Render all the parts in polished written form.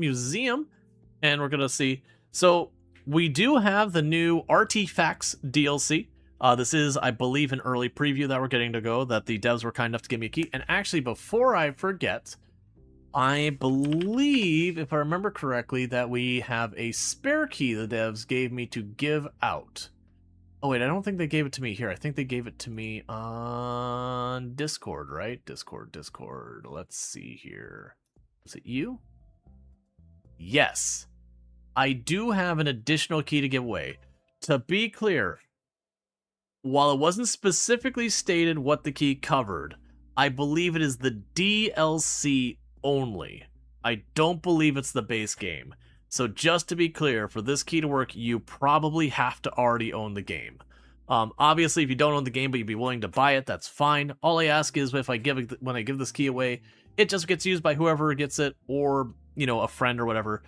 museum, and we're going to see. So we do have the new Arty-Facts DLC. This is, I believe, an early preview that we're getting to go, that the devs were kind enough to give me a key. And actually, before I forget, I believe, if I remember correctly, that we have a spare key the devs gave me to give out. Oh, wait, I don't think they gave it to me here. I think they gave it to me on Discord, right? Discord. Let's see here. Is it you? Yes. I do have an additional key to give away. To be clear, while it wasn't specifically stated what the key covered, I believe it is the DLC only. I don't believe it's the base game. So just to be clear, for this key to work, you probably have to already own the game. Obviously, if you don't own the game but you'd be willing to buy it, that's fine. All I ask is when I give this key away, it just gets used by whoever gets it, or a friend or whatever.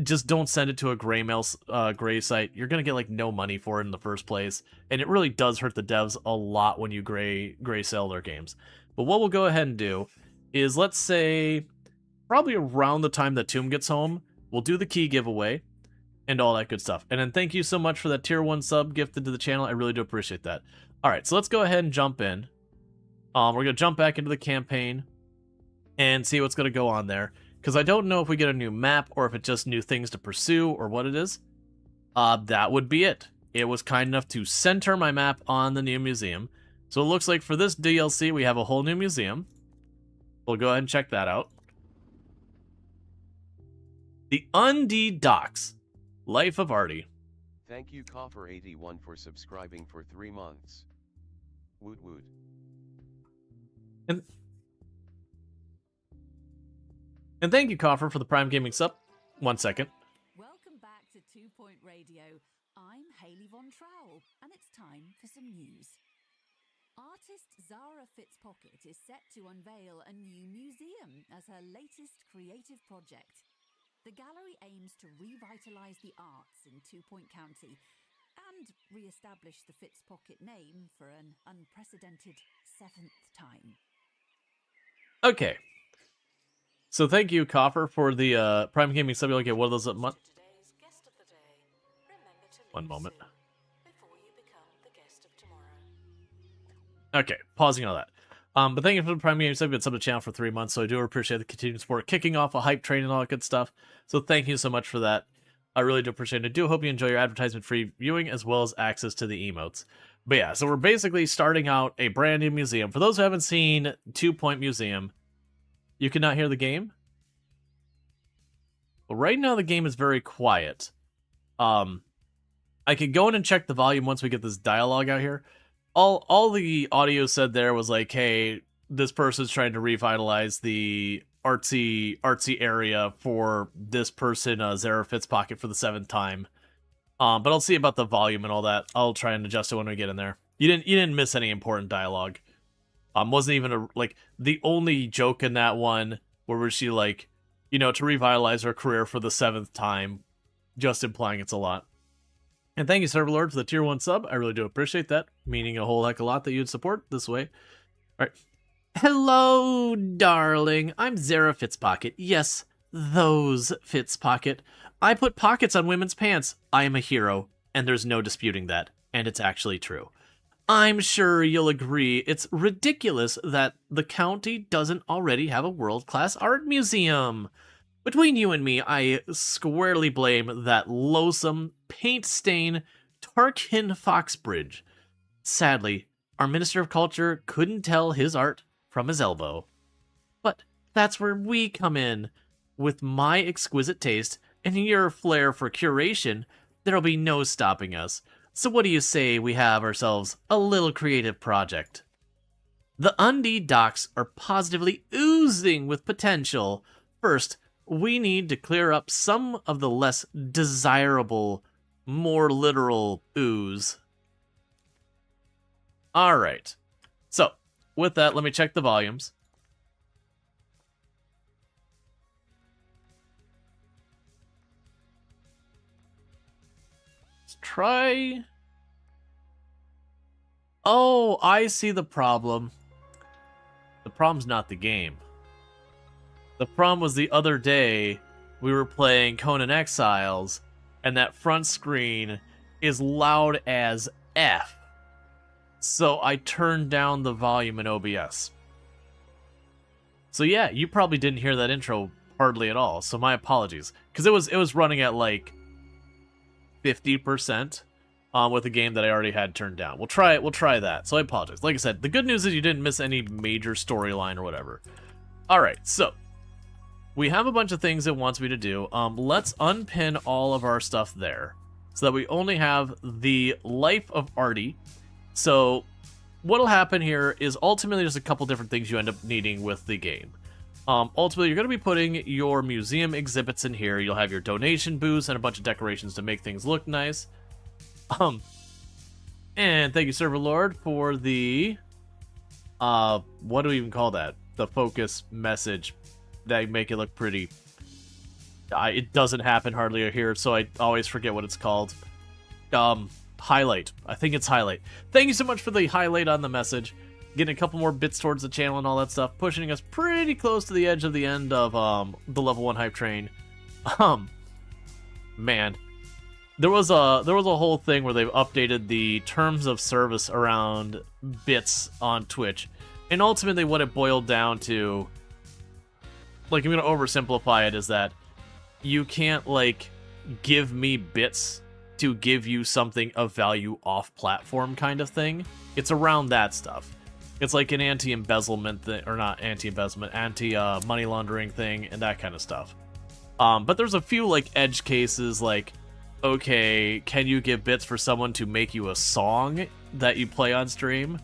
Just don't send it to a gray site. You're gonna get like no money for it in the first place, and it really does hurt the devs a lot when you gray sell their games. But what we'll go ahead and do is, let's say probably around the time that Tomb gets home, we'll do the key giveaway and all that good stuff. And then thank you so much for that tier 1 sub gifted to the channel. I really do appreciate that. All right, so let's go ahead and jump in. We're gonna jump back into the campaign and see what's gonna go on there, because I don't know if we get a new map or if it's just new things to pursue or what it is. That would be it. It was kind enough to center my map on the new museum. So it looks like for this DLC, we have a whole new museum. We'll go ahead and check that out. The Undie Docks, Life of Arty. Thank you Coffer81 for subscribing for 3 months. Woot woot. And thank you, Coffer, for the Prime Gaming sub. 1 second. Welcome back to 2 Point Radio. I'm Hayley Von Trowell, and it's time for some news. Artist Zara Fitzpocket is set to unveil a new museum as her latest creative project. The gallery aims to revitalise the arts in 2 Point County and re-establish the Fitzpocket name for an unprecedented 7th time. Okay. So thank you, Coffer, for the Prime Gaming sub. You'll get one of those a month. One moment. Okay, pausing all that. But thank you for the Prime Gaming sub. You've been subbed to the channel for 3 months, so I do appreciate the continued support. Kicking off a hype train and all that good stuff. So thank you so much for that. I really do appreciate it. I do hope you enjoy your advertisement-free viewing as well as access to the emotes. But yeah, so we're basically starting out a brand new museum. For those who haven't seen 2 Point Museum, you cannot hear the game? Well, right now the game is very quiet. I could go in and check the volume once we get this dialogue out here. All the audio said there was like, hey, this person's trying to revitalize the artsy area for this person, Zara Fitzpocket, for the 7th time. But I'll see about the volume and all that. I'll try and adjust it when we get in there. You didn't miss any important dialogue. Wasn't even the only joke in that one where was she like, to revitalize her career for the 7th time, just implying it's a lot. And thank you, Server Lord, for the tier 1 sub. I really do appreciate that, meaning a whole heck of a lot that you'd support this way. All right. Hello, darling. I'm Zara Fitzpocket. Yes, those Fitzpocket. I put pockets on women's pants. I am a hero, and there's no disputing that, and it's actually true. I'm sure you'll agree it's ridiculous that the county doesn't already have a world-class art museum. Between you and me, I squarely blame that loathsome, paint-stained Tarkin Foxbridge. Sadly, our Minister of Culture couldn't tell his art from his elbow. But that's where we come in. With my exquisite taste and your flair for curation, there'll be no stopping us. So what do you say we have ourselves a little creative project? The Undie Docks are positively oozing with potential. First, we need to clear up some of the less desirable, more literal ooze. Alright. So, with that, let me check the volumes. Let's try... Oh, I see the problem. The problem's not the game. The problem was the other day, we were playing Conan Exiles, and that front screen is loud as F. So I turned down the volume in OBS. So yeah, you probably didn't hear that intro hardly at all. So my apologies, because it was running at like 50% with a game that I already had turned down. We'll try that. So I apologize. Like I said, the good news is you didn't miss any major storyline or whatever. All right, so we have a bunch of things it wants me to do. Let's unpin all of our stuff there so that we only have the life of Arty. So what'll happen here is ultimately there's a couple different things you end up needing with the game. Ultimately, you're going to be putting your museum exhibits in here. You'll have your donation booths and a bunch of decorations to make things look nice. And thank you, Server Lord, for the, what do we even call that? The focus message that make it look pretty. It doesn't happen hardly here, so I always forget what it's called. Highlight. I think it's highlight. Thank you so much for the highlight on the message. Getting a couple more bits towards the channel and all that stuff, pushing us pretty close to the edge of the end of the level 1 hype train. Man, there was a whole thing where they've updated the terms of service around bits on Twitch, and ultimately what it boiled down to, like, I'm gonna oversimplify it, is that you can't like give me bits to give you something of value off platform kind of thing. It's around that stuff. It's like an anti-embezzlement thing, or not anti-embezzlement, anti-money laundering thing, and that kind of stuff. But there's a few, like, edge cases, like, okay, can you give bits for someone to make you a song that you play on stream?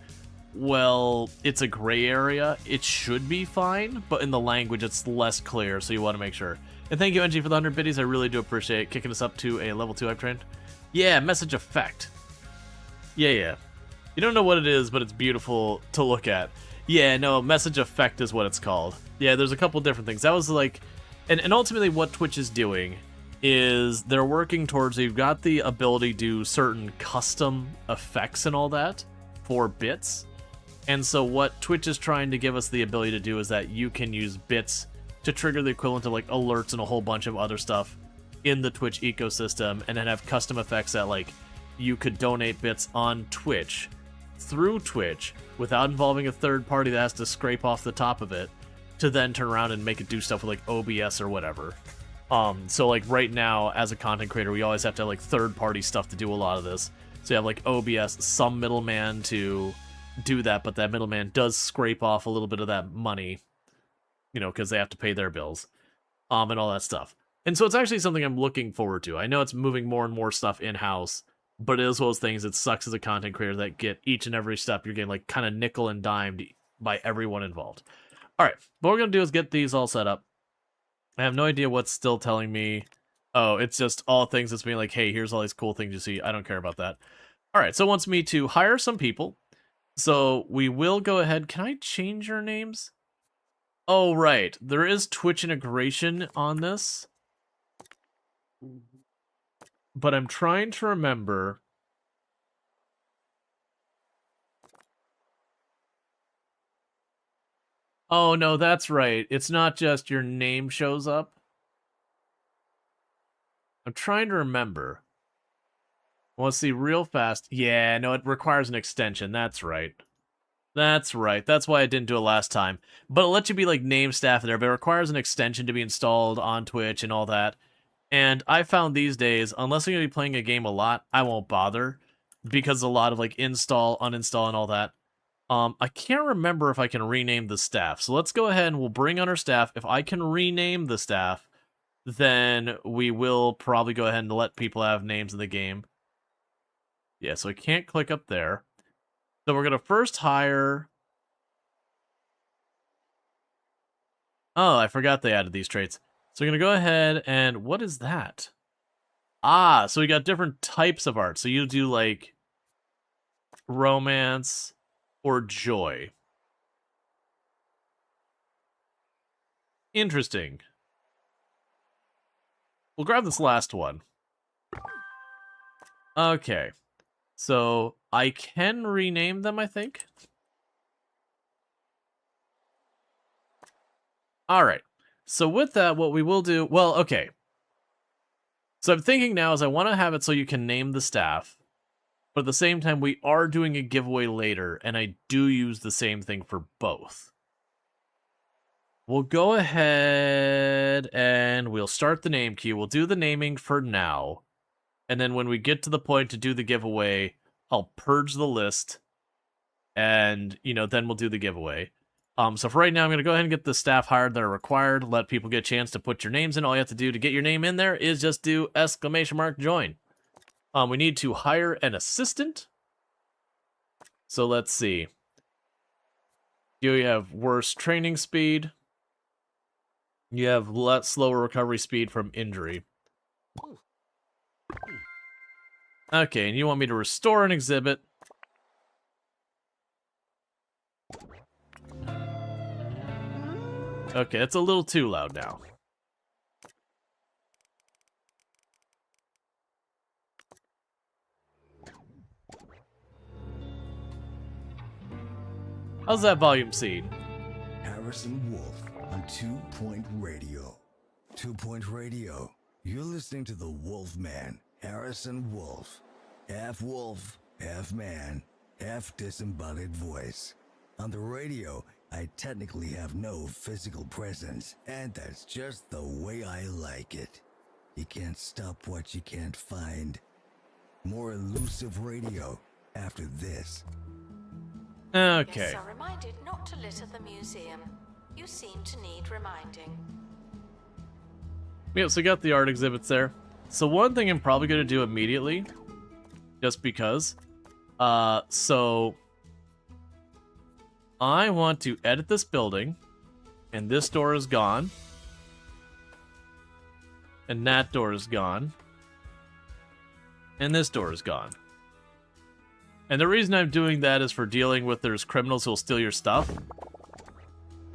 Well, it's a gray area. It should be fine, but in the language, it's less clear, so you want to make sure. And thank you, NG, for the 100 biddies. I really do appreciate kicking us up to a level 2 hype train. Yeah, message effect. Yeah. You don't know what it is, but it's beautiful to look at. Yeah, no, message effect is what it's called. Yeah, there's a couple different things. That was like... And ultimately what Twitch is doing is they're working towards... You've got the ability to do certain custom effects and all that for bits. And so what Twitch is trying to give us the ability to do is that you can use bits to trigger the equivalent of like alerts and a whole bunch of other stuff in the Twitch ecosystem, and then have custom effects that like you could donate bits on Twitch through Twitch without involving a third party that has to scrape off the top of it to then turn around and make it do stuff with like OBS or whatever. So like right now as a content creator, we always have to have like third party stuff to do a lot of this. So you have like OBS, some middleman to do that, but that middleman does scrape off a little bit of that money, you know, because they have to pay their bills, and all that stuff. And so it's actually something I'm looking forward to. I know it's moving more and more stuff in-house, but it is one of those things that sucks as a content creator that get each and every step you're getting like kind of nickel and dimed by everyone involved. All right, what we're going to do is get these all set up. I have no idea what's still telling me. Oh, it's just all things that's being like, hey, here's all these cool things you see. I don't care about that. All right, so it wants me to hire some people. So we will go ahead. Can I change your names? Oh, right. There is Twitch integration on this. But I'm trying to remember. Oh, no, that's right. It's not just your name shows up. I'm trying to remember. Let's see real fast. Yeah, no, it requires an extension. That's right. That's right. That's why I didn't do it last time. But it'll let you be like name staff there, but it requires an extension to be installed on Twitch and all that. And I found these days, unless I'm going to be playing a game a lot, I won't bother. Because a lot of like install, uninstall, and all that. I can't remember if I can rename the staff. So let's go ahead and we'll bring on our staff. If I can rename the staff, then we will probably go ahead and let people have names in the game. Yeah, so I can't click up there. So we're going to first hire... Oh, I forgot they added these traits. So we're going to go ahead and... What is that? Ah, so we got different types of art. So you do like romance or joy. Interesting. We'll grab this last one. Okay. So I can rename them, I think. All right. So with that, what we will do... Well, okay. So I'm thinking now is I want to have it so you can name the staff. But at the same time, we are doing a giveaway later, and I do use the same thing for both. We'll go ahead and we'll start the name queue. We'll do the naming for now. And then when we get to the point to do the giveaway, I'll purge the list. And, you know, then we'll do the giveaway. So for right now, I'm going to go ahead and get the staff hired that are required. Let people get a chance to put your names in. All you have to do to get your name in there is just do !join. We need to hire an assistant. So let's see. You have worse training speed. You have slower recovery speed from injury. Okay, and you want me to restore an exhibit. Okay, it's a little too loud now. How's that volume seed? Harrison Wolf on 2 Point Radio. 2 Point Radio. You're listening to the Wolf Man, Harrison Wolf. Half wolf, half man, half disembodied voice. On the radio, I technically have no physical presence, and that's just the way I like it. You can't stop what you can't find. More elusive radio after this. Okay. Guests are reminded not to litter the museum. You seem to need reminding. Yep, so we got the art exhibits there. So one thing I'm probably going to do immediately, just because, so I want to edit this building, and this door is gone, and that door is gone, and this door is gone. And the reason I'm doing that is for dealing with there's criminals who'll steal your stuff.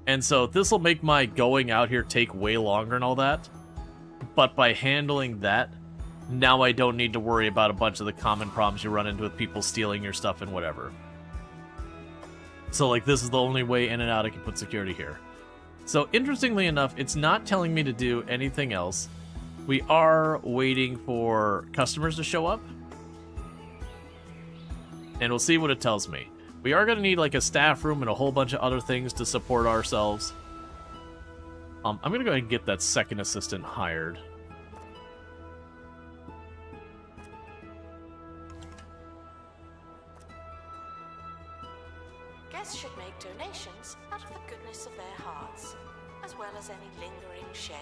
And so this will make my going out here take way longer and all that. But by handling that, now I don't need to worry about a bunch of the common problems you run into with people stealing your stuff and whatever. So like this is the only way in and out I can put security here. So interestingly enough, it's not telling me to do anything else. We are waiting for customers to show up. And we'll see what it tells me. We are going to need like a staff room and a whole bunch of other things to support ourselves. I'm going to go ahead and get that second assistant hired. Guests should make donations out of the goodness of their hearts, as well as any lingering shame.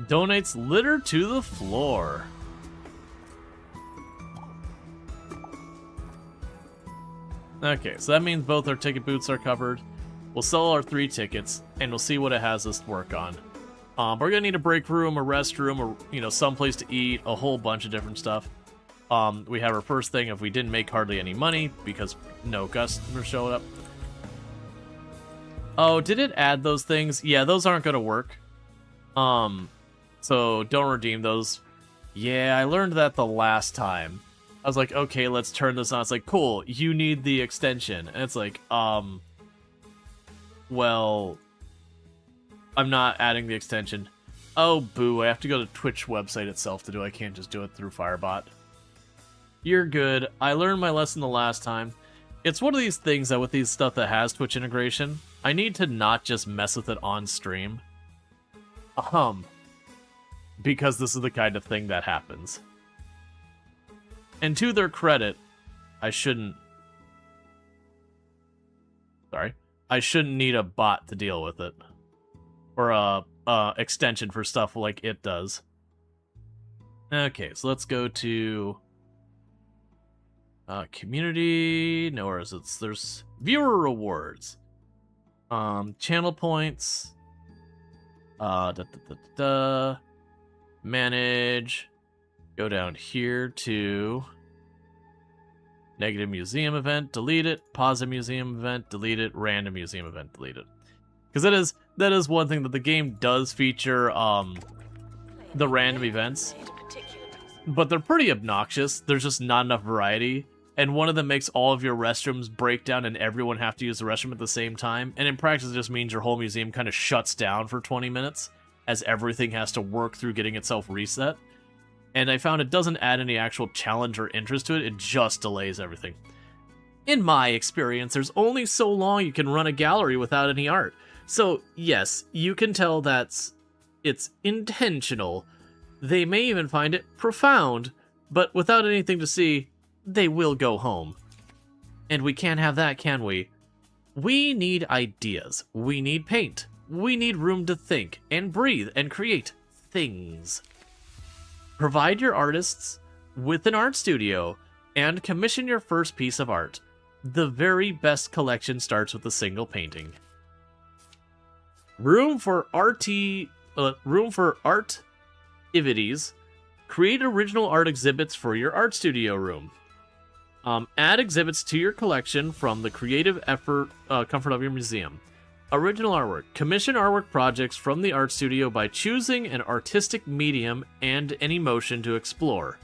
Donates litter to the floor. Okay, so that means both our ticket booths are covered. We'll sell our 3 tickets, and we'll see what it has us work on. We're gonna need a break room, a restroom, or someplace to eat, a whole bunch of different stuff. We have our first thing if we didn't make hardly any money because no customers showed up. Oh, did it add those things? Yeah, those aren't gonna work. So don't redeem those. Yeah, I learned that the last time. I was like, okay, let's turn this on. It's like, cool, you need the extension. And it's like, well, I'm not adding the extension. Oh, boo, I have to go to Twitch website itself to do it. I can't just do it through Firebot. You're good. I learned my lesson the last time. It's one of these things that with these stuff that has Twitch integration, I need to not just mess with it on stream. Because this is the kind of thing that happens. And to their credit, I shouldn't need a bot to deal with it. Or a extension for stuff like it does. Okay, so let's go to community. No, where is it? There's viewer rewards. Channel points. Manage. Go down here to negative museum event, delete it. Positive museum event, delete it. Random museum event, delete it. Because that is one thing that the game does feature. The random events, but they're pretty obnoxious. There's just not enough variety. and one of them makes all of your restrooms break down and everyone have to use the restroom at the same time. And in practice, it just means your whole museum kind of shuts down for 20 minutes as everything has to work through getting itself reset. And I found it doesn't add any actual challenge or interest to it, it just delays everything. In my experience, there's only so long you can run a gallery without any art. So yes, you can tell it's intentional. They may even find it profound, but without anything to see, they will go home. And we can't have that, can we? We need ideas. We need paint. We need room to think and breathe and create things. Provide your artists with an art studio and commission your first piece of art. The very best collection starts with a single painting. Room for art-ivities. Create original art exhibits for your art studio room. Add exhibits to your collection from the creative comfort of your museum. Original artwork. Commission artwork projects from the art studio by choosing an artistic medium and an emotion to explore.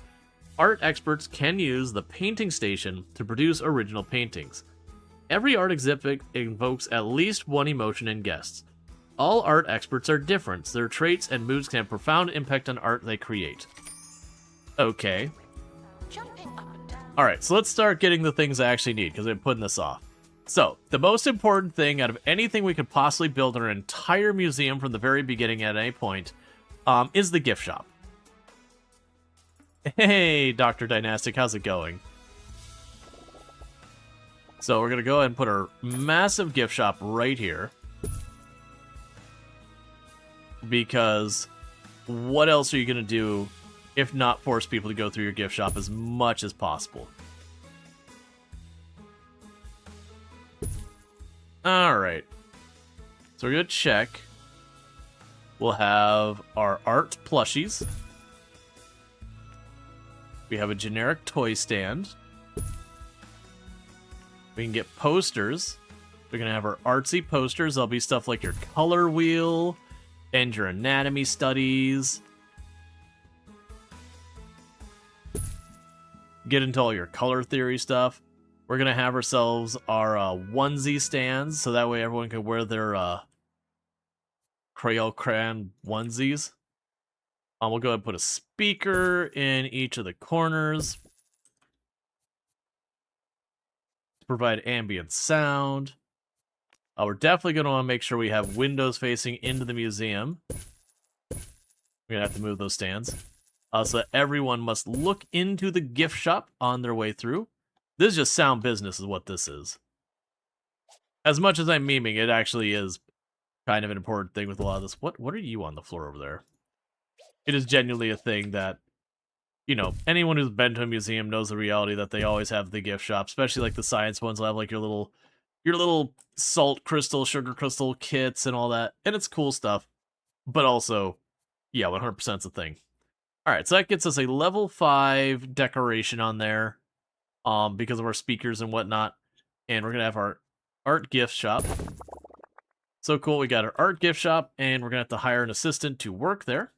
Art experts can use the painting station to produce original paintings. Every art exhibit invokes at least one emotion in guests. All art experts are different, so their traits and moods can have profound impact on art they create. Okay. Jumping up and down. Alright, so let's start getting the things I actually need, because I've been putting this off. So, the most important thing out of anything we could possibly build in our entire museum from the very beginning at any point, is the gift shop. Hey, Dr. Dynastic, how's it going? So we're going to go ahead and put our massive gift shop right here. Because what else are you going to do if not force people to go through your gift shop as much as possible? Alright. So we're going to check. We'll have our art plushies. We have a generic toy stand. We can get posters. We're going to have our artsy posters. There'll be stuff like your color wheel and your anatomy studies. Get into all your color theory stuff. We're going to have ourselves our onesie stands, so that way everyone can wear their crayon onesies. We'll go ahead and put a speaker in each of the corners to provide ambient sound. We're definitely going to want to make sure we have windows facing into the museum. We're going to have to move those stands. So that everyone must look into the gift shop on their way through. This is just sound business is what this is. As much as I'm memeing, it actually is kind of an important thing with a lot of this. What are you on the floor over there? It is genuinely a thing that, you know, anyone who's been to a museum knows the reality that they always have the gift shop, especially like the science ones will have like your little salt crystal, sugar crystal kits and all that. And it's cool stuff. But also, yeah, 100% it's a thing. Alright, so that gets us a level 5 decoration on there. Because of our speakers and whatnot. And we're going to have our art gift shop. So cool, we got our art gift shop, and we're going to have to hire an assistant to work there.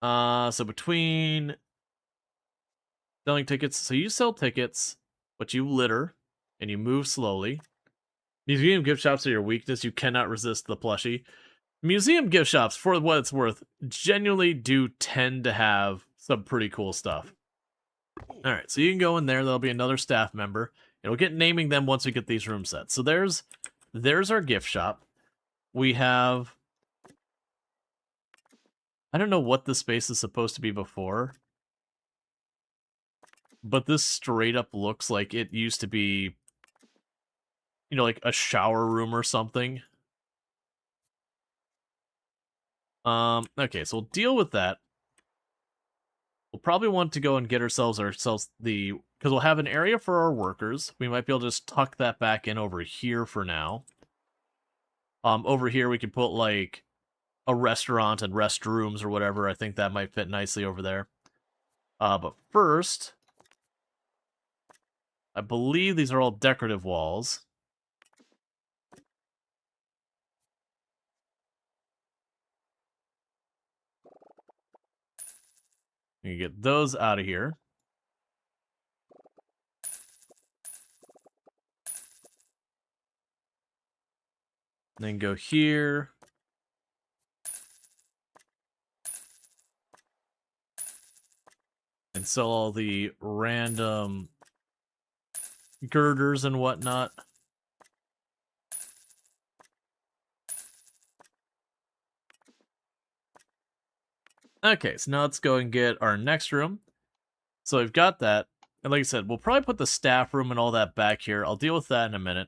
So between selling tickets, so you sell tickets, but you litter, and you move slowly. Museum gift shops are your weakness, you cannot resist the plushie. Museum gift shops, for what it's worth, genuinely do tend to have some pretty cool stuff. Alright, so you can go in there, there'll be another staff member, and we'll get naming them once we get these rooms set. So there's our gift shop. We have... I don't know what this space is supposed to be before, but this straight up looks like it used to be, you know, like a shower room or something. Okay, so we'll deal with that. We'll probably want to go and get ourselves the... Because we'll have an area for our workers. We might be able to just tuck that back in over here for now. Over here we can put, like, a restaurant and restrooms or whatever. I think that might fit nicely over there. But first... I believe these are all decorative walls. You get those out of here. Then go here. And sell all the random girders and whatnot. Okay, so now let's go and get our next room. So we've got that. And like I said, we'll probably put the staff room and all that back here. I'll deal with that in a minute.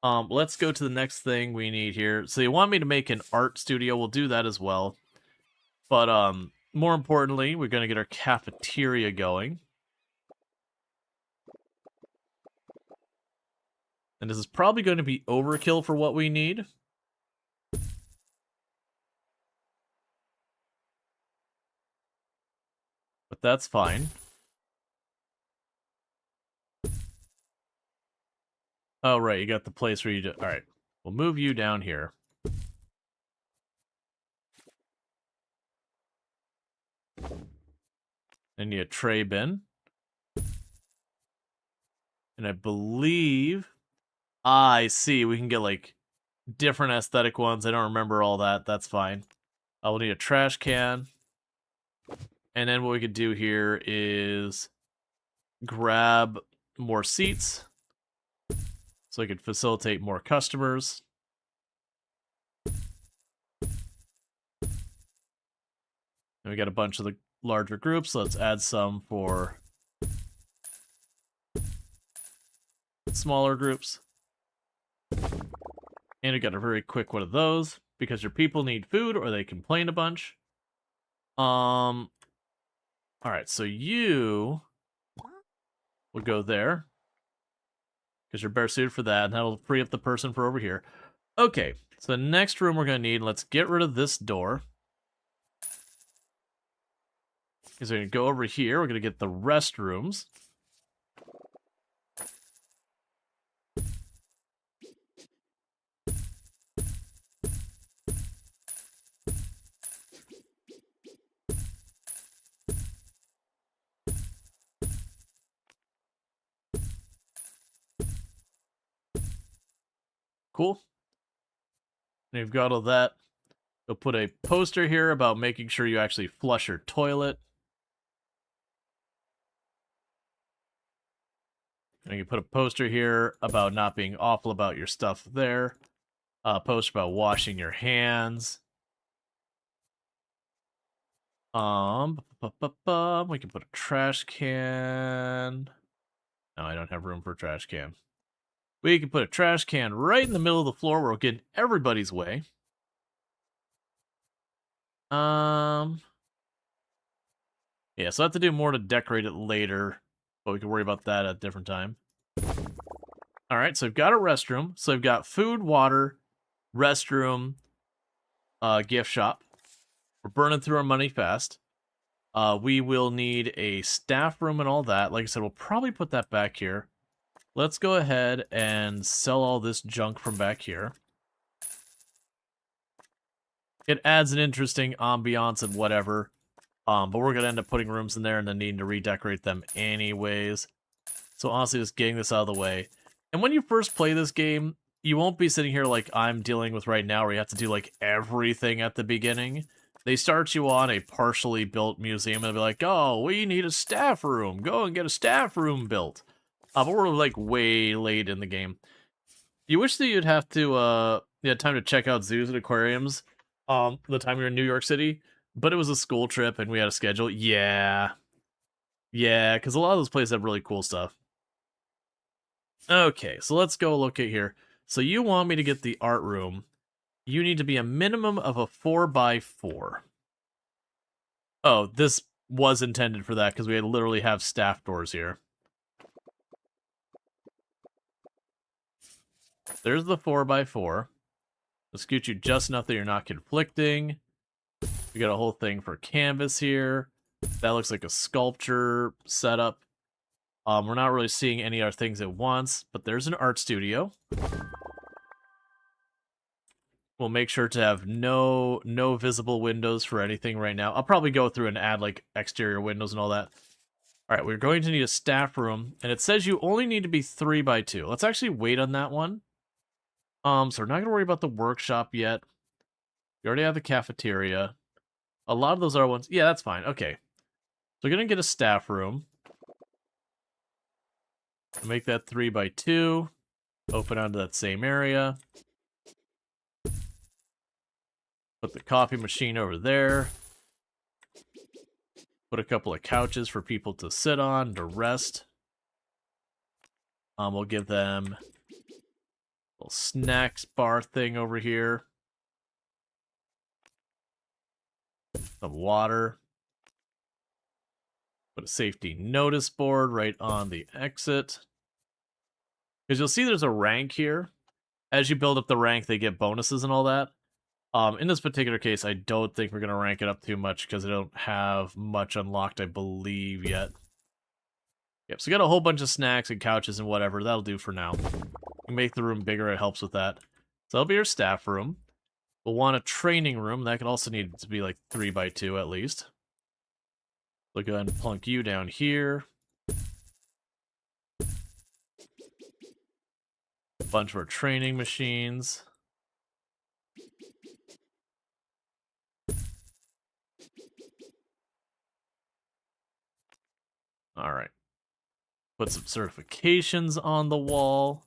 Let's go to the next thing we need here. So you want me to make an art studio? We'll do that as well. But more importantly, we're going to get our cafeteria going. And this is probably going to be overkill for what we need. But that's fine. Oh, right, you got the place where you do... Alright, we'll move you down here. And need a tray bin. And I believe... I see, we can get, like, different aesthetic ones. I don't remember all that. That's fine. I will need a trash can. And then what we could do here is grab more seats so I could facilitate more customers. And we got a bunch of the larger groups. Let's add some for smaller groups. And we got a very quick one of those because your people need food or they complain a bunch. Alright, so you will go there. Because you're better suited for that, and that'll free up the person for over here. Okay, so the next room we're going to need, let's get rid of this door. Because we're going to go over here, we're going to get the restrooms. Cool. And you've got all that. You'll put a poster here about making sure you actually flush your toilet. And you put a poster here about not being awful about your stuff there. A poster about washing your hands. We can put a trash can. No, I don't have room for a trash can. We can put a trash can right in the middle of the floor where we'll get in everybody's way. Yeah, so I have to do more to decorate it later, but we can worry about that at a different time. Alright, so I've got a restroom. So I've got food, water, restroom, gift shop. We're burning through our money fast. We will need a staff room and all that. Like I said, we'll probably put that back here. Let's go ahead and sell all this junk from back here. It adds an interesting ambiance and whatever. But we're going to end up putting rooms in there and then needing to redecorate them anyways. So honestly, just getting this out of the way. And when you first play this game, you won't be sitting here like I'm dealing with right now where you have to do like everything at the beginning. They start you on a partially built museum and they'll be like, oh, we need a staff room. Go and get a staff room built. But we're like way late in the game. You wish that you'd have to, you had time to check out zoos and aquariums the time you were in New York City, but it was a school trip and we had a schedule. Yeah. Yeah, because a lot of those places have really cool stuff. Okay, so let's go look at here. So you want me to get the art room. You need to be a minimum of a 4x4. Oh, this was intended for that because we literally have staff doors here. There's the 4x4. Let's scoot you just enough that you're not conflicting. We got a whole thing for canvas here. That looks like a sculpture setup. We're not really seeing any other things at once, but there's an art studio. We'll make sure to have no visible windows for anything right now. I'll probably go through and add like exterior windows and all that. All right, we're going to need a staff room, and it says you only need to be 3x2. Let's actually wait on that one. So we're not gonna worry about the workshop yet. We already have the cafeteria. A lot of those are ones. Yeah, that's fine. Okay. So we're gonna get a staff room. Make that 3x2. Open onto that same area. Put the coffee machine over there. Put a couple of couches for people to sit on, to rest. We'll give them a little snacks bar thing over here. Some water. Put a safety notice board right on the exit. Because you'll see there's a rank here. As you build up the rank, they get bonuses and all that. In this particular case, I don't think we're going to rank it up too much because I don't have much unlocked, I believe, yet. Yep, so we got a whole bunch of snacks and couches and whatever. That'll do for now. You make the room bigger, it helps with that. So that'll be your staff room. We'll want a training room. That could also need to be like 3x2 at least. So go ahead and plunk you down here. A bunch of our training machines. All right. Put some certifications on the wall.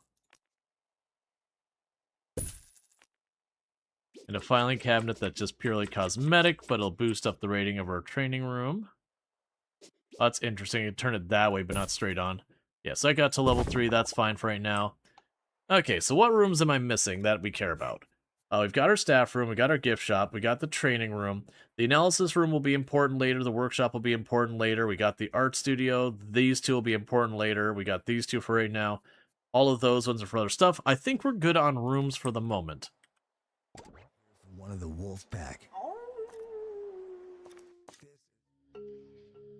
And a filing cabinet that's just purely cosmetic, but it'll boost up the rating of our training room. Oh, that's interesting. You turn it that way, but not straight on. Yeah, so I got to level 3. That's fine for right now. Okay, so what rooms am I missing that we care about? We've got our staff room, we got our gift shop, we got the training room. The analysis room will be important later, the workshop will be important later. We got the art studio, these two will be important later. We got these two for right now. All of those ones are for other stuff. I think we're good on rooms for the moment. One of the wolf pack.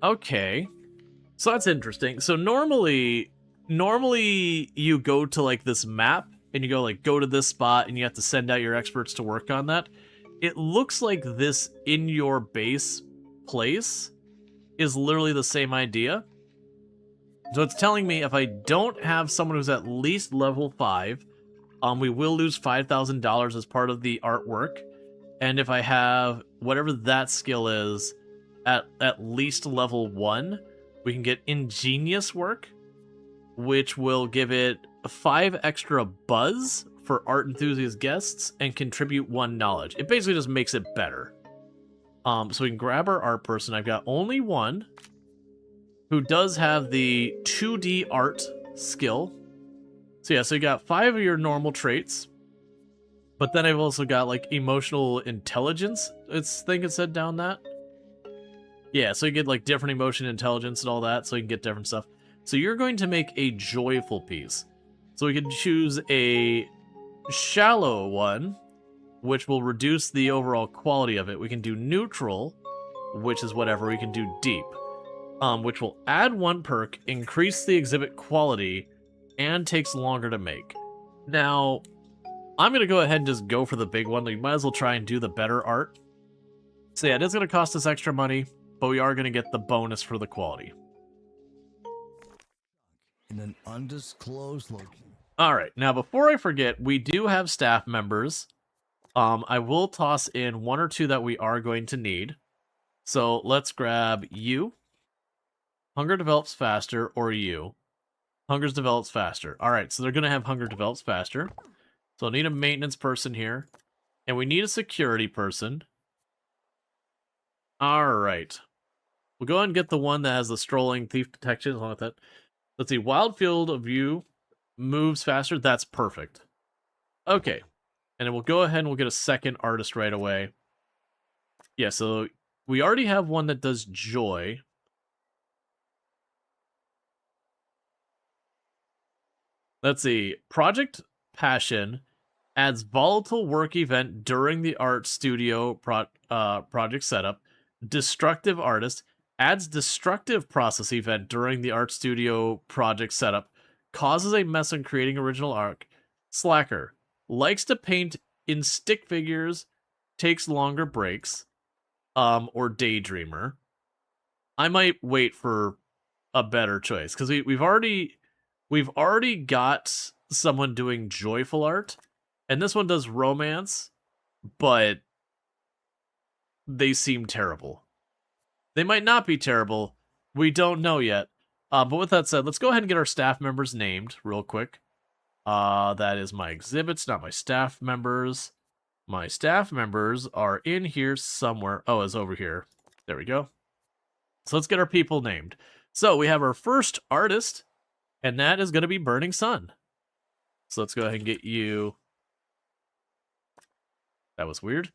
Okay. So that's interesting. So normally you go to like this map and you go to this spot and you have to send out your experts to work on that. It looks like this in your base place is literally the same idea. So it's telling me if I don't have someone who's at least level 5, we will lose $5,000 as part of the artwork. And if I have whatever that skill is at least level 1, we can get ingenious work, which will give it 5 extra buzz for art enthusiast guests and contribute 1 knowledge. It basically just makes it better. So we can grab our art person. I've got only one who does have the 2D art skill. So yeah, so you got 5 of your normal traits. But then I've also got like emotional intelligence. I think it said down that. Yeah, so you get like different emotion intelligence and all that, so you can get different stuff. So you're going to make a joyful piece. So we can choose a shallow one, which will reduce the overall quality of it. We can do neutral, which is whatever. We can do deep, which will add 1 perk, increase the exhibit quality, and takes longer to make. Now, I'm going to go ahead and just go for the big one. We might as well try and do the better art. So yeah, it is going to cost us extra money, but we are going to get the bonus for the quality. In an undisclosed location. All right, now before I forget, we do have staff members. I will toss in 1 or 2 that we are going to need. So let's grab you. Hunger develops faster, or you. Hunger develops faster. All right, so they're going to have hunger develops faster. So I'll need a maintenance person here. And we need a security person. All right. We'll go ahead and get the one that has the strolling thief detection along with that. Let's see, wild field of view moves faster. That's perfect. Okay. And then we'll go ahead and we'll get a second artist right away. Yeah, so we already have one that does joy. Let's see. Project Passion adds volatile work event during the art studio project setup. Destructive Artist adds destructive process event during the art studio project setup. Causes a mess when creating original art. Slacker likes to paint in stick figures, takes longer breaks. Or Daydreamer. I might wait for a better choice because we've already got someone doing joyful art, And this one does romance, but they seem terrible. They might not be terrible. We don't know yet. But with that said, let's go ahead and get our staff members named real quick. That is my exhibits, not my staff members. My staff members are in here somewhere. Oh, it's over here. There we go. So let's get our people named. So we have our first artist, and that is going to be Burning Sun. So let's go ahead and get you. That was weird.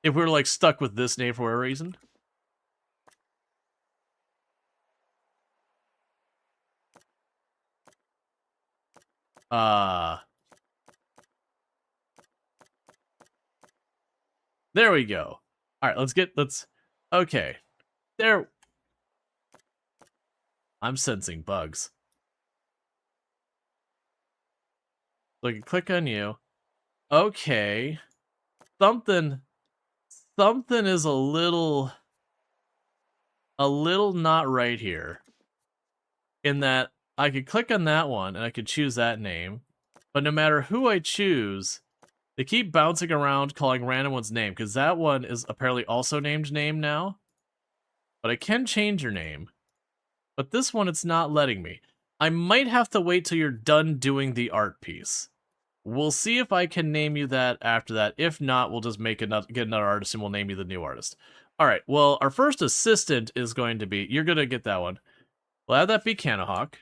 If we were like stuck with this name for whatever reason. There we go. All right, let's okay. There. I'm sensing bugs. So I can click on you. Okay. Something is a little not right here. In that I could click on that one and I could choose that name, but no matter who I choose, they keep bouncing around calling random one's name, because that one is apparently also named name now. But I can change your name. But this one, it's not letting me. I might have to wait till you're done doing the art piece. We'll see if I can name you that after that. If not, we'll just get another artist and we'll name you the new artist. All right, well, our first assistant is going to be... You're going to get that one. We'll have that be Canahawk.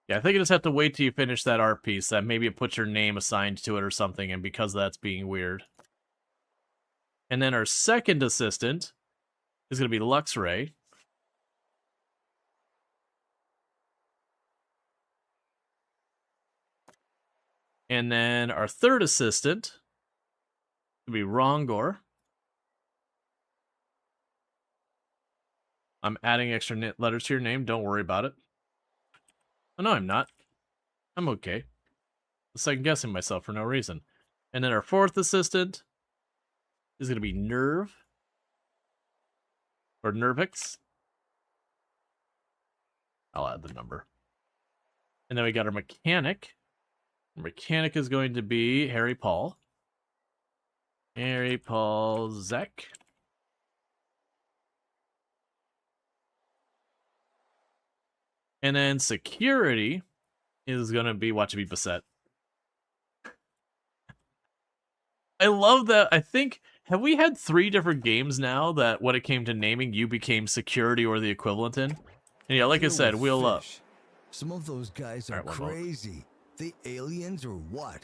Yeah, I think you just have to wait till you finish that art piece. That maybe it puts your name assigned to it or something, and because that's being weird. And then our second assistant is going to be Luxray. And then our third assistant will be Rongor. I'm adding extra letters to your name. Don't worry about it. Oh, no, I'm not. I'm okay. I'm second-guessing myself for no reason. And then our fourth assistant is going to be Nerve. Or Nervix. I'll add the number. And then we got our mechanic. Our mechanic is going to be Harry Paul. Harry Paul Zek. And then security is going to be, watch it be Bassett. I love that. I think, have we had 3 different games now that when it came to naming, you became security or the equivalent in? And yeah, like I said, wheel up. Some of those guys are crazy. They aliens or what?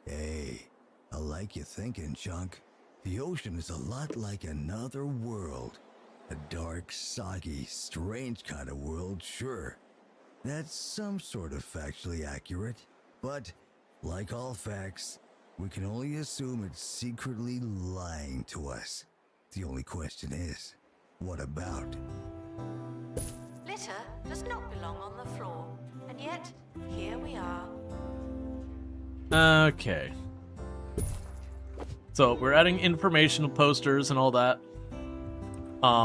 Hey, I like you thinking, Chunk. The ocean is a lot like another world. A dark, soggy, strange kind of world, sure. That's some sort of factually accurate. But, like all facts, we can only assume it's secretly lying to us. The only question is, what about? Litter does not belong on the floor, and yet, here we are. Okay. So, we're adding informational posters and all that.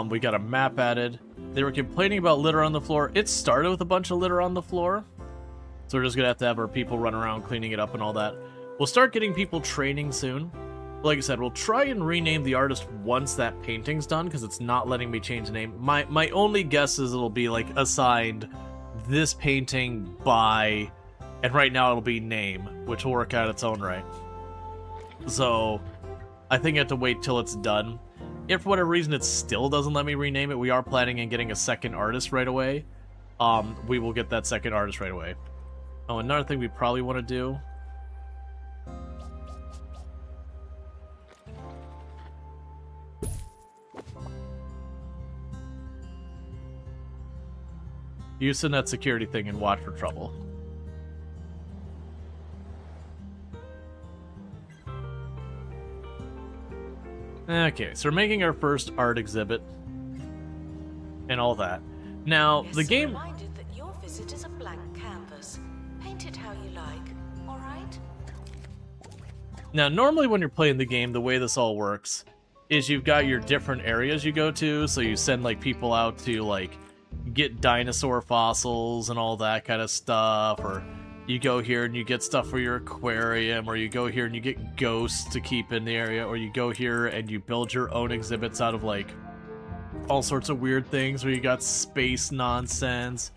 We got a map added. They were complaining about litter on the floor. It started with a bunch of litter on the floor. So we're just going to have our people run around cleaning it up and all that. We'll start getting people training soon. Like I said, we'll try and rename the artist once that painting's done, because it's not letting me change the name. My only guess is it'll be like assigned this painting by, and right now it'll be name, which will work out its own right. So I think I have to wait till it's done. If for whatever reason it still doesn't let me rename it, we are planning on getting a second artist right away. We will get that second artist right away. Oh, another thing we probably want to do. You send that security thing and watch for trouble. Okay, so we're making our first art exhibit and all that. Now, the game... Reminded that your visit is a blank canvas. Paint it how you like, all right? Now, normally when you're playing the game, the way this all works is you've got your different areas you go to, so you send, like, people out to, like, get dinosaur fossils and all that kind of stuff, or you go here and you get stuff for your aquarium, or you go here and you get ghosts to keep in the area, or you go here and you build your own exhibits out of like all sorts of weird things, where you got space nonsense,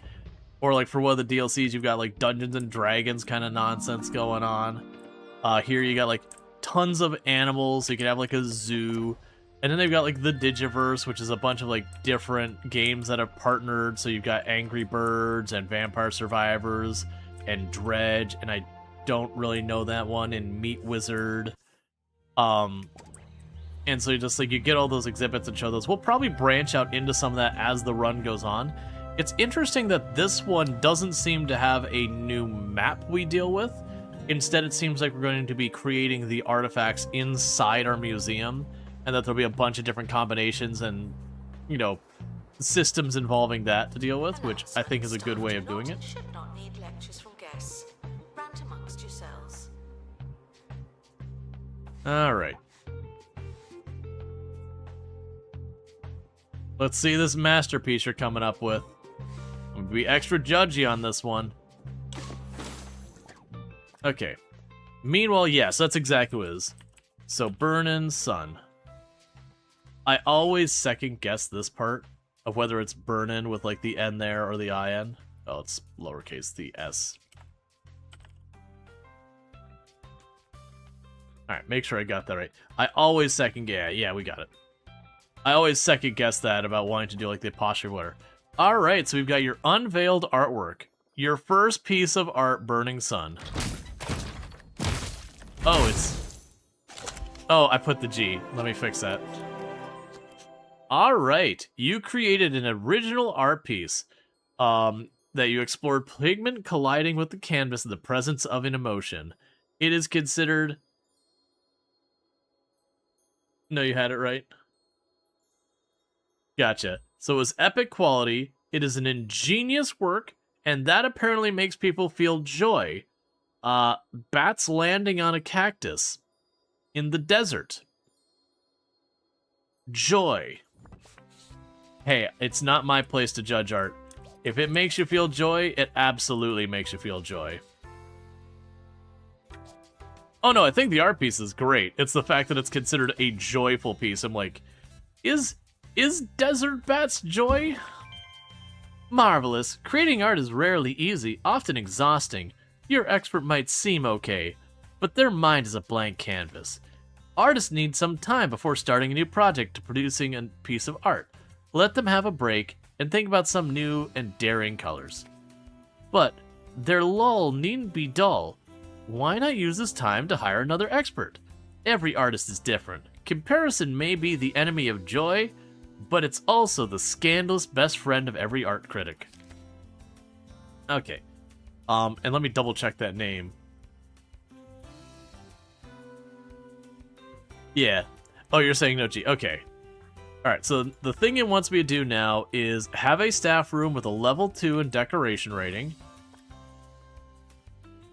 or like for one of the DLCs you've got like Dungeons and Dragons kind of nonsense going on. Here you got like tons of animals, so you can have like a zoo. And then they've got like the Digiverse, which is a bunch of like different games that have partnered. So you've got Angry Birds and Vampire Survivors and Dredge, and I don't really know that one, and Meat Wizard. And so you just like you get all those exhibits and show those. We'll probably branch out into some of that as the run goes on. It's interesting that this one doesn't seem to have a new map we deal with. Instead, it seems like we're going to be creating the artifacts inside our museum, and that there'll be a bunch of different combinations and, you know, systems involving that to deal with, which I think is a good way of doing it. Should not need lectures from guests. Rant amongst yourselves. Alright. Let's see this masterpiece you're coming up with. I'm gonna be extra judgy on this one. Okay. Meanwhile, yes, that's exactly what it is. So, Burnin' Sun. I always second guess this part of whether it's Burnin' with like the N there or the IN. Oh, it's lowercase, the S. Alright, make sure I got that right. I always second guess. Yeah, we got it. I always second guess that about wanting to do like the apostrophe letter. Alright, so we've got your unveiled artwork. Your first piece of art, Burning Sun. Oh, it's... Oh, I put the G. Let me fix that. Alright, you created an original art piece that you explored pigment colliding with the canvas in the presence of an emotion. It is considered... No, you had it right. Gotcha. So it was epic quality, it is an ingenious work, and that apparently makes people feel joy. Bats landing on a cactus in the desert. Joy. Hey, it's not my place to judge art. If it makes you feel joy, it absolutely makes you feel joy. Oh no, I think the art piece is great. It's the fact that it's considered a joyful piece. I'm like, is desert bats joy? Marvelous. Creating art is rarely easy, often exhausting. Your expert might seem okay, but their mind is a blank canvas. Artists need some time before starting a new project to producing a piece of art. Let them have a break and think about some new and daring colors. But their lull needn't be dull. Why not use this time to hire another expert? Every artist is different. Comparison may be the enemy of joy, but it's also the scandalous best friend of every art critic. Okay. And let me double check that name. Yeah. Oh, you're saying no G. Okay. Alright, so the thing it wants me to do now is have a staff room with a level 2 in decoration rating.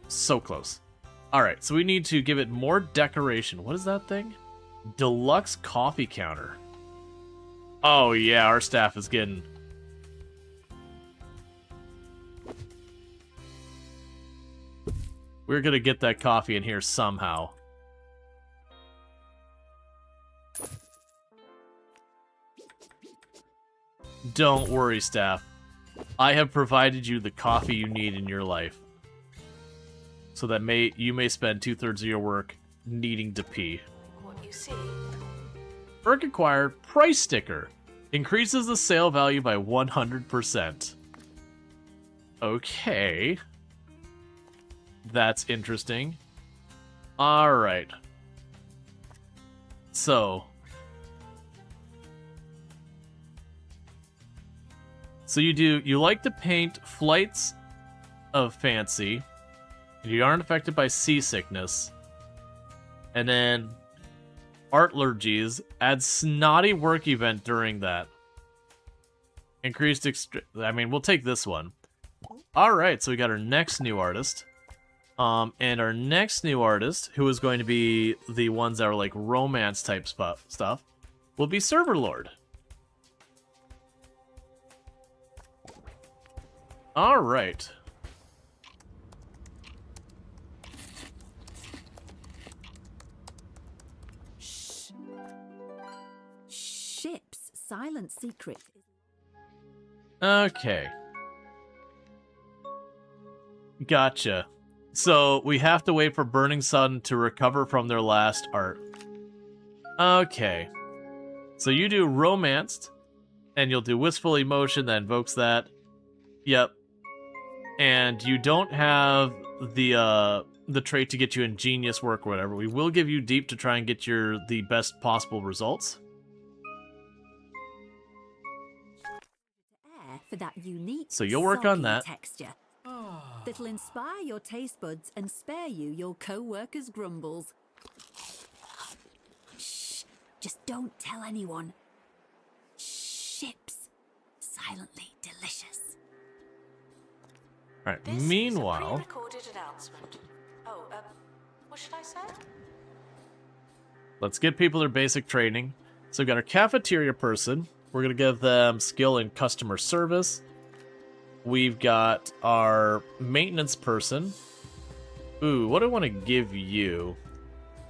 So close. Alright, so we need to give it more decoration. What is that thing? Deluxe coffee counter. Oh yeah, our staff is getting... We're gonna get that coffee in here somehow. Don't worry, staff. I have provided you the coffee you need in your life. So that you may spend 2/3 of your work needing to pee. What you see. Perk acquired, price sticker. Increases the sale value by 100%. Okay. That's interesting. Alright. So you like to paint flights of fancy. You aren't affected by seasickness. And then art allergies. Add snotty work event during that. Increased I mean, we'll take this one. Alright, so we got our next new artist. And our next new artist, who is going to be the ones that are like romance type stuff, will be Server Lord. All right. Shh. Ship's silent secret. Okay. Gotcha. So we have to wait for Burning Sun to recover from their last art. Okay. So you do Romanced, and you'll do Wistful Emotion that invokes that. Yep. And you don't have the trait to get you Ingenious Work or whatever. We will give you Deep to try and get the best possible results. For that unique So you'll work on soggy that. texture that'll inspire your taste buds and spare you your co-workers' grumbles. Shh, just don't tell anyone. Ships, silently delicious. All right. This Meanwhile, is a pre-recorded announcement. Oh, what should I say? let's get people their basic training. So we've got our cafeteria person. We're going to give them skill in customer service. We've got our maintenance person. Ooh, what do I want to give you?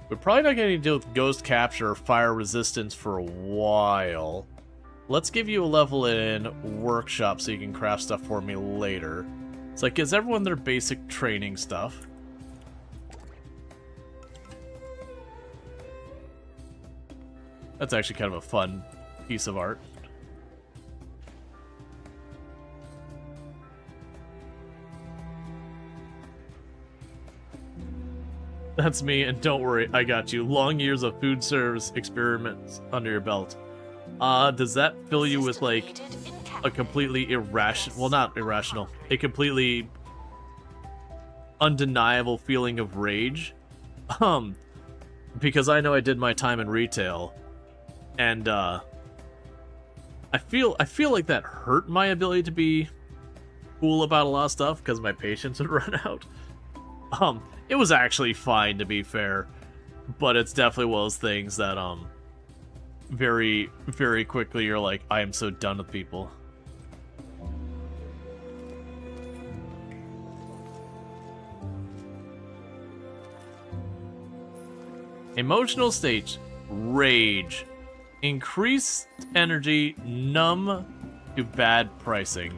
We're probably not going to deal with ghost capture or fire resistance for a while. Let's give you a level in workshop so you can craft stuff for me later. So it gives everyone their basic training stuff. That's actually kind of a fun piece of art. That's me, and don't worry, I got you. Long years of food service experiments under your belt. Does that fill you with, like, a completely irrational... Well, not irrational. A completely undeniable feeling of rage? Because I know I did my time in retail, and, I feel like that hurt my ability to be cool about a lot of stuff, because my patience would run out. It was actually fine, to be fair, but it's definitely one of those things that, very, very quickly you're like, I am so done with people. Emotional stage, rage. Increased energy, numb to bad pricing.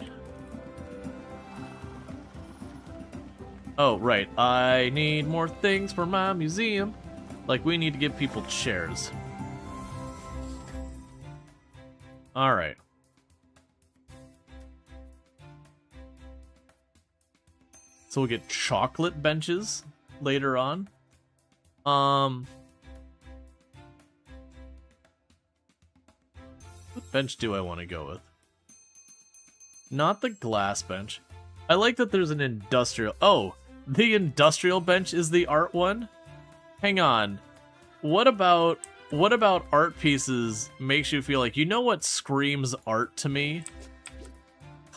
Oh, right. I need more things for my museum. Like, we need to give people chairs. Alright. So we'll get chocolate benches later on. What bench do I want to go with? Not the glass bench. I like that there's an industrial... Oh! The industrial bench is the art one? Hang on. What about art pieces makes you feel like, you know what screams art to me?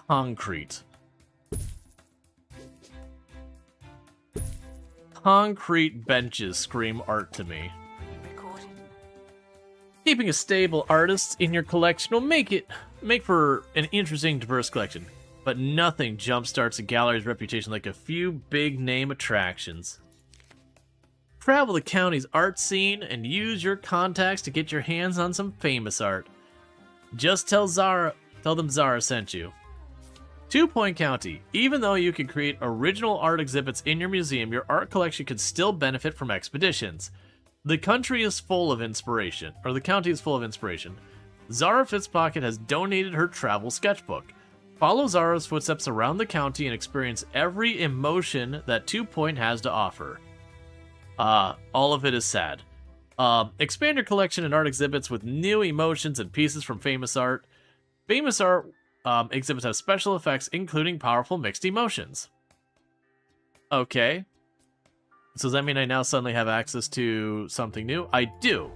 Concrete. Concrete benches scream art to me. Keeping a stable artist in your collection will make for an interesting, diverse collection. But nothing jumpstarts a gallery's reputation like a few big-name attractions. Travel the county's art scene and use your contacts to get your hands on some famous art. Just tell them Zara sent you. 2 Point County. Even though you can create original art exhibits in your museum, your art collection could still benefit from expeditions. The county is full of inspiration. Zara Fitzpocket has donated her travel sketchbook. Follow Zara's footsteps around the county and experience every emotion that 2 Point has to offer. All of it is sad. Expand your collection and art exhibits with new emotions and pieces from famous art. Famous art exhibits have special effects, including powerful mixed emotions. Okay. So does that mean I now suddenly have access to something new? I do.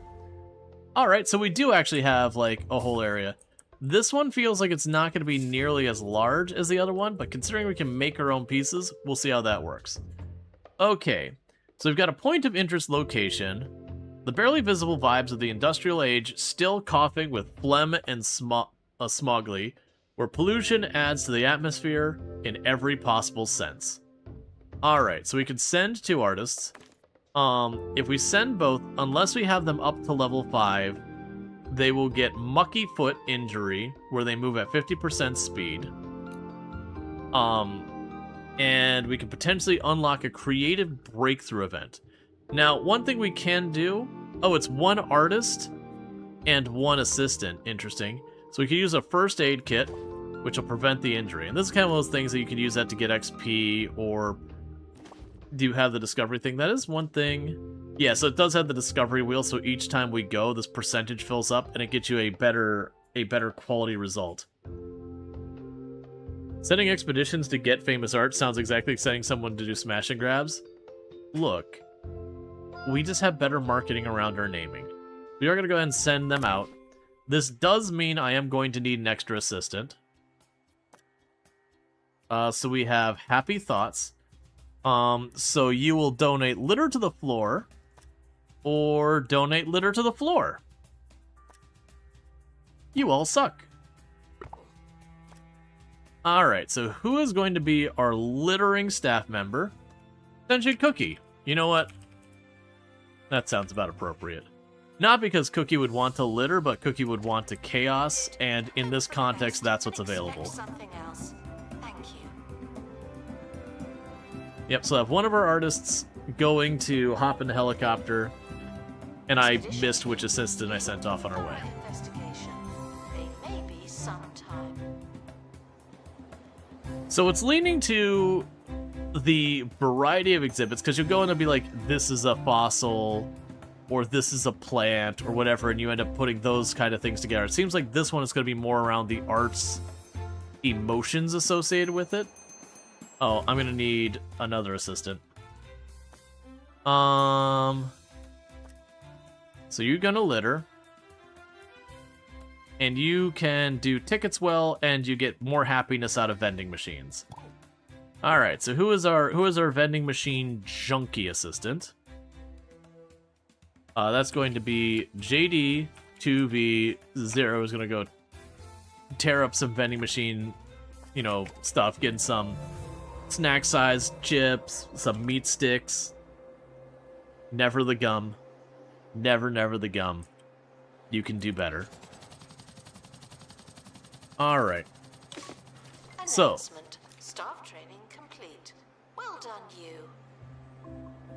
Alright, so we do actually have, like, a whole area. This one feels like it's not going to be nearly as large as the other one, but considering we can make our own pieces, we'll see how that works. Okay, so we've got a point of interest location. The barely visible vibes of the industrial age, still coughing with phlegm and smogly. where pollution adds to the atmosphere in every possible sense. Alright, so we can send 2 artists. If we send both, unless we have them up to level 5, they will get Mucky Foot Injury, where they move at 50% speed. And we can potentially unlock a creative breakthrough event. Now, one thing we can do... Oh, it's 1 artist and 1 assistant. Interesting. So we can use a first aid kit, which will prevent the injury. And this is kind of one of those things that you can use that to get XP, or... Do you have the discovery thing? That is one thing. Yeah, so it does have the discovery wheel, so each time we go, this percentage fills up, and it gets you a better quality result. Sending expeditions to get famous art sounds exactly like sending someone to do smash and grabs. Look, we just have better marketing around our naming. We are going to go ahead and send them out. This does mean I am going to need an extra assistant. So we have Happy Thoughts. So you will donate litter to the floor, or donate litter to the floor. You all suck. Alright, so who is going to be our littering staff member? Sentient Cookie. You know what? That sounds about appropriate. Not because Cookie would want to litter, but Cookie would want to chaos, and in this context, that's what's available. Something else. Thank you. Yep, so I have one of our artists going to hop in the helicopter, and I missed which assistant I sent off on our way. Investigation. They may be sometime. So it's leaning to the variety of exhibits, because you'll go in and be like, this is a fossil, or this is a plant, or whatever, and you end up putting those kind of things together. It seems like this one is going to be more around the art's emotions associated with it. Oh, I'm going to need another assistant. So you're going to litter. And you can do tickets well, and you get more happiness out of vending machines. Alright, so who is our vending machine junkie assistant? That's going to be JD 2v0 is going to go tear up some vending machine, stuff, getting some snack-sized chips, some meat sticks. Never the gum. Never the gum. You can do better. Alright. So, Announcement. Staff training complete. Well done, you.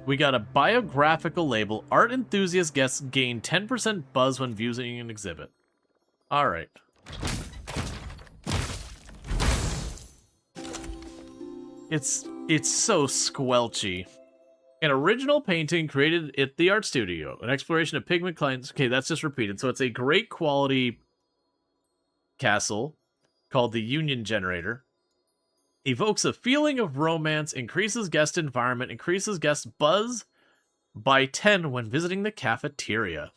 we got a biographical label. Art enthusiast guests gain 10% buzz when viewing an exhibit. Alright. It's so squelchy. An original painting created at the art studio. An exploration of pigment clients. Okay, that's just repeated. So it's a great quality castle called the Union Generator. Evokes a feeling of romance, increases guest environment, increases guest buzz by 10 when visiting the cafeteria.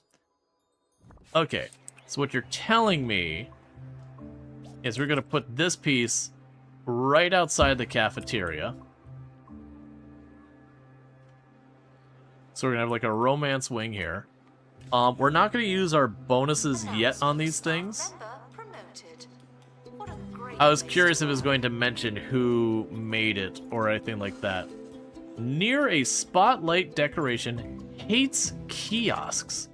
Okay, so what you're telling me is we're going to put this piece right outside the cafeteria. So we're going to have like a romance wing here. We're not going to use our bonuses yet on these things. I was curious if it was going to mention who made it or anything like that. Near a spotlight decoration, hates kiosks.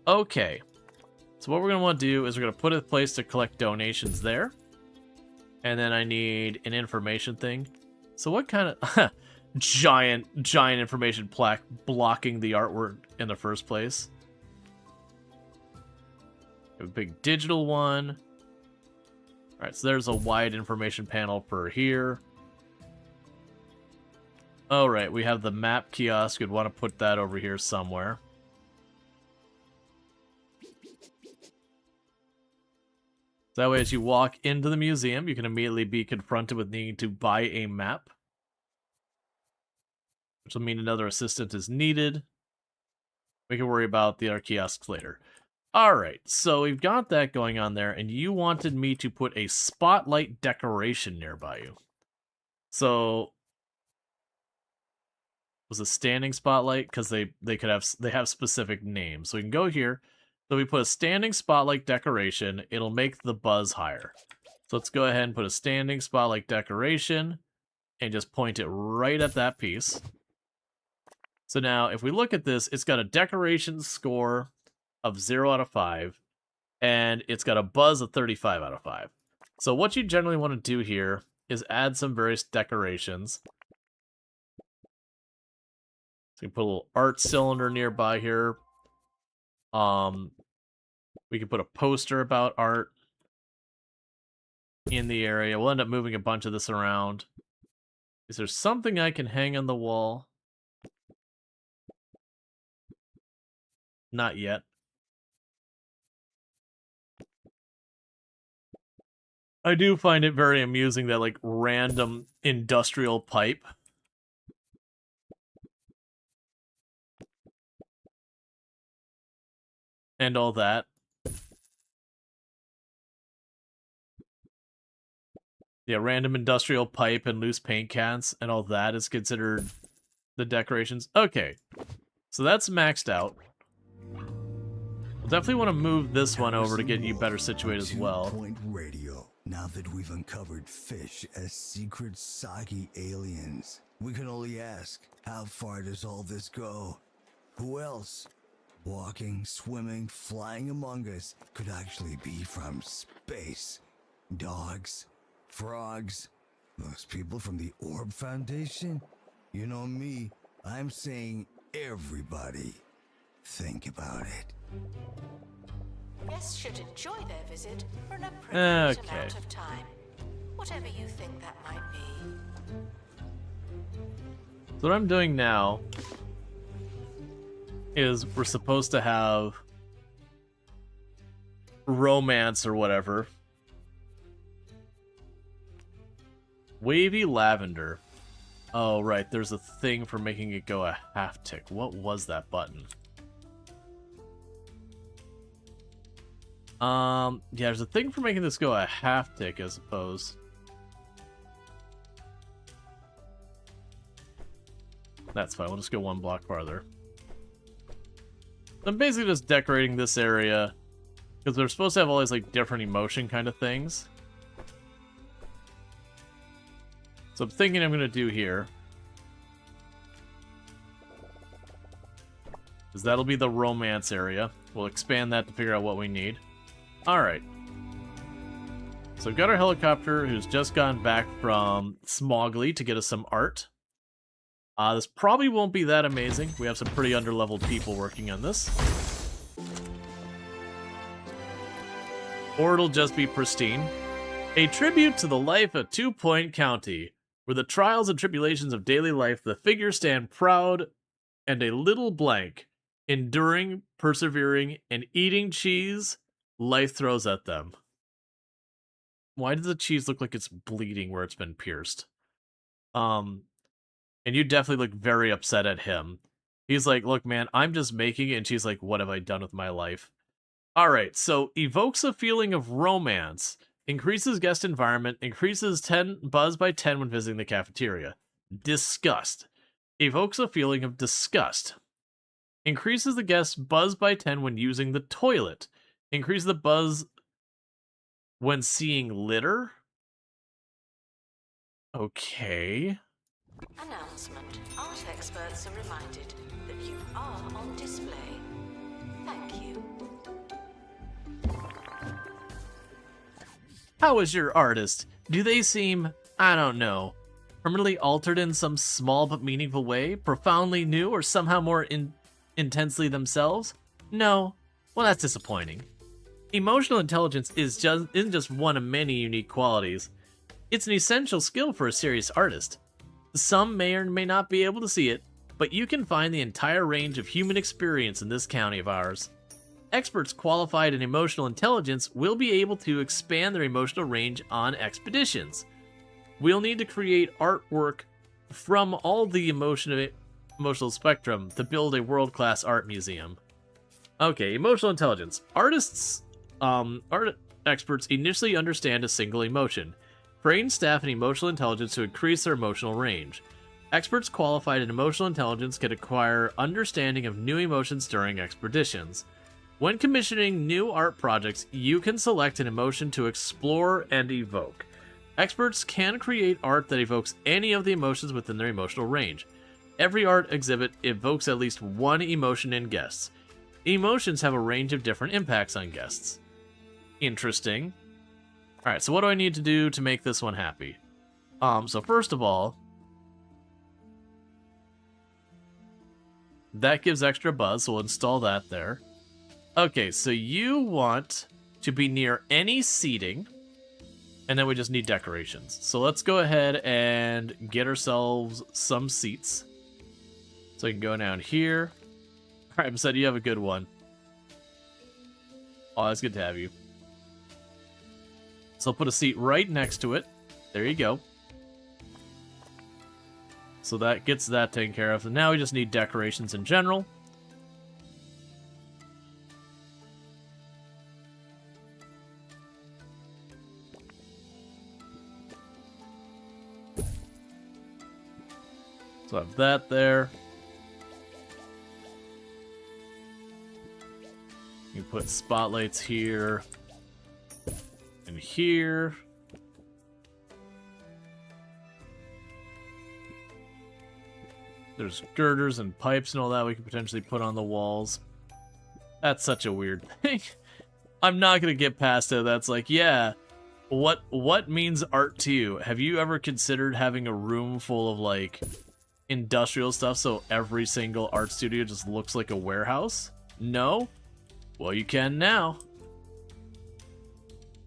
Okay. So what we're going to want to do is we're going to put a place to collect donations there. And then I need an information thing. So what kind of... giant information plaque blocking the artwork in the first place. A big digital one. Alright, so there's a wide information panel for here. Alright, we have the map kiosk. We'd want to put that over here somewhere. That way, as you walk into the museum, you can immediately be confronted with needing to buy a map. Which will mean another assistant is needed. We can worry about the other kiosks later. Alright, so we've got that going on there, and you wanted me to put a spotlight decoration nearby you. So, was a standing spotlight? Because they have specific names. So we can go here. So we put a standing spotlight decoration. It'll make the buzz higher. So let's go ahead and put a standing spotlight decoration and just point it right at that piece. So now, if we look at this, it's got a decoration score of 0 out of 5, and it's got a buzz of 35 out of 5. So what you generally want to do here is add some various decorations. So you can put a little art cylinder nearby here. We can put a poster about art in the area. We'll end up moving a bunch of this around. Is there something I can hang on the wall? Not yet. I do find it very amusing that, like, random industrial pipe and all that. Yeah, random industrial pipe and loose paint cans and all that is considered the decorations. Okay, so that's maxed out. We'll definitely want to move this one over to get you better situated as well. 2 Point Radio. Now that we've uncovered fish as secret soggy aliens, we can only ask, how far does all this go? Who else, walking, swimming, flying among us, could actually be from space? Dogs? Frogs? Those people from the Orb Foundation? You know me, I'm saying everybody. Think about it. Guests should enjoy their visit for an appropriate Okay. amount of time. Whatever you think that might be. So what I'm doing now is we're supposed to have romance or whatever. Wavy lavender. Oh, right. There's a thing for making it go a half tick. What was that button? Yeah, there's a thing for making this go a half tick, I suppose. That's fine. We'll just go 1 block farther. I'm basically just decorating this area because they're supposed to have all these, like, different emotion kind of things. So I'm thinking I'm going to do here is that'll be the romance area. We'll expand that to figure out what we need. Alright. So we've got our helicopter who's just gone back from Smoggly to get us some art. This probably won't be that amazing. We have some pretty underleveled people working on this. Or it'll just be pristine. A tribute to the life of 2 Point County, where the trials and tribulations of daily life, the figures stand proud and a little blank, enduring, persevering, and eating cheese life throws at them. Why does the cheese look like it's bleeding where it's been pierced? And you definitely look very upset at him. He's like, look, man, I'm just making it. And she's like, what have I done with my life? All right, so evokes a feeling of romance, increases guest environment, increases 10 buzz by 10 when visiting the cafeteria. Disgust. Evokes a feeling of disgust. Increases the guest buzz by 10 when using the toilet. Increases the buzz when seeing litter. Okay. Announcement. Art experts are reminded that you are on display. Thank you. How is your artist? Do they seem, I don't know, permanently altered in some small but meaningful way, profoundly new, or somehow more intensely themselves? No. Well, that's disappointing. Emotional intelligence isn't just one of many unique qualities. It's an essential skill for a serious artist. Some may or may not be able to see it, but you can find the entire range of human experience in this county of ours. Experts qualified in emotional intelligence will be able to expand their emotional range on expeditions. We'll need to create artwork from all the emotional spectrum to build a world-class art museum. Okay, emotional intelligence. Art experts initially understand a single emotion. Train staff in emotional intelligence to increase their emotional range. Experts qualified in emotional intelligence can acquire understanding of new emotions during expeditions. When commissioning new art projects, you can select an emotion to explore and evoke. Experts can create art that evokes any of the emotions within their emotional range. Every art exhibit evokes at least one emotion in guests. Emotions have a range of different impacts on guests. Interesting. Alright, so what do I need to do to make this one happy? So first of all, that gives extra buzz, so we'll install that there. Okay, so you want to be near any seating, and then we just need decorations. So let's go ahead and get ourselves some seats. So we can go down here. Alright, Basset, you have a good one. Oh, that's good to have you. So I'll put a seat right next to it. There you go. So that gets that taken care of. And now we just need decorations in general. So I have that there. You put spotlights here and here. There's girders and pipes and all that we could potentially put on the walls. That's such a weird thing. I'm not gonna get past it. That's like, yeah, what means art to you? Have you ever considered having a room full of like industrial stuff so every single art studio just looks like a warehouse? No? Well, you can now.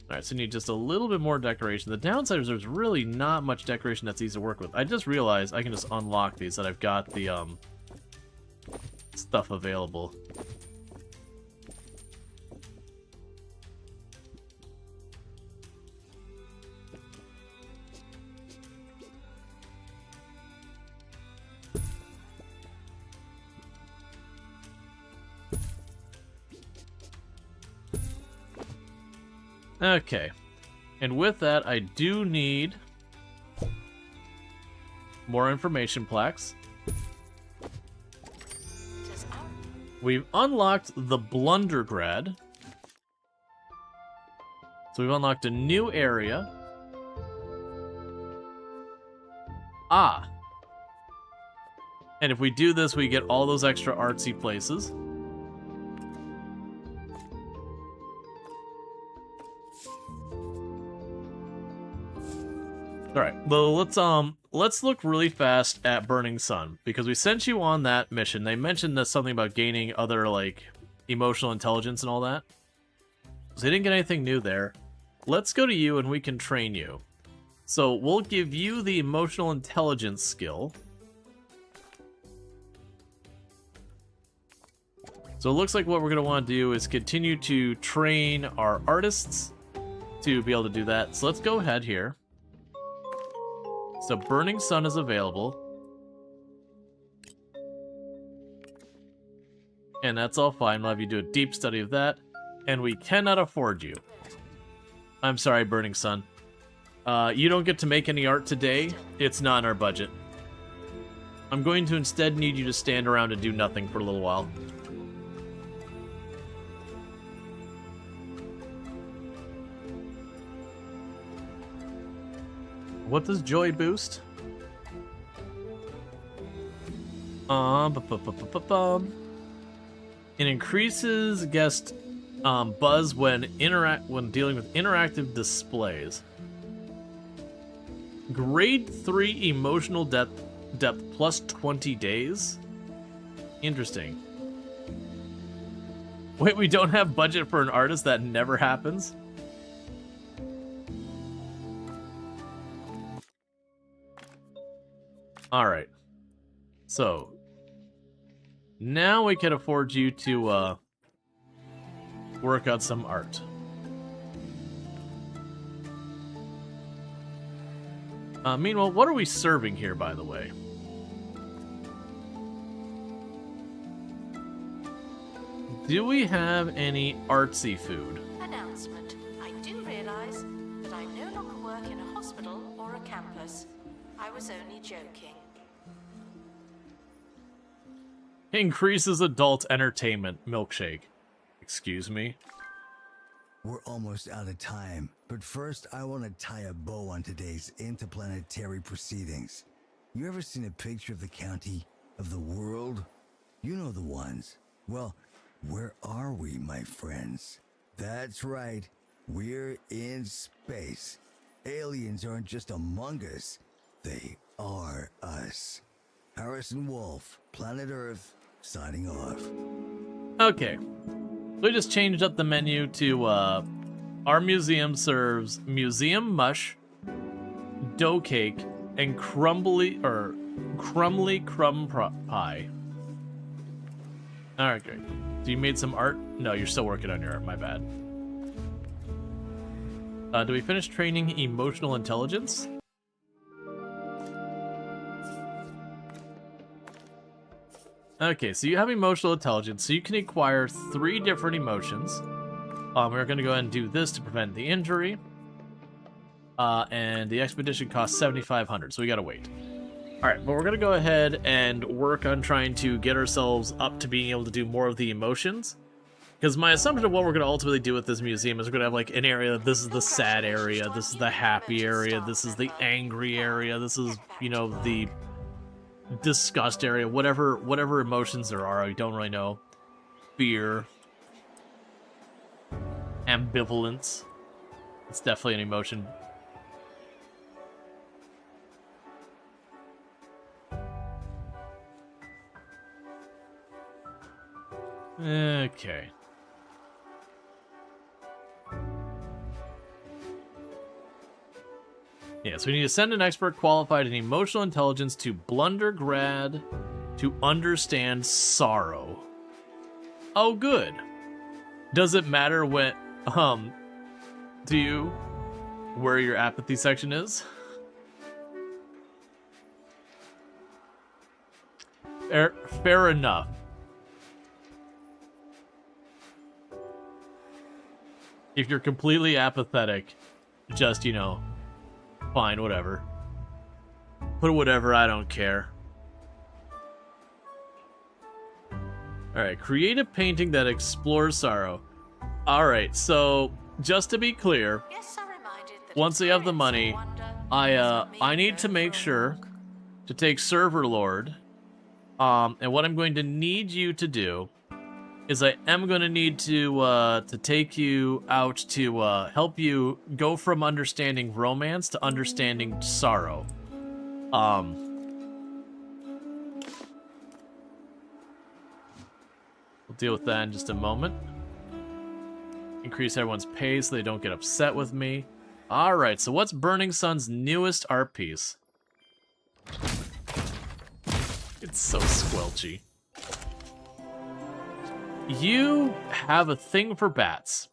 Alright, so you need just a little bit more decoration. The downside is there's really not much decoration that's easy to work with. I just realized I can just unlock these, that I've got the stuff available. Okay, and with that, I do need more information plaques. We've unlocked the Blundergrad. So we've unlocked a new area. Ah. And if we do this, we get all those extra artsy places. Alright, well, let's look really fast at Burning Sun, because we sent you on that mission. They mentioned that something about gaining other, like, emotional intelligence and all that. So they didn't get anything new there. Let's go to you and we can train you. So we'll give you the emotional intelligence skill. So it looks like what we're going to want to do is continue to train our artists to be able to do that. So let's go ahead here. So Burning Sun is available. And that's all fine. We'll have you do a deep study of that. And we cannot afford you. I'm sorry, Burning Sun. You don't get to make any art today. It's not in our budget. I'm going to instead need you to stand around and do nothing for a little while. What does joy boost? It increases guest buzz when dealing with interactive displays. Grade 3 emotional depth plus 20 days. Interesting. Wait, we don't have budget for an artist? That never happens. Alright, so now we can afford you to work on some art. Meanwhile, what are we serving here, by the way? Do we have any artsy food? Announcement. I do realize that I no longer work in a hospital or a campus. I was only joking. Increases adult entertainment milkshake. Excuse me? We're almost out of time, but first I want to tie a bow on today's interplanetary proceedings. You ever seen a picture of the county, of the world? You know the ones. Well, where are we, my friends? That's right, we're in space. Aliens aren't just among us, they are us. Harrison Wolf, Planet Earth, signing off. Okay. We just changed up the menu to, our museum serves museum mush, dough cake, and crumbly crumb pie. Alright, great. So you made some art? No, you're still working on your art, my bad. Do we finish training emotional intelligence? Okay, so you have emotional intelligence, so you can acquire 3 different emotions. We're going to go ahead and do this to prevent the injury. And the expedition costs 7,500, so we gotta wait. Alright, but we're gonna go ahead and work on trying to get ourselves up to being able to do more of the emotions. Because my assumption of what we're gonna ultimately do with this museum is we're gonna have like an area, this is the sad area, this is the happy area, this is the angry area, this is, you know, the disgust area, whatever emotions there are, I don't really know. Fear. Ambivalence. It's definitely an emotion. Okay. Yeah, so we need to send an expert qualified in emotional intelligence to Blundergrad to understand sorrow. Oh, good. Does it matter when, to you, where your apathy section is? Fair enough. If you're completely apathetic, just, you know, fine, whatever. Put whatever, I don't care. Alright, create a painting that explores sorrow. Alright, so, just to be clear, once I have the money, I need to make sure to take Server Lord, and what I'm going to need you to do is I am going to need to take you out to help you go from understanding romance to understanding sorrow. We'll deal with that in just a moment. Increase everyone's pay so they don't get upset with me. Alright, so what's Burning Sun's newest art piece? It's so squelchy. You have a thing for bats.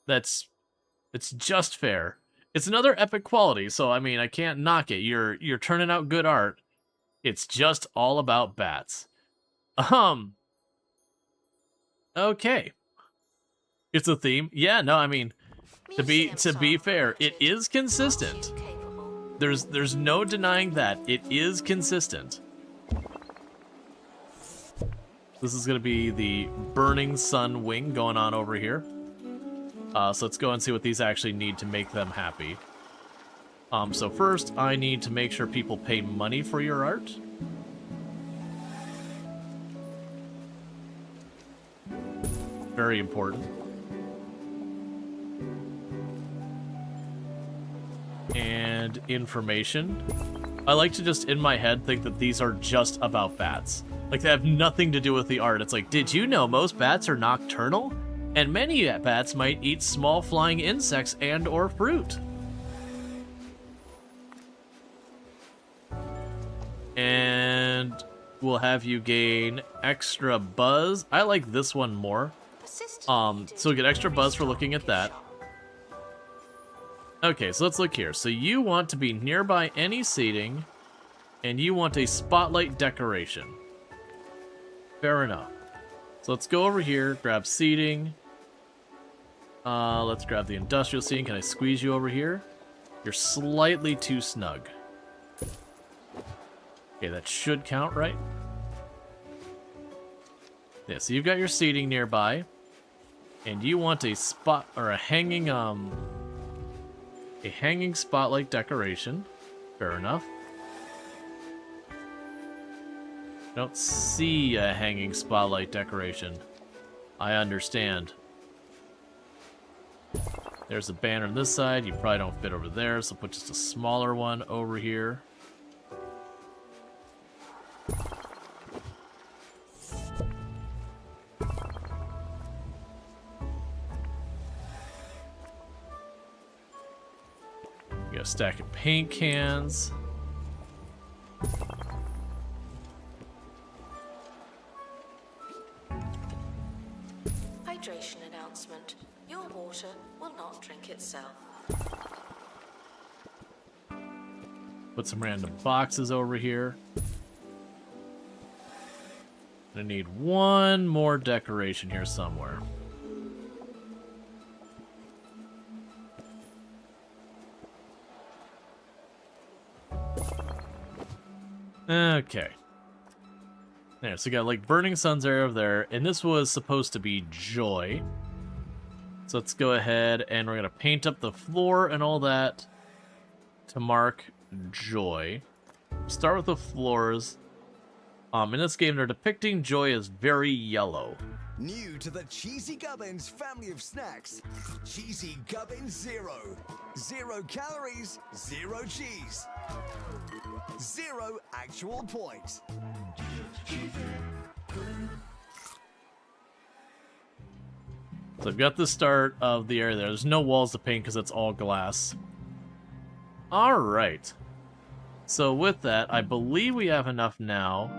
It's just fair. It's another epic quality, so I mean I can't knock it. You're turning out good art. It's just all about bats. Okay. It's a theme. Yeah, no, I mean to be fair, it is consistent. There's no denying that. It is consistent. This is going to be the Burning Sun wing going on over here. So let's go and see what these actually need to make them happy. So first, I need to make sure people pay money for your art. Very important. And information. I like to just, in my head, think that these are just about bats. Like, they have nothing to do with the art. It's like, did you know most bats are nocturnal? And many bats might eat small flying insects and or fruit. And we'll have you gain extra buzz. I like this one more. So we'll get extra buzz for looking at that. Okay, so let's look here. So you want to be nearby any seating, and you want a spotlight decoration. Fair enough. So let's go over here, grab seating. Let's grab the industrial seating. Can I squeeze you over here? You're slightly too snug. Okay, that should count, right? Yeah, so you've got your seating nearby. And you want a spot or a hanging spotlight decoration. Fair enough. Don't see a hanging spotlight decoration. I understand. There's a banner on this side. You probably don't fit over there, so put just a smaller one over here. You got a stack of paint cans. Hydration announcement. Your water will not drink itself. Put some random boxes over here. I need one more decoration here somewhere. Okay. There, so we got like Burning Sun's area over there, and this was supposed to be Joy. So let's go ahead and we're gonna paint up the floor and all that to mark Joy. Start with the floors. In this game, they're depicting Joy as very yellow. New to the Cheesy Gubbins family of snacks, Cheesy Gubbins Zero. 0 calories, 0 cheese. 0 actual points. So I've got the start of the area there. There's no walls to paint because it's all glass. Alright. So with that, I believe we have enough now.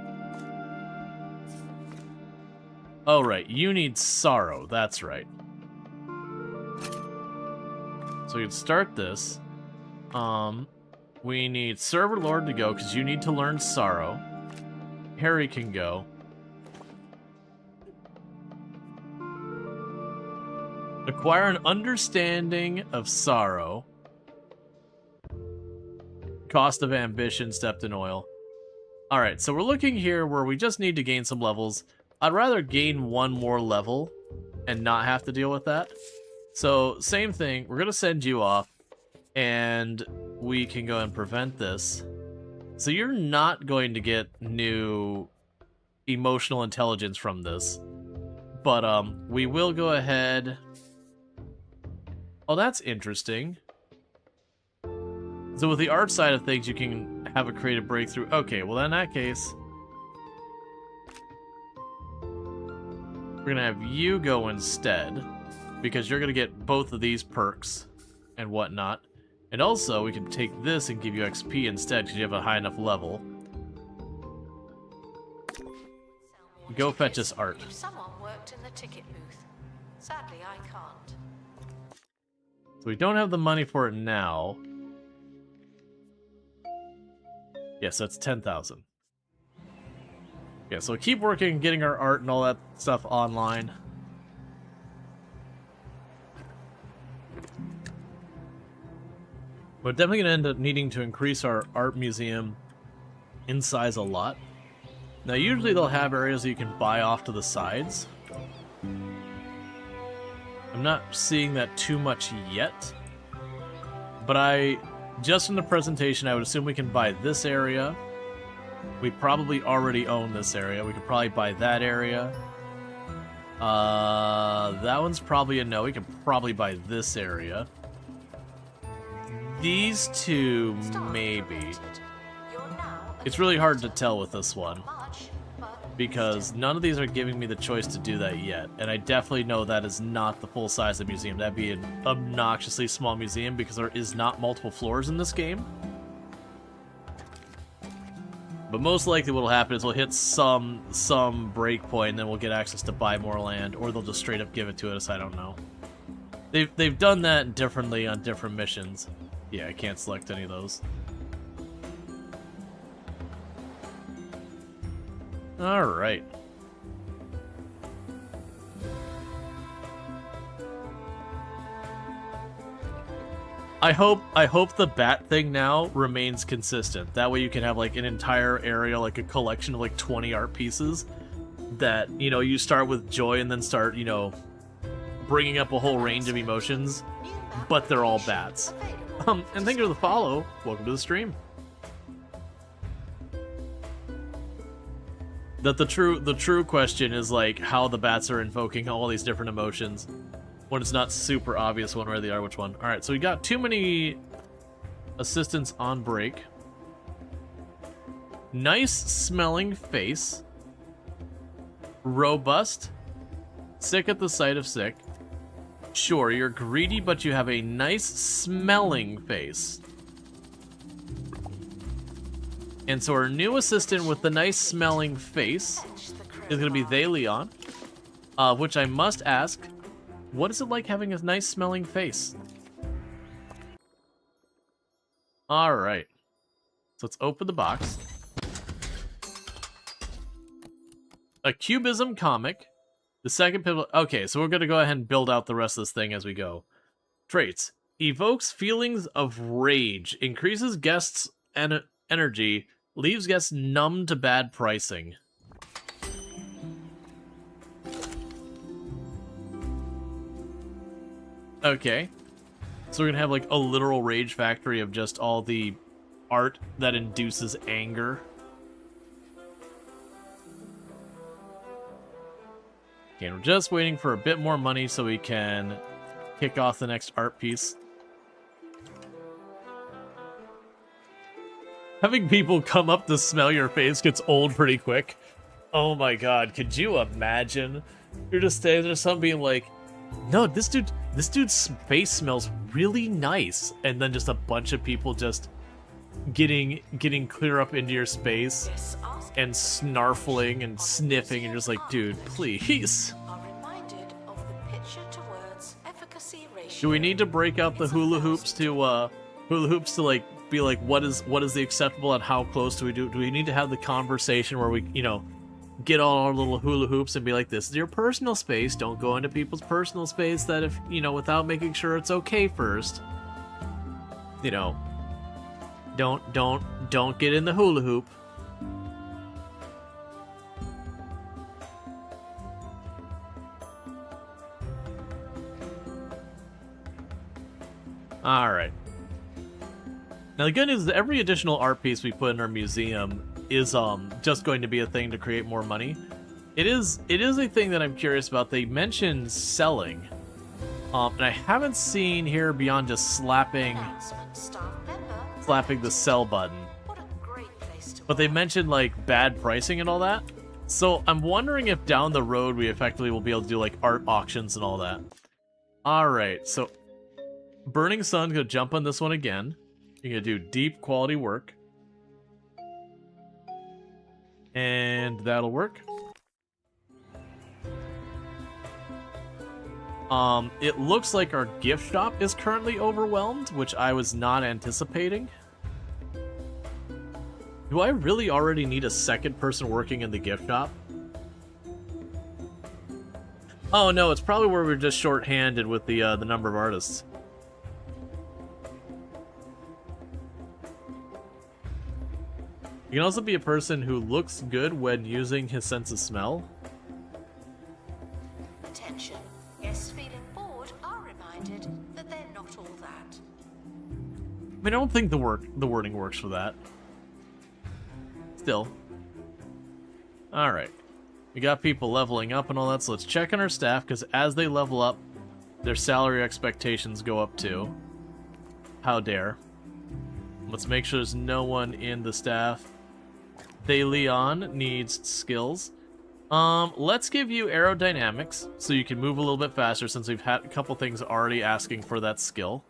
Oh, right. You need Sorrow. That's right. So we can start this. We need Server Lord to go because you need to learn Sorrow. Harry can go. Acquire an understanding of sorrow. Cost of ambition, stepped in oil. Alright, so we're looking here where we just need to gain some levels. I'd rather gain one more level and not have to deal with that. So, same thing. We're going to send you off. And we can go and prevent this. So you're not going to get new emotional intelligence from this. But we will go ahead. Oh, that's interesting. So with the art side of things, you can have a creative breakthrough. Okay, well in that case, we're going to have you go instead. Because you're going to get both of these perks and whatnot. And also, we can take this and give you XP instead because you have a high enough level. Go fetch us art. If someone worked in the ticket booth. Sadly, I can't. So we don't have the money for it now. Yes, that's 10,000. Yeah, so keep working, getting our art and all that stuff online. We're definitely going to end up needing to increase our art museum in size a lot. Now, usually they'll have areas that you can buy off to the sides. I'm not seeing that too much yet. But just in the presentation, I would assume we can buy this area. We probably already own this area. We could probably buy that area. That one's probably a no. We can probably buy this area. These two, maybe. It's really hard to tell with this one. Because none of these are giving me the choice to do that yet. And I definitely know that is not the full size of the museum. That'd be an obnoxiously small museum because there is not multiple floors in this game. But most likely what will happen is we'll hit some breakpoint and then we'll get access to buy more land. Or they'll just straight up give it to us, I don't know. They've done that differently on different missions. Yeah, I can't select any of those. Alright. I hope the bat thing now remains consistent. That way you can have like an entire area, like a collection of like 20 art pieces that, you know, you start with Joy and then start, you know, bringing up a whole range of emotions, but they're all bats. And thank you for the follow. Welcome to the stream. That the true question is like how the bats are invoking all these different emotions when it's not super obvious one way they are which one. All right, so we got too many assistants on break. Nice smelling face. Robust. Sick at the sight of sick. Sure, you're greedy, but you have a nice smelling face. And so our new assistant with the nice smelling face is going to be They Leon. Which I must ask, what is it like having a nice smelling face? Alright. So let's open the box. A Cubism comic. The second pivotal... Okay, so we're going to go ahead and build out the rest of this thing as we go. Traits. Evokes feelings of rage. Increases guests' energy. Leaves guests numb to bad pricing. Okay. So we're going to have like a literal rage factory of just all the art that induces anger. Okay, we're just waiting for a bit more money so we can kick off the next art piece. Having people come up to smell your face gets old pretty quick. Oh my god, could you imagine? You're just standing there, some being like, no, this dude's face smells really nice. And then just a bunch of people just getting clear up into your space and snarfling and sniffing and just like, dude, please. Do we need to break out the hula hoops to like be like what is the acceptable and how close do we need to have the conversation where we, you know, get all our little hula hoops and be like, this is your personal space, don't go into people's personal space that if, you know, without making sure it's okay first. You know, don't get in the hula hoop. Alright. Now the good news is that every additional art piece we put in our museum is just going to be a thing to create more money. It is a thing that I'm curious about. They mentioned selling. And I haven't seen here beyond just slapping the sell button. But they mentioned like bad pricing and all that. So I'm wondering if down the road we effectively will be able to do like art auctions and all that. Alright, so Burning Sun's gonna jump on this one again. You're gonna do deep quality work. And that'll work. It looks like our gift shop is currently overwhelmed, which I was not anticipating. Do I really already need a second person working in the gift shop? Oh no, it's probably where we're just short-handed with the number of artists. You can also be a person who looks good when using his sense of smell. Attention. Guests feeling bored are reminded that they're not all that. I mean, I don't think the wording works for that. Still. Alright. We got people leveling up and all that, so let's check on our staff, because as they level up, their salary expectations go up too. How dare. Let's make sure there's no one in the staff. They Leon needs skills. Let's give you aerodynamics, so you can move a little bit faster, since we've had a couple things already asking for that skill.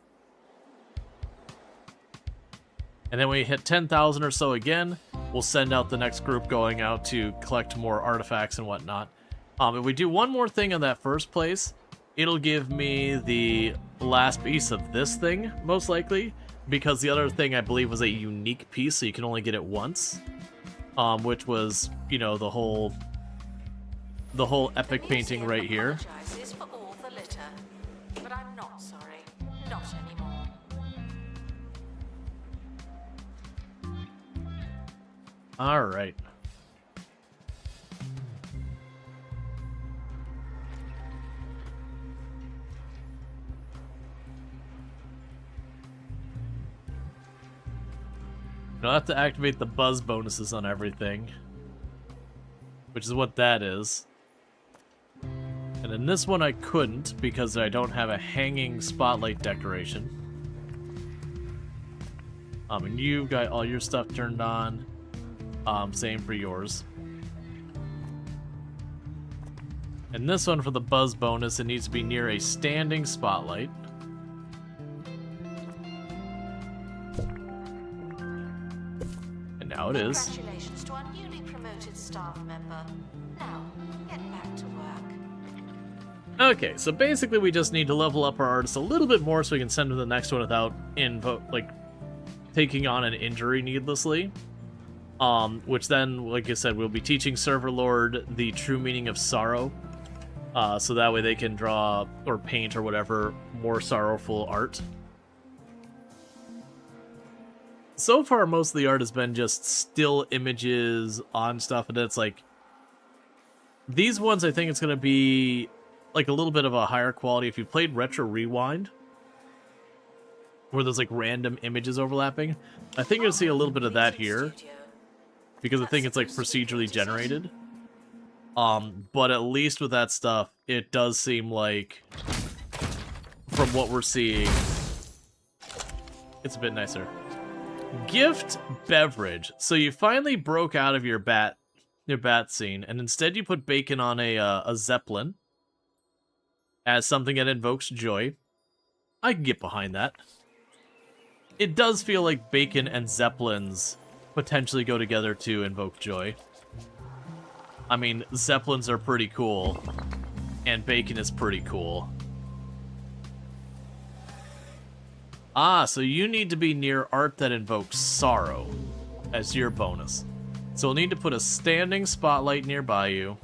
And then when we hit 10,000 or so again, we'll send out the next group going out to collect more artifacts and whatnot. If we do one more thing in that first place, it'll give me the last piece of this thing, most likely, because the other thing I believe was a unique piece, so you can only get it once. Which was, you know, the whole epic painting right here. Apologizes for all the litter, but I'm not sorry. Not anymore. All right. I'll have to activate the buzz bonuses on everything, which is what that is. And in this one I couldn't because I don't have a hanging spotlight decoration. And you got all your stuff turned on. Same for yours. And this one for the buzz bonus, it needs to be near a standing spotlight. And now it is. Congratulations to our newly promoted staff member. Now, get back to work. Okay, so basically we just need to level up our artist a little bit more so we can send him to the next one without taking on an injury needlessly. Which then, like I said, we'll be teaching Server Lord the true meaning of sorrow. So that way they can draw or paint or whatever more sorrowful art. So far, most of the art has been just still images on stuff, and it's like... These ones, I think it's going to be like a little bit of a higher quality. If you played Retro Rewind, where there's like random images overlapping, I think you'll see a little bit of that here. Because I think it's like procedurally generated. But at least with that stuff, it does seem like, from what we're seeing, it's a bit nicer. Gift beverage. So you finally broke out of your bat scene, and instead you put bacon on a Zeppelin as something that invokes joy. I can get behind that. It does feel like bacon and Zeppelins potentially go together to invoke joy. I mean, Zeppelins are pretty cool, and bacon is pretty cool. Ah, so you need to be near art that invokes sorrow as your bonus. So we'll need to put a standing spotlight nearby you,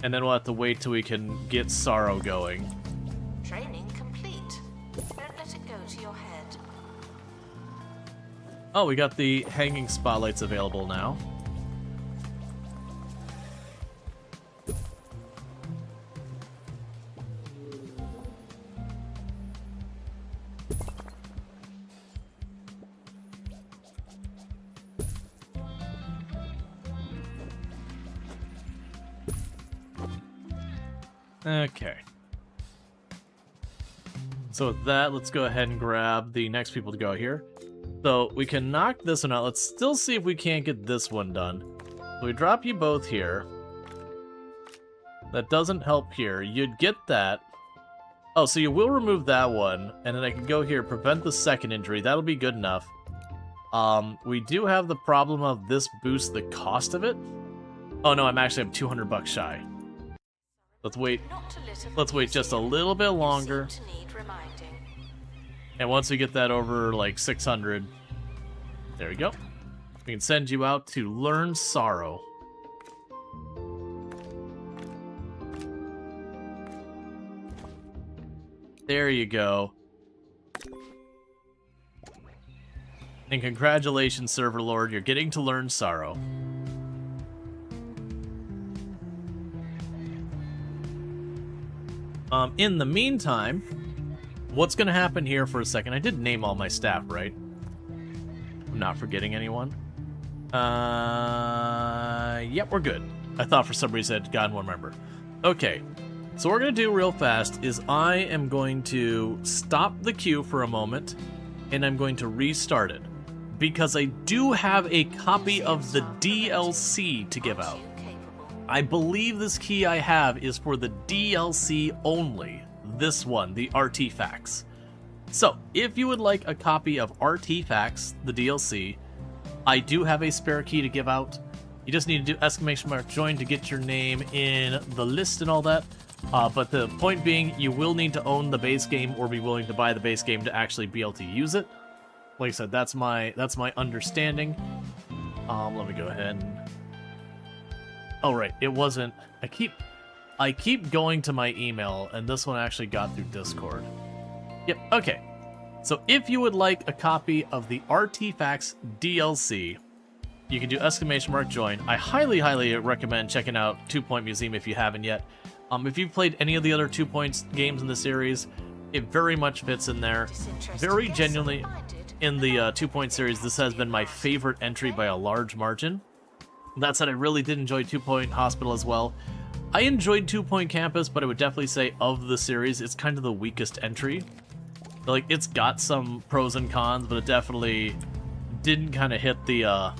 and then we'll have to wait till we can get sorrow going. Training complete. Don't let it go to your head. Oh, we got the hanging spotlights available now. Okay. So with that, let's go ahead and grab the next people to go here. So we can knock this one out. Let's still see if we can't get this one done. So we drop you both here. That doesn't help here. You'd get that. Oh, so you will remove that one, and then I can go here, prevent the second injury. That'll be good enough. We do have the problem of this boosts the cost of it. Oh no, I'm 200 bucks shy. Let's wait. Let's wait just a little bit longer. And once we get that over like 600, there we go. We can send you out to learn sorrow. There you go. And congratulations, Server Lord, you're getting to learn sorrow. In the meantime, what's going to happen here for a second? I did name all my staff, right? I'm not forgetting anyone. Yep, we're good. I thought for some reason I'd gotten one member. Okay, so what we're going to do real fast is I am going to stop the queue for a moment, and I'm going to restart it. Because I do have a copy of the DLC to give out. I believe this key I have is for the DLC only. This one, the Arty-Facts. So, if you would like a copy of Arty-Facts, the DLC, I do have a spare key to give out. You just need to do !join to get your name in the list and all that. But the point being, you will need to own the base game or be willing to buy the base game to actually be able to use it. Like I said, that's my understanding. Let me go ahead and... Oh, right, it wasn't... I keep going to my email, and this one actually got through Discord. Yep, okay. So if you would like a copy of the Arty-Facts DLC, you can do !join. I highly, highly recommend checking out 2 Point Museum if you haven't yet. If you've played any of the other 2 Points games in the series, it very much fits in there. Very genuinely... in the 2 Point series, this has been my favorite entry by a large margin. That said, I really did enjoy 2 Point Hospital as well. I enjoyed 2 Point Campus, but I would definitely say of the series, it's kind of the weakest entry. Like, it's got some pros and cons, but it definitely didn't kind of hit the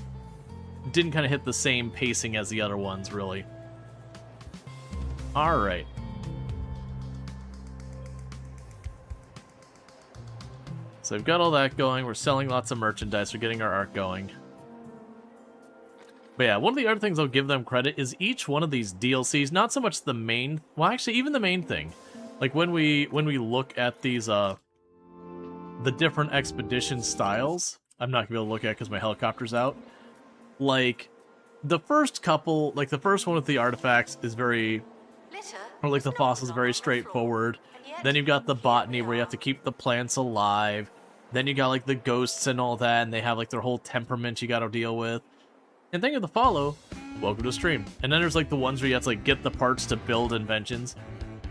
same pacing as the other ones, really. All right. So we've got all that going. We're selling lots of merchandise. We're getting our art going. But yeah, one of the other things I'll give them credit is each one of these DLCs, not so much the main, well, actually, even the main thing. Like, when we look at these, the different expedition styles, I'm not going to be able to look at it because my helicopter's out. Like, the first couple, like the first one with the artifacts is very, or like the fossils, very straightforward. Then you've got the botany where you have to keep the plants alive. Then you got like the ghosts and all that, and they have like their whole temperament you got to deal with. And then you have the follow, welcome to stream. And then there's like the ones where you have to like get the parts to build inventions.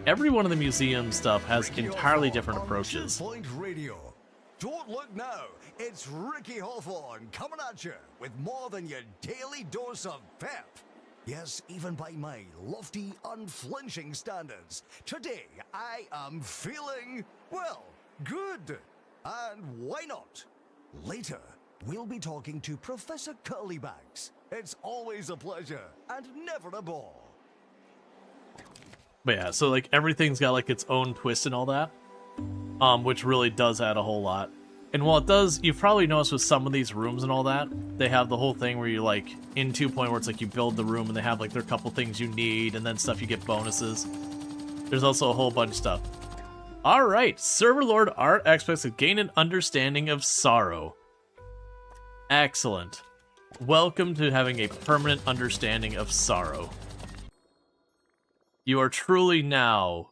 Every one of the museum stuff has entirely different approaches. 2 Point Radio. Don't look now, it's Ricky Hawthorne coming at you with more than your daily dose of pep. Yes, even by my lofty, unflinching standards, today I am feeling, well, good. And why not? Later, we'll be talking to Professor Curlybags. It's always a pleasure and never a bore. But yeah, so like everything's got like its own twist and all that, which really does add a whole lot. And while it does, you've probably noticed with some of these rooms and all that, they have the whole thing where you like, in 2 Point, where it's like you build the room and they have like their couple things you need and then stuff you get bonuses. There's also a whole bunch of stuff. Alright, Server Lord Art expects to gain an understanding of sorrow. Excellent. Welcome to having a permanent understanding of sorrow. You are truly now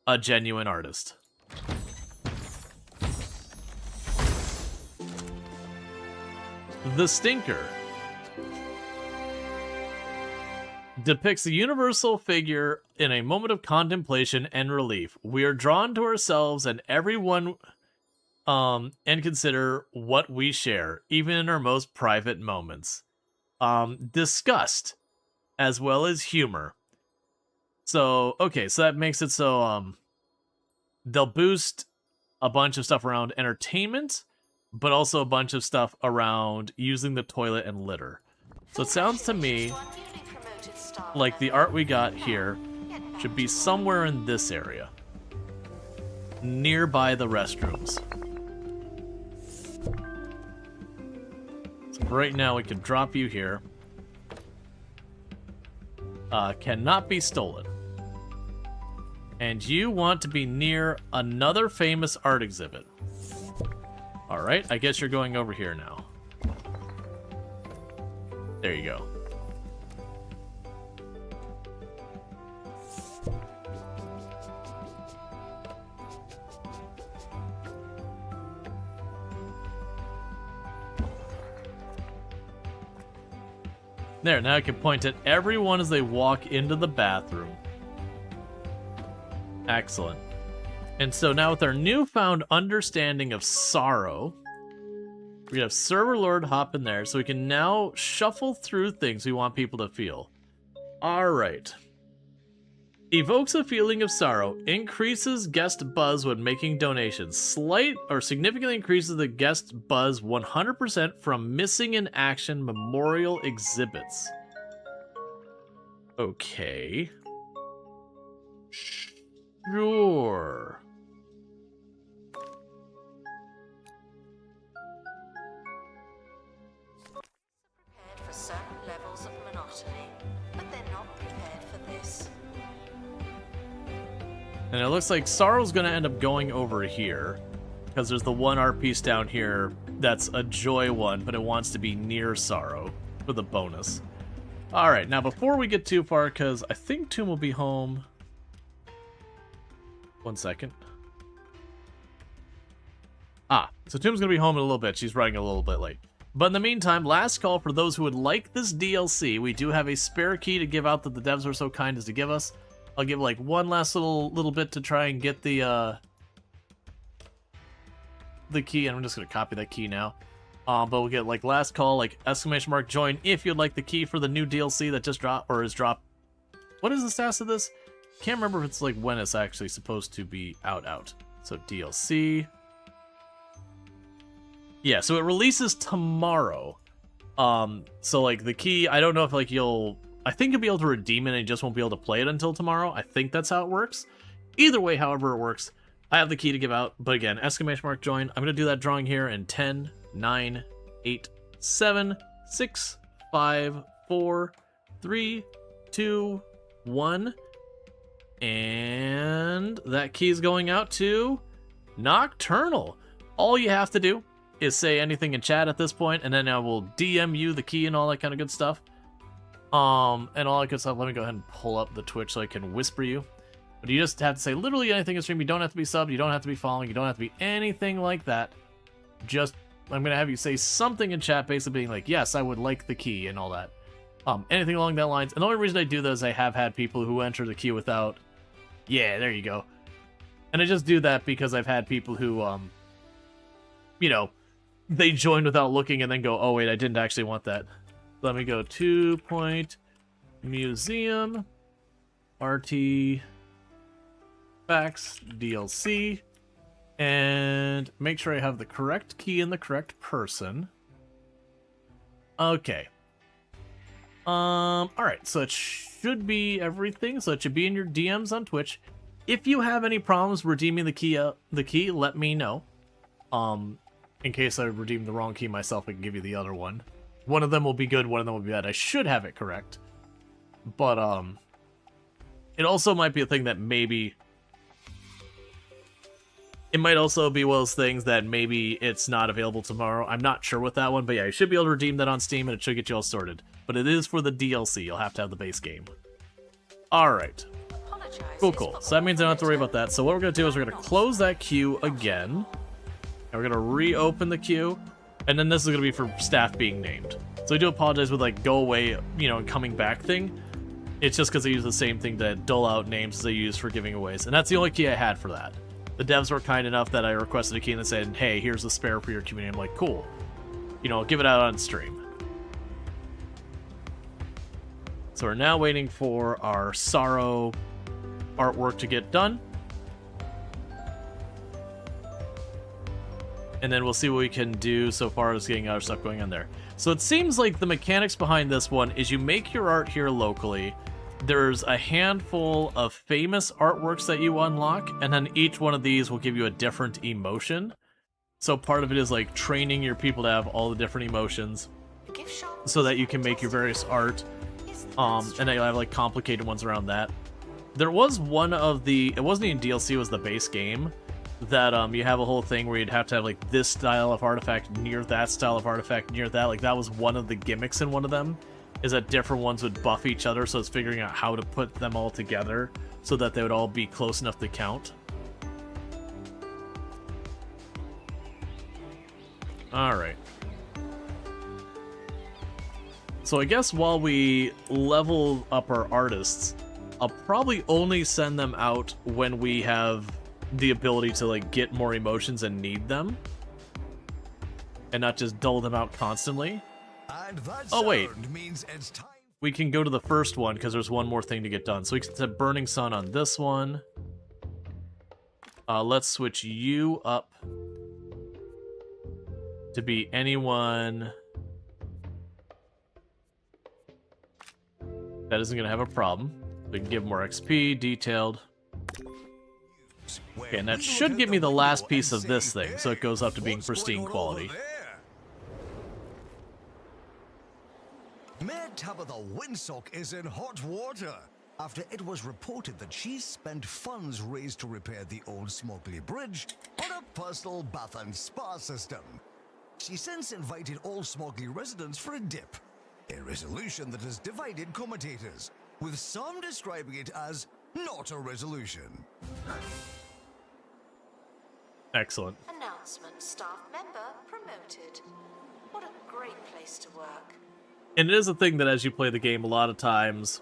a genuine artist. The Stinker depicts the universal figure in a moment of contemplation and relief. We are drawn to ourselves and everyone and consider what we share, even in our most private moments. Disgust, as well as humor. So, okay, so that makes it so they'll boost a bunch of stuff around entertainment, but also a bunch of stuff around using the toilet and litter. So it sounds to me like the art we got here should be somewhere in this area, nearby the restrooms. So right now we can drop you here. Cannot be stolen. And you want to be near another famous art exhibit. Alright, I guess you're going over here now. There you go. There, now I can point at everyone as they walk into the bathroom. Excellent. And so now with our newfound understanding of sorrow, we have Server Lord hop in there, so we can now shuffle through things we want people to feel. Alright. Evokes a feeling of sorrow. Increases guest buzz when making donations. Slight or significantly increases the guest buzz 100% from missing in action memorial exhibits. Okay. Sure. Prepared for certain levels of monotony, but they're not prepared for this. And it looks like Sorrow's going to end up going over here, because there's the one art piece down here that's a joy one, but it wants to be near Sorrow for the bonus. Alright, now before we get too far, because I think Tomb will be home. 1 second. So Tomb's going to be home in a little bit. She's running a little bit late. But in the meantime, last call for those who would like this DLC. We do have a spare key to give out that the devs were so kind as to give us. I'll give like one last little bit to try and get the the key, and I'm just going to copy that key now. But we'll get like last call, like exclamation mark join if you'd like the key for the new DLC that just dropped or is dropped. What is the status of this? Can't remember if it's like when it's actually supposed to be out. So DLC. Yeah, so it releases tomorrow. So like the key, I don't know if like I think you'll be able to redeem it and you just won't be able to play it until tomorrow. I think that's how it works. Either way, however it works, I have the key to give out. But again, exclamation mark join. I'm going to do that drawing here in 10, 9, 8, 7, 6, 5, 4, 3, 2, 1. And that key is going out to Nocturnal. All you have to do is say anything in chat at this point, and then I will DM you the key and all that kind of good stuff. And all that good stuff. Let me go ahead and pull up the Twitch so I can whisper you. But you just have to say literally anything in stream. You don't have to be subbed. You don't have to be following. You don't have to be anything like that. Just, I'm going to have you say something in chat basically being like, yes, I would like the key and all that. Anything along that lines. And the only reason I do that is I have had people who enter the queue without... Yeah, there you go. And I just do that because I've had people who, you know, they join without looking and then go, oh wait, I didn't actually want that. Let me go 2-point museum, Arty-Facts DLC, and make sure I have the correct key and the correct person. Okay. Alright, so it should be everything. So it should be in your DMs on Twitch. If you have any problems redeeming the key, let me know. In case I redeemed the wrong key myself, I can give you the other one. One of them will be good, one of them will be bad. I should have it correct. But, it also might be a thing that maybe... It might also be one of those things that maybe it's not available tomorrow. I'm not sure with that one, but yeah, you should be able to redeem that on Steam and it should get you all sorted. But it is for the DLC. You'll have to have the base game. Alright. Cool. So that means I don't have to worry about that. So what we're going to do is we're going to close that queue again. And we're going to reopen the queue. And then this is going to be for staff being named. So I do apologize with like go away, you know, and coming back thing. It's just because I use the same thing to dole out names as I use for giving aways. And that's the only key I had for that. The devs were kind enough that I requested a key and they said, hey, here's a spare for your community. I'm like, cool. You know, I'll give it out on stream. So we're now waiting for our Sorrow artwork to get done. And then we'll see what we can do so far as getting other stuff going on there. So it seems like the mechanics behind this one is you make your art here locally. There's a handful of famous artworks that you unlock, and then each one of these will give you a different emotion. So part of it is like training your people to have all the different emotions so that you can make your various art. And then you'll have like complicated ones around that. There was one of the, it wasn't even DLC, it was the base game, that you have a whole thing where you'd have to have like this style of artifact near that style of artifact near that. Like that was one of the gimmicks in one of them, is that different ones would buff each other, so it's figuring out how to put them all together so that they would all be close enough to count. Alright. So I guess while we level up our artists, I'll probably only send them out when we have the ability to like get more emotions and need them. And not just dole them out constantly. Oh wait, we can go to the first one because there's one more thing to get done. So we can set Burning Sun on this one. Let's switch you up to be anyone that isn't going to have a problem. We can give more XP, detailed. Okay, and that should give me the last piece of this thing, so it goes up to being pristine quality. Mayor Tabitha Windsock is in hot water after it was reported that she spent funds raised to repair the old Smokeley Bridge on a personal bath and spa system. She since invited all Smokeley residents for a dip, a resolution that has divided commentators, with some describing it as not a resolution. Excellent. Announcement: staff member promoted. What a great place to work. And it is a thing that as you play the game, a lot of times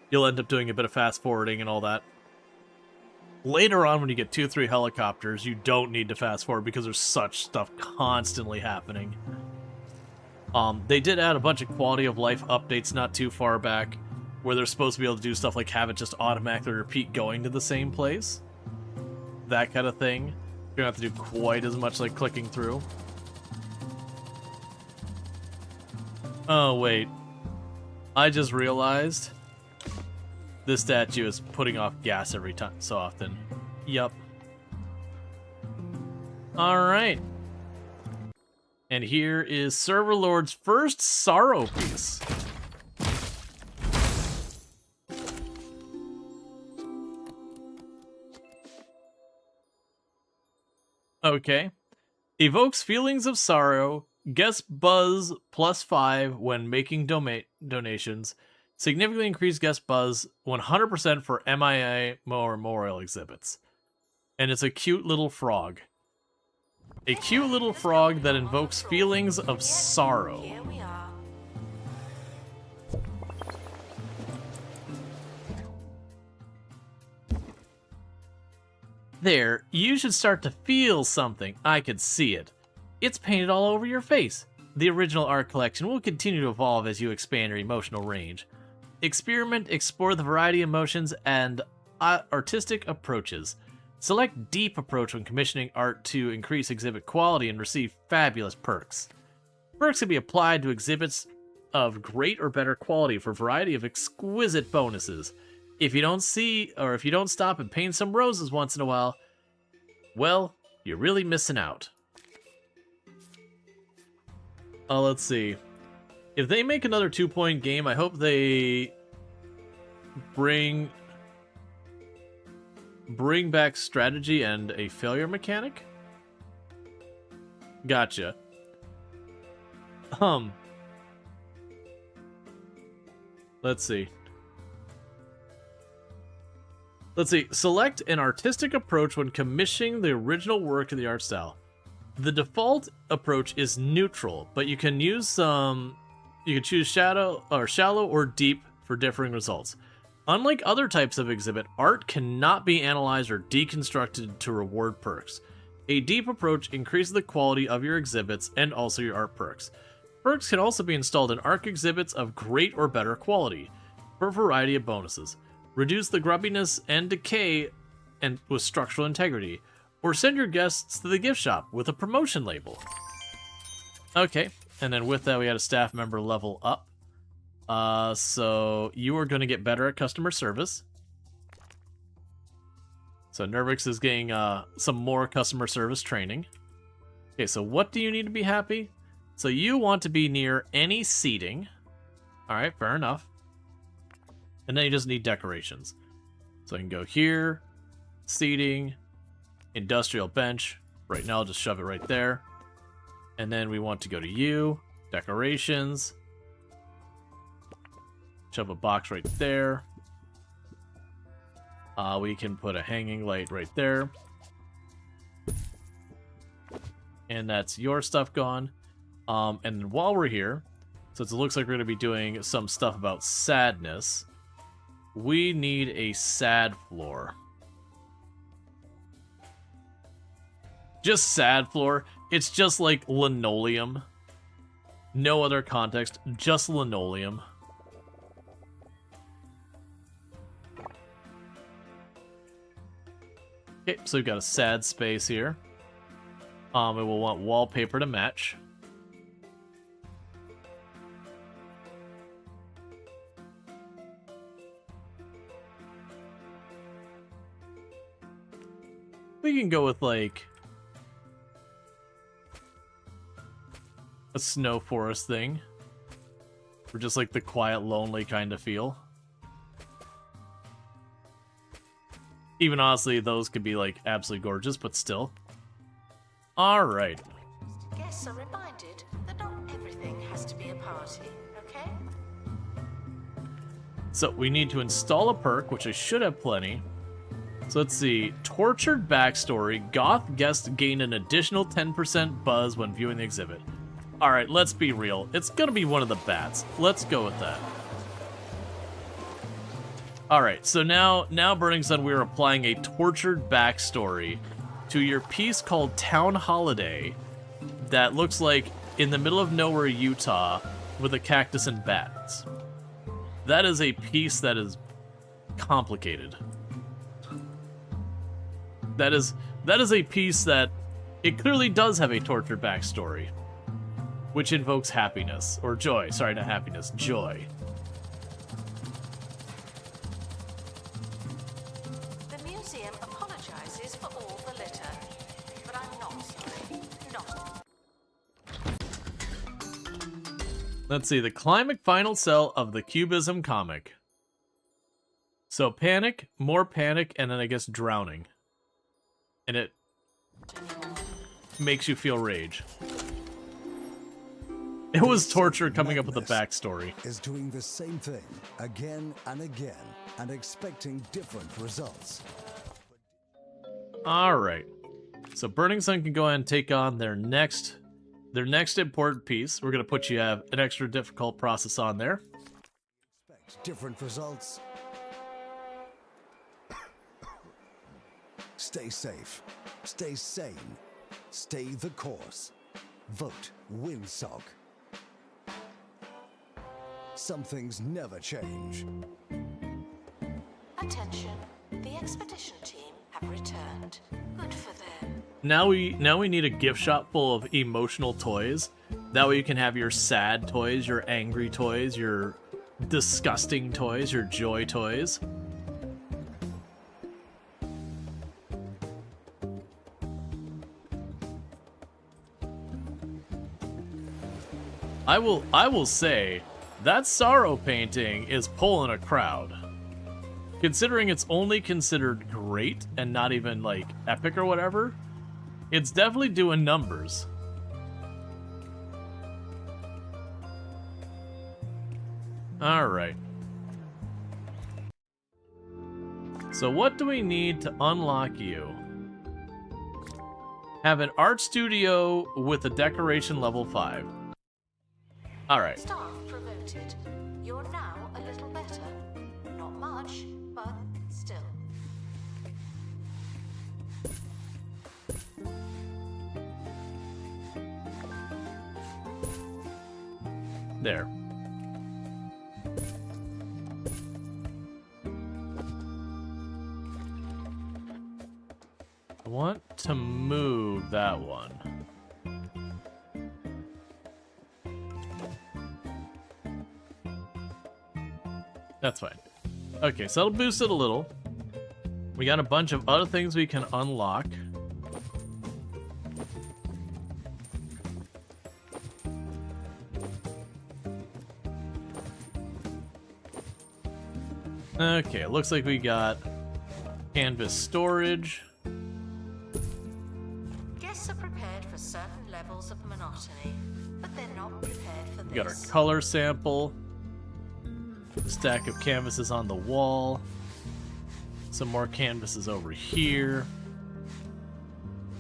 you'll end up doing a bit of fast forwarding and all that. Later on, when you get 2 or 3 helicopters, you don't need to fast forward because there's such stuff constantly happening. They did add a bunch of quality of life updates not too far back, where they're supposed to be able to do stuff like have it just automatically repeat going to the same place. That kind of thing. You don't have to do quite as much like clicking through. Oh, wait. I just realized this statue is putting off gas every time so often. Yup. Alright. And here is Server Lord's first Sorrow piece. Okay. Evokes feelings of sorrow. Guest buzz +5 when making donations. Significantly increased guest buzz 100% for MIA memorial exhibits. And it's a cute little frog. A cute little frog that invokes feelings of sorrow. Here we are. There, you should start to feel something. I could see it. It's painted all over your face. The original art collection will continue to evolve as you expand your emotional range. Experiment, explore the variety of emotions and artistic approaches. Select Deep Approach when commissioning art to increase exhibit quality and receive fabulous perks. Perks can be applied to exhibits of great or better quality for a variety of exquisite bonuses. If you don't stop and paint some roses once in a while, well, you're really missing out. Let's see. If they make another 2-point game, I hope they bring back strategy and a failure mechanic. Gotcha. Let's see. Select an artistic approach when commissioning the original work in the art style. The default approach is neutral, but you can use you can choose shallow or deep for differing results. Unlike other types of exhibit, art cannot be analyzed or deconstructed to reward perks. A deep approach increases the quality of your exhibits and also your art perks. Perks can also be installed in art exhibits of great or better quality for a variety of bonuses. Reduce the grubbiness and decay and with structural integrity, or send your guests to the gift shop with a promotion label. Okay, and then with that we had a staff member level up. So you are going to get better at customer service. So Nervix is getting some more customer service training. Okay, so what do you need to be happy? So you want to be near any seating. Alright, fair enough. And then you just need decorations. So I can go here, seating, industrial bench. Right now I'll just shove it right there. And then we want to go to you, decorations. Shove a box right there. We can put a hanging light right there. And that's your stuff gone. And then while we're here, since it looks like we're going to be doing some stuff about sadness, we need a sad floor. Just sad floor. It's just like linoleum. No other context, just linoleum. Okay, so we've got a sad space here. And we'll want wallpaper to match. We can go with like a snow forest thing. Or just like the quiet, lonely kind of feel. Even honestly, those could be like absolutely gorgeous, but still. Alright. Guests are reminded that not everything has to be a party, okay? So we need to install a perk, which I should have plenty. So let's see. Tortured backstory. Goth guests gain an additional 10% buzz when viewing the exhibit. Alright, let's be real. It's gonna be one of the bats. Let's go with that. Alright, so now Burning Sun, we're applying a tortured backstory to your piece called Town Holiday that looks like in the middle of nowhere, Utah, with a cactus and bats. That is a piece that is complicated. That is a piece that it clearly does have a tortured backstory, which invokes happiness or joy. Sorry, not happiness, joy. The museum apologizes for all the litter, but I'm not sorry. Not. Let's see, the climax final cell of the Cubism comic. So panic, more panic, and then I guess drowning. And it makes you feel rage. It was torture coming up with a backstory. Is doing the same thing again and again and expecting different results. Alright. So Burning Sun can go ahead and take on their next important piece. We're gonna put you have an extra difficult process on there. Expect different results. Stay safe. Stay sane. Stay the course. Vote Windsock. Some things never change. Attention, the expedition team have returned. Good for them. Now we need a gift shop full of emotional toys. That way you can have your sad toys, your angry toys, your disgusting toys, your joy toys. I will say that sorrow painting is pulling a crowd. Considering it's only considered great and not even like epic or whatever, it's definitely doing numbers. All right. So what do we need to unlock you? Have an art studio with a decoration level 5. All right. Staff promoted. You're now a little better. Not much, but still. There. I want to move that one. That's fine. Okay, so that'll boost it a little. We got a bunch of other things we can unlock. Okay, it looks like we got canvas storage. Guests are prepared for certain levels of monotony, but they're not prepared for this. We got our color sample. Stack of canvases on the wall. Some more canvases over here.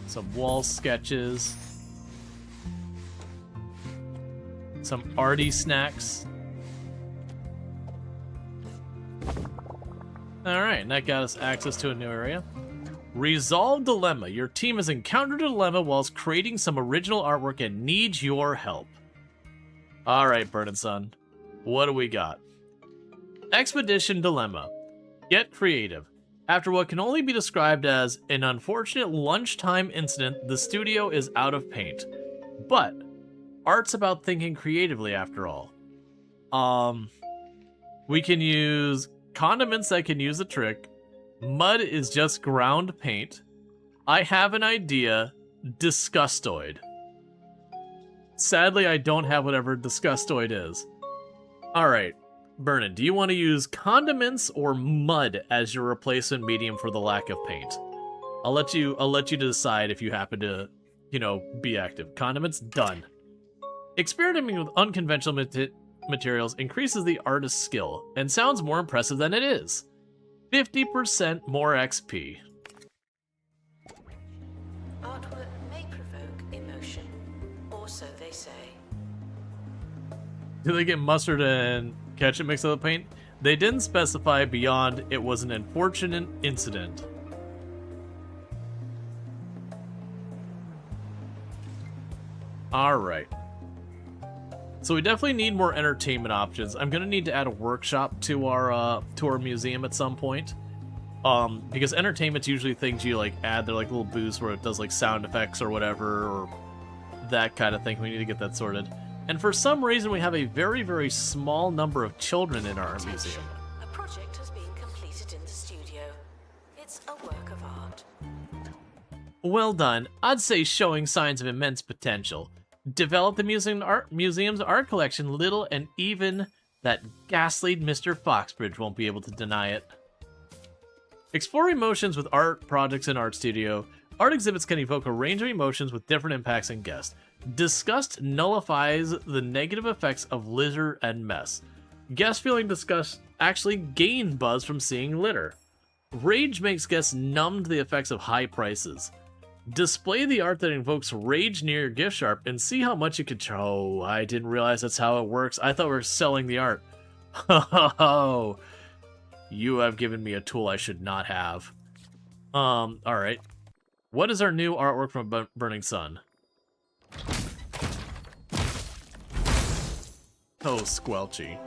Some wall sketches. Some arty snacks. Alright, and that got us access to a new area. Resolve dilemma. Your team has encountered a dilemma whilst creating some original artwork and needs your help. Alright, Burning Sun. What do we got? Expedition dilemma. Get creative. After what can only be described as an unfortunate lunchtime incident, the studio is out of paint. But art's about thinking creatively after all. We can use condiments that can use a trick. Mud is just ground paint. I have an idea. Disgustoid. Sadly, I don't have whatever Disgustoid is. Alright. Vernon, do you want to use condiments or mud as your replacement medium for the lack of paint? I'll let you decide if you happen to, be active. Condiments, done. Experimenting with unconventional materials increases the artist's skill and sounds more impressive than it is. 50% more XP. Artwork may provoke emotion, or so they say. Do they get mustard and ketchup mixed with the paint? They didn't specify beyond it was an unfortunate incident. Alright. So we definitely need more entertainment options. I'm gonna need to add a workshop to our museum at some point. Because entertainment's usually things you like add, they're like little booths where it does like sound effects or whatever, or that kind of thing. We need to get that sorted. And for some reason we have a very, very small number of children in our museum. A project has been completed in the studio. It's a work of art. Well done. I'd say showing signs of immense potential. Develop the museum's art collection little, and even that ghastly Mr. Foxbridge won't be able to deny it. Explore emotions with art projects in Art Studio. Art exhibits can evoke a range of emotions with different impacts and guests. Disgust nullifies the negative effects of litter and mess. Guests feeling disgust actually gain buzz from seeing litter. Rage makes guests numb to the effects of high prices. Display the art that invokes rage near your gift shop and see how much you can charge. Oh, I didn't realize that's how it works. I thought we were selling the art. Oh, you have given me a tool I should not have. Alright. What is our new artwork from Burning Sun? Oh, squelchy.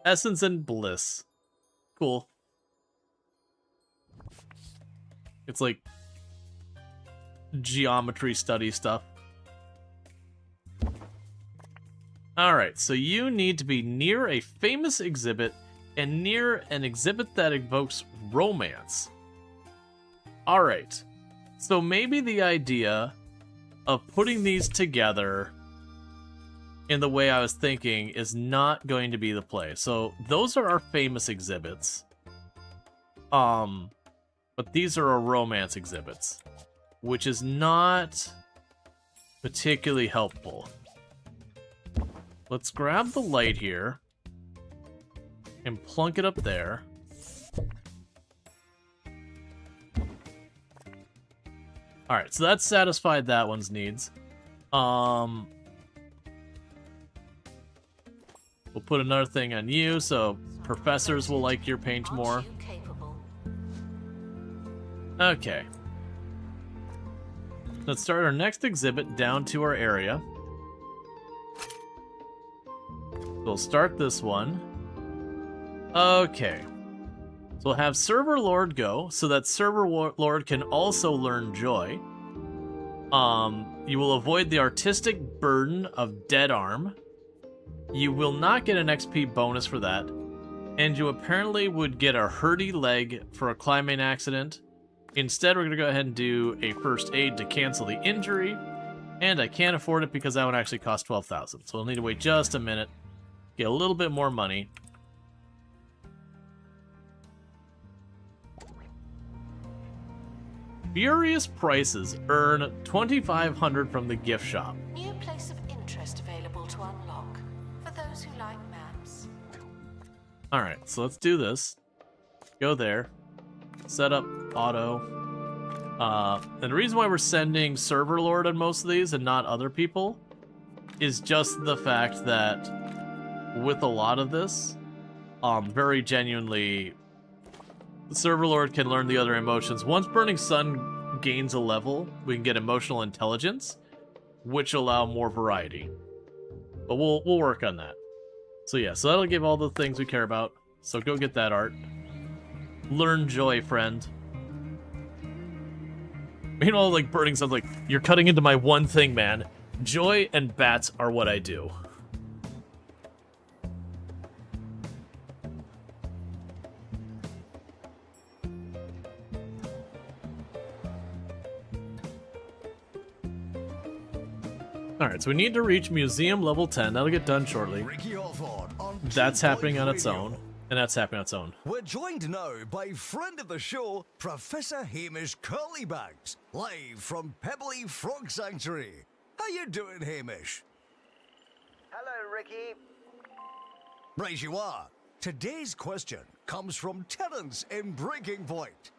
Essence and Bliss. Cool. It's like geometry study stuff. Alright, so you need to be near a famous exhibit and near an exhibit that evokes romance. Alright, so maybe the idea of putting these together in the way I was thinking is not going to be the play. So those are our famous exhibits. But these are our romance exhibits, which is not particularly helpful. Let's grab the light here and plunk it up there. Alright, so that's satisfied that one's needs. We'll put another thing on you, so professors will like your paint more. Okay. Let's start our next exhibit down to our area. We'll start this one. Okay. So we'll have Server Lord go, so that Server Lord can also learn Joy. You will avoid the artistic burden of Dead Arm. You will not get an XP bonus for that. And you apparently would get a hurdy leg for a climbing accident. Instead, we're going to go ahead and do a first aid to cancel the injury. And I can't afford it because that one actually costs 12,000. So we'll need to wait just a minute. Get a little bit more money. Furious Prices earn 2,500 from the gift shop. New place of interest available to unlock for those who like maps. Alright, so let's do this. Go there. Set up auto. And the reason why we're sending Server Lord on most of these and not other people is just the fact that with a lot of this, very genuinely, the Server Lord can learn the other emotions. Once Burning Sun gains a level, we can get emotional intelligence, which allow more variety. But we'll work on that. So yeah, so that'll give all the things we care about. So go get that art. Learn Joy, friend. Meanwhile, like, Burning Sun's like, you're cutting into my one thing, man. Joy and bats are what I do. Alright, so we need to reach Museum level 10. That'll get done shortly. That's happening on its own. And that's happening on its own. We're joined now by friend of the show, Professor Hamish Curlybags, live from Pebbly Frog Sanctuary. How you doing, Hamish? Hello, Ricky. Right you are. Today's question comes from Terence in Breaking Point.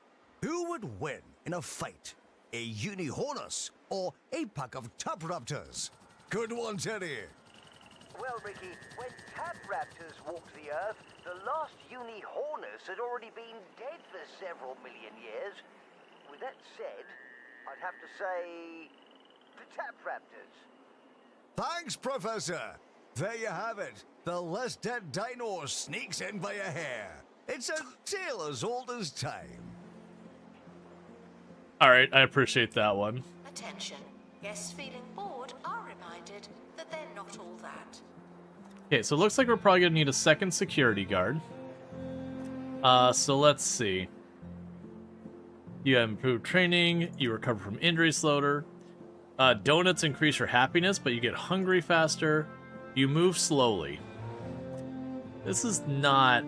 Who would win in a fight? A Unihornus or a pack of Tapraptors? Good one, Teddy. Well, Ricky, when tap raptors walked the Earth, the last Uni-Hornus had already been dead for several million years. With that said, I'd have to say the tap raptors. Thanks, Professor. There you have it. The less dead dino sneaks in by a hair. It's a tale as old as time. Alright, I appreciate that one. Attention. Guests feeling bored are reminded that they're not all that. Okay, so it looks like we're probably going to need a second security guard. So let's see. You have improved training, you recover from injuries slower. Donuts increase your happiness, but you get hungry faster. You move slowly. This is not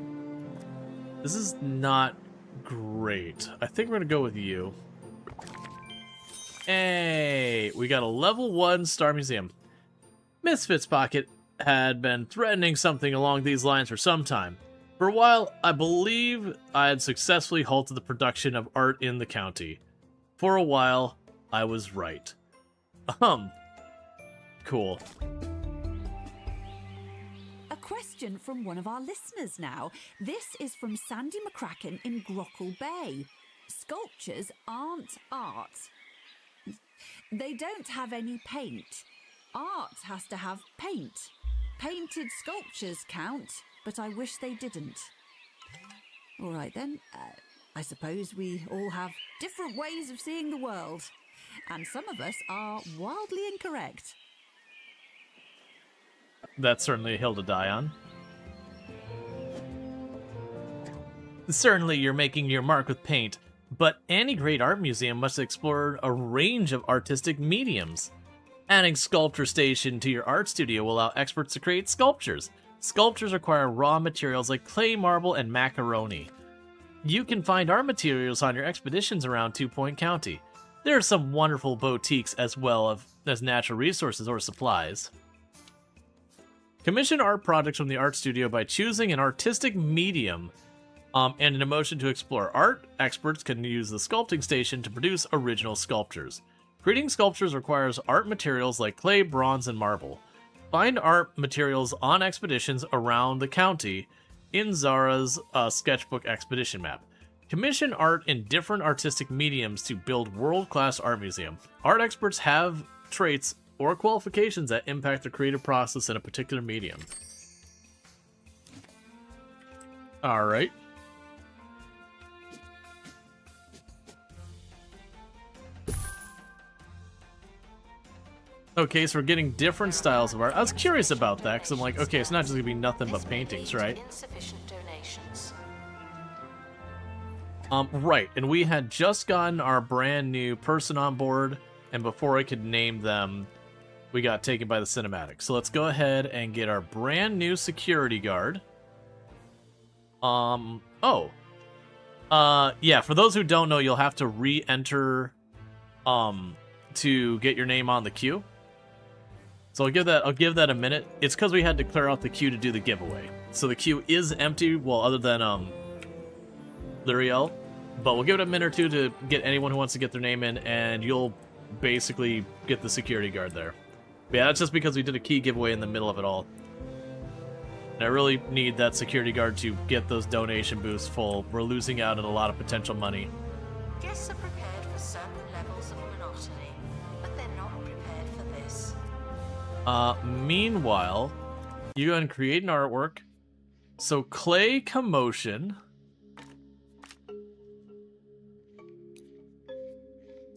great. I think we're going to go with you. Hey, we got a level 1 Star Museum. Misfits Pocket had been threatening something along these lines for some time. For a while, I believe I had successfully halted the production of art in the county. For a while, I was right. Cool. A question from one of our listeners now. This is from Sandy McCracken in Grockle Bay. Sculptures aren't art. They don't have any paint. Art has to have paint. Painted sculptures count, but I wish they didn't. All right then, I suppose we all have different ways of seeing the world, and some of us are wildly incorrect. That's certainly a hill to die on. Certainly you're making your mark with paint, but any great art museum must explore a range of artistic mediums. Adding Sculpture Station to your art studio will allow experts to create sculptures. Sculptures require raw materials like clay, marble, and macaroni. You can find art materials on your expeditions around 2 Point County. There are some wonderful boutiques as well as natural resources or supplies. Commission art projects from the art studio by choosing an artistic medium and an emotion to explore art. Experts can use the sculpting station to produce original sculptures. Creating sculptures requires art materials like clay, bronze, and marble. Find art materials on expeditions around the county in Zara's sketchbook expedition map. Commission art in different artistic mediums to build world-class art museum. Art experts have traits or qualifications that impact the creative process in a particular medium. Alright. Okay, so we're getting different styles of art. I was curious about that, because I'm like, okay, it's not just going to be nothing but paintings, right? Insufficient donations. Right, and we had just gotten our brand new person on board, and before I could name them, we got taken by the cinematic. So let's go ahead and get our brand new security guard. Yeah, for those who don't know, you'll have to re-enter, to get your name on the queue. So I'll give that a minute. It's because we had to clear out the queue to do the giveaway. So the queue is empty, well, other than Liriel. But we'll give it a minute or two to get anyone who wants to get their name in, and you'll basically get the security guard there. But yeah, that's just because we did a key giveaway in the middle of it all. And I really need that security guard to get those donation boosts full. We're losing out on a lot of potential money. Guests are prepared for certain levels of monotony, but they're not prepared for this. Meanwhile, you go ahead and create an artwork. So clay commotion.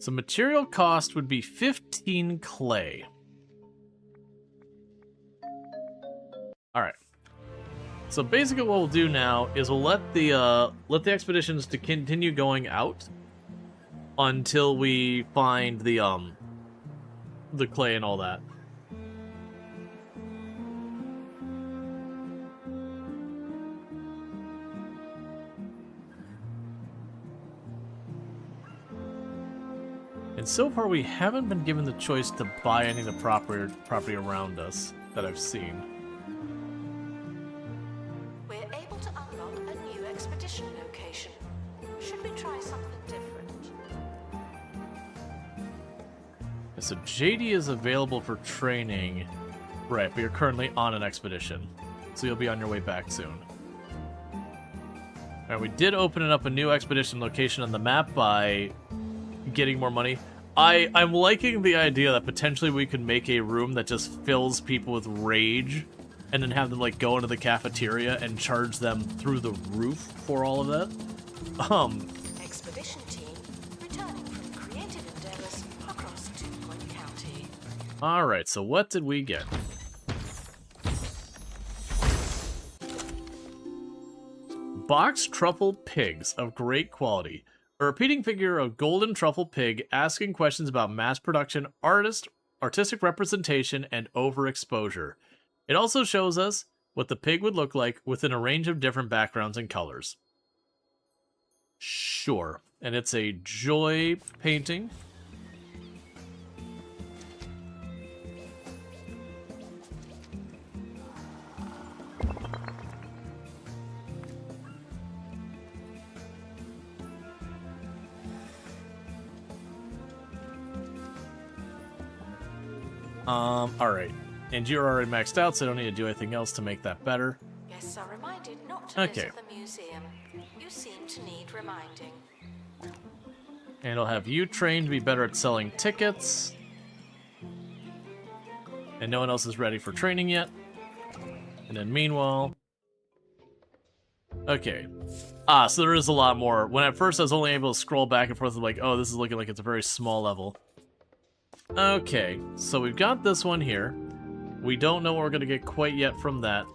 So material cost would be 15 clay. Alright. So basically what we'll do now is we'll let the expeditions to continue going out until we find the clay and all that. And so far, we haven't been given the choice to buy any of the property around us that I've seen. We're able to unlock a new expedition location. Should we try something different? So JD is available for training. Right, but you're currently on an expedition, so you'll be on your way back soon. Alright, we did open up a new expedition location on the map by getting more money. I'm liking the idea that potentially we could make a room that just fills people with rage and then have them like go into the cafeteria and charge them through the roof for all of that. Expedition team returning from creative endeavors across 2 Point County. Alright, so what did we get? Boxed truffle pigs of great quality. A repeating figure of golden truffle pig asking questions about mass production, artistic representation, and overexposure. It also shows us what the pig would look like within a range of different backgrounds and colors. Sure. And it's a joy painting. Alright. And you're already maxed out, so I don't need to do anything else to make that better. Guests are reminded not to visit the museum. You seem to need reminding. And I'll have you trained to be better at selling tickets. And no one else is ready for training yet. And then meanwhile... Okay. So there is a lot more. When at first I was only able to scroll back and forth, like, oh, this is looking like it's a very small level. Okay, so we've got this one here. We don't know what we're going to get quite yet from that.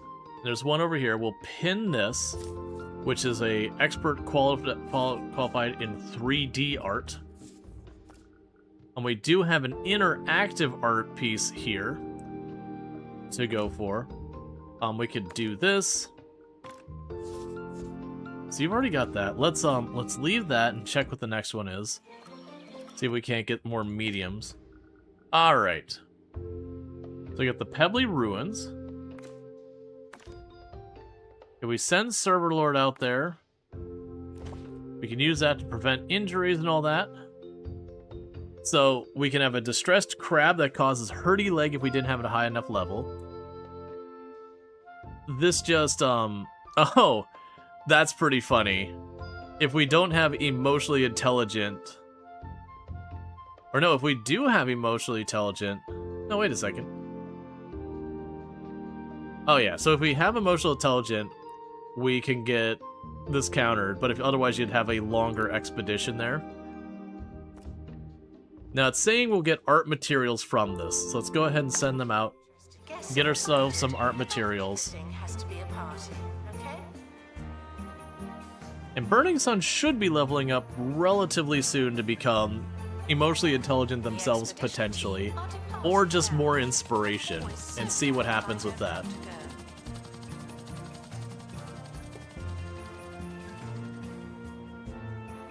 There's one over here. We'll pin this, which is a expert qualified in 3D art. And we do have an interactive art piece here to go for. We could do this. So you've already got that. Let's leave that and check what the next one is. See if we can't get more mediums. Alright. So we got the Pebbly Ruins. If we send Server Lord out there, we can use that to prevent injuries and all that. So we can have a distressed crab that causes hurty leg if we didn't have it a high enough level. This just, oh, that's pretty funny. If we don't have emotionally intelligent... Or no, if we do have emotionally intelligent... No, wait a second. Oh yeah, so if we have emotional intelligent, we can get this countered, but if otherwise you'd have a longer expedition there. Now it's saying we'll get art materials from this, so let's go ahead and send them out. Get ourselves some art materials. And Burning Sun should be leveling up relatively soon to become emotionally intelligent themselves, potentially, or just more inspiration, and see what happens with that.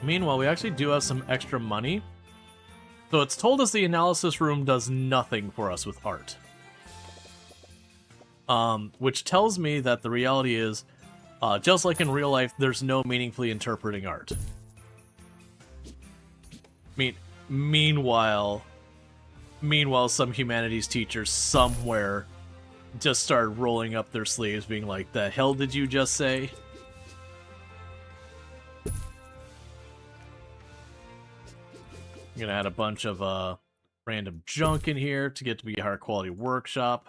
Meanwhile, we actually do have some extra money. So it's told us the analysis room does nothing for us with art. Which tells me that the reality is, just like in real life, there's no meaningfully interpreting art. Meanwhile, some humanities teachers somewhere just started rolling up their sleeves, being like, "The hell did you just say?" I'm gonna add a bunch of random junk in here to get to be a higher quality workshop.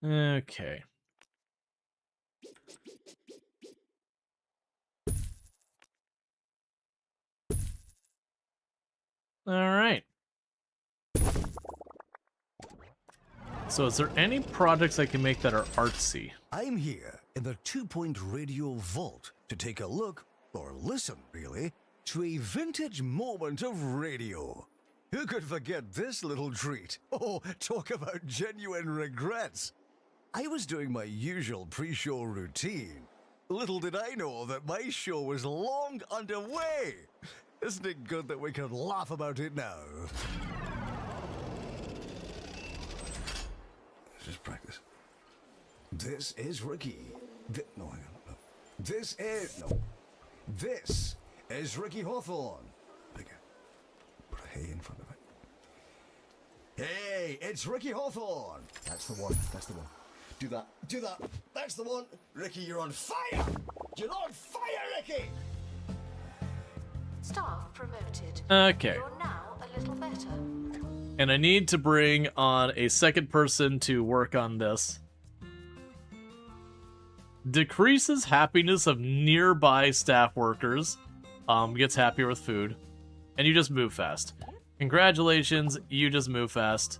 Okay. All right. So is there any projects I can make that are artsy? I'm here in the 2 Point Radio Vault to take a look, or listen really, to a vintage moment of radio. Who could forget this little treat? Oh, talk about genuine regrets. I was doing my usual pre-show routine. Little did I know that my show was long underway. Isn't it good that we can laugh about it now? Just practice. This is Ricky. No, hang on. No. This is Ricky Hawthorne. Again. Put a hey in front of it. Hey, it's Ricky Hawthorne. That's the one. That's the one. Do that. Do that. That's the one. Ricky, you're on fire. You're on fire, Ricky. Staff promoted. Okay. You're now a little better. And I need to bring on a second person to work on this. Decreases happiness of nearby staff workers. Gets happier with food. And you just move fast. Congratulations, you just move fast.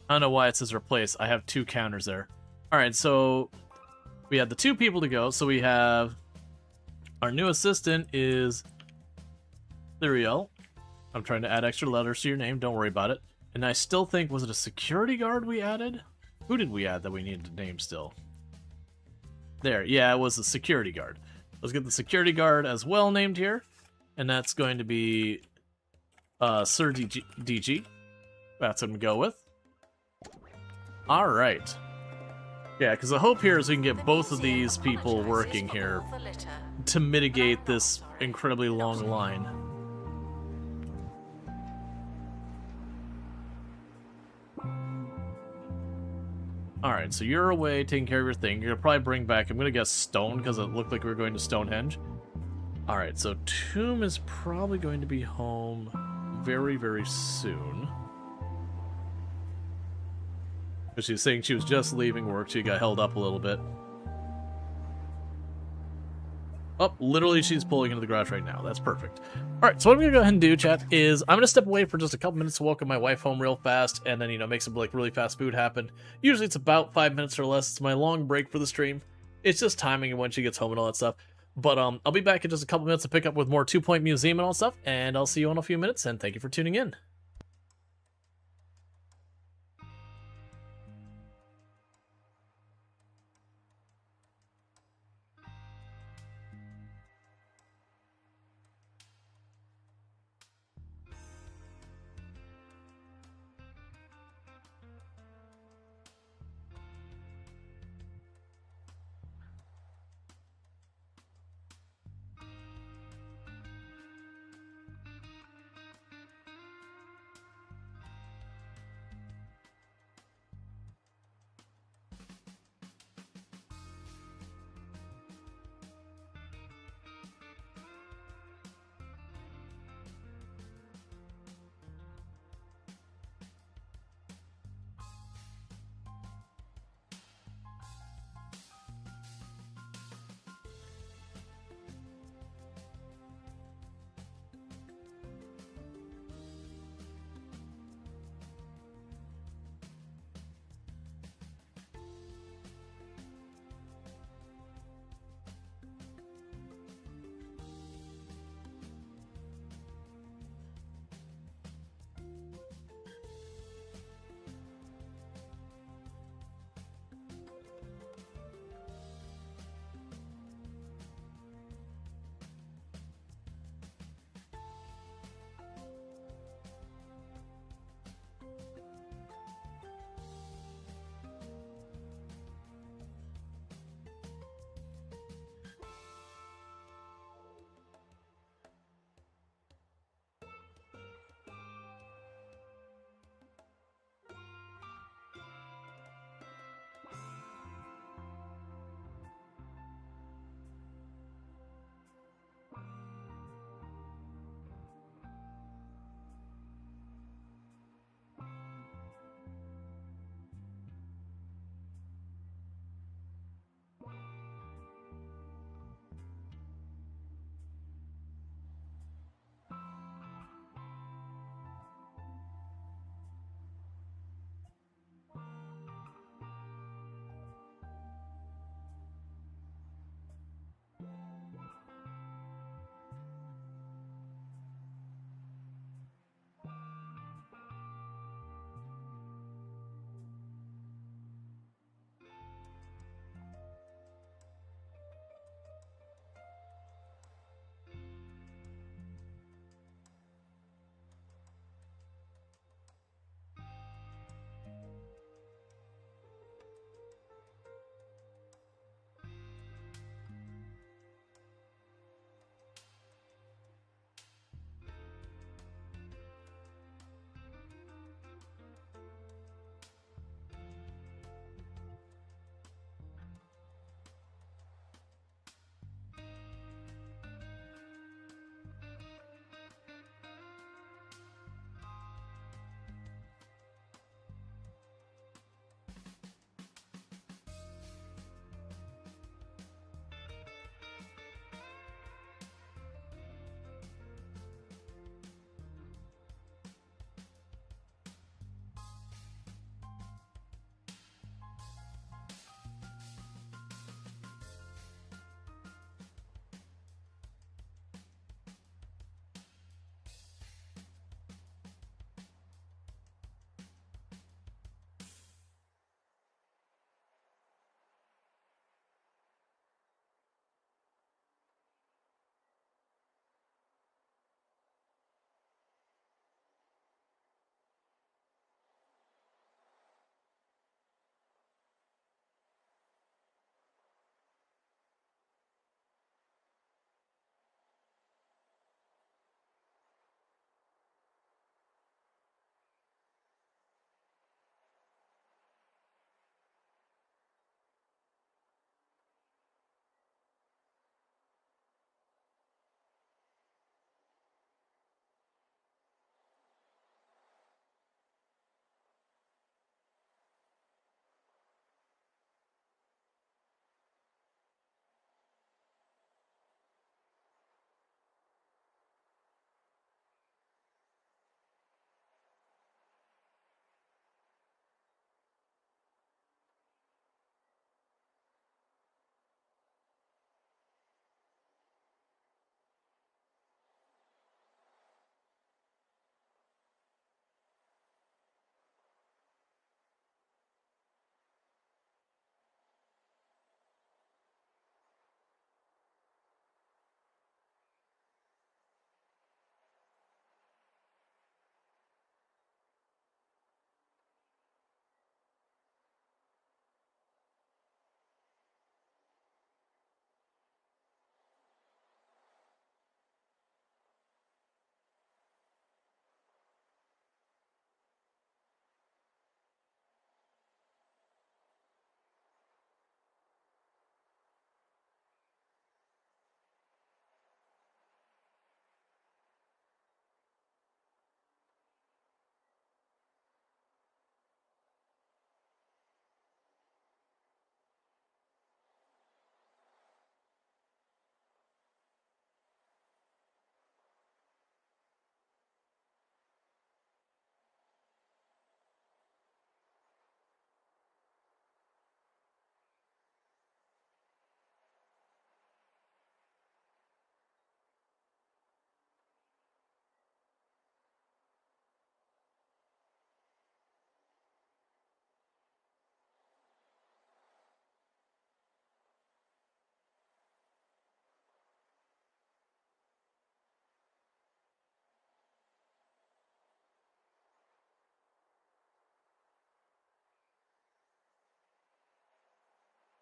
I don't know why it says replace. I have 2 counters there. Alright, so we had the 2 people to go. So we have our new assistant is Rual. I'm trying to add extra letters to your name. Don't worry about it. And I still think, was it a security guard we added? Who did we add that we needed to name still? There, yeah, it was the security guard. Let's get the security guard as well named here. And that's going to be Sir DG. That's what I'm going to go with. Alright. Yeah, because the hope here is we can get both of these people working here to mitigate this incredibly long line. Alright, so you're away taking care of your thing. You're going to probably bring back, I'm going to guess Stone, because it looked like we were going to Stonehenge. Alright, so Tomb is probably going to be home very, very soon. She was saying she was just leaving work, she got held up a little bit. Oh, literally she's pulling into the garage right now. That's perfect. Alright, so what I'm going to go ahead and do, chat, is I'm going to step away for just a couple minutes to welcome my wife home real fast, and then, you know, make some, like, really fast food happen. Usually it's about 5 minutes or less. It's my long break for the stream. It's just timing and when she gets home and all that stuff. But I'll be back in just a couple minutes to pick up with more 2 Point Museum and all that stuff, and I'll see you in a few minutes, and thank you for tuning in.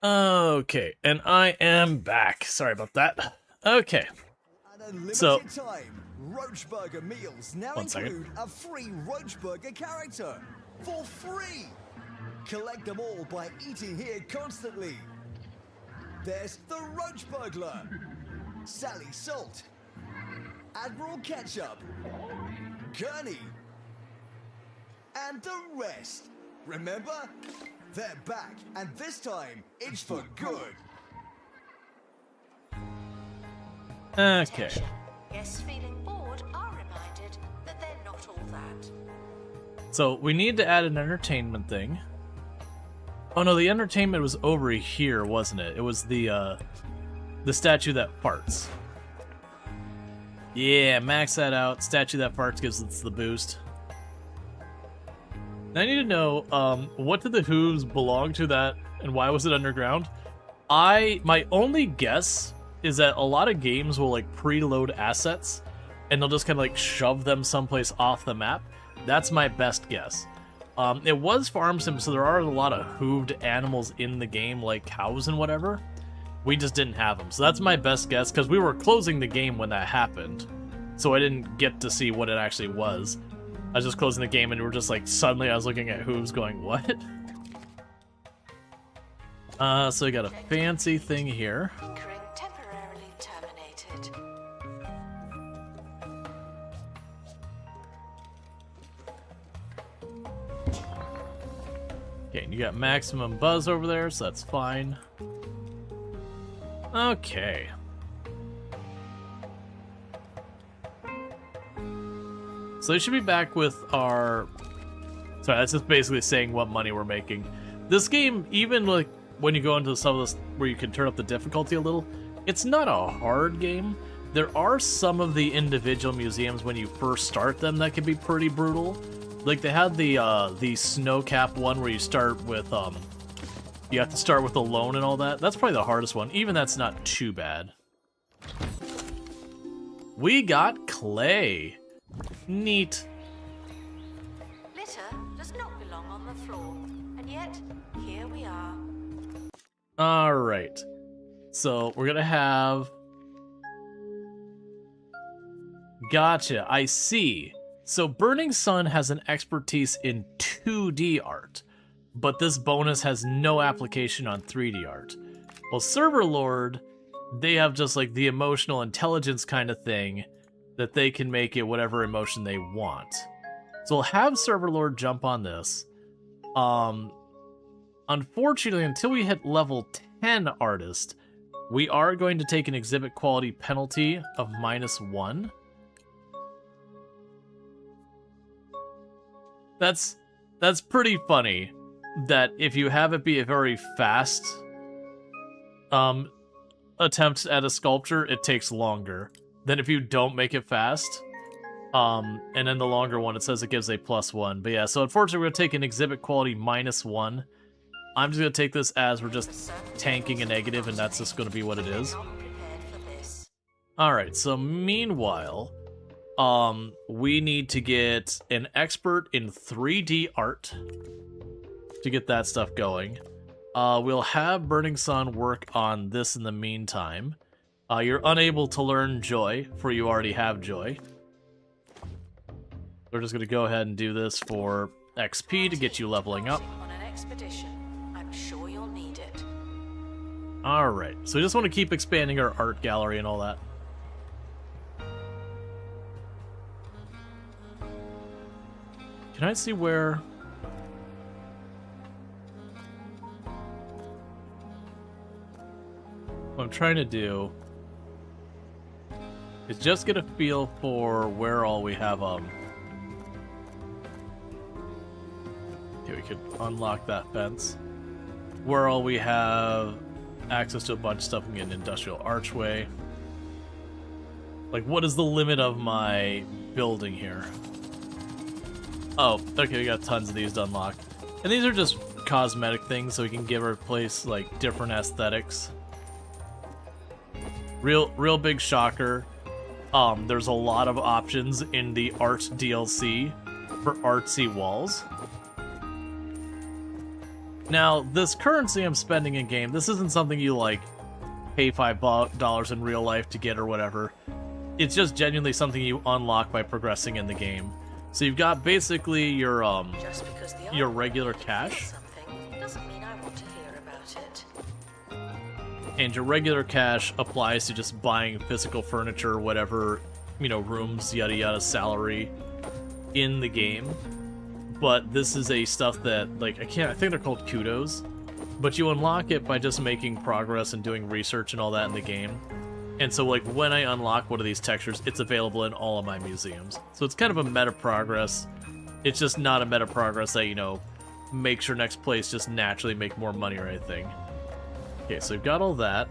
Okay, and I am back. Sorry about that. Okay. So, time, Roach Burger meals now One second. include a free Roach Burger character for free. Collect them all by eating here constantly. There's the Roach Burglar, Sally Salt, Admiral Ketchup, Gurney, and the rest. Remember? They're back, and this time, it's for good. okay. Attention. Guests feeling bored are reminded that they're not all that. So, we need to add an entertainment thing. Oh no, the entertainment was over here, wasn't it? It was the statue that farts. Yeah, max that out. Statue that farts gives us the boost. Now I need to know, what did the hooves belong to that, and why was it underground? My only guess is that a lot of games will like preload assets, and they'll just kind of like shove them someplace off the map. That's my best guess. It was Farm Sim, so there are a lot of hooved animals in the game, like cows and whatever. We just didn't have them, so that's my best guess, because we were closing the game when that happened, so I didn't get to see what it actually was. I was just closing the game and we were just like, suddenly I was looking at hooves going, what? So we got a fancy thing here. Tinkering temporarily terminated. Okay, and you got maximum buzz over there, so that's fine. Okay. So they should be back with our... Sorry, that's just basically saying what money we're making. This game, even like when you go into some of this where you can turn up the difficulty a little, it's not a hard game. There are some of the individual museums when you first start them that can be pretty brutal. Like they had the snow cap one where you start with you have to start with a loan and all that. That's probably the hardest one. Even that's not too bad. We got clay. Neat. Litter does not belong on the floor, and yet here we are. Alright. So we're gonna have... Gotcha, I see. So Burning Sun has an expertise in 2D art, but this bonus has no application on 3D art. Well, Server Lord, they have just like the emotional intelligence kind of thing that they can make it whatever emotion they want. So we'll have Server Lord jump on this. Unfortunately, until we hit level 10 artist, we are going to take an exhibit quality penalty of -1. That's pretty funny that if you have it be a very fast attempt at a sculpture, it takes longer than if you don't make it fast. And then the longer one, it says it gives a +1. But yeah, so unfortunately we're going to take an exhibit quality -1. I'm just going to take this as we're just tanking a negative, and that's just going to be what it is. Alright, so meanwhile, we need to get an expert in 3D art to get that stuff going. We'll have Burning Sun work on this in the meantime. You're unable to learn Joy, for you already have Joy. We're just going to go ahead and do this for XP to get you leveling up. On an expedition. I'm sure you'll need it. Alright, so we just want to keep expanding our art gallery and all that. Can I see where... What I'm trying to do is just get a feel for where all we have, Okay, we could unlock that fence. Where all we have access to a bunch of stuff. We can get an industrial archway. Like, what is the limit of my building here? Oh, okay, we got tons of these to unlock. And these are just cosmetic things, so we can give our place, like, different aesthetics. Real big shocker. There's a lot of options in the art DLC for artsy walls. Now, this currency I'm spending in game, this isn't something you like pay $5 in real life to get or whatever. It's just genuinely something you unlock by progressing in the game. So you've got basically your regular cash. Doesn't mean I want to hear about it. And your regular cash applies to just buying physical furniture, whatever, you know, rooms, yada yada, salary in the game. But this is a stuff that, like, I think they're called kudos. But you unlock it by just making progress and doing research and all that in the game. And so, like, when I unlock one of these textures, it's available in all of my museums. So it's kind of a meta progress. It's just not a meta progress that, you know, makes your next place just naturally make more money or anything. Okay, so we've got all that.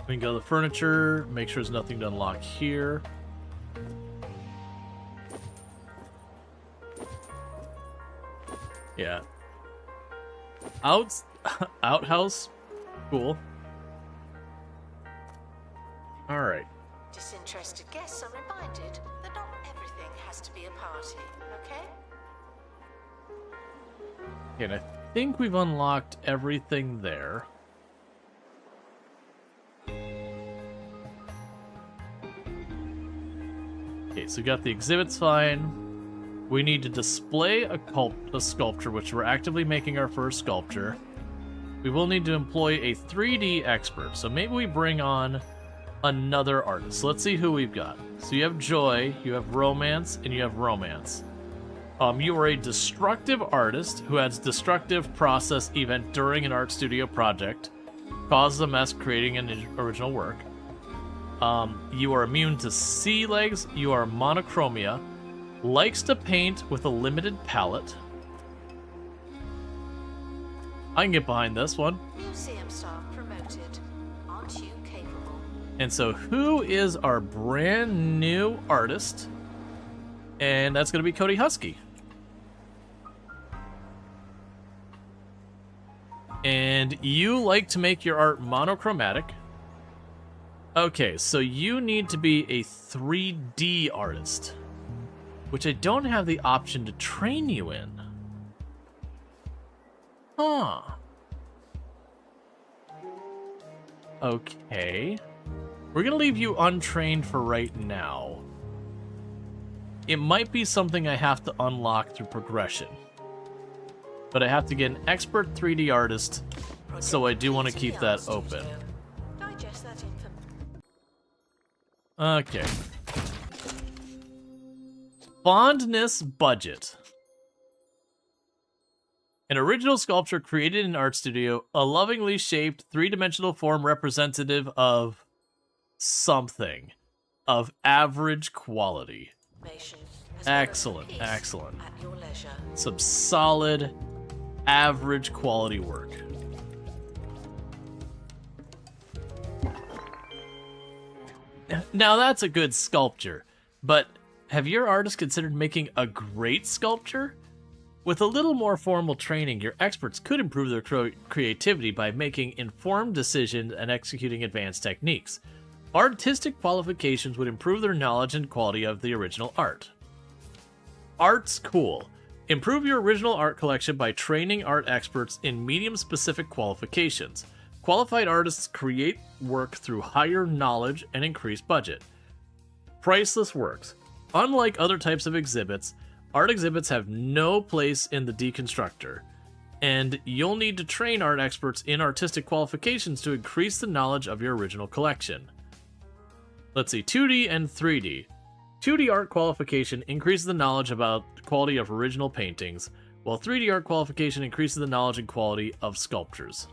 We can go to the furniture, make sure there's nothing to unlock here. Yeah. Outhouse? Cool. Alright. Disinterested guests are reminded that not everything has to be a party, okay? And I think we've unlocked everything there. Okay, so we got the exhibits fine. We need to display a sculpture, which we're actively making our first sculpture. We will need to employ a 3D expert, so maybe we bring on another artist. Let's see who we've got. So you have joy, you have romance, and you have romance. You are a destructive artist who adds destructive process event during an art studio project, causes a mess creating an original work. You are immune to sea legs, you are monochromia, likes to paint with a limited palette. I can get behind this one. Museum staff promoted. Aren't you capable? And so who is our brand new artist? And that's going to be Cody Husky. And you like to make your art monochromatic. Okay, so you need to be a 3D artist, which I don't have the option to train you in. Huh. Okay. We're gonna leave you untrained for right now. It might be something I have to unlock through progression. But I have to get an expert 3D artist, so I do want to keep that open. Digest that info. Okay. Fondness budget. An original sculpture created in an art studio, a lovingly shaped three-dimensional form representative of something of average quality. Excellent, excellent. At your leisure. Some solid, average quality work. Now that's a good sculpture, but have your artists considered making a great sculpture? With a little more formal training, your experts could improve their creativity by making informed decisions and executing advanced techniques. Artistic qualifications would improve their knowledge and quality of the original art. Art's cool. Improve your original art collection by training art experts in medium-specific qualifications. Qualified artists create work through higher knowledge and increased budget. Priceless works. Unlike other types of exhibits, art exhibits have no place in the deconstructor, and you'll need to train art experts in artistic qualifications to increase the knowledge of your original collection. Let's see, 2D and 3D. 2D art qualification increases the knowledge about the quality of original paintings, while 3D art qualification increases the knowledge and quality of sculptures.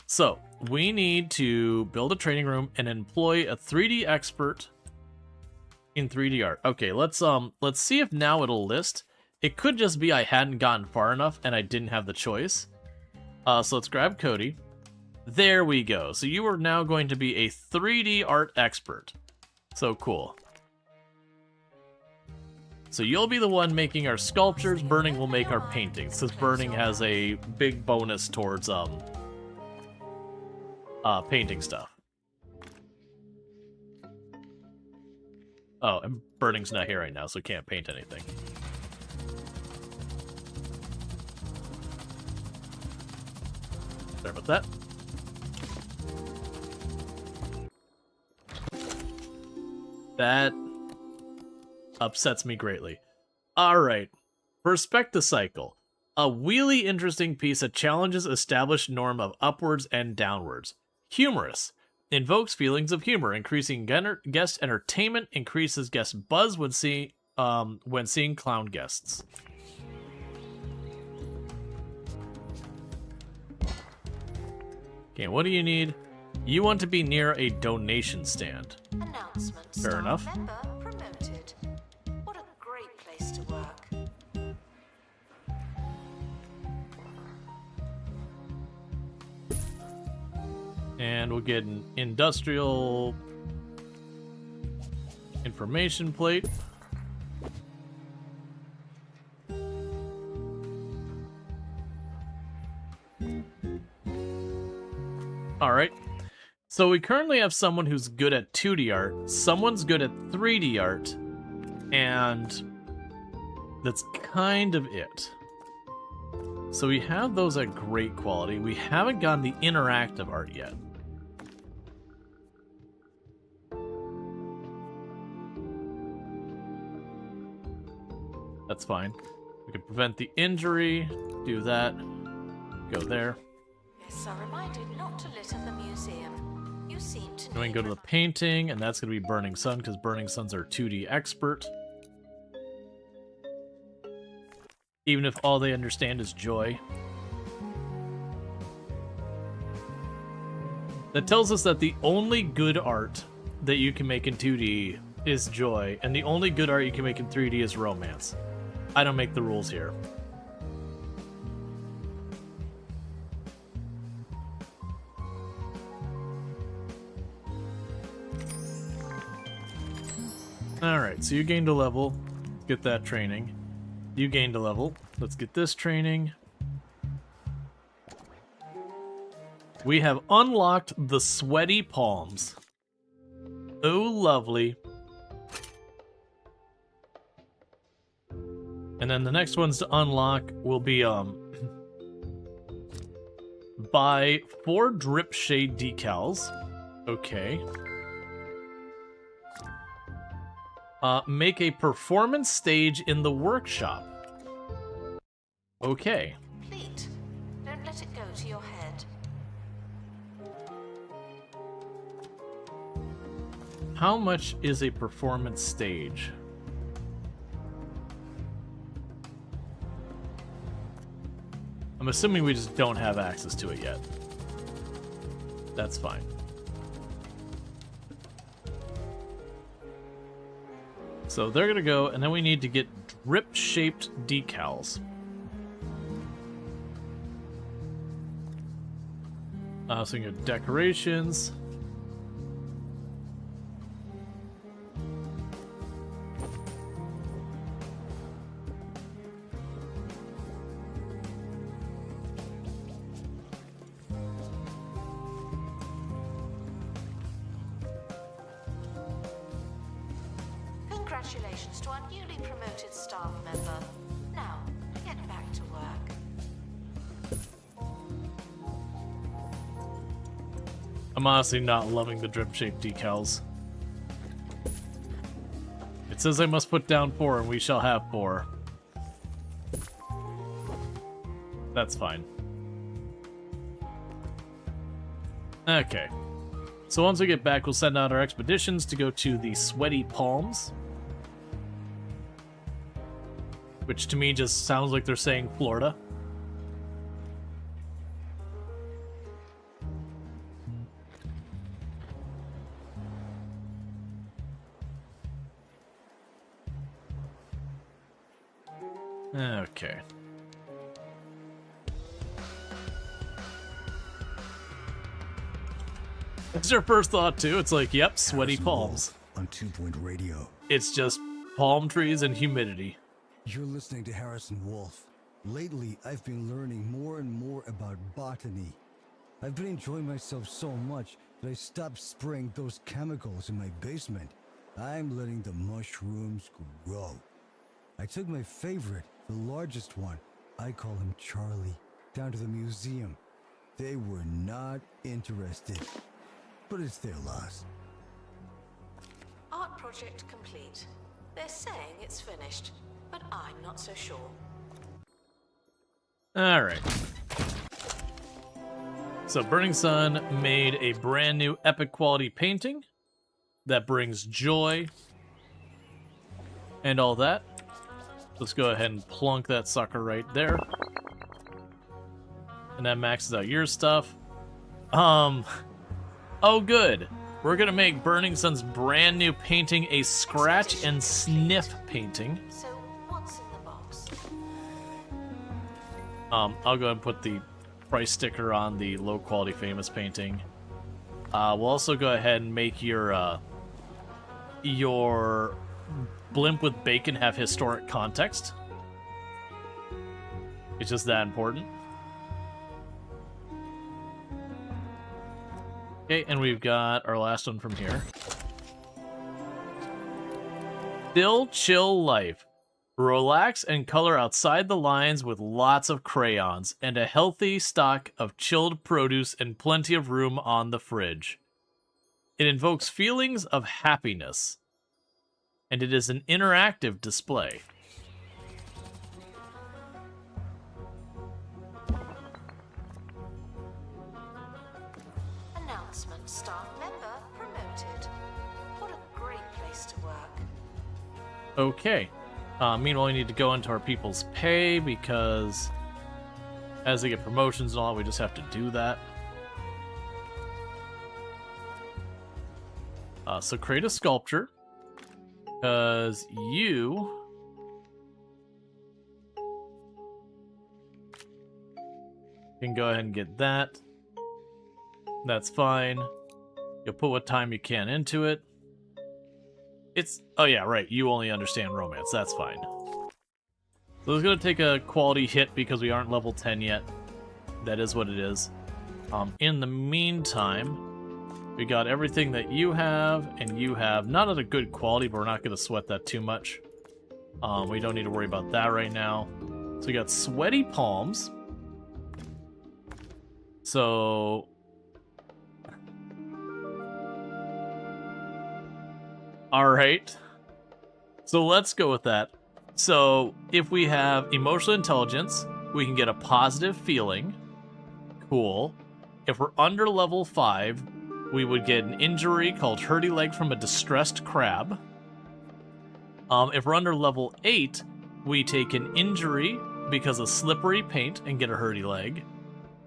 So, we need to build a training room and employ a 3D expert in 3D art. Okay, let's see if now it'll list. It could just be I hadn't gotten far enough and I didn't have the choice. So let's grab Cody. There we go. So you are now going to be a 3D art expert. So cool. So you'll be the one making our sculptures. Burning will make our paintings, because Burning has a big bonus towards painting stuff. Oh, and Burning's not here right now, so can't paint anything. Sorry about that. That upsets me greatly. Alright. Perspecticycle. A really interesting piece that challenges established norm of upwards and downwards. Humorous. Invokes feelings of humor, increasing guest entertainment, increases guest buzz when seeing clown guests. Okay, what do you need? You want to be near a donation stand. Announcement. Fair Staff enough. Member promoted. What a great place to work. And we'll get an industrial information plate. Alright. So we currently have someone who's good at 2D art, someone's good at 3D art, and that's kind of it. So we have those at great quality. We haven't gotten the interactive art yet. That's fine. We can prevent the injury, do that, go there. Yes, are reminded not to litter the museum. You seem to Then we can go to the painting, and that's going to be Burning Sun, because Burning Sun's our 2D expert. Even if all they understand is joy. That tells us that the only good art that you can make in 2D is joy, and the only good art you can make in 3D is romance. I don't make the rules here. Alright, so you gained a level. Get that training. You gained a level. Let's get this training. We have unlocked the sweaty palms. Oh, lovely. And then the next ones to unlock will be, buy 4 drip shade decals. Okay. Make a performance stage in the workshop. Okay. Complete. Don't let it go to your head. How much is a performance stage? I'm assuming we just don't have access to it yet. That's fine. So they're gonna go, and then we need to get drip-shaped decals. So we can go decorations. Congratulations to our newly promoted staff member. Now, get back to work. I'm honestly not loving the drip-shaped decals. It says I must put down 4, and we shall have 4. That's fine. Okay. So once we get back, we'll send out our expeditions to go to the Sweaty Palms. Which to me just sounds like they're saying Florida. Okay. That's your first thought too. It's like, yep, sweaty Harrison palms. Wolf on 2 Point Radio. It's just palm trees and humidity. You're listening to Harrison Wolf. Lately, I've been learning more and more about botany. I've been enjoying myself so much that I stopped spraying those chemicals in my basement. I'm letting the mushrooms grow. I took my favorite, the largest one, I call him Charlie, down to the museum. They were not interested. But it's their loss. Art project complete. They're saying it's finished, but I'm not so sure. Alright. So Burning Sun made a brand new epic quality painting that brings joy and all that. Let's go ahead and plunk that sucker right there. And that maxes out your stuff. Oh good. We're gonna make Burning Sun's brand new painting a scratch and sniff painting. So what's in the box? I'll go ahead and put the price sticker on the low quality famous painting. We'll also go ahead and make your blimp with bacon have historic context. It's just that important. Okay, and we've got our last one from here. Still chill life. Relax and color outside the lines with lots of crayons and a healthy stock of chilled produce and plenty of room on the fridge. It invokes feelings of happiness, and it is an interactive display. Announcement: staff member promoted. What a great place to work. Okay. Meanwhile, we need to go into our people's pay because as they get promotions and all, we just have to do that. So create a sculpture because you can go ahead and get that. That's fine. You'll put what time you can into it. It's... Oh yeah, right. You only understand romance. That's fine. So it's going to take a quality hit because we aren't level 10 yet. That is what it is. In the meantime, we got everything that you have and you have. Not at a good quality, but we're not going to sweat that too much. We don't need to worry about that right now. So we got sweaty palms. So... Alright. So let's go with that. So if we have emotional intelligence, we can get a positive feeling. Cool. If we're under level 5, we would get an injury called hurdy leg from a distressed crab. If we're under level 8, we take an injury because of slippery paint and get a hurdy leg.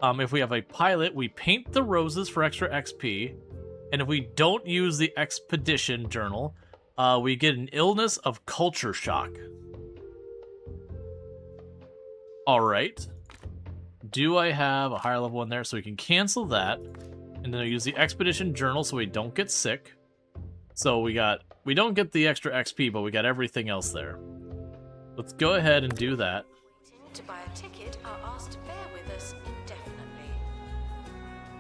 If we have a pilot, we paint the roses for extra XP. And if we don't use the expedition journal, we get an illness of culture shock. Alright. Do I have a higher level one there? So we can cancel that. And then I'll use the expedition journal so we don't get sick. So we don't get the extra XP, but we got everything else there. Let's go ahead and do that. To buy a ticket are asked to bear with us indefinitely.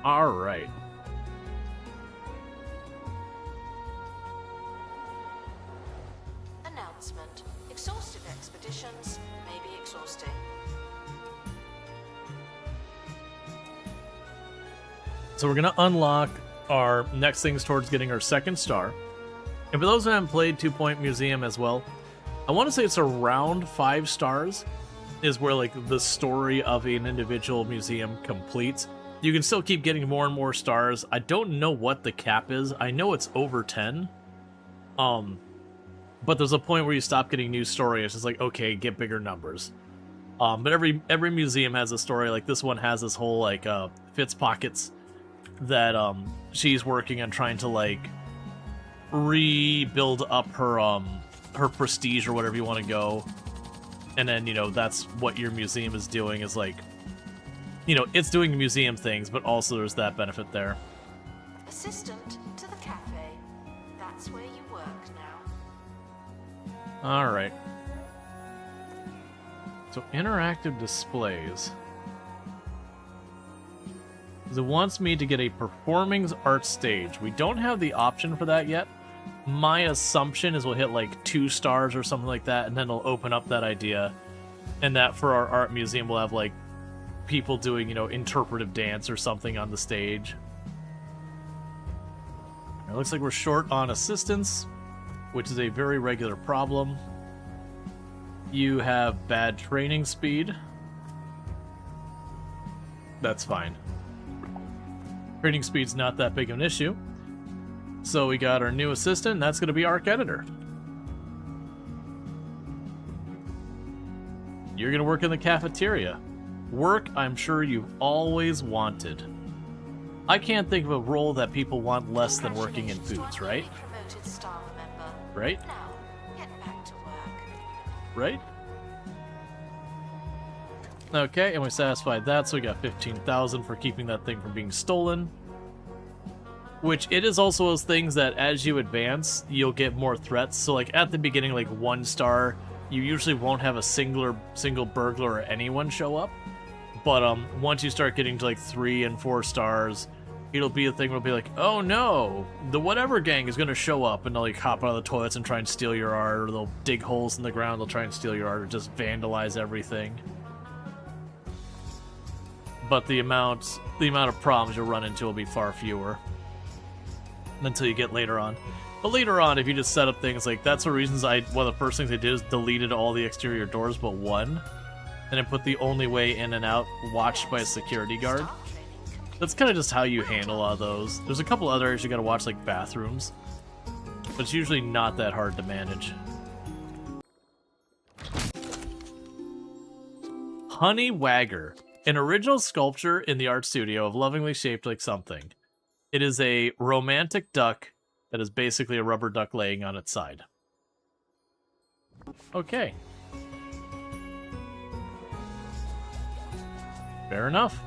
Alright. Announcement: exhaustive expeditions may be exhausting. So we're going to unlock our next things towards getting our second star. And for those who haven't played 2 Point Museum as well, I want to say it's around 5 stars is where like the story of an individual museum completes. You can still keep getting more and more stars. I don't know what the cap is. I know it's over 10. But there's a point where you stop getting new story. It's just like, okay, get bigger numbers. But every museum has a story. Like this one has this whole like Fitzpockets that she's working on trying to like rebuild up her prestige or whatever you want to go. And then, you know, that's what your museum is doing is like, you know, it's doing museum things, but also there's that benefit there. Assistant to the cafe. That's where you work now. Alright. So, interactive displays. It wants me to get a performing art stage. We don't have the option for that yet. My assumption is we'll hit like 2 stars or something like that, and then it'll open up that idea. And that for our art museum, we'll have like people doing, you know, interpretive dance or something on the stage. It looks like we're short on assistants, which is a very regular problem. You have bad training speed. That's fine. Training speed's not that big of an issue. So we got our new assistant, and that's going to be Arc Editor. You're going to work in the cafeteria. Work I'm sure you've always wanted. I can't think of a role that people want less than working in foods, right? Promoted staff member. Right? Now, get back to work. Right? Okay, and we satisfied that, so we got 15,000 for keeping that thing from being stolen. Which, it is also those things that as you advance, you'll get more threats. So, like, at the beginning, like, 1 star, you usually won't have a single burglar or anyone show up. But, once you start getting to, like, 3 and 4 stars, it'll be a thing where it'll be like, oh no, the whatever gang is gonna show up, and they'll, like, hop out of the toilets and try and steal your art, or they'll dig holes in the ground, they'll try and steal your art, or just vandalize everything. But the amount of problems you'll run into will be far fewer until you get later on. But later on, if you just set up things like, that's the reasons one of the first things I did is deleted all the exterior doors but one, and then put the only way in and out watched by a security guard. That's kind of just how you handle a lot of those. There's a couple other areas you gotta watch, like bathrooms, but it's usually not that hard to manage. Honey Wagger. An original sculpture in the art studio of lovingly shaped like something. It is a romantic duck that is basically a rubber duck laying on its side. Okay. Fair enough.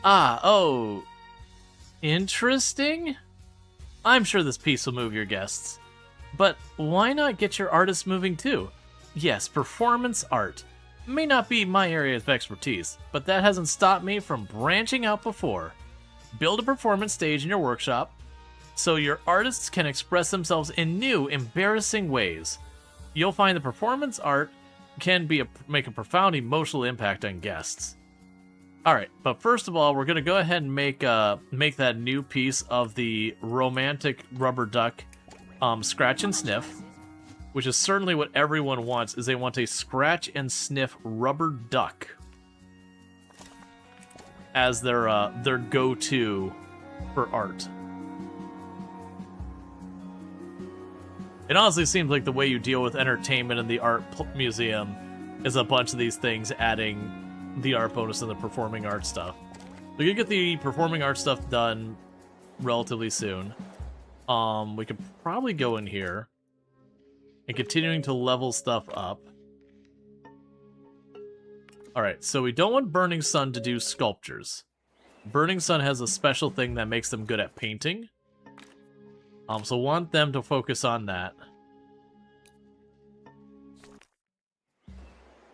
Oh. Interesting? I'm sure this piece will move your guests. But why not get your artists moving too? Yes, performance art. May not be my area of expertise, but that hasn't stopped me from branching out before. Build a performance stage in your workshop so your artists can express themselves in new, embarrassing ways. You'll find the performance art can make a profound emotional impact on guests. Alright, but first of all, we're going to go ahead and make that new piece of the romantic rubber duck scratch and sniff. Which is certainly what everyone wants, is they want a scratch and sniff rubber duck as their go-to for art. It honestly seems like the way you deal with entertainment in the art museum is a bunch of these things adding the art bonus and the performing art stuff. We can get the performing art stuff done relatively soon. We could probably go in here. And continuing to level stuff up. Alright, so we don't want Burning Sun to do sculptures. Burning Sun has a special thing that makes them good at painting. So want them to focus on that.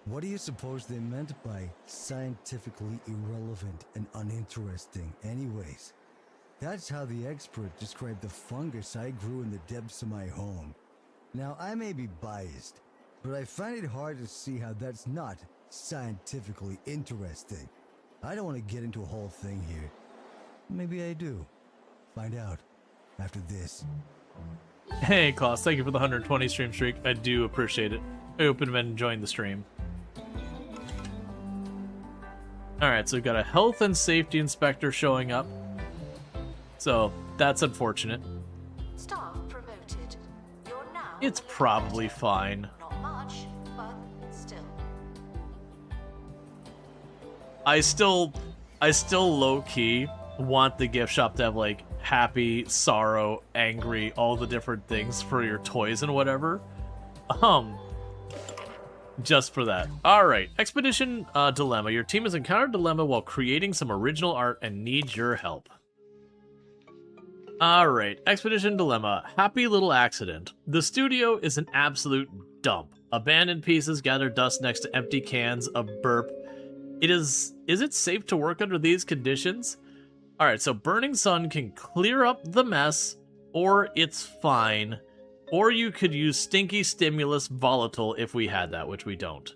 What do you suppose they meant by scientifically irrelevant and uninteresting anyways? That's how the expert described the fungus I grew in the depths of my home. Now, I may be biased, but I find it hard to see how that's not scientifically interesting. I don't want to get into a whole thing here. Maybe I do. Find out after this. Hey, Klaus, thank you for the 120 stream streak. I do appreciate it. I hope you've been enjoying the stream. Alright, so we've got a health and safety inspector showing up. So, that's unfortunate. Staff promoted. You're now. It's probably fine. Not much, but still. I still low-key want the gift shop to have, like, happy, sorrow, angry, all the different things for your toys and whatever. Just for that. Alright, Expedition Dilemma. Your team has encountered a dilemma while creating some original art and needs your help. Alright, Expedition Dilemma. Happy little accident. The studio is an absolute dump. Abandoned pieces gather dust next to empty cans, a burp. Is it safe to work under these conditions? Alright, so Burning Sun can clear up the mess, or it's fine. Or you could use Stinky Stimulus Volatile if we had that, which we don't.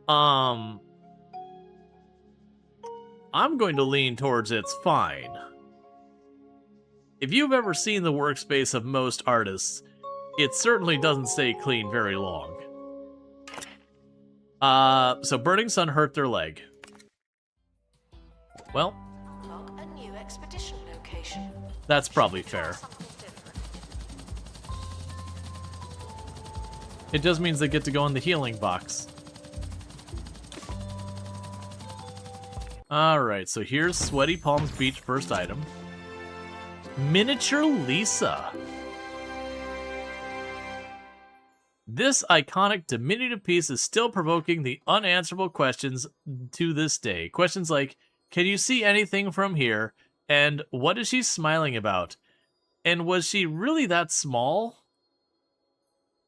I'm going to lean towards it's fine. If you've ever seen the workspace of most artists, it certainly doesn't stay clean very long. So Burning Sun hurt their leg. Well, Unlock a new expedition location. that's probably fair. Something different. It just means they get to go in the healing box. Alright, so here's Sweaty Palms Beach first item. Miniature Lisa. This iconic diminutive piece is still provoking the unanswerable questions to this day. Questions like, can you see anything from here? And what is she smiling about? And was she really that small?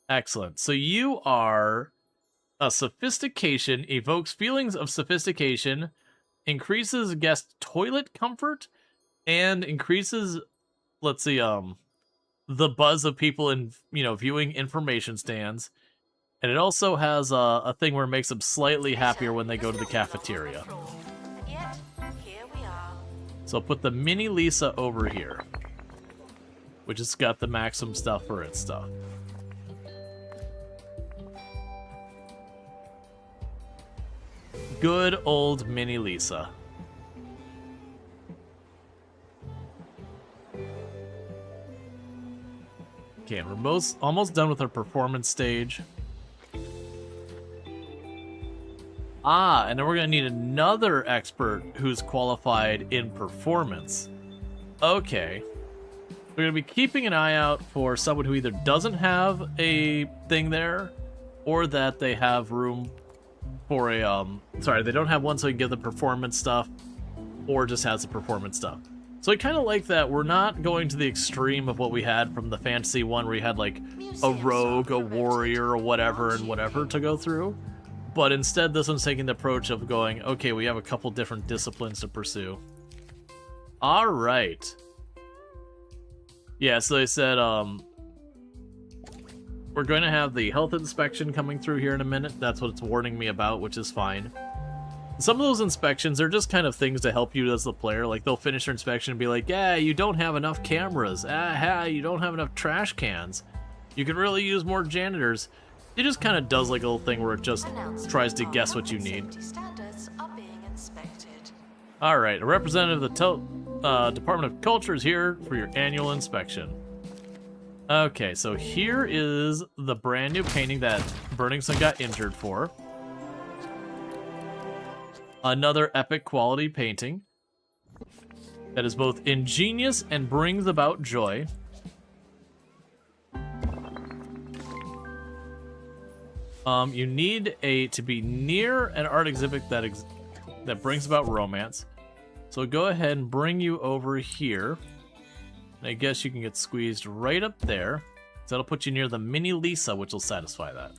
Excellent. So you are a sophistication, evokes feelings of sophistication, increases guest toilet comfort, and increases, let's see, the buzz of people in, viewing information stands. And it also has a thing where it makes them slightly happier when they go to the cafeteria. And yet, here we are. So I'll put the mini Lisa over here, which has got the maximum stuff for its stuff. Good old mini Lisa. Okay, we're almost done with our performance stage. And then we're going to need another expert who's qualified in performance. Okay. We're going to be keeping an eye out for someone who either doesn't have a thing there, or that they have room for a, they don't have one so we can give the performance stuff, or just has the performance stuff. So I kind of like that we're not going to the extreme of what we had from the fantasy one where you had like a rogue, a warrior, or whatever and whatever to go through. But instead this one's taking the approach of going, okay, we have a couple different disciplines to pursue. Alright. Yeah, so they said, we're going to have the health inspection coming through here in a minute. That's what it's warning me about, which is fine. Some of those inspections are just kind of things to help you as the player. Like, they'll finish their inspection and be like, yeah, you don't have enough cameras. You don't have enough trash cans. You could really use more janitors. It just kind of does like a little thing where it just tries to guess what you need. Standards are being inspected. Alright, a representative of the Department of Culture is here for your annual inspection. Okay, so here is the brand new painting that Burning Sun got injured for. Another epic quality painting that is both ingenious and brings about joy. You need to be near an art exhibit that brings about romance. So go ahead and bring you over here. And I guess you can get squeezed right up there. So that'll put you near the mini Lisa, which will satisfy that.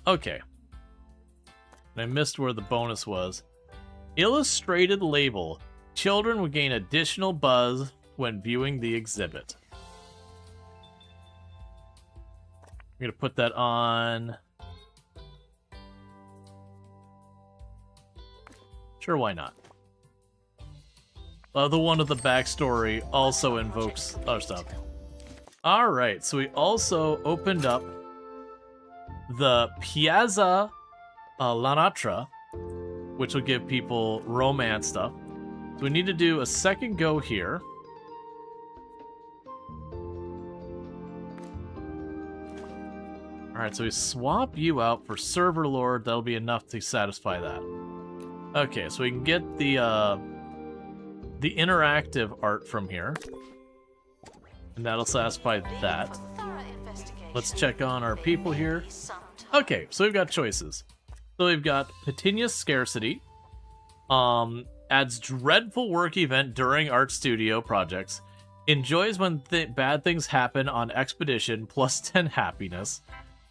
Okay. And I missed where the bonus was. Illustrated label. Children will gain additional buzz when viewing the exhibit. I'm going to put that on. Sure, why not? The one with the backstory also invokes other stuff. Alright, so we also opened up the Piazza Lanatra, which will give people romance stuff. So we need to do a second go here. Alright, so we swap you out for Server Lord. That'll be enough to satisfy that. Okay, so we can get the interactive art from here. And that'll satisfy that. Let's check on our people here. Okay, so we've got choices. So we've got Petinia's Scarcity. Adds dreadful work event during art studio projects. Enjoys when bad things happen on expedition, plus 10 happiness.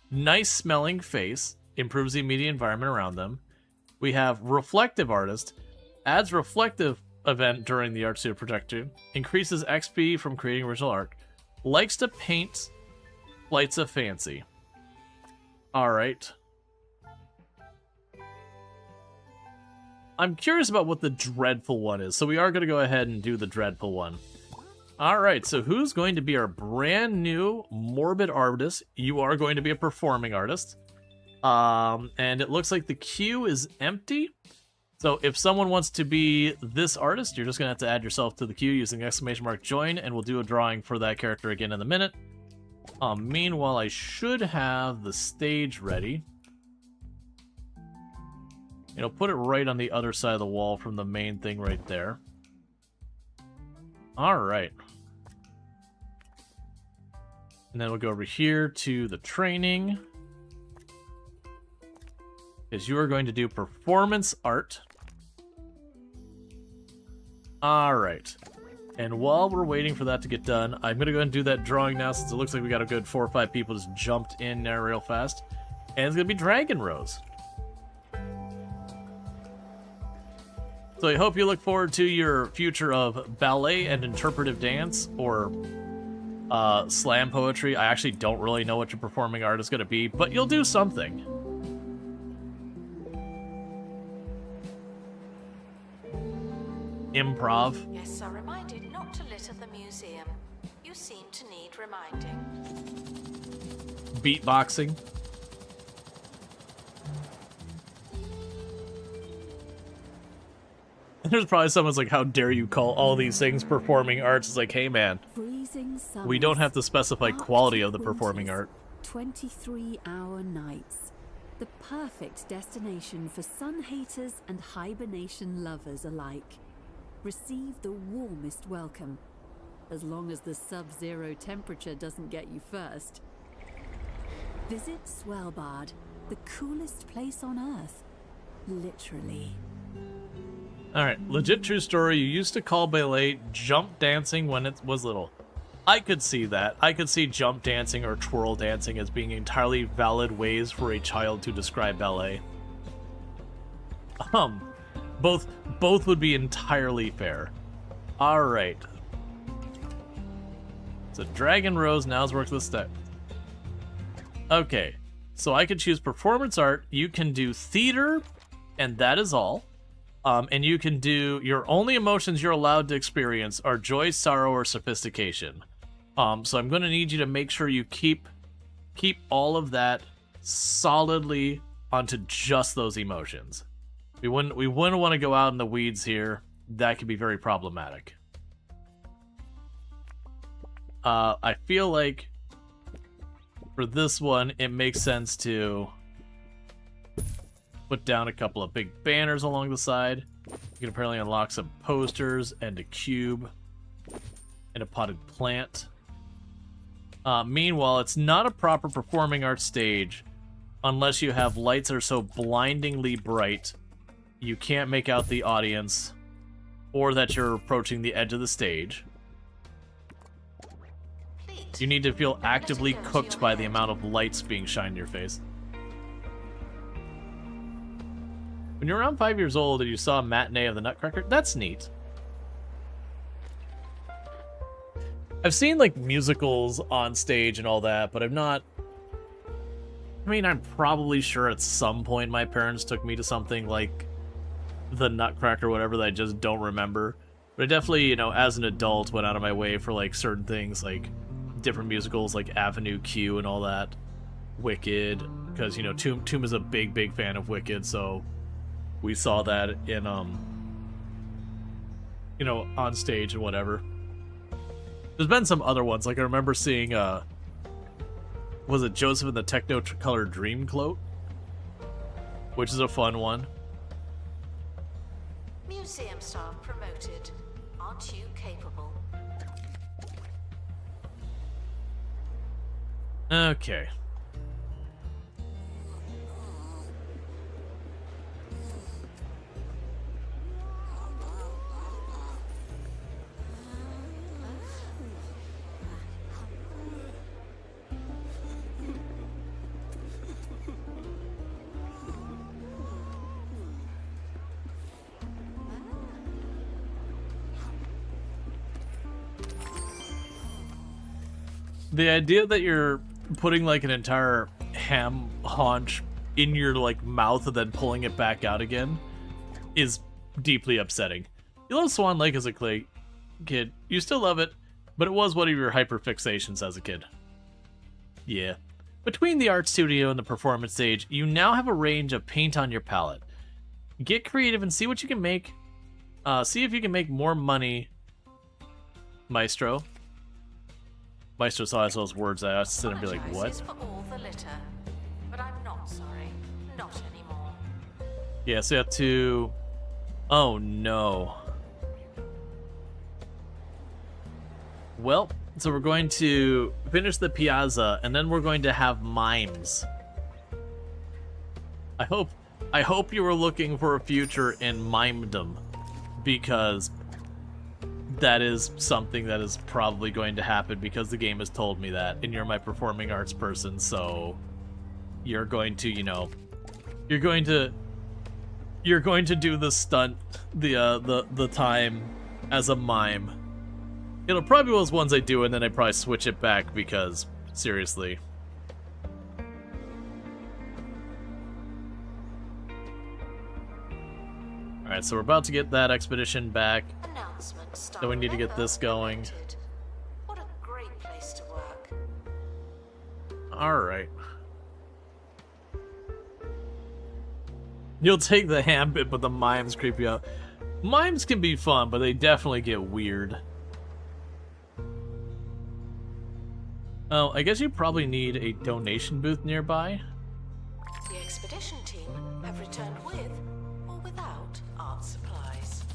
Nice smelling face. Improves the immediate environment around them. We have Reflective Artist. Adds reflective event during the art studio project. Increases XP from creating original art. Likes to paint Flights of Fancy. Alright. I'm curious about what the dreadful one is, so we are going to go ahead and do the dreadful one. Alright, so who's going to be our brand new morbid artist? You are going to be a performing artist. And it looks like the queue is empty. So if someone wants to be this artist, you're just going to have to add yourself to the queue using !join, and we'll do a drawing for that character again in a minute. Meanwhile, I should have the stage ready. You know, put it right on the other side of the wall from the main thing right there. Alright. And then we'll go over here to the training. Because you are going to do performance art. Alright. And while we're waiting for that to get done, I'm going to go ahead and do that drawing now, since it looks like we got a good 4 or 5 people just jumped in there real fast. And it's going to be Dragon Rose. So I hope you look forward to your future of ballet and interpretive dance, or slam poetry. I actually don't really know what your performing art is going to be, but you'll do something. Improv. Yes, are reminded not to litter the museum. You seem to need reminding. Beatboxing. There's probably someone's like, how dare you call all these things performing arts? It's like, hey man, we don't have to specify quality of the performing art. 23-hour nights. The perfect destination for sun haters and hibernation lovers alike. Receive the warmest welcome, as long as the sub-zero temperature doesn't get you first. Visit Svalbard, the coolest place on Earth. Literally. Alright, legit true story. You used to call ballet jump dancing when it was little. I could see that. I could see jump dancing or twirl dancing as being entirely valid ways for a child to describe ballet. Both would be entirely fair. Alright. So Dragon Rose now's work the step. Okay, so I could choose performance art. You can do theater, and that is all. And you can do, your only emotions you're allowed to experience are joy, sorrow, or sophistication. So I'm going to need you to make sure you keep all of that solidly onto just those emotions. We wouldn't want to go out in the weeds here. That could be very problematic. I feel like for this one, it makes sense to put down a couple of big banners along the side. You can apparently unlock some posters and a cube and a potted plant. Meanwhile, it's not a proper performing arts stage unless you have lights that are so blindingly bright you can't make out the audience, or that you're approaching the edge of the stage. You need to feel actively cooked by the amount of lights being shined in your face. When you're around 5 years old and you saw a matinee of the Nutcracker, that's neat. I've seen, like, musicals on stage and all that, but I'm not... I mean, I'm probably sure at some point my parents took me to something like the Nutcracker or whatever that I just don't remember. But I definitely, you know, as an adult, went out of my way for, like, certain things, like different musicals like Avenue Q and all that. Wicked, because, you know, Toom is a big fan of Wicked, so we saw that in, you know, on stage and whatever. There's been some other ones, like I remember seeing, was it Joseph and the Technicolor Dreamcoat? Which is a fun one. Museum staff promoted. Aren't you capable? Okay. The idea that you're putting like an entire ham haunch in your like mouth and then pulling it back out again is deeply upsetting. You love Swan Lake as a kid. You still love it, but it was one of your hyperfixations as a kid. Yeah. Between the art studio and the performance stage, you now have a range of paint on your palette. Get creative and see what you can make. See if you can make more money. Maestro. Maestro saw those words. I have to sit and be like, what? For all the litter, but I'm not sorry. Not anymore. Yeah, so you have to... Oh, no. Well, so we're going to finish the piazza, and then we're going to have mimes. I hope you were looking for a future in mimedom, because that is something that is probably going to happen because the game has told me that, and you're my performing arts person, so you're going to, you know, you're going to do the stunt, the time as a mime. It'll probably be those ones I do, and then I probably switch it back because, seriously. Alright, so we're about to get that expedition back. Then we need to get this going. What a great place to work. Alright. You'll take the ham bit, but the mimes creep you out. Mimes can be fun, but they definitely get weird. Oh, I guess you probably need a donation booth nearby. The expedition team have returned with or without art supplies.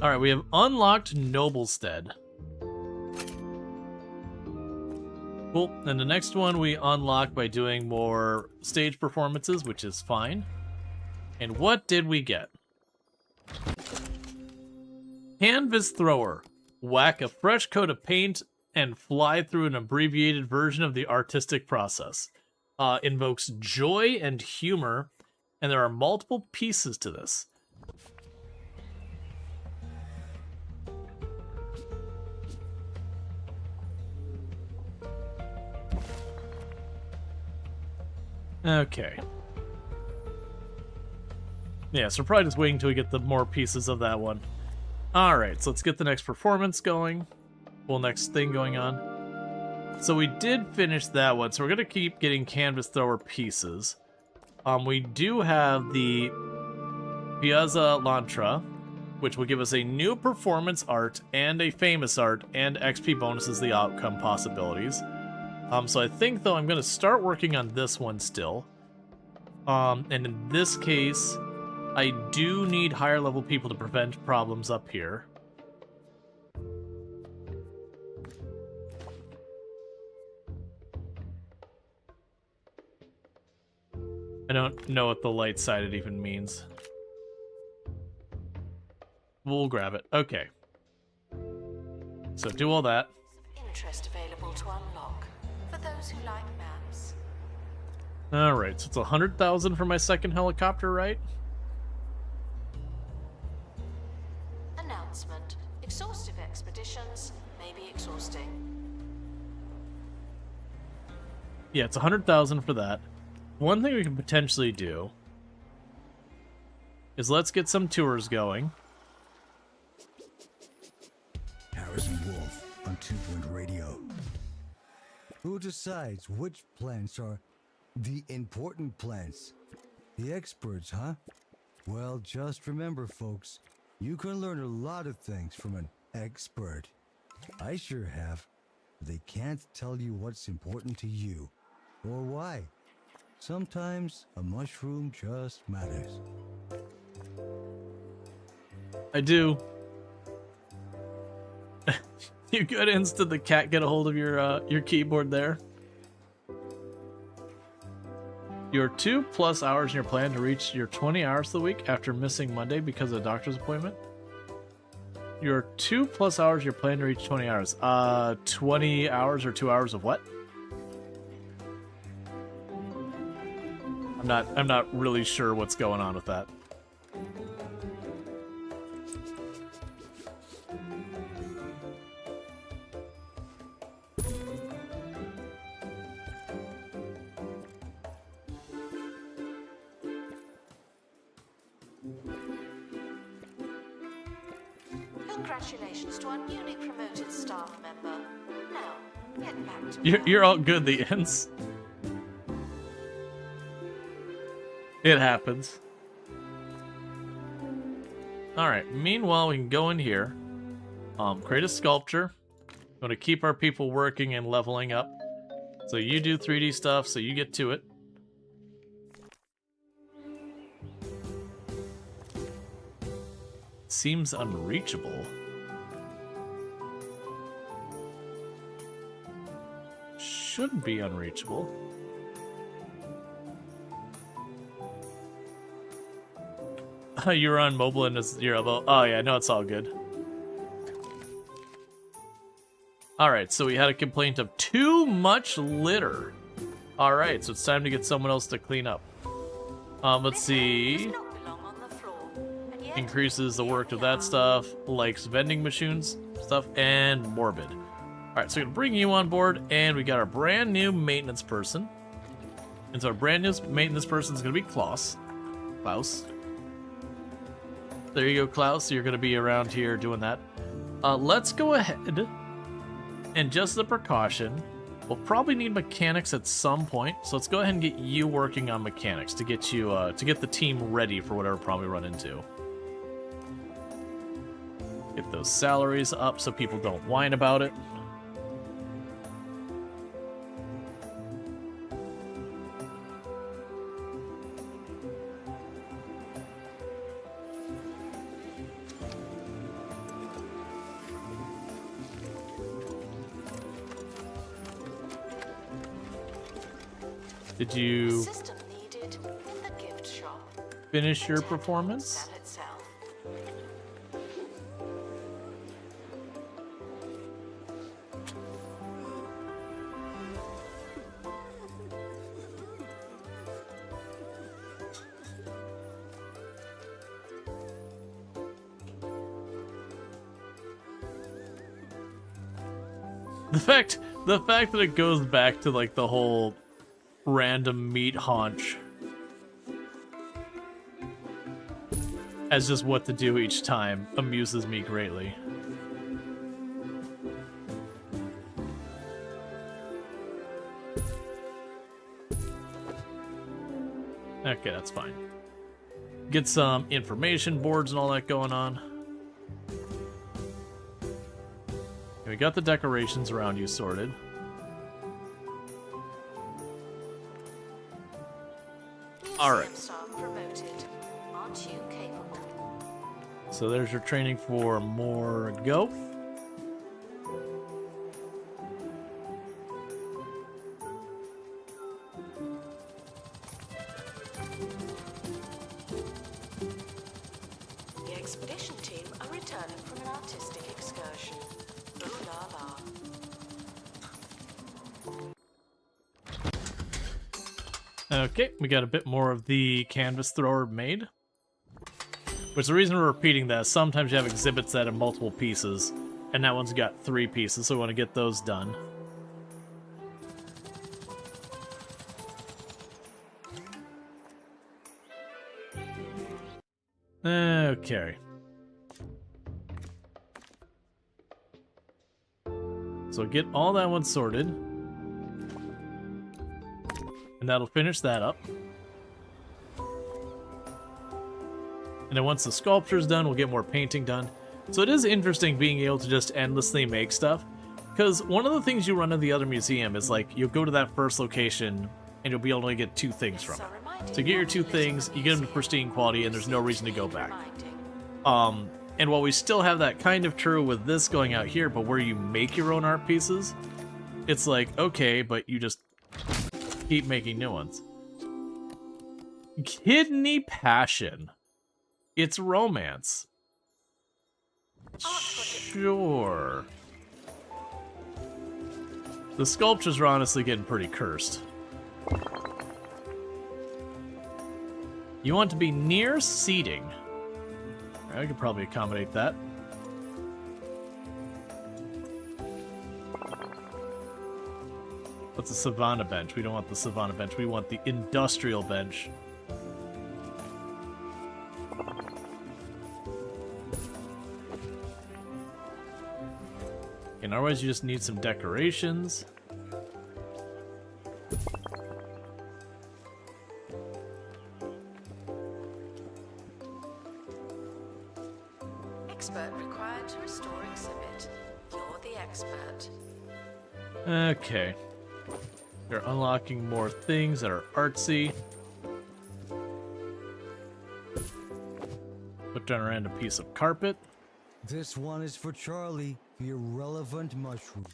Alright, we have unlocked Noblestead. Cool, and the next one we unlock by doing more stage performances, which is fine. And what did we get? Canvas Thrower. Whack a fresh coat of paint and fly through an abbreviated version of the artistic process. Invokes joy and humor, and there are multiple pieces to this. Okay. Yeah, so probably just waiting until we get the more pieces of that one. Alright, so let's get the next performance going. Well, next thing going on. So we did finish that one, so we're going to keep getting Canvas Thrower pieces. We do have the Piazza Lantra, which will give us a new performance art and a famous art and XP bonuses the outcome possibilities. So I think, though, I'm going to start working on this one still. And in this case, I do need higher level people to prevent problems up here. I don't know what the light-sided even means. We'll grab it. Okay. So do all that. Interest available to unlock for those who like maps. Alright, so it's 100,000 for my second helicopter, right? Announcement. Exhaustive expeditions may be exhausting. Yeah, it's 100,000 for that. One thing we can potentially do is let's get some tours going. Harrison Wolf on 2 Point Radio. Who decides which plants are the important plants? The experts, huh? Well, just remember, folks, you can learn a lot of things from an expert. I sure have. They can't tell you what's important to you or why. Sometimes a mushroom just matters. I do. You good, Insta the cat get a hold of your keyboard there? Your 2+ hours in your plan to reach your 20 hours of the week after missing Monday because of a doctor's appointment. Your 2+ hours your plan to reach 20 hours. 20 hours or 2 hours of what? I'm not really sure what's going on with that. Congratulations to our newly promoted staff member. Now, get back to You're all good, the ends. It happens. Alright, meanwhile, we can go in here. Create a sculpture. We want to keep our people working and leveling up. So you do 3D stuff, so you get to it. Seems unreachable. Shouldn't be unreachable. You were on mobile and it's your elbow. Oh yeah, no, it's all good. Alright, so we had a complaint of too much litter. Alright, so it's time to get someone else to clean up. Let's see. Increases the work of that stuff, likes vending machines stuff, and morbid. Alright, so we're gonna bring you on board, and we got our brand new maintenance person. And so our brand new maintenance person is gonna be Klaus. There you go, Klaus. You're gonna be around here doing that. Let's go ahead, and just as a precaution, we'll probably need mechanics at some point. So let's go ahead and get you working on mechanics to get you to get the team ready for whatever problem we run into. Get those salaries up so people don't whine about it. Did you System needed in the gift shop. finish your performance? Sell itself. The fact that it goes back to like the whole random meat haunch as just what to do each time amuses me greatly. Okay, that's fine. Get some information boards and all that going on. And we got the decorations around you sorted. Alright. Staff promoted. Aren't you capable? So there's your training for more go. The expedition team are returning from an artistic excursion. Ooh la la. Okay, we got a bit more of the canvas thrower made. Which the reason we're repeating that is sometimes you have exhibits that have multiple pieces, and that one's got 3 pieces, so we want to get those done. Okay. So get all that one sorted. And that'll finish that up. And then once the sculpture's done, we'll get more painting done. So it is interesting being able to just endlessly make stuff. Because one of the things you run in the other museum is like, you'll go to that first location and you'll be able to get 2 things from it. To get your 2 things, you get them to pristine quality and there's no reason to go back. And while we still have that kind of true with this going out here, but where you make your own art pieces, it's like, okay, but you just keep making new ones. Kidney passion. It's romance. Sure. The sculptures are honestly getting pretty cursed. You want to be near seating. I could probably accommodate that. What's a Savannah bench? We don't want the Savannah bench. We want the industrial bench. Otherwise, you just need some decorations. Expert required to restore exhibit. You're the expert. Okay. They're unlocking more things that are artsy. Put down a random piece of carpet. This one is for Charlie, the irrelevant mushroom.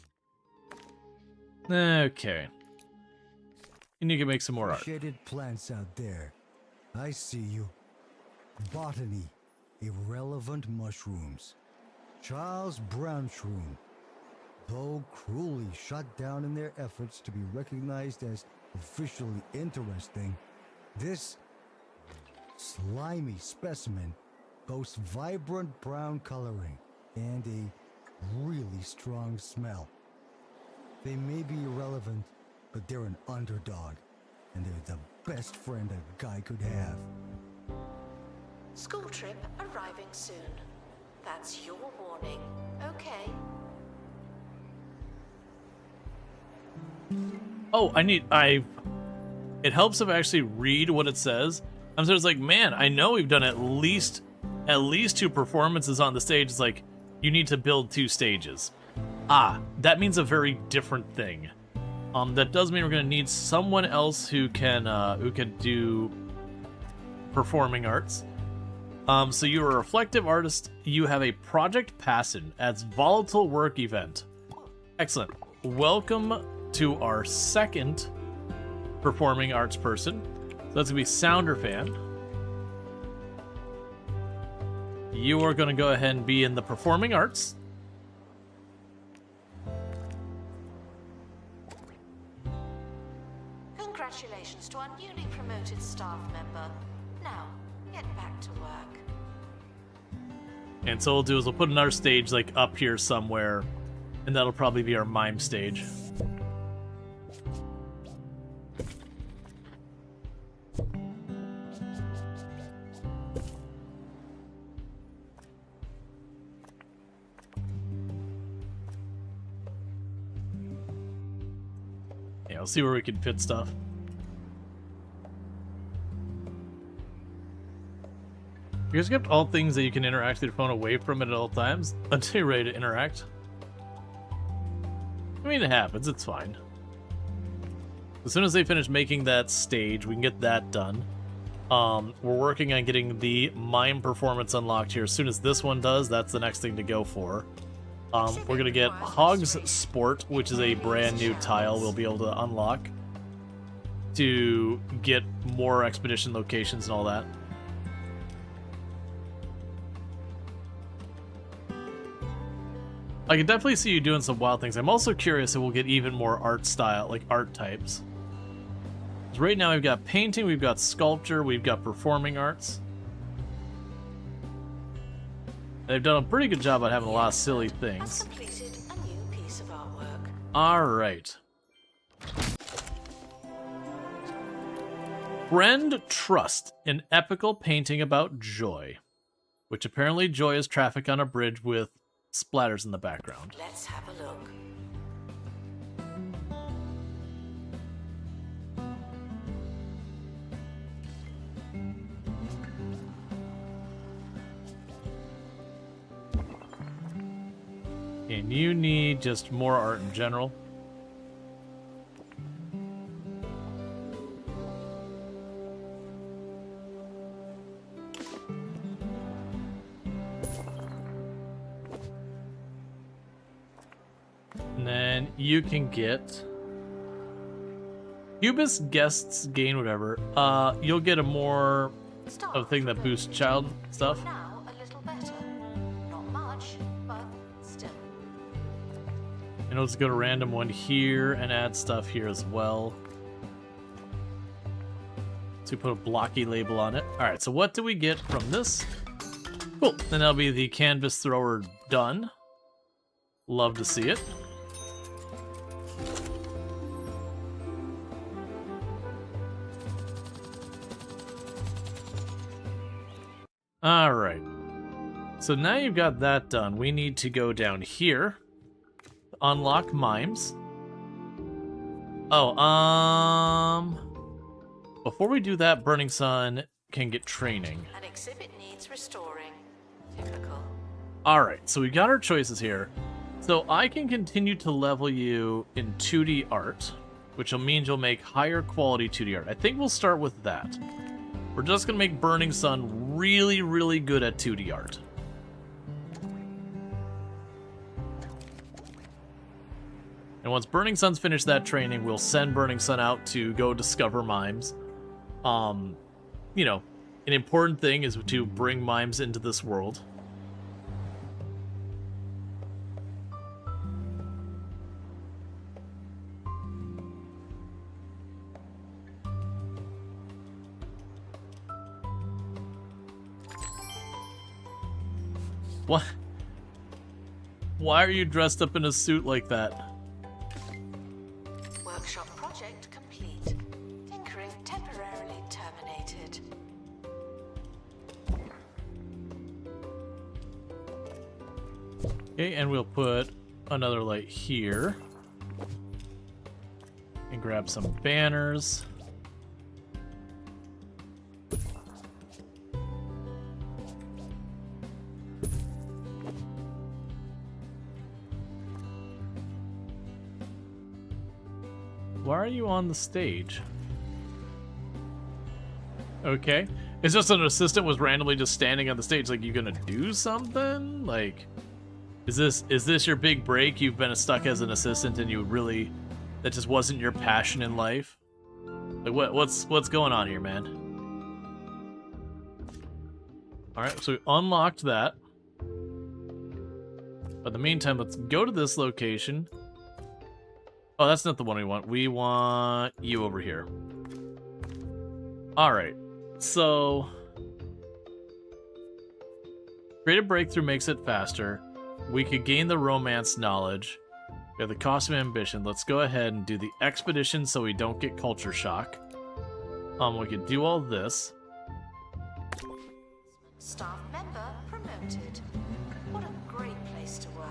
Okay. And you can make some more art. Shaded plants out there. I see you. Botany, irrelevant mushrooms. Charles Brown shroom. Though cruelly shut down in their efforts to be recognized as officially interesting, this slimy specimen boasts vibrant brown coloring and a really strong smell. They may be irrelevant, but they're an underdog, and they're the best friend a guy could have. School trip arriving soon. That's your warning. Okay. Oh, it helps if I actually read what it says. I'm sort of like, man, I know we've done at least 2 performances on the stage. It's like, you need to build 2 stages. Ah, that means a very different thing. That does mean we're gonna need someone else who can do performing arts. So you're a reflective artist. You have a project passion. Adds volatile work event. Excellent. Welcome to our second performing arts person. So that's gonna be Sounder Fan. You are gonna go ahead and be in the performing arts. Congratulations to our newly promoted staff member. Now, get back to work. And so what we'll do is we'll put another stage like up here somewhere, and that'll probably be our mime stage. Yeah, we'll see where we can fit stuff. You guys kept all things that you can interact with your phone away from it at all times until you're ready to interact. I mean, it happens. It's fine. As soon as they finish making that stage, we can get that done. We're working on getting the mime performance unlocked here. As soon as this one does, that's the next thing to go for. We're going to get Hog's Sport, which is a brand new tile we'll be able to unlock to get more expedition locations and all that. I can definitely see you doing some wild things. I'm also curious if we'll get even more art style, like art types. Right now we've got painting, we've got sculpture, we've got performing arts. They've done a pretty good job at having a lot of silly things. Has completed a new piece of artwork. Alright. Friend Trust, an epical painting about joy. Which apparently joy is traffic on a bridge with splatters in the background. Let's have a look. And you need just more art in general. And then you can get Cubist guests gain whatever. You'll get a more Start of a thing that from boosts child stuff. now a little better. Not much, but still. And let's go to random one here and add stuff here as well. So we put a blocky label on it. Alright, so what do we get from this? Cool. Then that'll be the canvas thrower done. Love to see it. Alright. So now you've got that done. We need to go down here. unlock mimes. Oh, before we do that, Burning Sun can get training. An exhibit needs restoring. Typical. Alright, so we got our choices here. So I can continue to level you in 2D art, which will mean you'll make higher quality 2D art. I think we'll start with that. We're just going to make Burning Sun really, really good at 2D art. And once Burning Sun's finished that training, we'll send Burning Sun out to go discover mimes. You know, an important thing is to bring mimes into this world. What? Why are you dressed up in a suit like that? Workshop project complete. Tinkering temporarily terminated. Okay, and we'll put another light here. And grab some banners. Why are you on the stage? Okay. It's just an assistant was randomly just standing on the stage. Like, you gonna do something? Like, is this your big break? You've been stuck as an assistant and you really, that just wasn't your passion in life? Like, what's going on here, man? Alright, so we unlocked that. But in the meantime, let's go to this location. Oh, that's not the one we want. We want you over here. Alright. So... creative breakthrough makes it faster. We could gain the romance knowledge. We have the costume ambition. Let's go ahead and do the expedition so we don't get culture shock. We could do all this. Staff member promoted. What a great place to work.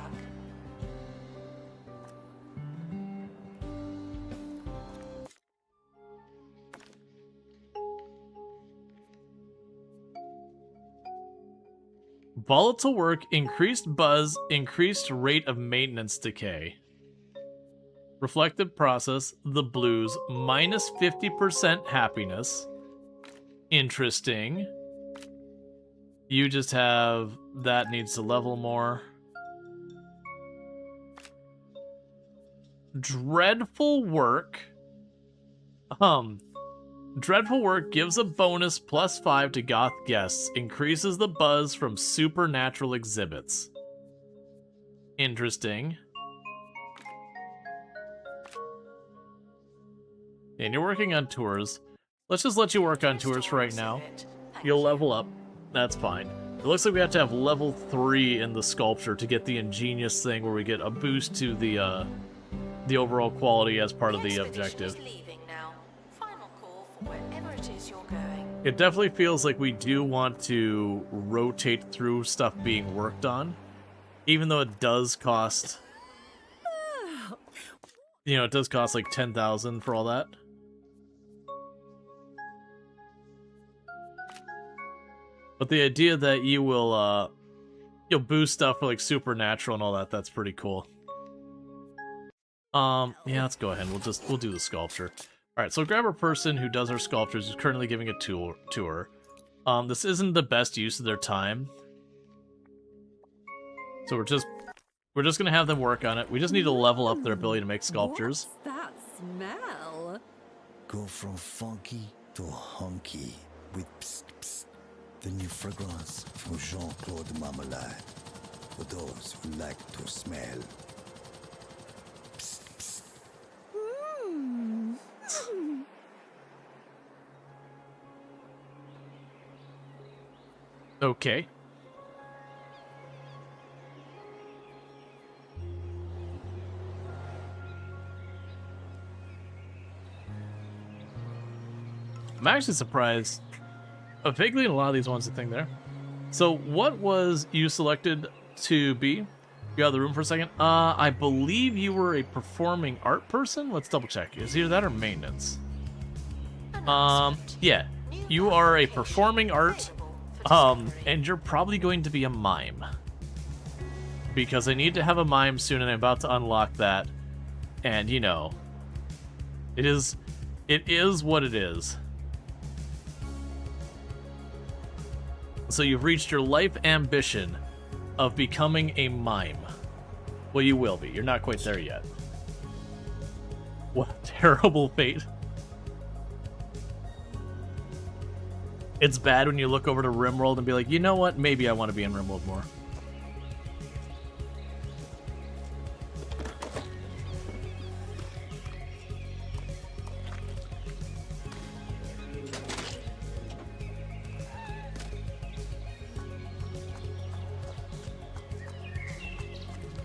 Volatile work, increased buzz, increased rate of maintenance decay. Reflective process, the blues, minus 50% happiness. Interesting. You just have, that needs to level more. Dreadful work. Dreadful work gives a bonus +5 to goth guests. Increases the buzz from supernatural exhibits. Interesting. And you're working on tours. Let's just let you work on tours for right now. You'll level up. That's fine. It looks like we have to have level 3 in the sculpture to get the ingenious thing where we get a boost to the overall quality as part of the objective. It definitely feels like we do want to rotate through stuff being worked on, even though it does cost, you know, it does cost like 10,000 for all that. But the idea that you will, you'll boost stuff for like supernatural and all that, that's pretty cool. Yeah, let's go ahead. We'll do the sculpture. Alright, so grab a person who does our sculptures who's currently giving a tour. This isn't the best use of their time. So we're just gonna have them work on it. We just need to level up their ability to make sculptures. What's that smell? Go from funky to hunky with psst, psst, the new fragrance from Jean-Claude Marmalade. For those who like to smell. Psst, psst. Okay. I'm actually surprised. Vaguely in a lot of these ones, I think there. So what was you selected to be? You out of the room for a second? I believe you were a performing art person? Let's double check. Is either that or maintenance? Yeah. You are a performing art, and you're probably going to be a mime. Because I need to have a mime soon, and I'm about to unlock that. And, you know, it is what it is. So you've reached your life ambition of becoming a mime. Well, you will be. You're not quite there yet. What a terrible fate. It's bad when you look over to RimWorld and be like, you know what? Maybe I want to be in RimWorld more.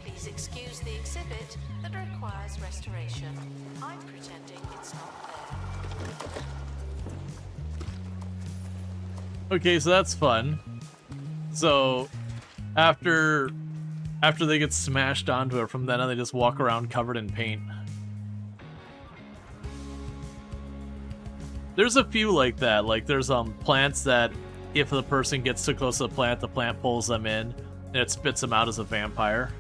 Please excuse the exhibit that requires restoration. I'm pretending it's not there. Okay, so that's fun. So, after they get smashed onto it, from then on they just walk around covered in paint. There's a few like that. Like, there's plants that if the person gets too close to the plant pulls them in, and it spits them out as a vampire.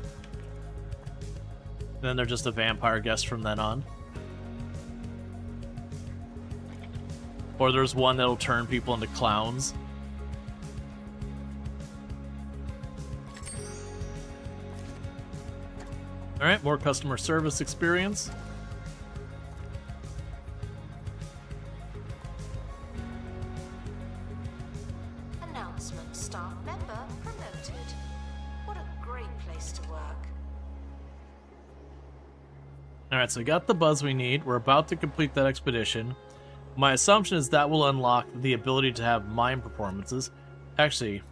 And then they're just a vampire guest from then on. Or there's one that'll turn people into clowns. Alright, more customer service experience. Announcement: staff member promoted. What a great place to work. Alright, so we got the buzz we need. We're about to complete that expedition. My assumption is that will unlock the ability to have mime performances. Actually,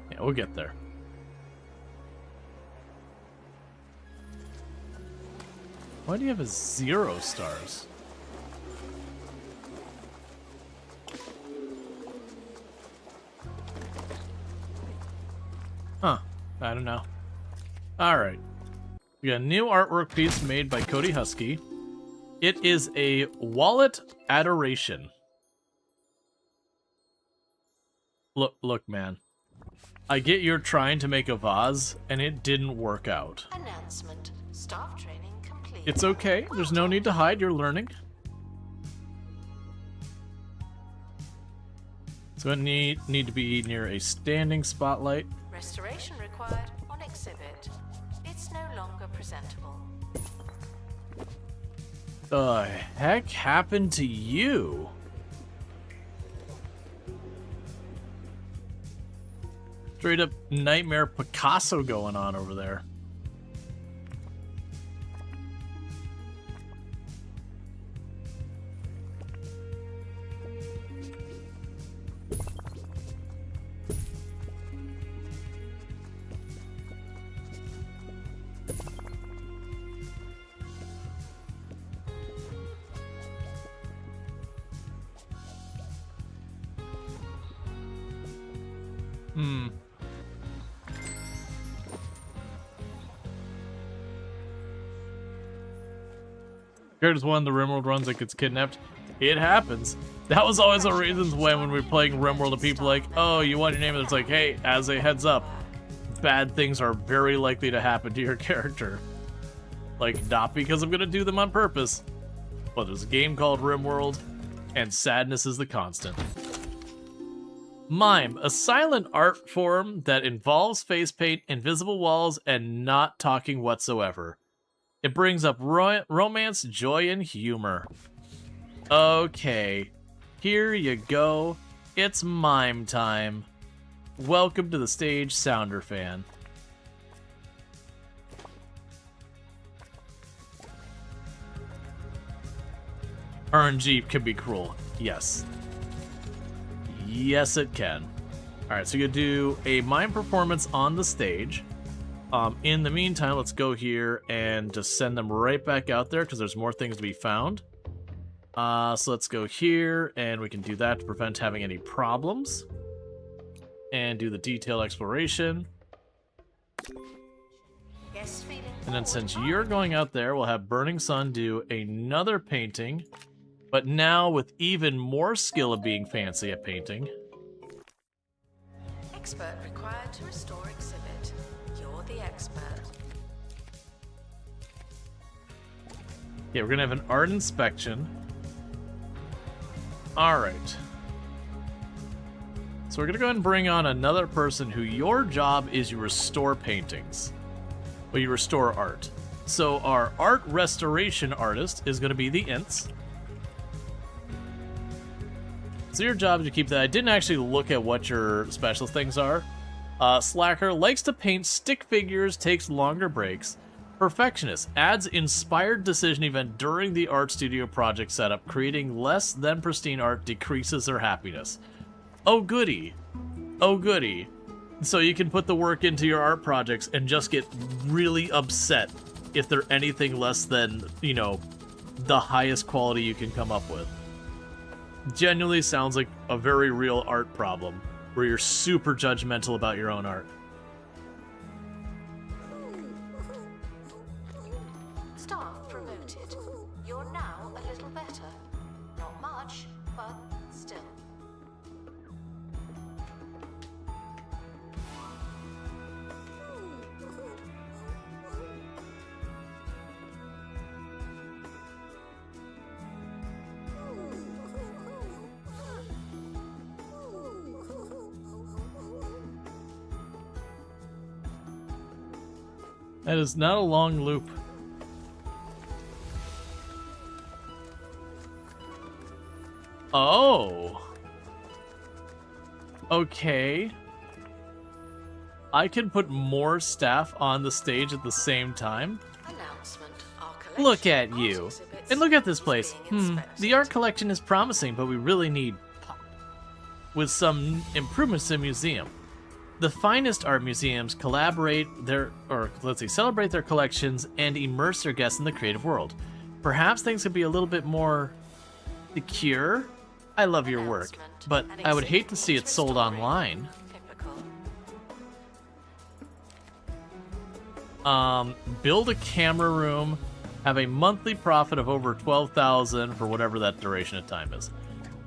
yeah, we'll get there. Why do you have a 0 stars? Huh. I don't know. Alright. We got a new artwork piece made by Cody Husky. It is a wallet adoration. Look, man. I get you're trying to make a vase, and it didn't work out. Announcement: staff training complete. It's okay. There's no need to hide. You're learning. So it need to be near a standing spotlight. Restoration required on exhibit. It's no longer presentable. The heck happened to you? Straight up Nightmare Picasso going on over there. Here's one of the RimWorld runs that gets kidnapped. It happens. That was always the reasons when we were playing RimWorld and people like, oh, you want your name? And it's like, hey, as a heads up, bad things are very likely to happen to your character. Like, not because I'm gonna do them on purpose, but there's a game called RimWorld, and sadness is the constant. Mime, a silent art form that involves face paint, invisible walls, and not talking whatsoever. It brings up romance, joy, and humor. Okay, here you go. It's mime time. Welcome to the stage, Sounder Fan. RNG can be cruel. Yes. Yes, it can. Alright, so you're gonna do a mime performance on the stage. In the meantime, let's go here and just send them right back out there because there's more things to be found. So let's go here and we can do that to prevent having any problems. and do the detailed exploration. Yes, feeling And then forward, since are you're you? going out there, we'll have Burning Sun do another painting, but now with even more skill of being fancy at painting. Expert required to restore exhibit. You're the expert. Okay, we're gonna have an art inspection. Alright. So we're gonna go ahead and bring on another person who your job is you restore paintings. Well, you restore art. So our art restoration artist is gonna be the Ints. So your job is to keep that. I didn't actually look at what your special things are. Slacker likes to paint stick figures, takes longer breaks. Perfectionist adds inspired decision event during the art studio project setup, creating less than pristine art decreases their happiness. Oh goody. Oh goody. So you can put the work into your art projects and just get really upset if they're anything less than, you know, the highest quality you can come up with. Genuinely sounds like a very real art problem where you're super judgmental about your own art. Staff promoted. You're now a little better. Not much, but still. That is not a long loop. Oh. Okay. I can put more staff on the stage at the same time. Announcement. Our collection Look at of you. art exhibits And look at this is place. being The inspected. art collection is promising, but we really need pop. With some improvements to the museum. The finest art museums celebrate their collections and immerse their guests in the creative world. Perhaps things could be a little bit more secure. I love your work, but An I would hate to exhibit see it needs sold restoring. online. Typical. Build a camera room, have a monthly profit of over 12,000 for whatever that duration of time is.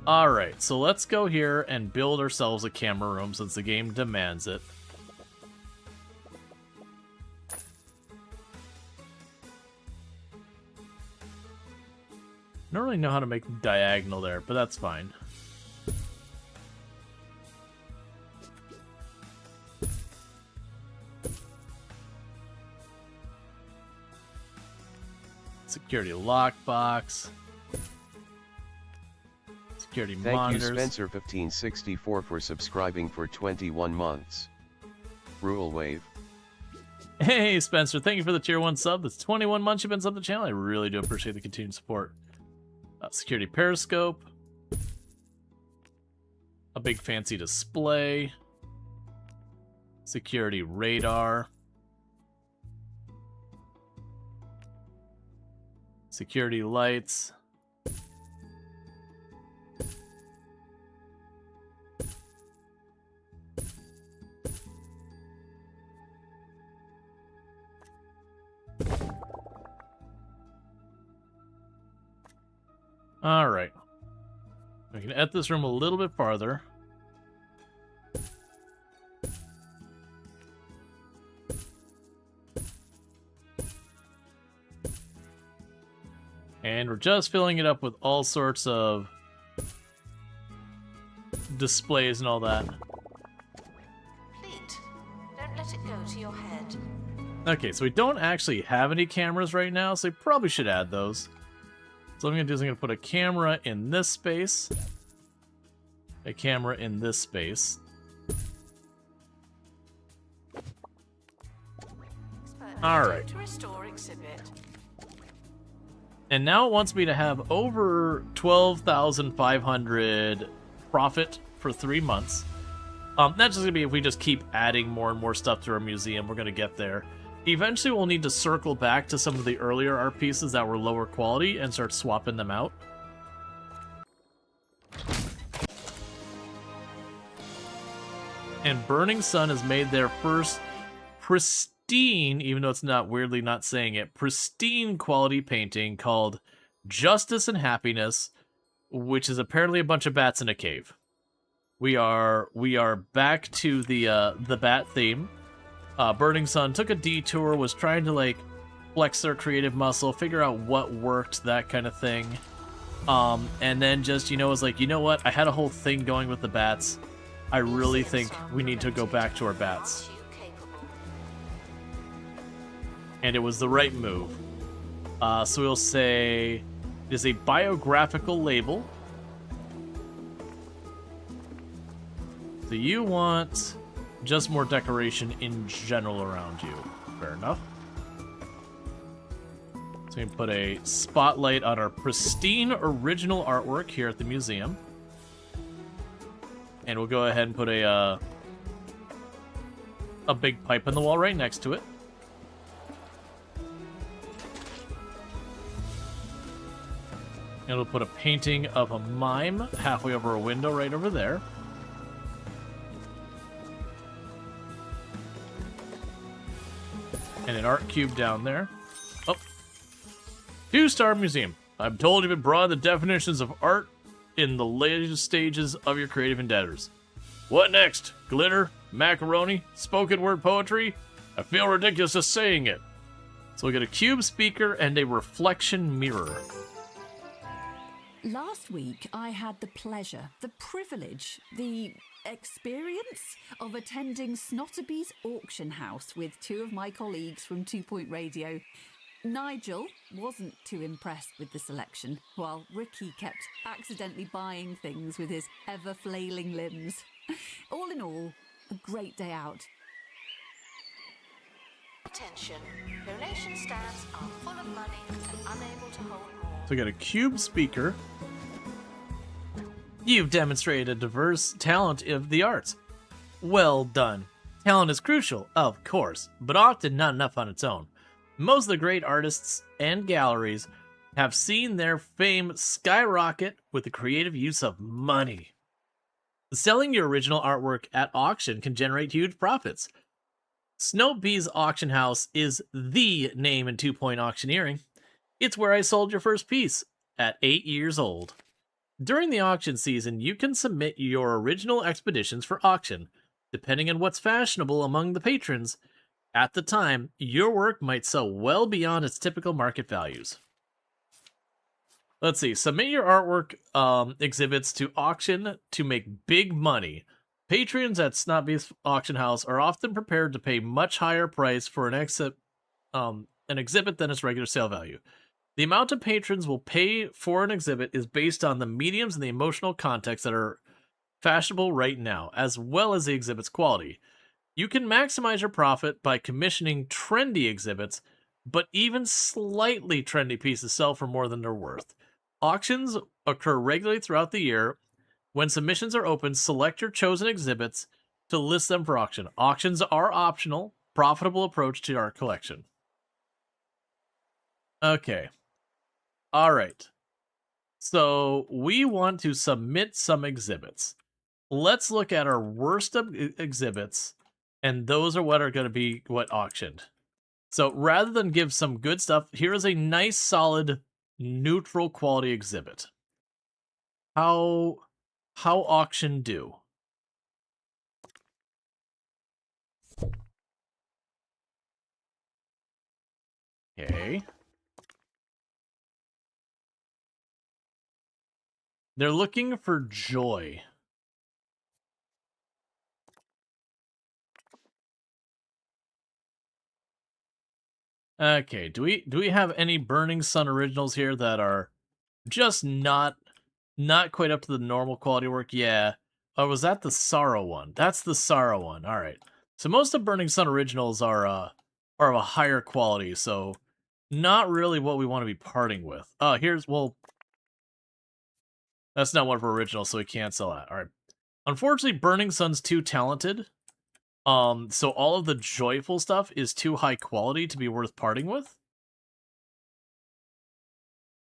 Alright, so let's go here and build ourselves a camera room since the game demands it. I don't really know how to make diagonal there, but that's fine. Security lockbox. Security Thank monitors. you Spencer1564 for subscribing for 21 months. Rual Wave. Hey Spencer, thank you for the tier 1 sub. That's 21 months you've been subbed to the channel. I really do appreciate the continued support. Security periscope. A big fancy display. Security radar. Security lights. All right. We can edit this room a little bit farther. And we're just filling it up with all sorts of displays and all that. Complete. Don't let it go to your head. Okay, so we don't actually have any cameras right now, so we probably should add those. So what I'm going to do is I'm going to put a camera in this space. A camera in this space. Expert All needed right. To restore exhibit. And now it wants me to have over 12,500 profit for 3 months. That's just going to be if we just keep adding more and more stuff to our museum. We're going to get there. Eventually, we'll need to circle back to some of the earlier art pieces that were lower quality and start swapping them out. And And Burning Sun has made their first pristine, even though it's not weirdly not saying it, pristine quality painting called Justice and Happiness, which is apparently a bunch of bats in a cave. We are back to the bat theme. Burning Sun took a detour, was trying to like flex their creative muscle, figure out what worked, that kind of thing. And then just, was like, you know what? I had a whole thing going with the bats. I really think we need to go back to our bats. And it was the right move. So we'll say it is a biographical label. So you want just more decoration in general around you. Fair enough. So we can put a spotlight on our pristine original artwork here at the museum. And we'll go ahead and put a big pipe in the wall right next to it. And we'll put a painting of a mime halfway over a window right over there. And an art cube down there. Oh. 2-star museum. I'm told you've been broad the definitions of art in the latest stages of your creative endeavors. What next? Glitter? Macaroni? Spoken word poetry? I feel ridiculous just saying it. So we get a cube speaker and a reflection mirror. Last week, I had the pleasure, the privilege, the experience of attending Snotterby's auction house with 2 of my colleagues from 2 Point Radio. Nigel wasn't too impressed with the selection, while Ricky kept accidentally buying things with his ever-flailing limbs. All in all, a great day out. Attention. Donation stands are full of money and unable to hold more. So we got a cube speaker. You've demonstrated a diverse talent of the arts. Well done. Talent is crucial, of course, but often not enough on its own. Most of the great artists and galleries have seen their fame skyrocket with the creative use of money. Selling your original artwork at auction can generate huge profits. Snowbee's Auction House is the name in 2 Point auctioneering. It's where I sold your first piece at 8 years old. During the auction season, you can submit your original expeditions for auction. Depending on what's fashionable among the patrons, at the time, your work might sell well beyond its typical market values. Let's see. Submit your artwork exhibits to auction to make big money. Patrons at Snotbee's Auction House are often prepared to pay much higher price for an exhibit than its regular sale value. The amount of patrons will pay for an exhibit is based on the mediums and the emotional context that are fashionable right now, as well as the exhibit's quality. You can maximize your profit by commissioning trendy exhibits, but even slightly trendy pieces sell for more than they're worth. Auctions occur regularly throughout the year. When submissions are open, select your chosen exhibits to list them for auction. Auctions are optional, profitable approach to our collection. Okay. All right. So we want to submit some exhibits. Let's look at our worst exhibits, and those are what are going to be auctioned. So rather than give some good stuff, here is a nice, solid, neutral quality exhibit. How auction do? Okay. They're looking for joy. Okay, do we have any Burning Sun originals here that are just not quite up to the normal quality work? Yeah. Oh, was that the Sorrow one? That's the Sorrow one. All right. So most of Burning Sun originals are of a higher quality, so not really what we want to be parting with. Well, that's not one of our originals, so we can't sell that. All right. Unfortunately, Burning Sun's too talented. So all of the joyful stuff is too high quality to be worth parting with.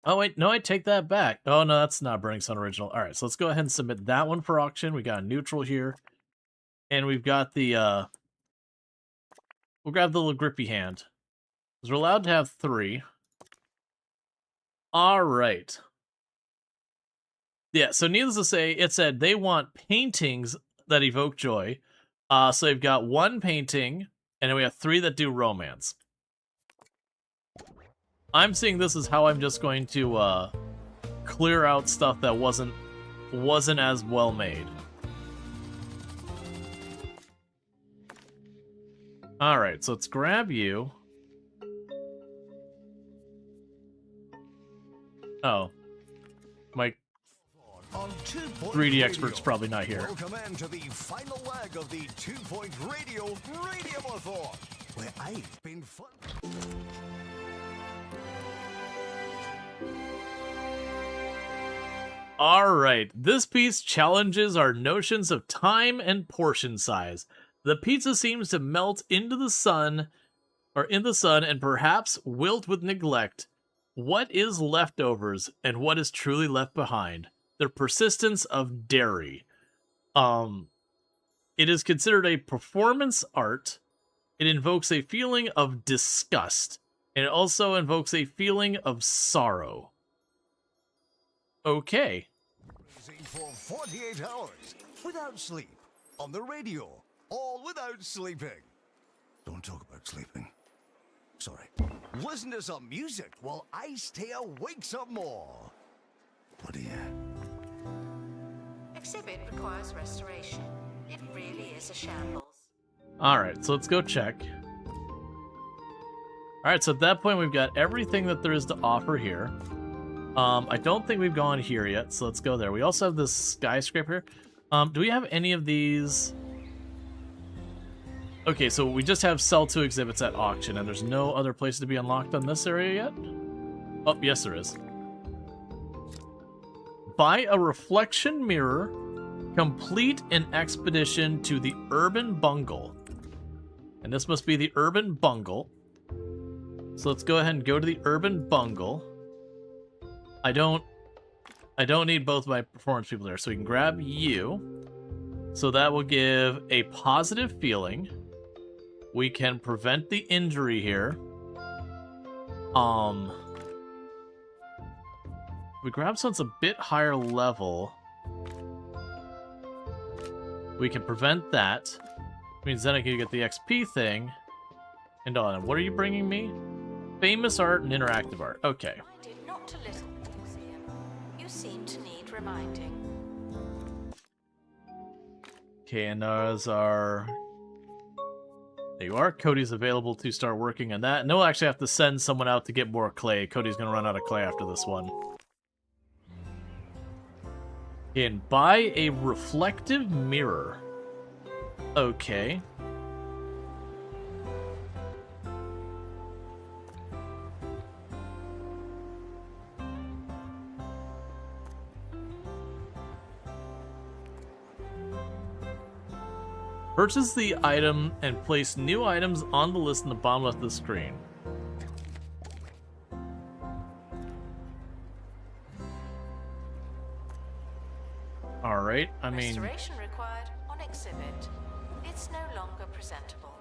Oh, wait, no, I take that back. Oh, no, that's not Burning Sun original. All right, so let's go ahead and submit that one for auction. We got a neutral here. And we've got the, we'll grab the little grippy hand. Because we're allowed to have 3. Alright. Yeah, so needless to say, it said they want paintings that evoke joy. So they've got 1 painting, and then we have 3 that do romance. I'm seeing this as how I'm just going to clear out stuff that wasn't as well made. Alright, so let's grab you. Oh. My 3D expert's probably not here. Welcome into the final leg of the 2 Point Radio-Thon, where I've been fun. Alright, this piece challenges our notions of time and portion size. The pizza seems to melt into the sun, and perhaps wilt with neglect. What is leftovers, and what is truly left behind? The persistence of dairy. It is considered a performance art. It invokes a feeling of disgust, and it also invokes a feeling of sorrow. Okay. For 48 hours, without sleep, on the radio, all without sleeping. Don't talk about sleeping. Sorry. Listen to some music while I stay awake some more. What do you... Exhibit requires restoration. It really is a shambles. Alright, so let's go check. Alright, so at that point we've got everything that there is to offer here. I don't think we've gone here yet, so let's go there. We also have this skyscraper. Do we have any of these? Okay, so we just have sell 2 exhibits at auction, and there's no other place to be unlocked on this area yet? Oh, yes there is. Buy a reflection mirror. Complete an expedition to the Urban Bungle. And this must be the Urban Bungle. So let's go ahead and go to the Urban Bungle. I don't need both my performance people there, so we can grab you. So that will give a positive feeling. We can prevent the injury here. We grab something a bit higher level. We can prevent that. Means then I can get the XP thing. And on, what are you bringing me? Famous art and interactive art. Okay. I did not to listen to museum. You seem to need reminding. Okay, and there's our... There you are. Cody's available to start working on that. And we'll actually have to send someone out to get more clay. Cody's going to run out of clay after this one. And buy a reflective mirror. Okay. Purchase the item and place new items on the list in the bottom left of the screen. Alright, I mean... Restoration required on exhibit. It's no longer presentable.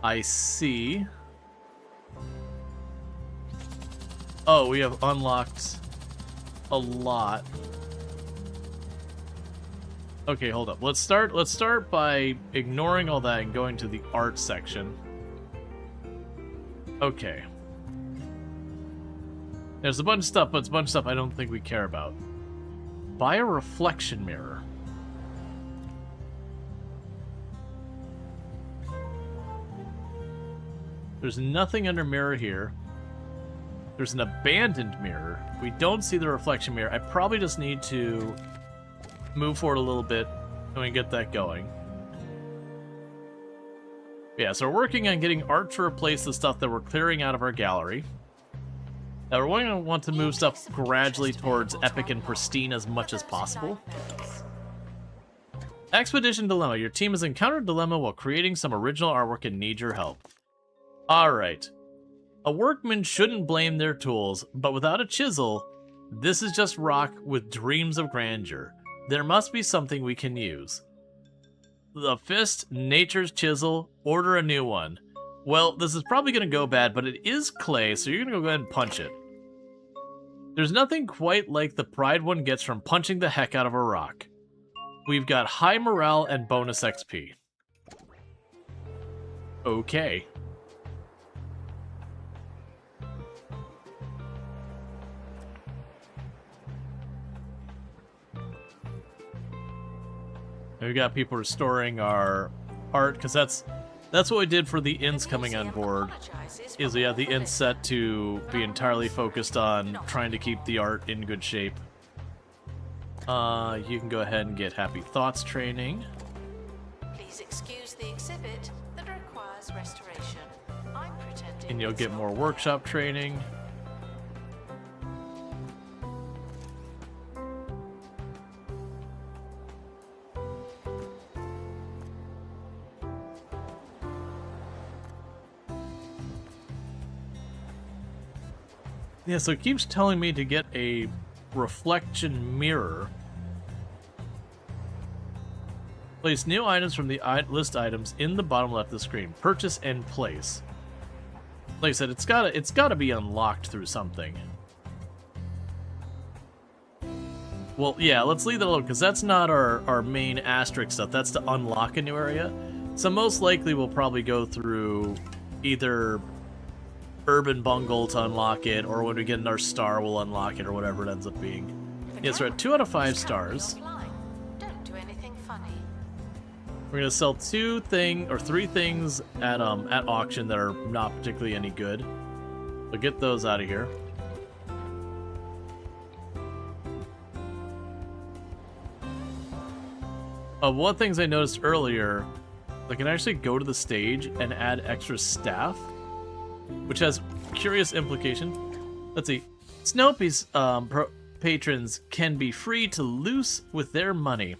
I see. Oh, we have unlocked a lot. Okay, hold up. Let's start by ignoring all that and going to the art section. Okay. There's a bunch of stuff, but it's a bunch of stuff I don't think we care about. Buy a reflection mirror. There's nothing under mirror here. There's an abandoned mirror. We don't see the reflection mirror. I probably just need to move forward a little bit and we get that going. Yeah, so we're working on getting art to replace the stuff that we're clearing out of our gallery. Now we're going to want to move stuff gradually towards epic and pristine as much as possible. Expedition Dilemma. Your team has encountered a dilemma while creating some original artwork and need your help. Alright. A workman shouldn't blame their tools, but without a chisel, this is just rock with dreams of grandeur. There must be something we can use. The fist, nature's chisel, order a new one. Well, this is probably going to go bad, but it is clay, so you're going to go ahead and punch it. There's nothing quite like the pride one gets from punching the heck out of a rock. We've got high morale and bonus XP. Okay. And we got people restoring our art, because that's what we did for the inns coming on board. Is we have the inn set to be entirely focused on trying to keep the art in good shape. You can go ahead and get Happy Thoughts training. Please excuse the exhibit that requires restoration. I'm pretending. And you'll it's get not more there. workshop training. Yeah, so it keeps telling me to get a reflection mirror. Place new items from the list items in the bottom left of the screen. Purchase and place. Like I said, it's gotta be unlocked through something. Well, yeah, let's leave that alone, because that's not our main asterisk stuff. That's to unlock a new area. So most likely we'll probably go through either Urban Bungle to unlock it, or when we get our star, we'll unlock it, or whatever it ends up being. Yes, we're at 2 out of 5 stars. Don't do anything funny. We're gonna sell 3 things at auction that are not particularly any good. So get those out of here. One of the things I noticed earlier, I can actually go to the stage and add extra staff, which has curious implication. Let's see. Snoopy's patrons can be free to loose with their money.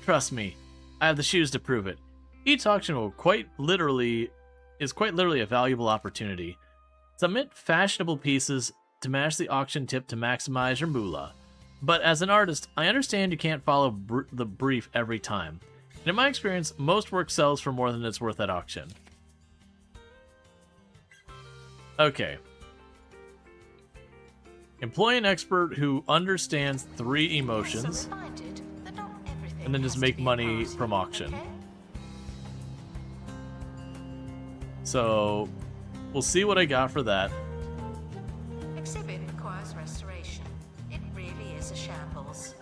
Trust me, I have the shoes to prove it. Each auction is quite literally a valuable opportunity. Submit fashionable pieces to match the auction tip to maximize your moolah. But as an artist, I understand you can't follow the brief every time. And in my experience, most work sells for more than it's worth at auction. Okay. Employ an expert who understands 3 emotions, and then just make money from auction. So, we'll see what I got for that. Exhibit requires restoration. It really is a shambles.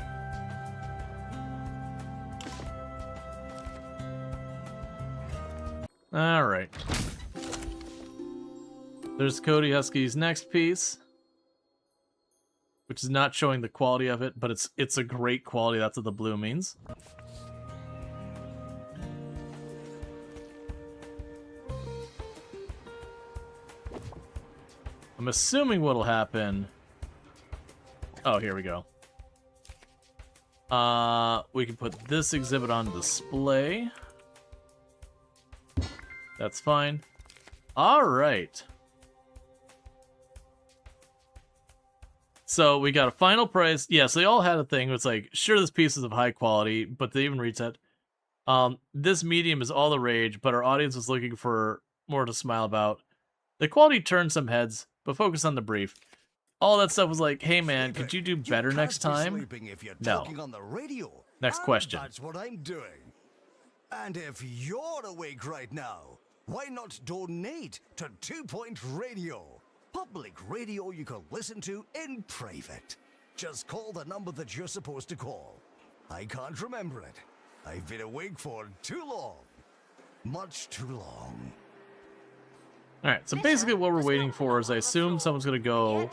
Alright. There's Cody Husky's next piece, which is not showing the quality of it, but it's a great quality. That's what the blue means. I'm assuming what'll happen... Oh, here we go. We can put this exhibit on display. That's fine. Alright. So we got a final price. Yes, they all had a thing. It's like, sure, this piece is of high quality, but they even reset. This medium is all the rage, but our audience is looking for more to smile about. The quality turned some heads, but focus on the brief. All that stuff was like, hey man, could you do better next time? No. On the radio. Next question. That's what I'm doing. And if you're awake right now, why not donate to 2 Point Radio? Public radio you can listen to in private. Just call the number that you're supposed to call. I can't remember it. I've been awake for too long. Much too long. Alright, so basically what we're waiting for is I assume someone's going to go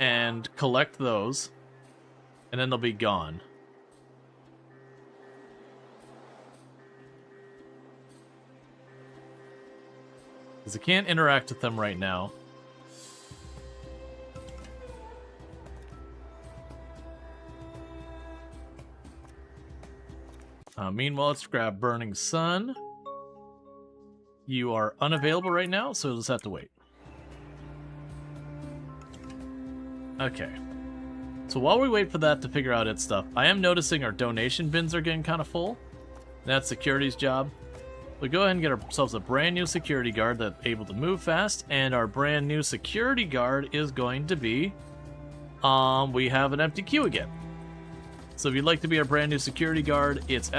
and collect those, and then they'll be gone. Because I can't interact with them right now. Meanwhile, let's grab Burning Sun. You are unavailable right now, so we'll just have to wait. Okay. So while we wait for that to figure out its stuff, I am noticing our donation bins are getting kind of full. That's security's job. We'll go ahead and get ourselves a brand new security guard that's able to move fast, and our brand new security guard is going to be, we have an empty queue again. So if you'd like to be our brand new security guard, it's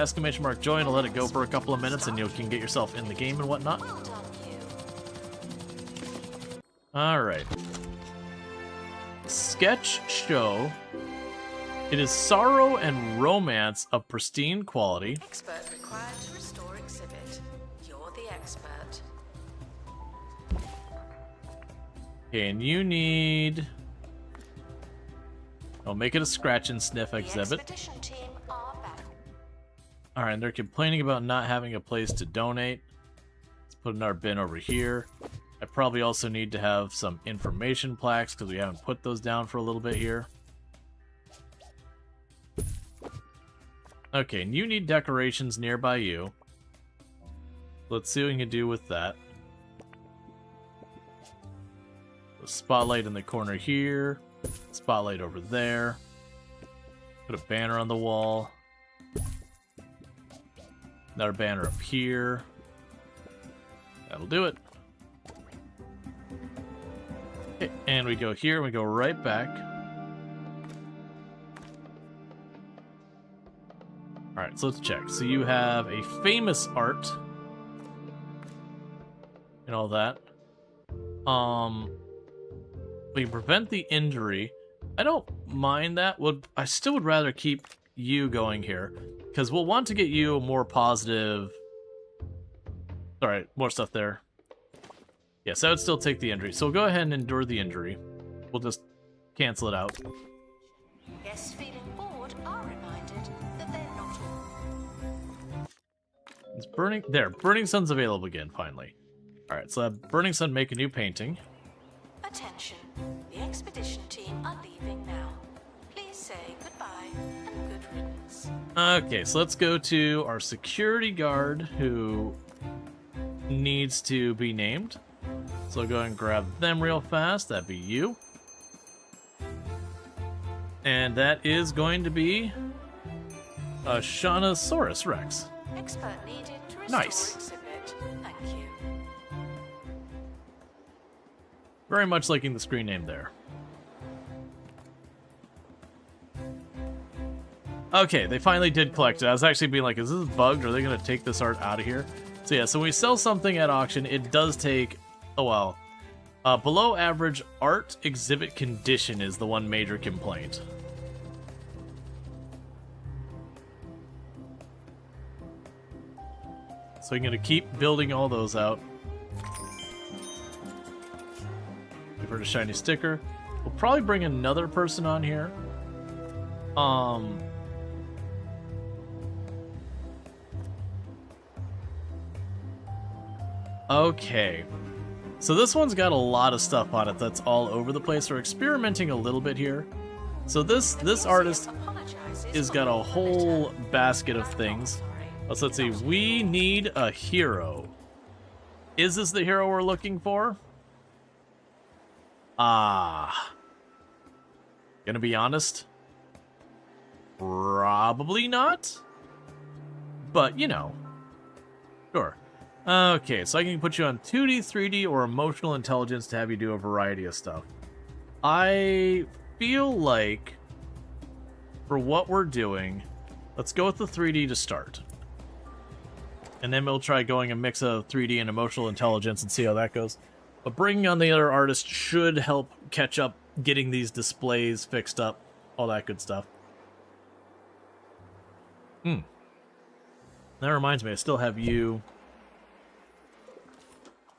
!join. I'll let it go for a couple of minutes and you can get yourself in the game and whatnot. Well done, you. Alright. Sketch show. It is sorrow and romance of pristine quality. Expert required to restore exhibit. You're the expert. Okay, and you need... I'll make it a scratch and sniff The exhibit. expedition team are back. Alright, and they're complaining about not having a place to donate. Let's put another bin over here. I probably also need to have some information plaques because we haven't put those down for a little bit here. Okay, and you need decorations nearby you. Let's see what we can do with that. A spotlight in the corner here. Spotlight over there. Put a banner on the wall. Another banner up here. That'll do it. Okay, and we go here, and we go right back. Alright, so let's check. So you have a famous art. And all that. We prevent the injury. I don't mind that. I still would rather keep you going here. Because we'll want to get you a more positive... Alright, more stuff there. Yes, I would still take the injury. So we'll go ahead and endure the injury. We'll just cancel it out. Guests feeling bored are reminded that they're not all. It's burning... There, Burning Sun's available again, finally. Alright, so have Burning Sun make a new painting. Attention, the expedition team are leaving now. Please say goodbye and good riddance. Okay, so let's go to our security guard who needs to be named. So I'll go ahead and grab them real fast. That'd be you. And that is going to be a Shaunosaurus Rex. Expert needed to restore Nice. exhibit. Thank you. Very much liking the screen name there. Okay, they finally did collect it. I was actually being like, is this bugged? Are they going to take this art out of here? So yeah, so when we sell something at auction, it does take a while. Below average art exhibit condition is the one major complaint. So I'm going to keep building all those out. Give her a shiny sticker. We'll probably bring another person on here. Okay. So this one's got a lot of stuff on it that's all over the place. We're experimenting a little bit here. So this artist has got a whole basket of things. Let's see. We need a hero. Is this the hero we're looking for? Gonna be honest? Probably not. But, you know. Sure. Okay, so I can put you on 2D, 3D, or emotional intelligence to have you do a variety of stuff. I feel like, for what we're doing, let's go with the 3D to start. And then we'll try going a mix of 3D and emotional intelligence and see how that goes. But bringing on the other artist should help catch up getting these displays fixed up, all that good stuff. That reminds me, I still have you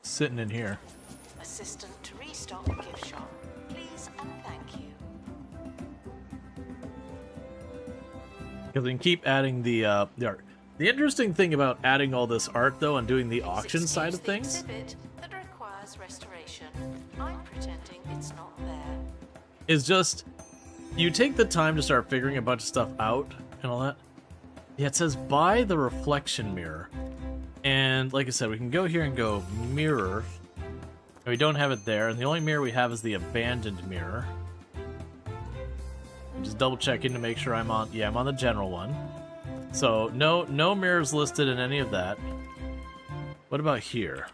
sitting in here. Assistant to restock gift shop. Please and thank you. Because we can keep adding the art. The interesting thing about adding all this art, though, and doing the auction side of things, Exhibit that requires restoration. I'm pretending it's not there. is just you take the time to start figuring a bunch of stuff out and all that. Yeah, it says buy the reflection mirror. And like I said, we can go here and go mirror. And we don't have it there, and the only mirror we have is the abandoned mirror. I'm just double checking to make sure I'm on. Yeah, I'm on the general one. So no mirrors listed in any of that. What about here?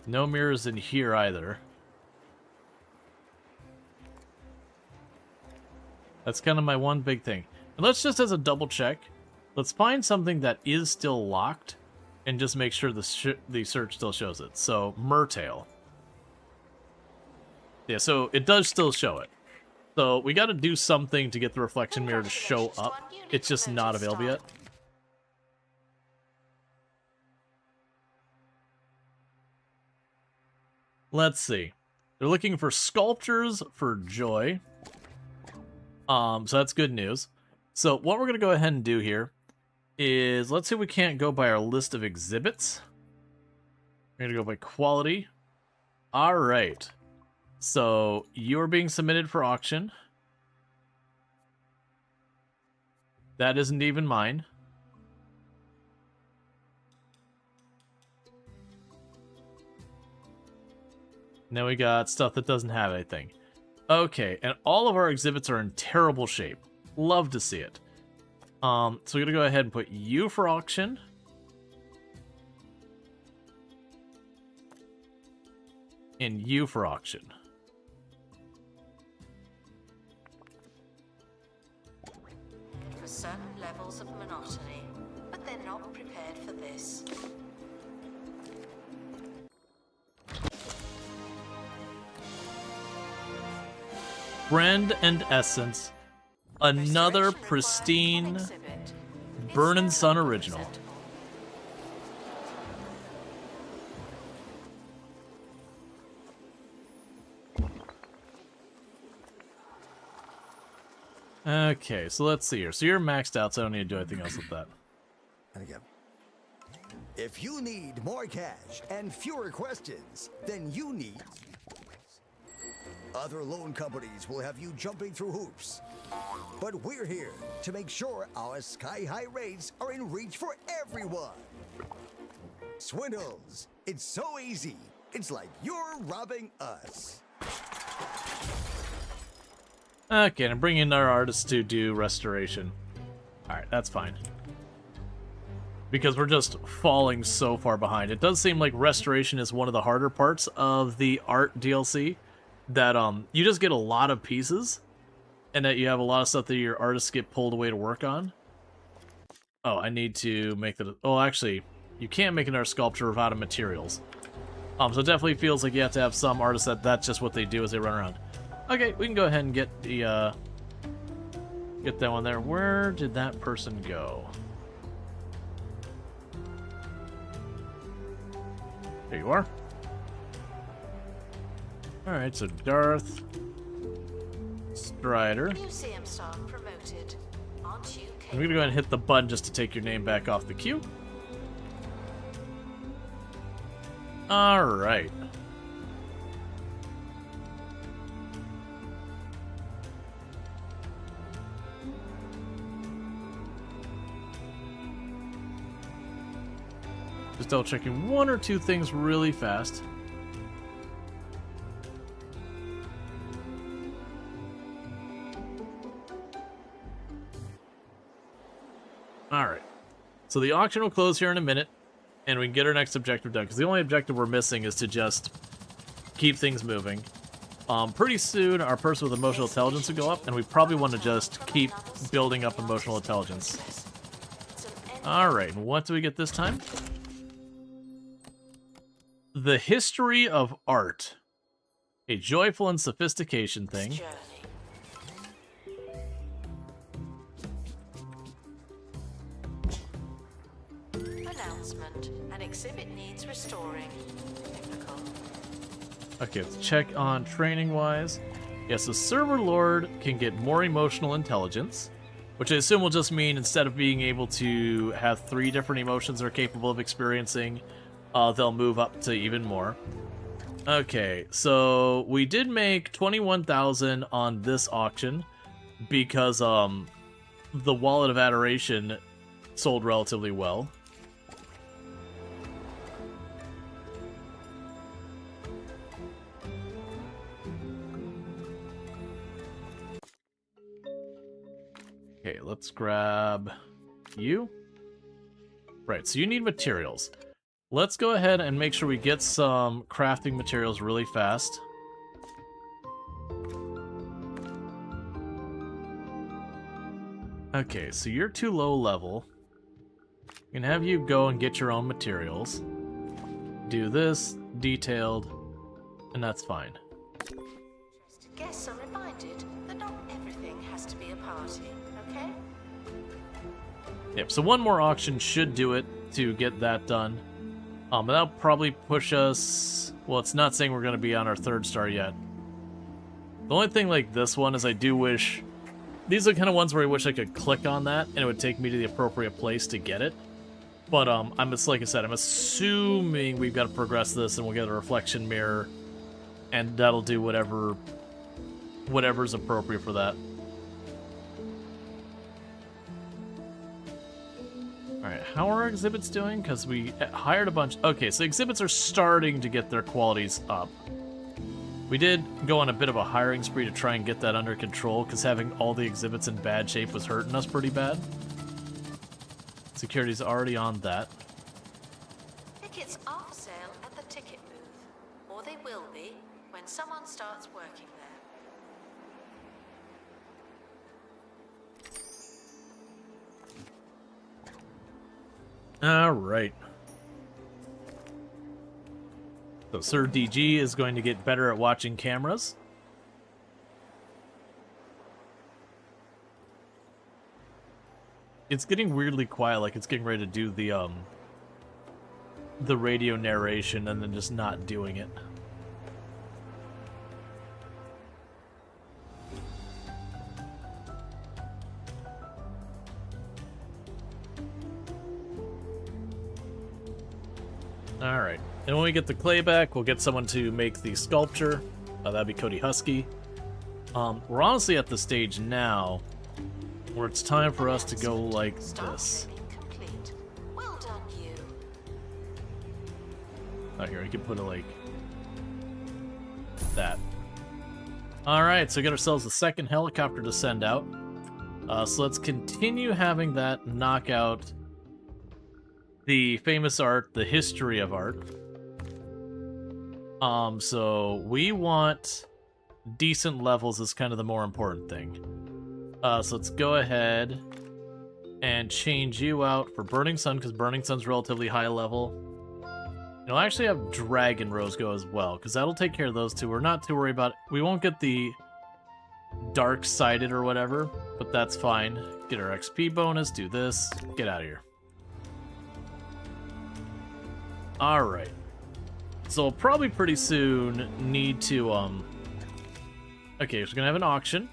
No mirrors in here either. That's kind of my one big thing. And let's just as a double check, let's find something that is still locked and just make sure the search still shows it. So, Mertail. Yeah, so it does still show it. So we got to do something to get the reflection mirror to show up. It's just not available yet. Let's see. They're looking for sculptures for Joy. So that's good news. So what we're going to go ahead and do here is, let's see if we can't go by our list of exhibits. We're going to go by quality. All right. So you're being submitted for auction. That isn't even mine. Now we got stuff that doesn't have anything. Okay, and all of our exhibits are in terrible shape. Love to see it. So we're gonna go ahead and put you for auction. And you for auction. For certain levels of monotony, but they're not prepared for this. Brand and Essence. Another pristine Burnin' Sun original. Okay, so let's see here. So you're maxed out, so I don't need to do anything else with that. And again. If you need more cash and fewer questions, then you need... Other loan companies will have you jumping through hoops. But we're here to make sure our sky-high rates are in reach for everyone. Swindles. It's so easy. It's like you're robbing us. Okay, and I'm bringing in our artists to do restoration. Alright, that's fine. Because we're just falling so far behind. It does seem like restoration is one of the harder parts of the art DLC. That you just get a lot of pieces, and that you have a lot of stuff that your artists get pulled away to work on. Oh, I need to make the... Oh, actually, you can't make another sculpture without materials. So it definitely feels like you have to have some artists that's just what they do as they run around. Okay, we can go ahead and get the get that one there. Where did that person go? There you are. Alright, so Darth Strider. Museum star promoted. Aren't you? I'm gonna go ahead and hit the button just to take your name back off the queue. Alright. Just double checking one or two things really fast. Alright, so the auction will close here in a minute, and we can get our next objective done, because the only objective we're missing is to just keep things moving. Pretty soon, our person with emotional intelligence will go up, and we probably want to just keep building up emotional intelligence. Alright, and what do we get this time? The History of Art. A joyful and sophistication thing. Announcement. An exhibit needs restoring. Typical. Okay, let's check on training-wise. Yes, the Server Lord can get more emotional intelligence, which I assume will just mean instead of being able to have 3 different emotions they're capable of experiencing, they'll move up to even more. Okay, so we did make 21,000 on this auction because the Wallet of Adoration sold relatively well. Okay, let's grab you. Right, so you need materials. Let's go ahead and make sure we get some crafting materials really fast. Okay, so you're too low level. We can have you go and get your own materials. Do this, detailed, and that's fine. Guests are reminded that not everything has to be a party, okay? Yep, so one more auction should do it to get that done. And that'll probably push us... Well, it's not saying we're going to be on our 3rd star yet. The only thing like this one is I do wish... These are kind of ones where I wish I could click on that, and it would take me to the appropriate place to get it. But, I'm just, like I said, I'm assuming we've got to progress this, and we'll get a reflection mirror, and that'll do whatever's appropriate for that. Alright, how are our exhibits doing? Because we hired a bunch... Okay, so exhibits are starting to get their qualities up. We did go on a bit of a hiring spree to try and get that under control, because having all the exhibits in bad shape was hurting us pretty bad. Security's already on that. Tickets are for sale at the ticket booth, or they will be when someone starts working there. Alright. So Sir DG is going to get better at watching cameras. It's getting weirdly quiet, like it's getting ready to do the radio narration and then just not doing it. Alright, and when we get the clay back, we'll get someone to make the sculpture. That'd be Cody Husky. We're honestly at the stage now where it's time for us to go like this. Complete. Well done, you. Oh, here, we can put it like that. Alright, so we get ourselves a second helicopter to send out. So let's continue having that knock out the famous art, the history of art. So we want decent levels is kind of the more important thing. So let's go ahead and change you out for Burning Sun, because Burning Sun's relatively high level. And I'll actually have Dragon Rose go as well, because that'll take care of those two. We're not too worried about it. We won't get the Dark-Sided or whatever, but that's fine. Get our XP bonus, do this, get out of here. Alright. So we'll probably pretty soon need to, Okay, so we're gonna have an auction.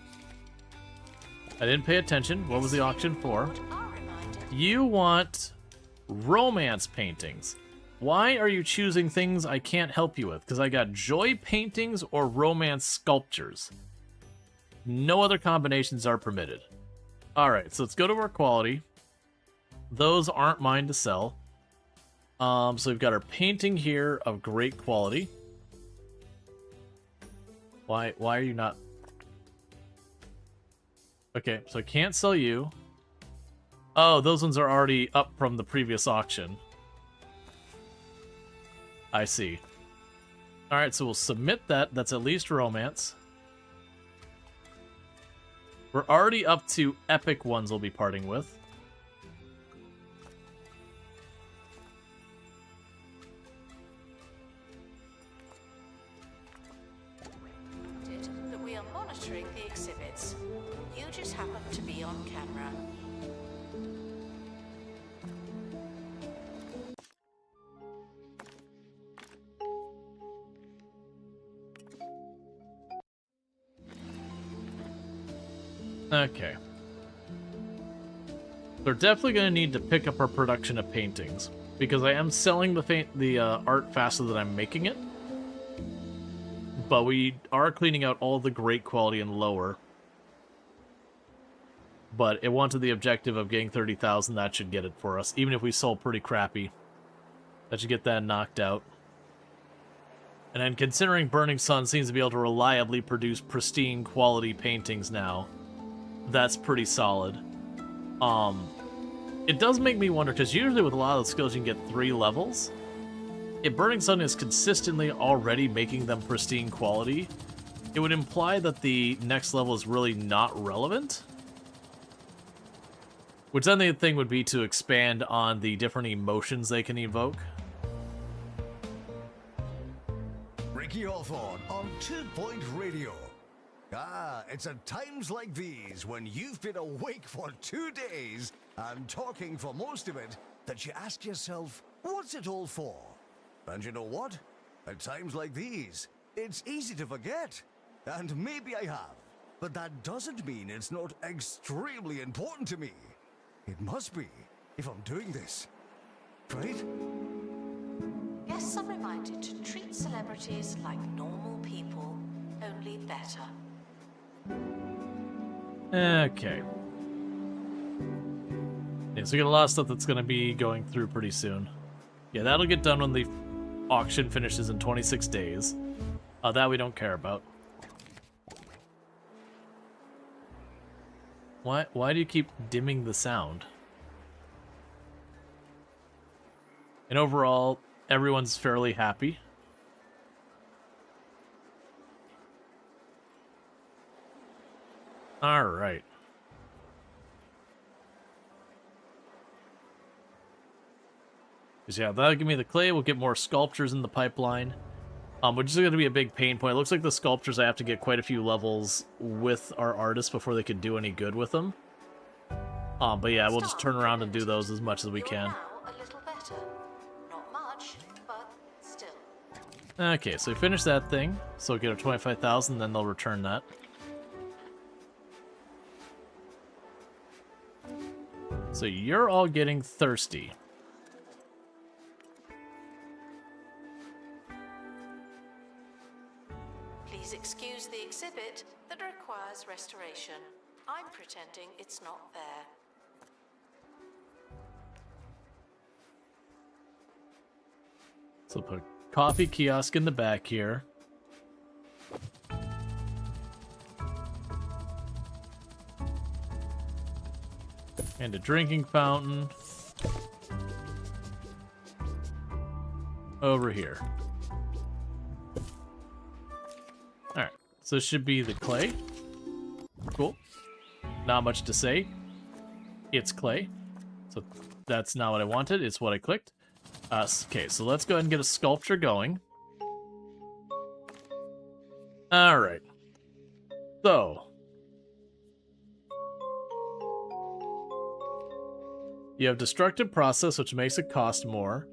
I didn't pay attention. What was the auction for? You want romance paintings. Why are you choosing things I can't help you with? Because I got joy paintings or romance sculptures. No other combinations are permitted. Alright, so let's go to our quality. Those aren't mine to sell. So we've got our painting here of great quality. Why are you not... Okay, so I can't sell you. Oh, those ones are already up from the previous auction. I see. Alright, so we'll submit that. That's at least romance. We're already up to epic ones we'll be parting with. That we are monitoring the exhibits. You just happen to be on camera. Okay. They're definitely going to need to pick up our production of paintings, because I am selling the art faster than I'm making it. But we are cleaning out all the great quality and lower. But it wanted the objective of getting 30,000, that should get it for us. Even if we sold pretty crappy, that should get that knocked out. And then considering Burning Sun seems to be able to reliably produce pristine quality paintings now, that's pretty solid. It does make me wonder, because usually with a lot of the skills you can get 3 levels. If Burning Sun is consistently already making them pristine quality, it would imply that the next level is really not relevant. Which then the thing would be to expand on the different emotions they can evoke. Ricky Hawthorne on 2 Point Radio. Ah, it's at times like these when you've been awake for 2 days and talking for most of it that you ask yourself, what's it all for? And you know what? At times like these, it's easy to forget. And maybe I have. But that doesn't mean it's not extremely important to me. It must be, if I'm doing this. Right? Guests are reminded to treat celebrities like normal people, only better. Okay. Yeah, so we got a lot of stuff that's going to be going through pretty soon. Yeah, that'll get done when the auction finishes in 26 days. That we don't care about. Why do you keep dimming the sound? And overall, everyone's fairly happy. All right. Because yeah, that'll give me the clay. We'll get more sculptures in the pipeline. Which is going to be a big pain point. It looks like the sculptures, I have to get quite a few levels with our artists before they can do any good with them. But yeah, we'll just turn around and do those as much as we can. Now a little better. Not much, but still. Okay, so we finish that thing. So we'll get our 25,000, then they'll return that. So you're all getting thirsty. Please excuse the exhibit that requires restoration. I'm pretending it's not there. So put a coffee kiosk in the back here. And a drinking fountain over here. Alright, so this should be the clay. Cool. Not much to say. It's clay. So that's not what I wanted, it's what I clicked. Okay, so let's go ahead and get a sculpture going. Alright. So. You have destructive process, which makes it cost more.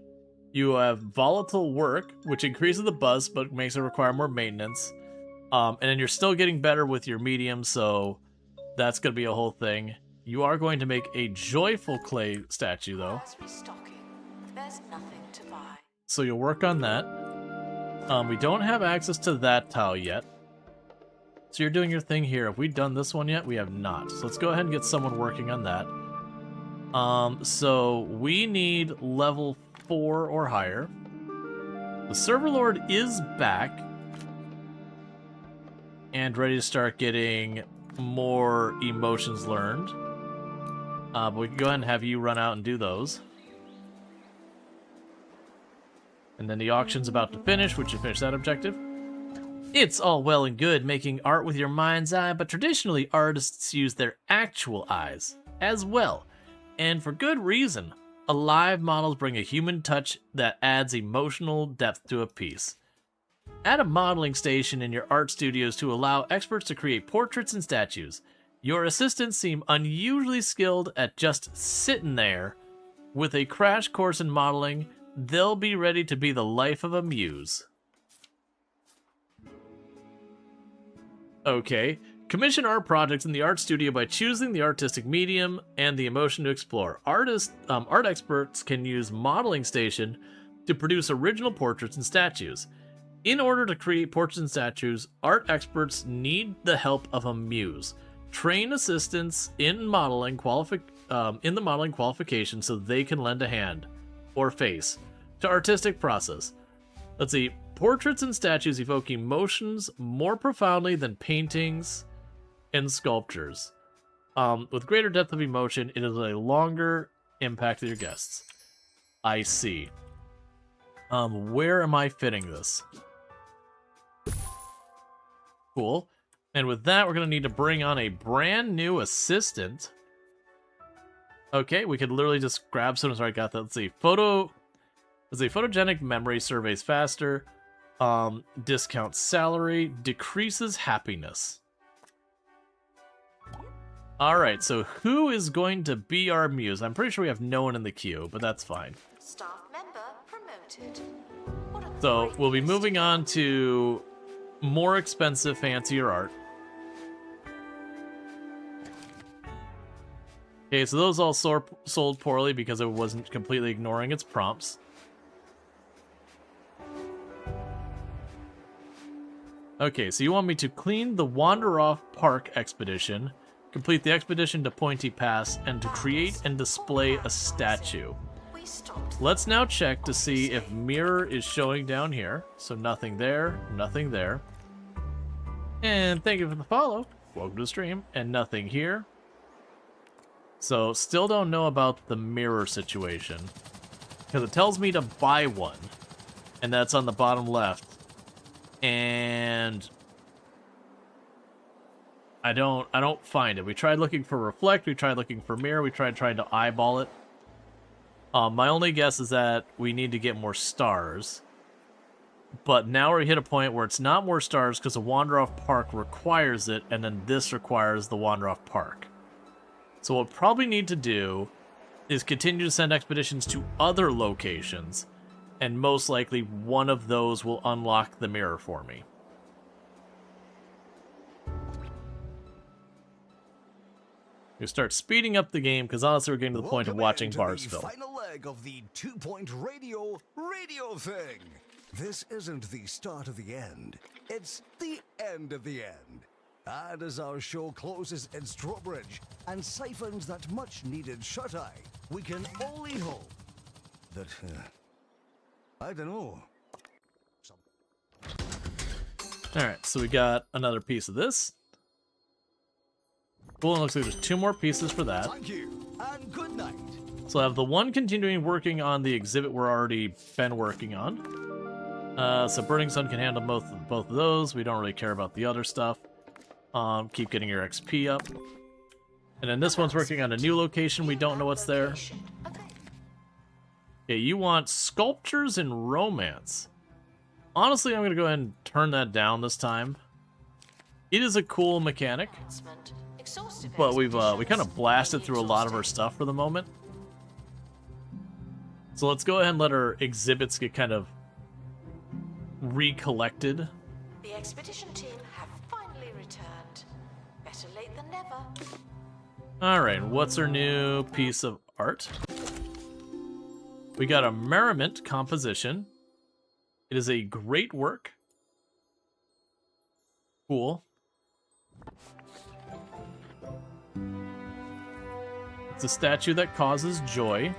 You have volatile work, which increases the buzz, but makes it require more maintenance. And then you're still getting better with your medium, so that's going to be a whole thing. You are going to make a joyful clay statue, though. As restocking, there's nothing to buy. So you'll work on that. We don't have access to that tile yet. So you're doing your thing here. Have we done this one yet? We have not. So let's go ahead and get someone working on that. So we need level 4 or higher. The Server Lord is back and ready to start getting more emotions learned. But we can go ahead and have you run out and do those. And then the auction's about to finish, which should finish that objective. It's all well and good making art with your mind's eye, but traditionally artists use their actual eyes as well. And for good reason. Alive models bring a human touch that adds emotional depth to a piece. Add a modeling station in your art studios to allow experts to create portraits and statues. Your assistants seem unusually skilled at just sitting there. With a crash course in modeling, they'll be ready to be the life of a muse. Okay. Commission art projects in the art studio by choosing the artistic medium and the emotion to explore. Art experts can use Modeling Station to produce original portraits and statues. In order to create portraits and statues, art experts need the help of a muse. Train assistants in the modeling qualification so they can lend a hand or face to artistic process. Let's see. Portraits and statues evoke emotions more profoundly than paintings and sculptures. With greater depth of emotion, it is a longer impact to your guests. I see. Where am I fitting this? Cool. And with that, we're going to need to bring on a brand new assistant. Okay, we could literally just grab someone. Sorry, I got that. Let's see. Photogenic memory surveys faster. Discounts salary. Decreases happiness. Alright, so who is going to be our muse? I'm pretty sure we have no one in the queue, but that's fine. Staff member promoted. What a So great we'll be news to moving on to more expensive, fancier art. Okay, so those all sold poorly because it wasn't completely ignoring its prompts. Okay, so you want me to clean the Wander-Off Park expedition, complete the expedition to Pointy Pass, and to create and display a statue. We stopped. Let's now check to see if mirror is showing down here. So nothing there, nothing there. And thank you for the follow. Welcome to the stream. And nothing here. So still don't know about the mirror situation. Because it tells me to buy one. And that's on the bottom left. And I don't find it. We tried looking for reflect, we tried looking for mirror, we tried trying to eyeball it. My only guess is that we need to get more stars. But now we hit a point where it's not more stars because the Wander-Off Park requires it, and then this requires the Wander-Off Park. So what we'll probably need to do is continue to send expeditions to other locations, and most likely one of those will unlock the mirror for me. We start speeding up the game because honestly we're getting to the point of watching bars fill. Final leg of the 2 Point Radio thing. This isn't the start of the end. It's the end of the end. And as our show closes in Strawbridge and siphons that much-needed shut-eye, we can only hope that, I don't know. Alright, so we got another piece of this. Cool, and looks like there's 2 more pieces for that. Thank you, and good night. So I have the one continuing working on the exhibit we're already been working on. So Burning Sun can handle both of those. We don't really care about the other stuff. Keep getting your XP up. And then this one's working on a new location. We don't know what's there. Okay. Okay, you want sculptures and romance. Honestly, I'm going to go ahead and turn that down this time. It is a cool mechanic, Enhancement. Exhaustive but we kind expeditions. of blasted through a lot of our stuff for the moment. So let's go ahead and let our exhibits get kind of recollected. The expedition team have finally returned. Better late than never. Alright, what's our new piece of art? We got a merriment composition. It is a great work. Cool. It's a statue that causes joy.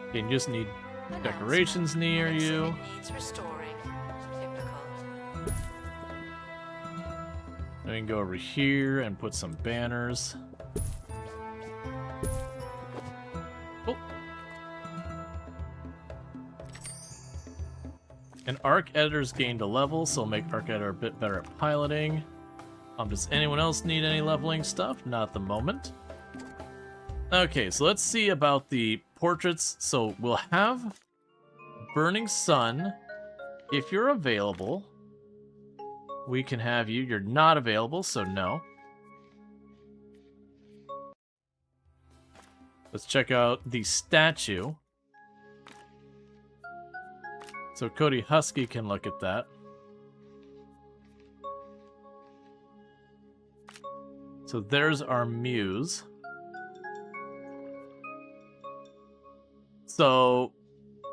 Okay, you just need decorations near you. Exhibit needs restoring. Typical. Then we can go over here and put some banners. Oh. And Arc Editor's gained a level, so we'll make Arc Editor a bit better at piloting. Does anyone else need any leveling stuff? Not at the moment. Okay, so let's see about the portraits. So we'll have Burning Sun. If you're available, we can have you. You're not available, so no. Let's check out the statue. So Cody Husky can look at that. So there's our muse. So,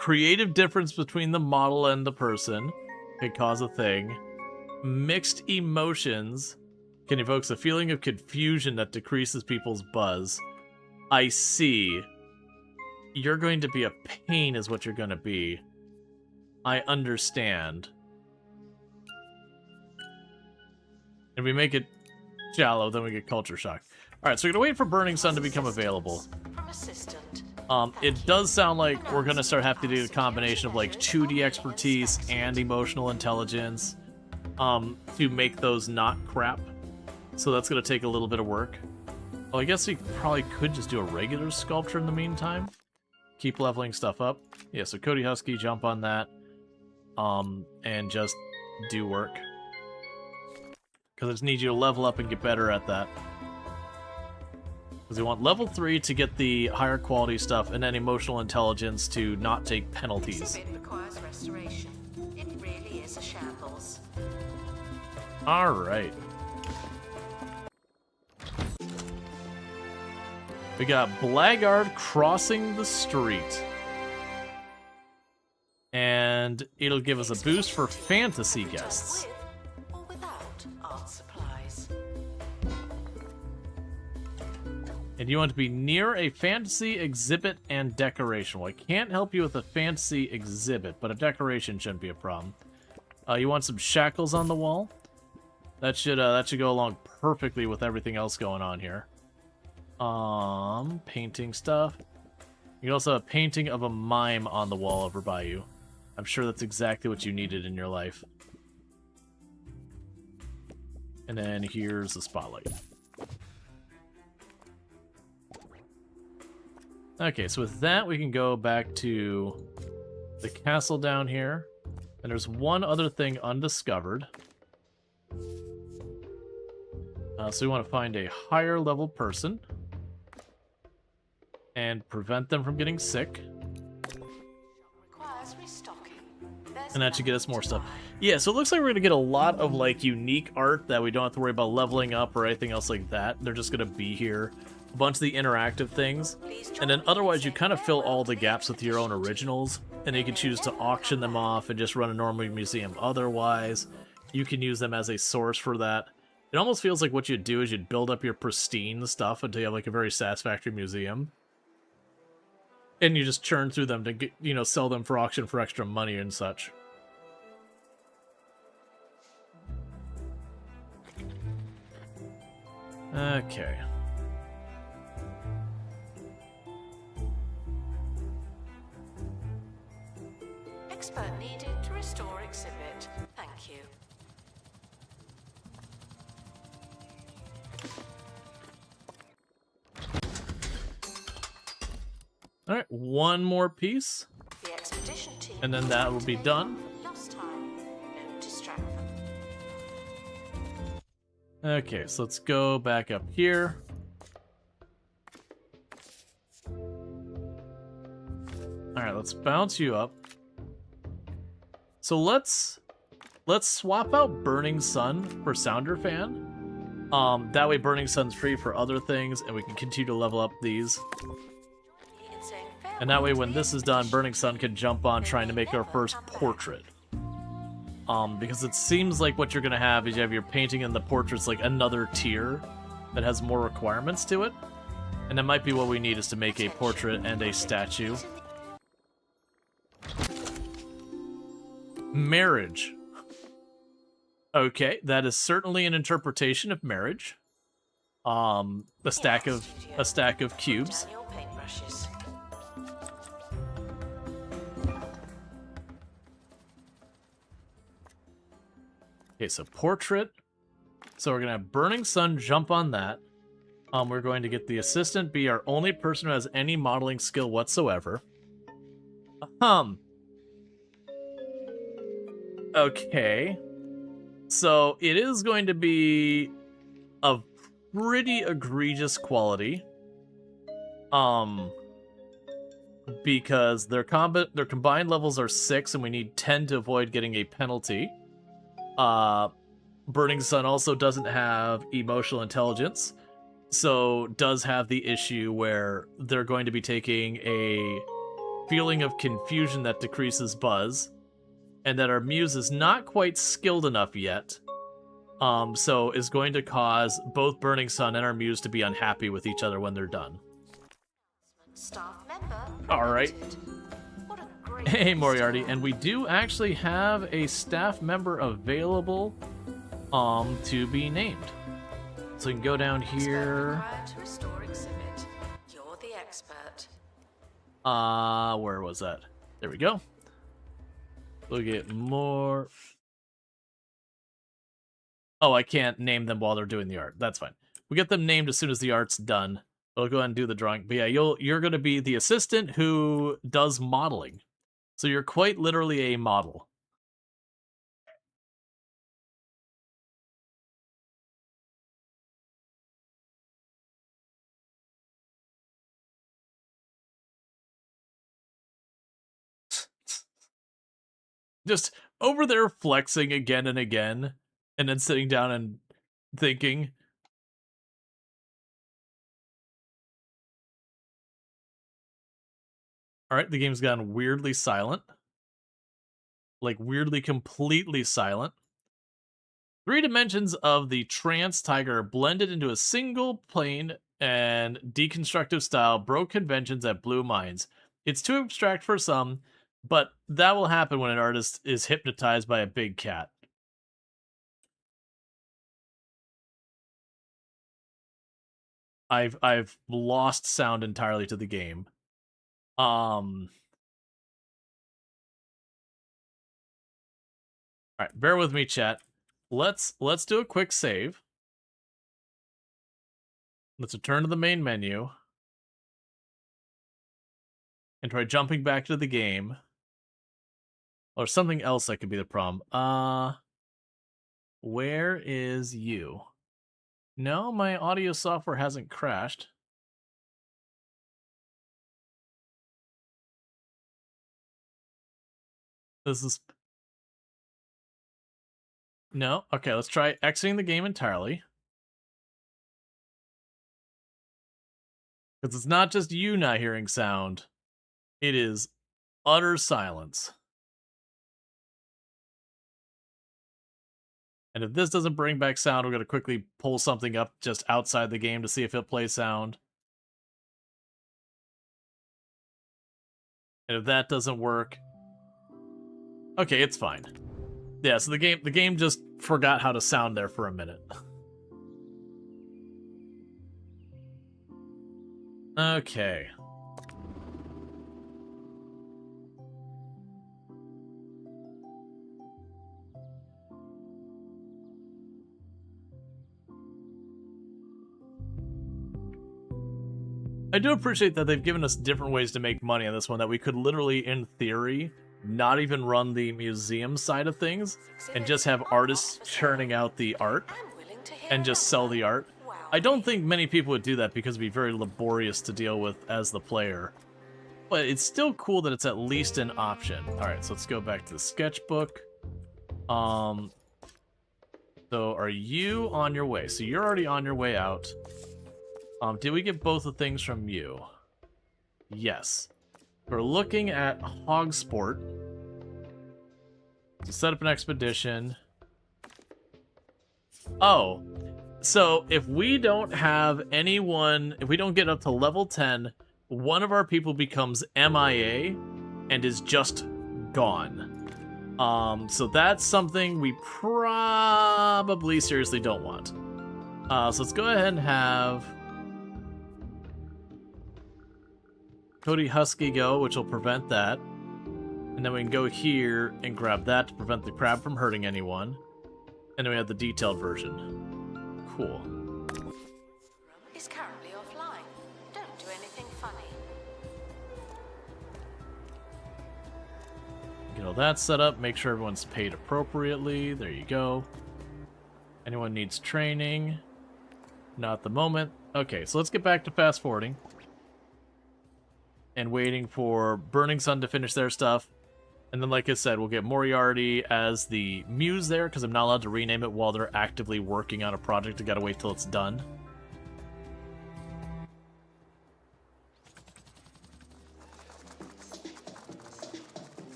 creative difference between the model and the person can cause a thing. Mixed emotions can evoke a feeling of confusion that decreases people's buzz. I see. You're going to be a pain is what you're going to be. I understand. If we make it shallow, then we get culture shock. Alright, so we're gonna wait for Burning Sun to become available. From assistant. It does sound like we're gonna start having to do a combination of like 2D expertise and emotional intelligence to make those not crap. So that's gonna take a little bit of work. Well, I guess we probably could just do a regular sculpture in the meantime. Keep leveling stuff up. Yeah, so Cody Husky, jump on that. And just do work. Because I just need you to level up and get better at that. Because we want level 3 to get the higher quality stuff, and then emotional intelligence to not take penalties. Exhibit requires restoration. It really is a shambles. Alright. We got Blackguard crossing the street. And it'll give us a boost for fantasy guests. With or without art supplies. And you want to be near a fantasy exhibit and decoration. Well, I can't help you with a fantasy exhibit, but a decoration shouldn't be a problem. You want some shackles on the wall? That should go along perfectly with everything else going on here. Painting stuff. You can also have a painting of a mime on the wall over by you. I'm sure that's exactly what you needed in your life. And then here's the spotlight. Okay, so with that, we can go back to the castle down here. And there's one other thing undiscovered. So we want to find a higher level person. And prevent them from getting sick. Requires restocking. There's And that should get us more nothing to stuff. buy. Yeah, so it looks like we're going to get a lot of, like, unique art that we don't have to worry about leveling up or anything else like that. They're just going to be here. A bunch of the interactive things. And then otherwise, you kind of fill all the gaps with your own originals. And you can choose to auction them off and just run a normal museum. Otherwise, you can use them as a source for that. It almost feels like what you'd do is you'd build up your pristine stuff until you have, like, a very satisfactory museum. And you just churn through them to get, you know, sell them for auction for extra money and such. Okay. Expert needed to restore exhibit. Thank you. Alright, one more piece. The expedition team. And then that will be done. Lost time. Don't distract them. Okay, so let's go back up here. Alright, let's bounce you up. So let's swap out Burning Sun for Sounder Fan. That way Burning Sun's free for other things, and we can continue to level up these. And that way, when this is done, Burning Sun can jump on trying to make our first portrait. Because it seems like what you're going to have is you have your painting and the portrait's like another tier that has more requirements to it. And that might be what we need is to make a portrait and a statue. Marriage. Okay, that is certainly an interpretation of marriage. A stack of cubes. Down your paintbrushes. Okay, so portrait. So we're gonna have Burning Sun jump on that. We're going to get the assistant be our only person who has any modeling skill whatsoever. Okay. So it is going to be of pretty egregious quality. Because their combined levels are 6 and we need 10 to avoid getting a penalty. Burning Sun also doesn't have emotional intelligence, so does have the issue where they're going to be taking a feeling of confusion that decreases buzz, and that our muse is not quite skilled enough yet, so is going to cause both Burning Sun and our muse to be unhappy with each other when they're done. Staff member. All right. What a great Hey, Moriarty, start. and we do actually have a staff member available to be named. So we can go down here. Required to restore exhibit. You're the expert. Where was that? There we go. We'll get more. Oh, I can't name them while they're doing the art. That's fine. We get them named as soon as the art's done. I'll go ahead and do the drawing. But yeah, you're going to be the assistant who does modeling. So you're quite literally a model. Just over there flexing again and again, and then sitting down and thinking. Alright, the game's gone weirdly silent. Like, weirdly completely silent. 3 dimensions of the trance tiger are blended into a single plane and deconstructive style broke conventions at blue minds. It's too abstract for some, but that will happen when an artist is hypnotized by a big cat. I've lost sound entirely to the game. Alright, bear with me, chat. Let's do a quick save. Let's return to the main menu. And try jumping back to the game. Or something else that could be the problem. Where is you? No, my audio software hasn't crashed. This is... No? Okay, let's try exiting the game entirely. Because it's not just you not hearing sound. It is utter silence. And if this doesn't bring back sound, we're going to quickly pull something up just outside the game to see if it plays sound. And if that doesn't work... Okay, it's fine. Yeah, so the game just forgot how to sound there for a minute. Okay. I do appreciate that they've given us different ways to make money on this one, that we could literally, in theory, not even run the museum side of things and just have artists churning out the art and just sell the art. I don't think many people would do that because it'd be very laborious to deal with as the player. But it's still cool that it's at least an option. Alright, so let's go back to the sketchbook. So are you on your way? So you're already on your way out. Did we get both the things from you? Yes. We're looking at Hogsport. To set up an expedition. Oh. So, if we don't have anyone... If we don't get up to level 10, one of our people becomes MIA and is just gone. So that's something we probably seriously don't want. So let's go ahead and have... Cody Husky go, which will prevent that. And then we can go here and grab that to prevent the crab from hurting anyone. And then we have the detailed version. Cool. Is currently offline. Don't do anything funny. Get all that set up, make sure everyone's paid appropriately. There you go. Anyone needs training? Not at the moment. Okay, so let's get back to fast forwarding. And waiting for Burning Sun to finish their stuff. And then, like I said, we'll get Moriarty as the muse there, because I'm not allowed to rename it while they're actively working on a project. I gotta wait till it's done.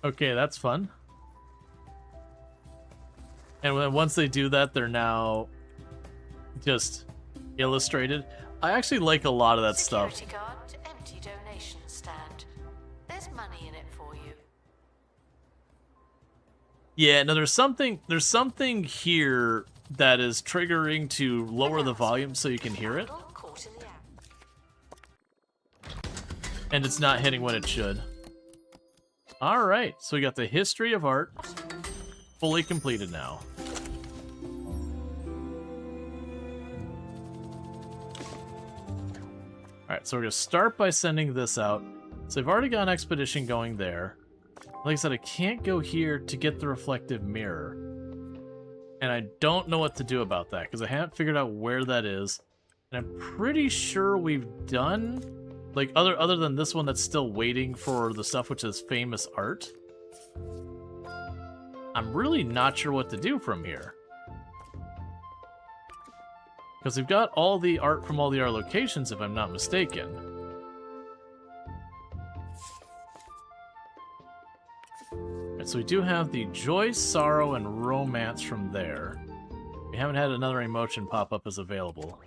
Okay, that's fun. And then once they do that, they're now just illustrated. I actually like a lot of that stuff. Security guard, empty donation stash. Yeah, no, there's something here that is triggering to lower the volume so you can hear it. Caught in the act. And it's not hitting when it should. Alright, so we got the history of art fully completed now. Alright, so we're going to start by sending this out. So I've already got an expedition going there. Like I said, I can't go here to get the reflective mirror. And I don't know what to do about that, because I haven't figured out where that is. And I'm pretty sure we've done... Like, other than this one that's still waiting for the stuff which is famous art. I'm really not sure what to do from here. Because we've got all the art from all the other locations, if I'm not mistaken. Right, so we do have the joy, sorrow, and romance from there. We haven't had another emotion pop up as available.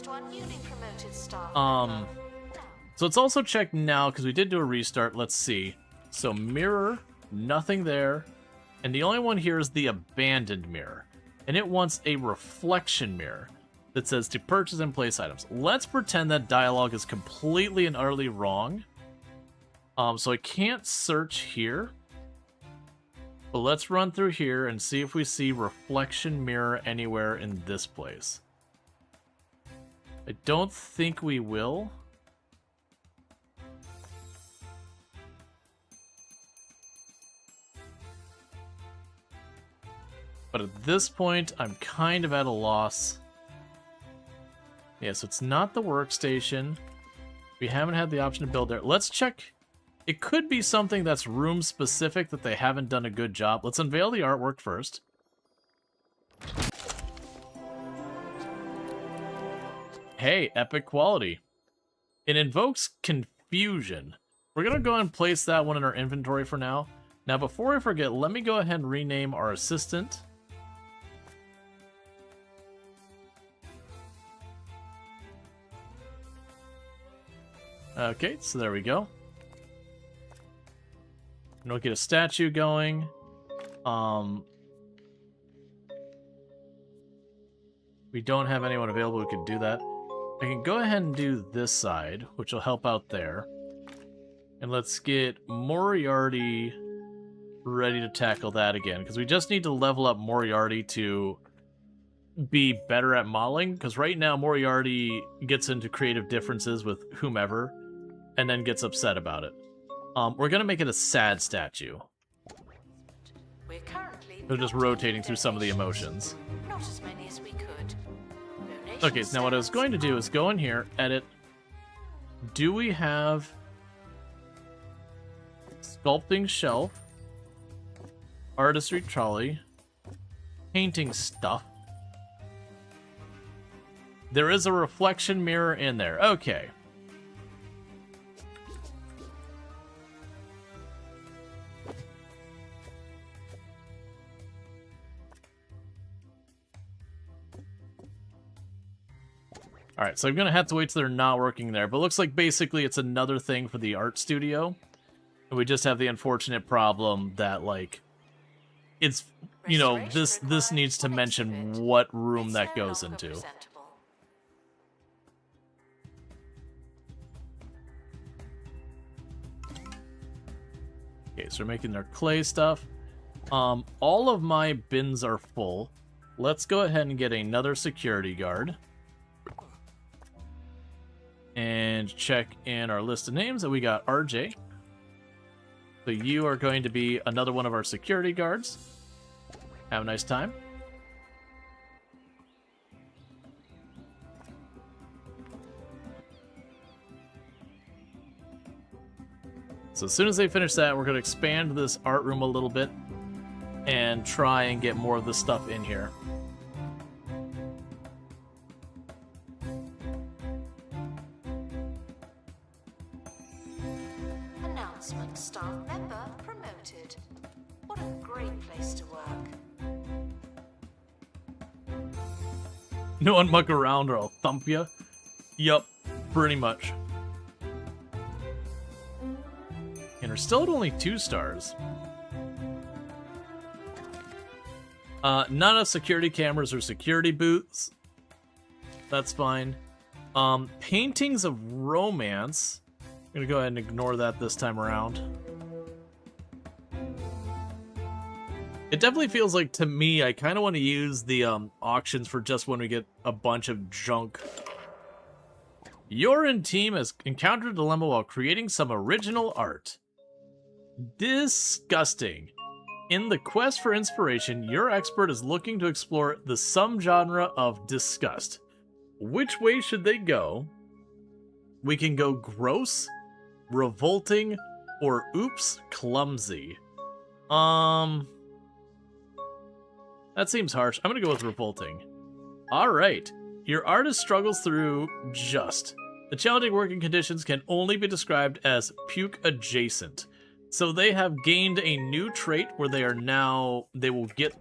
To our newly promoted staff So let's also check now, because we did do a restart. Let's see. So mirror, nothing there. And the only one here is the abandoned mirror. And it wants a reflection mirror that says to purchase and place items. Let's pretend that dialogue is completely and utterly wrong. So I can't search here. But let's run through here and see if we see reflection mirror anywhere in this place. I don't think we will. But at this point, I'm kind of at a loss. Yeah, so it's not the workstation. We haven't had the option to build there. Let's check. It could be something that's room specific that they haven't done a good job. Let's unveil the artwork first. Hey, epic quality. It invokes confusion. We're going to go ahead and place that one in our inventory for now. Now, before I forget, let me go ahead and rename our assistant. Okay, so there we go. And we'll get a statue going. We don't have anyone available who can do that. I can go ahead and do this side, which will help out there. And let's get Moriarty ready to tackle that again, because we just need to level up Moriarty to be better at modeling, because right now Moriarty gets into creative differences with whomever, and then gets upset about it. We're going to make it a sad statue. We're currently So just rotating through some of the emotions. not as many as we could. Okay, so now what I was going to do is go in here, edit. Do we have sculpting shelf, artistry trolley, painting stuff? There is a reflection mirror in there. Okay. Alright, so I'm going to have to wait till they're not working there. But it looks like basically it's another thing for the art studio. And we just have the unfortunate problem that, like, it's, you know, this needs to mention what room that goes into. Okay, so we're making their clay stuff. All of my bins are full. Let's go ahead and get another security guard. And check in our list of names that we got RJ. So you are going to be another one of our security guards. Have a nice time. So as soon as they finish that, we're going to expand this art room a little bit and try and get more of this stuff in here. Announcement: staff member promoted. What a great place to work. No one muck around or I'll thump ya. Yup, pretty much. And we're still at only 2 stars. Not enough security cameras or security booths. That's fine. Paintings of romance. I'm gonna go ahead and ignore that this time around. It definitely feels like, to me, I kind of want to use the auctions for just when we get a bunch of junk. Your team has encountered a dilemma while creating some original art. Disgusting. In the quest for inspiration, your expert is looking to explore the subgenre of disgust. Which way should they go? We can go gross, revolting, or oops, clumsy. That seems harsh. I'm gonna go with revolting. Alright. Your artist struggles through just. The challenging working conditions can only be described as puke adjacent. So they have gained a new trait where they will get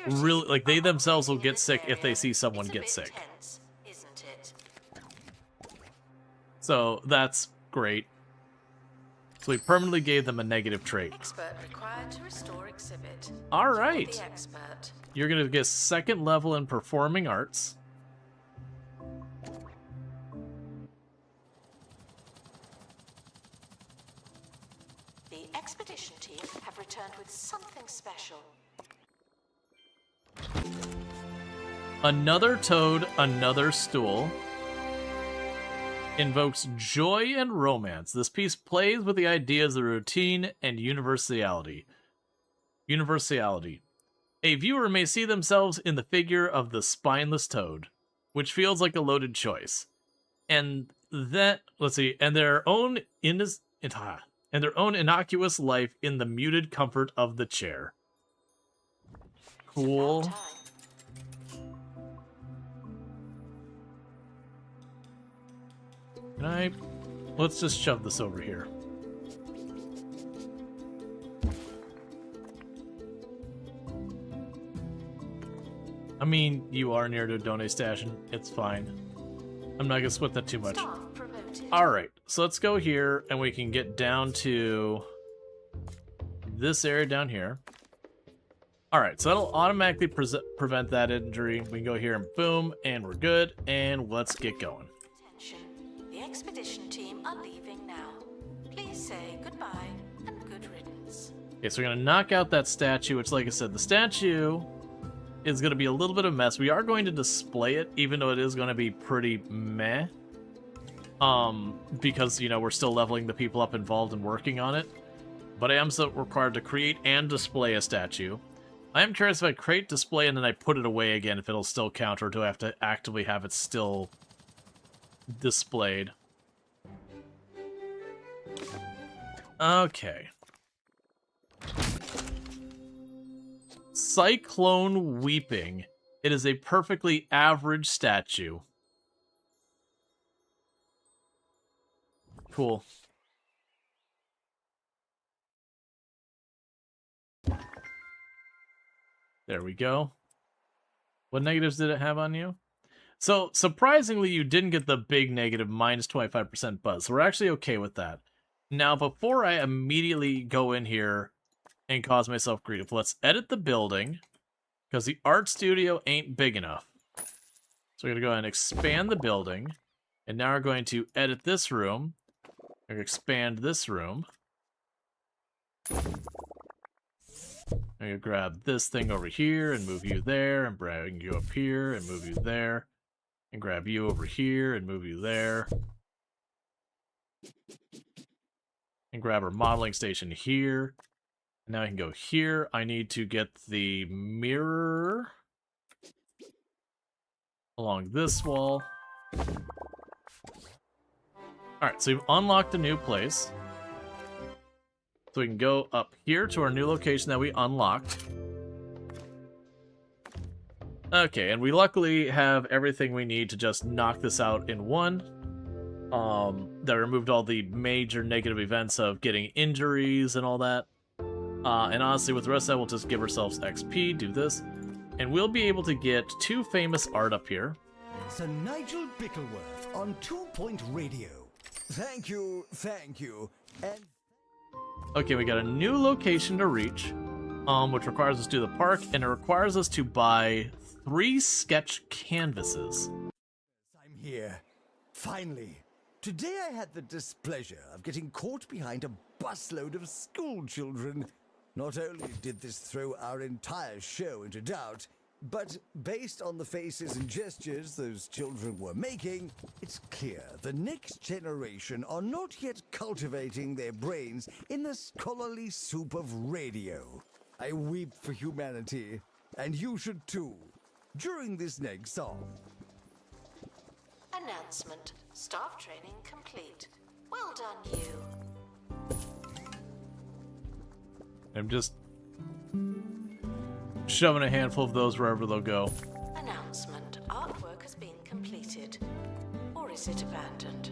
really, like, they themselves will get sick if they see someone get sick. Tense, isn't it? So that's great. So we permanently gave them a negative trait. Expert required to restore exhibit. All right. The expert. You're going to get second level in performing arts. The expedition team have returned with something special. Another toad, another stool. Invokes joy and romance. This piece plays with the ideas of routine and universality. A viewer may see themselves in the figure of the spineless toad, which feels like a loaded choice. And that, let's see, and their own innocuous life in the muted comfort of the chair. Cool. Let's just shove this over here. I mean, you are near to donate station. It's fine. I'm not gonna sweat that too much. Alright, so let's go here and we can get down to this area down here. Alright, so that'll automatically prevent that injury. We can go here and boom, and we're good, and let's get going. Attention. The expedition team are leaving now. Please say goodbye and good riddance. Okay, so we're gonna knock out that statue, which, like I said, the statue is gonna be a little bit of a mess. We are going to display it, even though it is gonna be pretty meh. Because, you know, we're still leveling the people up involved in working on it. But I am still required to create and display a statue. I am curious if I create, display, and then I put it away again, if it'll still count, or do I have to actively have it still displayed? Okay. Cyclone Weeping. It is a perfectly average statue. Cool. There we go. What negatives did it have on you? So, surprisingly, you didn't get the big negative minus 25% buzz. So we're actually okay with that. Now, before I immediately go in here and cause myself grief, let's edit the building, because the art studio ain't big enough. So we're going to go ahead and expand the building. And now we're going to edit this room. We're going to expand this room. I'm going to grab this thing over here and move you there, and bring you up here and move you there, and grab you over here and move you there. And grab our modeling station here. And now I can go here. I need to get the mirror along this wall. Alright, so we've unlocked a new place. So we can go up here to our new location that we unlocked. Okay, and we luckily have everything we need to just knock this out in one. That removed all the major negative events of getting injuries and all that. And honestly, with the rest of that, we'll just give ourselves XP, do this. And we'll be able to get 2 famous art up here. Sir Nigel Bickleworth on 2 Point Radio. Thank you, and... Okay, we got a new location to reach. which requires us to do the park, and it requires us to buy 3 sketch canvases. I'm here. Finally. Today I had the displeasure of getting caught behind a busload of school children. Not only did this throw our entire show into doubt, but based on the faces and gestures those children were making, it's clear the next generation are not yet cultivating their brains in the scholarly soup of radio. I weep for humanity, and you should too, during this next song. Announcement. Staff training complete. Well done, you. I'm just shoving a handful of those wherever they'll go. Announcement. Artwork has been completed. Or is it abandoned?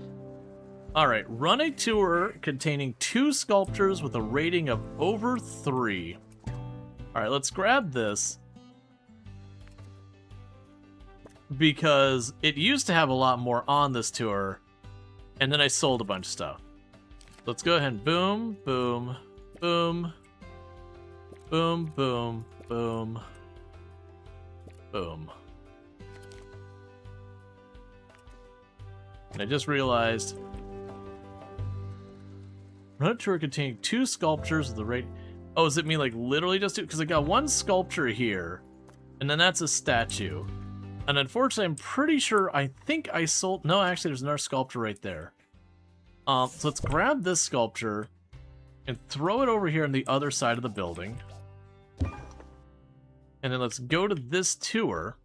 Alright, run a tour containing 2 sculptures with a rating of over 3. Alright, let's grab this. Because it used to have a lot more on this tour, and then I sold a bunch of stuff. Let's go ahead and boom, boom, boom, boom, boom, boom, boom. And I just realized, run a tour containing 2 sculptures with the rate. Oh, does it mean like literally just 2? Because I got 1 sculpture here, and then that's a statue. And unfortunately, I'm pretty sure, I think I sold... No, actually, there's another sculpture right there. So let's grab this sculpture and throw it over here on the other side of the building. And then let's go to this tour.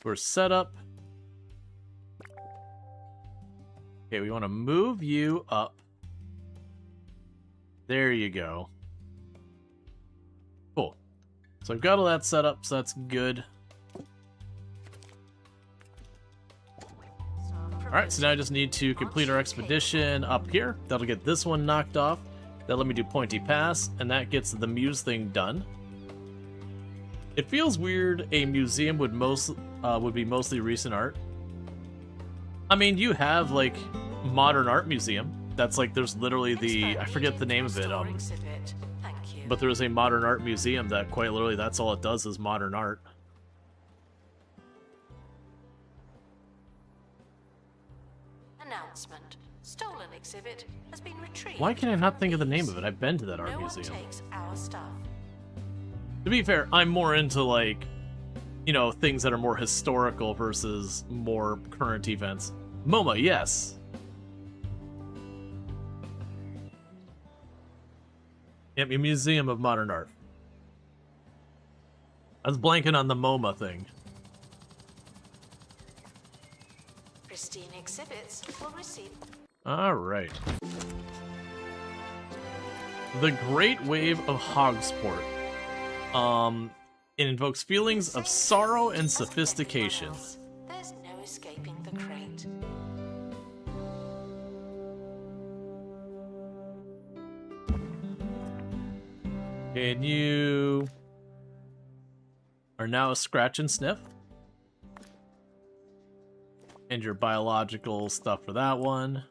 We're set up. Okay, we want to move you up. There you go. Cool. So I've got all that set up, so that's good. Alright, so now I just need to complete our expedition up here. That'll get this one knocked off. That'll let me do Pointy Pass, and that gets the muse thing done. It feels weird a museum would be mostly recent art. I mean, you have, like, modern art museum. That's like, there's literally the... I forget the name of it, but there's a modern art museum that quite literally that's all it does is modern art. Announcement. Stolen exhibit has been retrieved. Why can I not think of the name of it? I've been to that art No one museum. takes our stuff. To be fair, I'm more into, like, you know, things that are more historical versus more current events. MoMA, yes. Yep, a Museum of Modern Art. I was blanking on the MoMA thing. Pristine exhibits will receive. Alright. The Great Wave of Hogsport. It invokes feelings of sorrow and sophistication. There's no escaping the crate. And you are now a scratch and sniff. And your biological stuff for that one.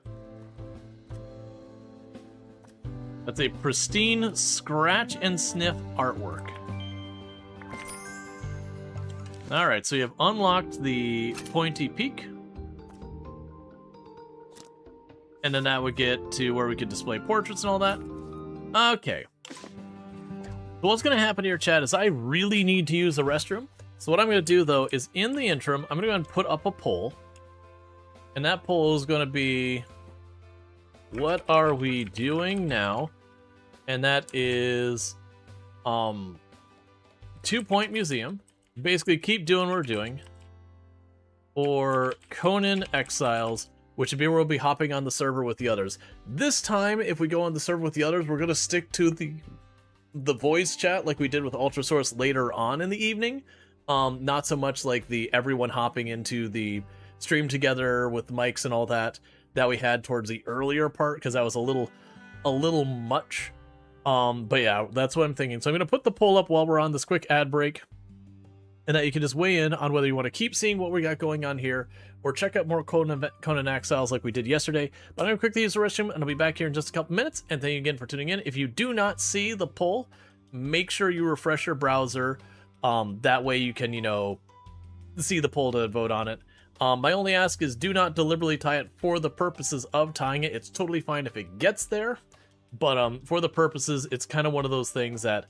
That's a pristine scratch and sniff artwork. Alright, so you have unlocked the pointy peak. And then that would get to where we could display portraits and all that. Okay. So what's going to happen here, chat, is I really need to use the restroom. So what I'm going to do, though, is in the interim, I'm going to go ahead and put up a poll. And that poll is going to be, what are we doing now? And that is 2 Point Museum. Basically, keep doing what we're doing. Or Conan Exiles, which would be where we'll be hopping on the server with the others. This time, if we go on the server with the others, we're going to stick to the voice chat like we did with Ultrasource later on in the evening. Not so much like the everyone hopping into the stream together with mics and all that we had towards the earlier part, because that was a little much. But yeah, that's what I'm thinking. So I'm going to put the poll up while we're on this quick ad break. and that you can just weigh in on whether you want to keep seeing what we got going on here or check out more Conan Exiles like we did yesterday. But I'm going to quickly use the restroom, and I'll be back here in just a couple minutes. And thank you again for tuning in. If you do not see the poll, make sure you refresh your browser. That way you can, see the poll to vote on it. My only ask is do not deliberately tie it for the purposes of tying it. It's totally fine if it gets there, but for the purposes, it's kind of one of those things that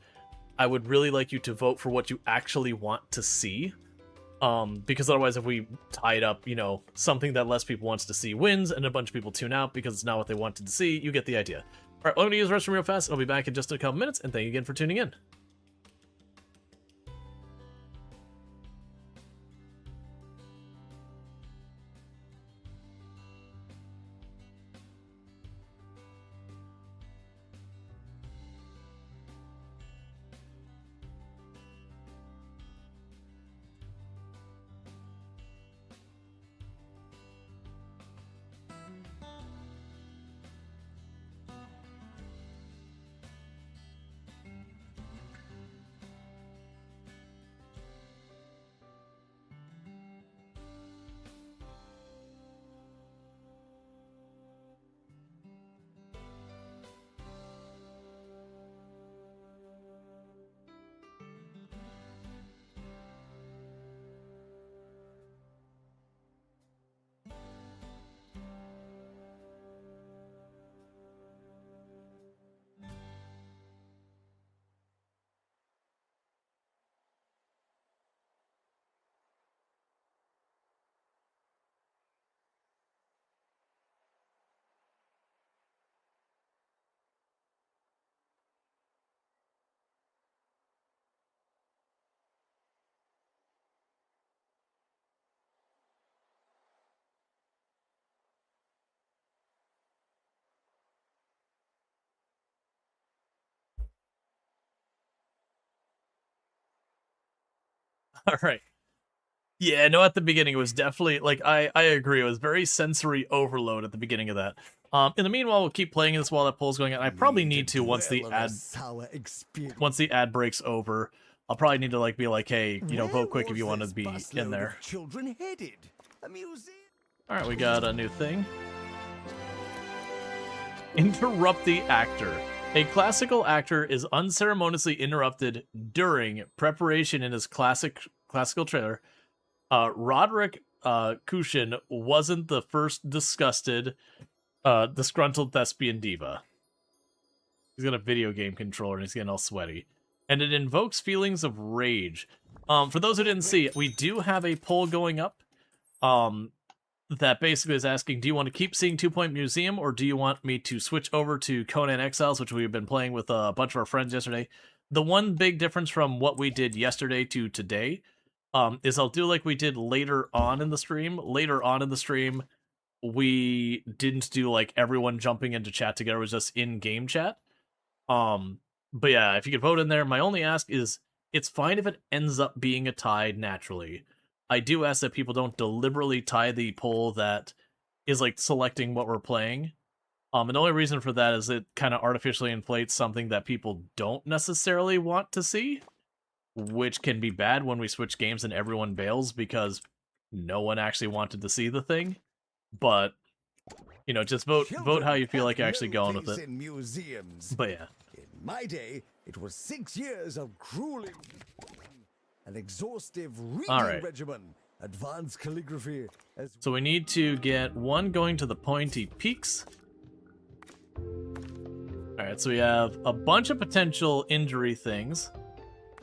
I would really like you to vote for what you actually want to see. Because otherwise, if we tie it up, something that less people wants to see wins, and a bunch of people tune out because it's not what they wanted to see. You get the idea. All right, I'm going to use the restroom real fast, and I'll be back in just a couple minutes, and thank you again for tuning in. All right. Yeah, no, at the beginning it was definitely, like, I agree, it was very sensory overload at the beginning of that. In the meanwhile, we'll keep playing this while that poll's going on. I probably need to, once the ad breaks over, I'll probably need to, be like, hey, vote quick if you want to be in there. Alright, we got a new thing. Interrupt the actor. A classical actor is unceremoniously interrupted during preparation in his classical trailer. Roderick Cushin wasn't the first disgusted, disgruntled thespian diva. He's got a video game controller and he's getting all sweaty. And it invokes feelings of rage. For those who didn't see, we do have a poll going up. That basically is asking, do you want to keep seeing 2 Point Museum, or do you want me to switch over to Conan Exiles, which we've been playing with a bunch of our friends yesterday? The one big difference from what we did yesterday to today is I'll do like we did later on in the stream. Later on in the stream, we didn't do like everyone jumping into chat together. It was just in-game chat. But yeah, if you could vote in there, my only ask is it's fine if it ends up being a tie naturally. I do ask that people don't deliberately tie the poll that is like selecting what we're playing. And the only reason for that is it kind of artificially inflates something that people don't necessarily want to see, which can be bad when we switch games and everyone bails because no one actually wanted to see the thing. But, just vote how you feel like actually going with it. But yeah. In my day, it was 6 years of grueling, an exhaustive reading regimen, advanced calligraphy. So we need to get one going to the pointy peaks. Alright, so we have a bunch of potential injury things.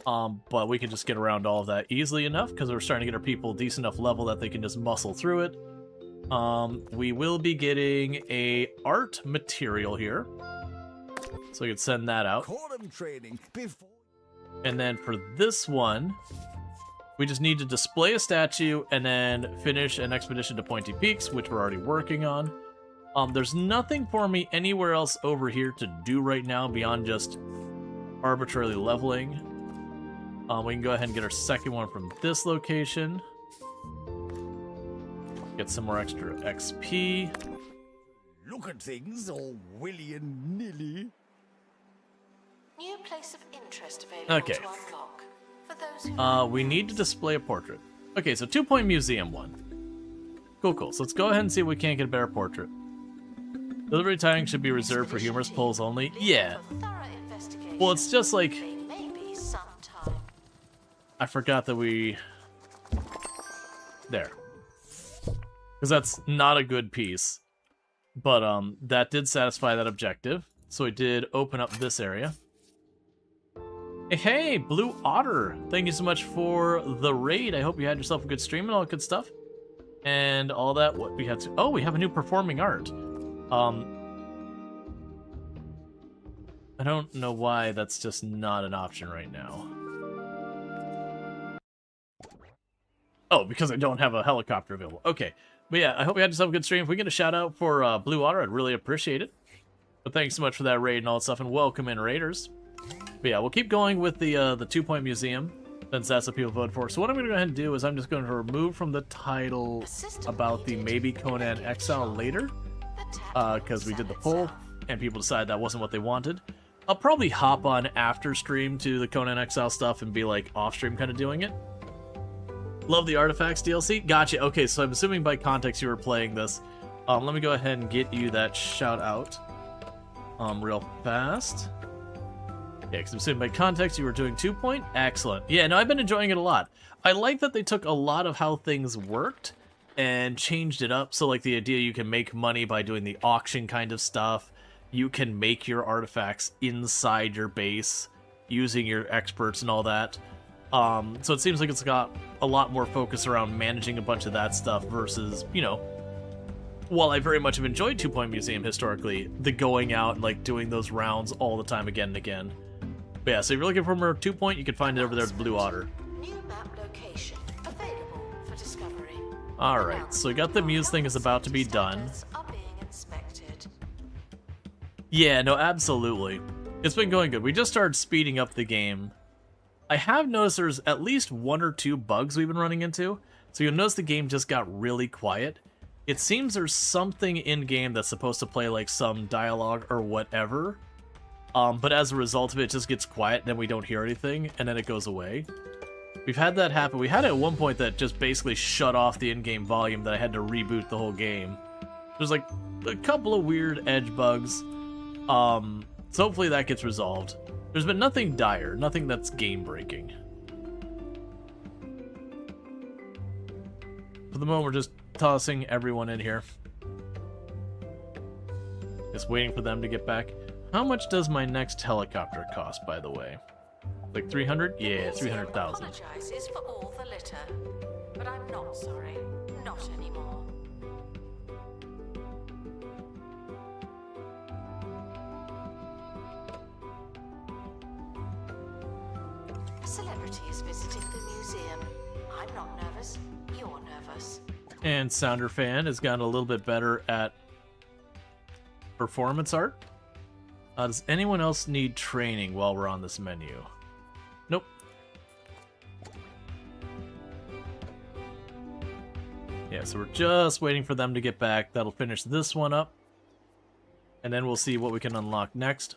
But we can just get around all of that easily enough because we're starting to get our people decent enough level that they can just muscle through it. We will be getting a art material here. So we can send that out. And then for this one, we just need to display a statue and then finish an expedition to Pointy Peaks, which we're already working on. There's nothing for me anywhere else over here to do right now beyond just arbitrarily leveling. We can go ahead and get our second one from this location. Get some more extra XP. Look at things all willy-nilly. New place of interest available to unlock. For those those who We need to display a portrait. Okay, so 2-point museum one. Cool, cool. So let's go ahead and see if we can't get a better portrait. Delivery timing should be reserved for humorous polls only. Yeah. for thorough investigation. Well, it's just like... They may be sometime. I forgot that we... There. Because that's not a good piece. But, that did satisfy that objective. So we did open up this area. Hey, Blue Otter! Thank you so much for the raid. I hope you had yourself a good stream and all that good stuff. And all that. What we have to... Oh, we have a new performing art. I don't know why that's just not an option right now. Oh, because I don't have a helicopter available. Okay. But yeah, I hope you had yourself a good stream. If we get a shout out for Blue Otter, I'd really appreciate it. But thanks so much for that raid and all that stuff, and welcome in, raiders. But yeah, we'll keep going with the 2-point museum, since that's what people voted for. So what I'm going to go ahead and do is I'm just going to remove from the title about the maybe Conan Exile later, because we did the poll, and people decided that wasn't what they wanted. I'll probably hop on after stream to the Conan Exile stuff and be like off stream kind of doing it. Love the Arty-Facts DLC. Gotcha. Okay, so I'm assuming by context you were playing this. Let me go ahead and get you that shout out real fast. Yeah, because I'm assuming by context you were doing 2-point. Excellent. Yeah, no, I've been enjoying it a lot. I like that they took a lot of how things worked and changed it up. So like the idea you can make money by doing the auction kind of stuff. You can make your artifacts inside your base using your experts and all that. So it seems like it's got a lot more focus around managing a bunch of that stuff versus, you know, while I very much have enjoyed 2-point museum historically, the going out and like doing those rounds all the time again and again. But yeah, so if you're looking for more 2-point, you can find it over there at Blue Otter. New map location available for discovery. Alright, so we got the muse thing is about to be done. Are being inspected. Yeah, no, absolutely. It's been going good. We just started speeding up the game. I have noticed there's at least 1 or 2 bugs we've been running into. So you'll notice the game just got really quiet. It seems there's something in-game that's supposed to play like some dialogue or whatever. But as a result of it, it just gets quiet, then we don't hear anything, and then it goes away. We've had that happen. We had it at one point that just basically shut off the in-game volume that I had to reboot the whole game. There's like a couple of weird edge bugs. So hopefully that gets resolved. There's been nothing dire, nothing that's game-breaking. For the moment, we're just tossing everyone in here. Just waiting for them to get back. How much does my next helicopter cost, by the way? Like 300? Yeah, 300,000. Apologizes for all the litter, but I'm not sorry. Not anymore. A celebrity is visiting the museum. I'm not nervous. You're nervous. And Sounder Fan has gotten a little bit better at performance art. Does anyone else need training while we're on this menu? Nope. Yeah, so we're just waiting for them to get back. That'll finish this one up. And then we'll see what we can unlock next.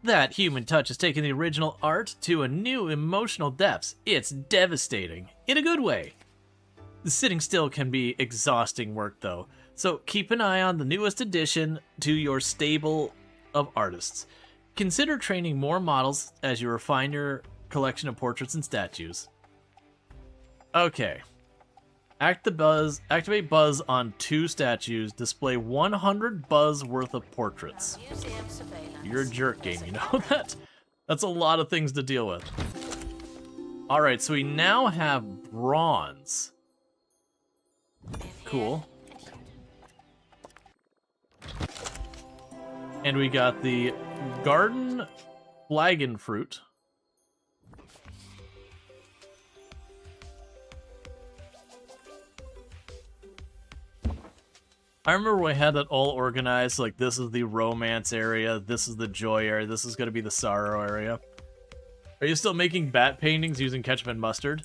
That human touch has taken the original art to a new emotional depths. It's devastating. In a good way. Sitting still can be exhausting work, though. So keep an eye on the newest addition to your stable of artists. Consider training more models as you refine your collection of portraits and statues. Okay. Activate buzz on 2 statues. Display 100 buzz worth of portraits. Museum surveillance. You're a jerk game, you know that? That's a lot of things to deal with. Alright, so we now have bronze. Cool. And we got the garden flagon fruit. I remember we had that all organized, like this is the romance area, this is the joy area, this is going to be the sorrow area. Are you still making bat paintings using ketchup and mustard?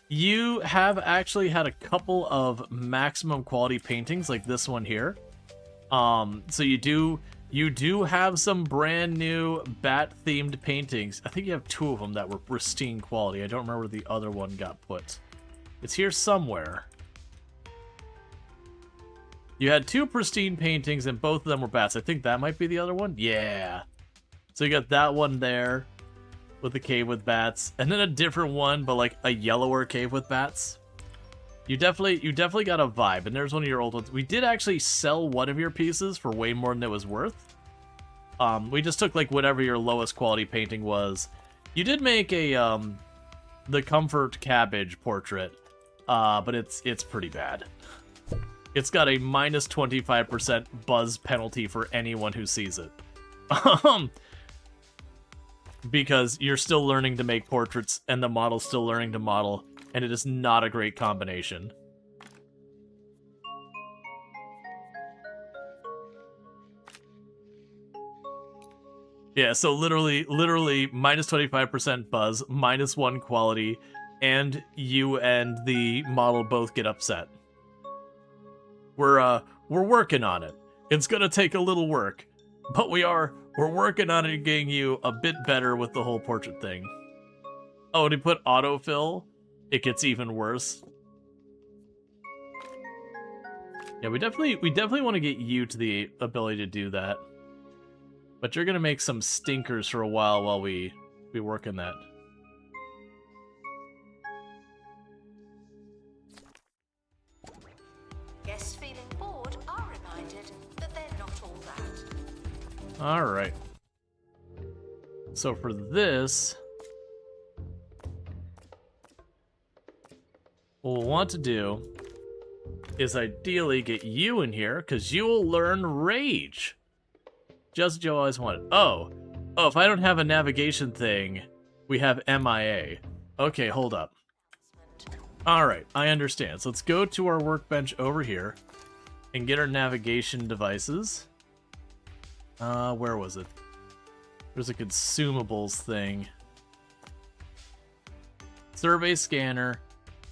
You have actually had a couple of maximum quality paintings like this one here. So you do You do have some brand new bat-themed paintings. I think you have 2 of them that were pristine quality. I don't remember where the other one got put. It's here somewhere. You had 2 pristine paintings, and both of them were bats. I think that might be the other one. Yeah. So you got that one there with the cave with bats, and then a different one, but like a yellower cave with bats. You definitely got a vibe, and there's one of your old ones. We did actually sell one of your pieces for way more than it was worth. We just took like whatever your lowest quality painting was. You did make a the Comfort Cabbage portrait, but it's pretty bad. It's got a minus 25% buzz penalty for anyone who sees it. Because you're still learning to make portraits, and the model's still learning to model. And it is not a great combination. Yeah, so literally minus 25% buzz, minus 1 quality, and you and the model both get upset. We're working on it. It's gonna take a little work, but we're working on it, getting you a bit better with the whole portrait thing. Oh, to put autofill, it gets even worse. Yeah, we definitely want to get you to the ability to do that. But you're gonna make some stinkers for a while we work on that. Guests feeling bored are reminded that they're not all that. Alright. So for this, what we'll want to do is ideally get you in here, because you will learn Rage. Just Joe always wanted. Oh, if I don't have a navigation thing, we have MIA. Okay, hold up. Alright, I understand. So let's go to our workbench over here and get our navigation devices. Where was it? There's a consumables thing. Survey scanner.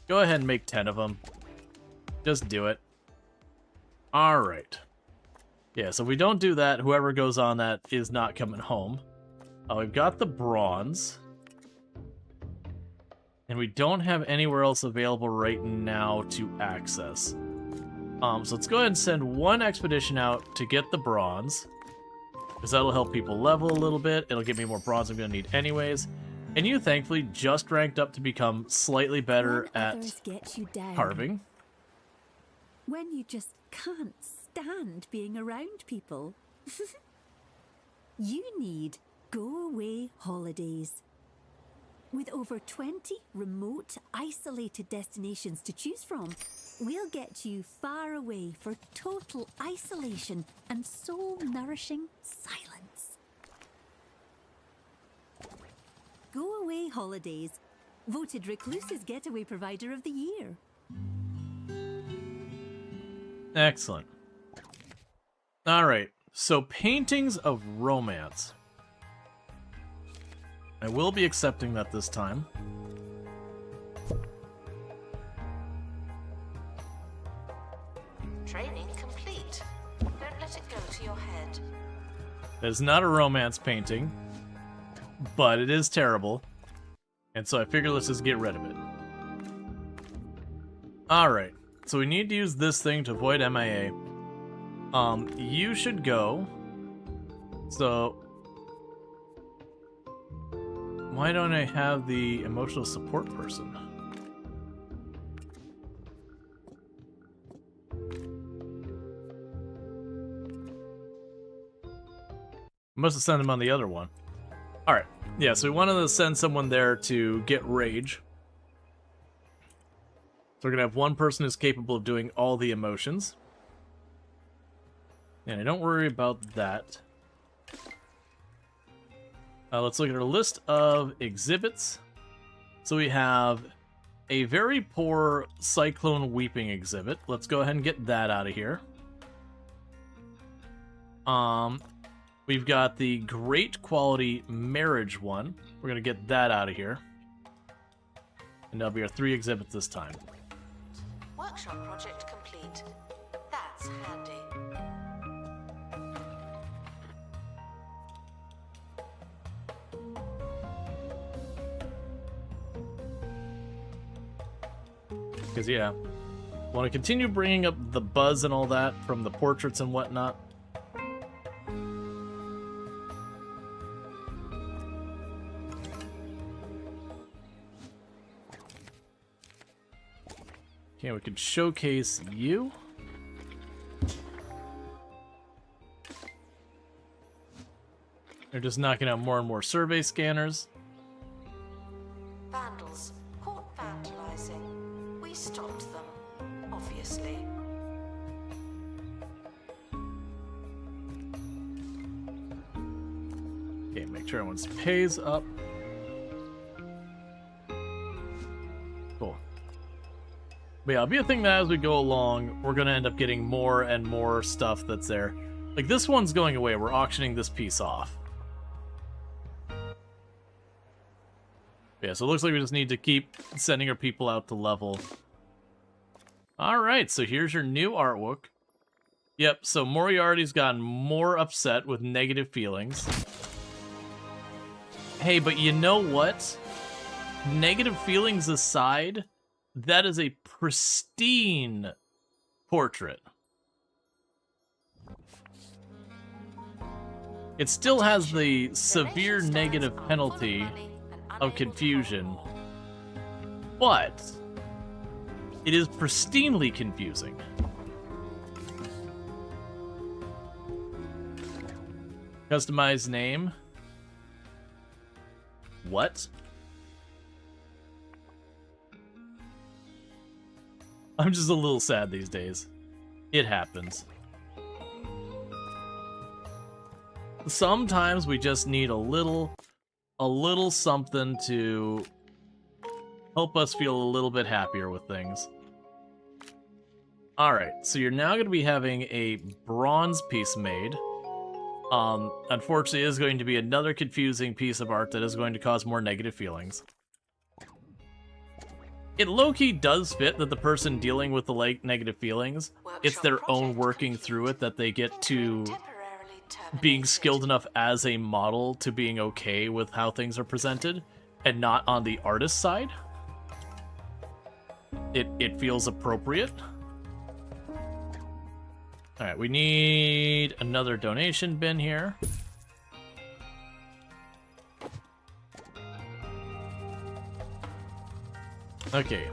Go ahead and make 10 of them. Just do it. Alright. Yeah, so if we don't do that, whoever goes on that is not coming home. We've got the bronze. And we don't have anywhere else available right now to access. So let's go ahead and send one expedition out to get the bronze. Because that'll help people level a little bit. It'll give me more bronze I'm going to need anyways. And you, thankfully, just ranked up to become slightly better at carving. When you just can't stand being around people. You need go-away holidays. With over 20 remote, isolated destinations to choose from, we'll get you far away for total isolation and soul-nourishing silence. Go-away holidays, voted Recluse's Getaway Provider of the Year. Excellent. Alright, so paintings of romance. I will be accepting that this time. Training complete. Don't let it go to your head. It's not a romance painting, but it is terrible. And so I figure let's just get rid of it. Alright, so we need to use this thing to avoid MIA. You should go. So why don't I have the emotional support person? Must have sent him on the other one. Alright, yeah, so we wanted to send someone there to get Rage. So we're going to have one person who's capable of doing all the emotions. And don't worry about that. Let's look at our list of exhibits. So we have a very poor Cyclone Weeping exhibit. Let's go ahead and get that out of here. We've got the great quality Marriage one. We're going to get that out of here. And that'll be our 3 exhibits this time. Workshop project complete. That's handy. Because, yeah, want to continue bringing up the buzz and all that from the portraits and whatnot. Okay, we can showcase you. They're just knocking out more and more survey scanners. Vandals caught vandalizing. We stopped them, obviously. Okay, make sure everyone's pays up. Cool. But yeah, it'll be a thing that as we go along, we're going to end up getting more and more stuff that's there. Like, this one's going away. We're auctioning this piece off. Yeah, so it looks like we just need to keep sending our people out to level. Alright, so here's your new artwork. Yep, so Moriarty's gotten more upset with negative feelings. Hey, but you know what? Negative feelings aside, that is a pristine portrait. It still has the severe negative penalty of confusion, but it is pristinely confusing. Customized name. What? I'm just a little sad these days. It happens. Sometimes we just need a little something to help us feel a little bit happier with things. Alright, so you're now going to be having a bronze piece made. Unfortunately, it is going to be another confusing piece of art that is going to cause more negative feelings. It low-key does fit that the person dealing with the negative feelings, it's their own working through it that they get to being skilled enough as a model to being okay with how things are presented, and not on the artist side. It feels appropriate. Alright, we need another donation bin here. Okay.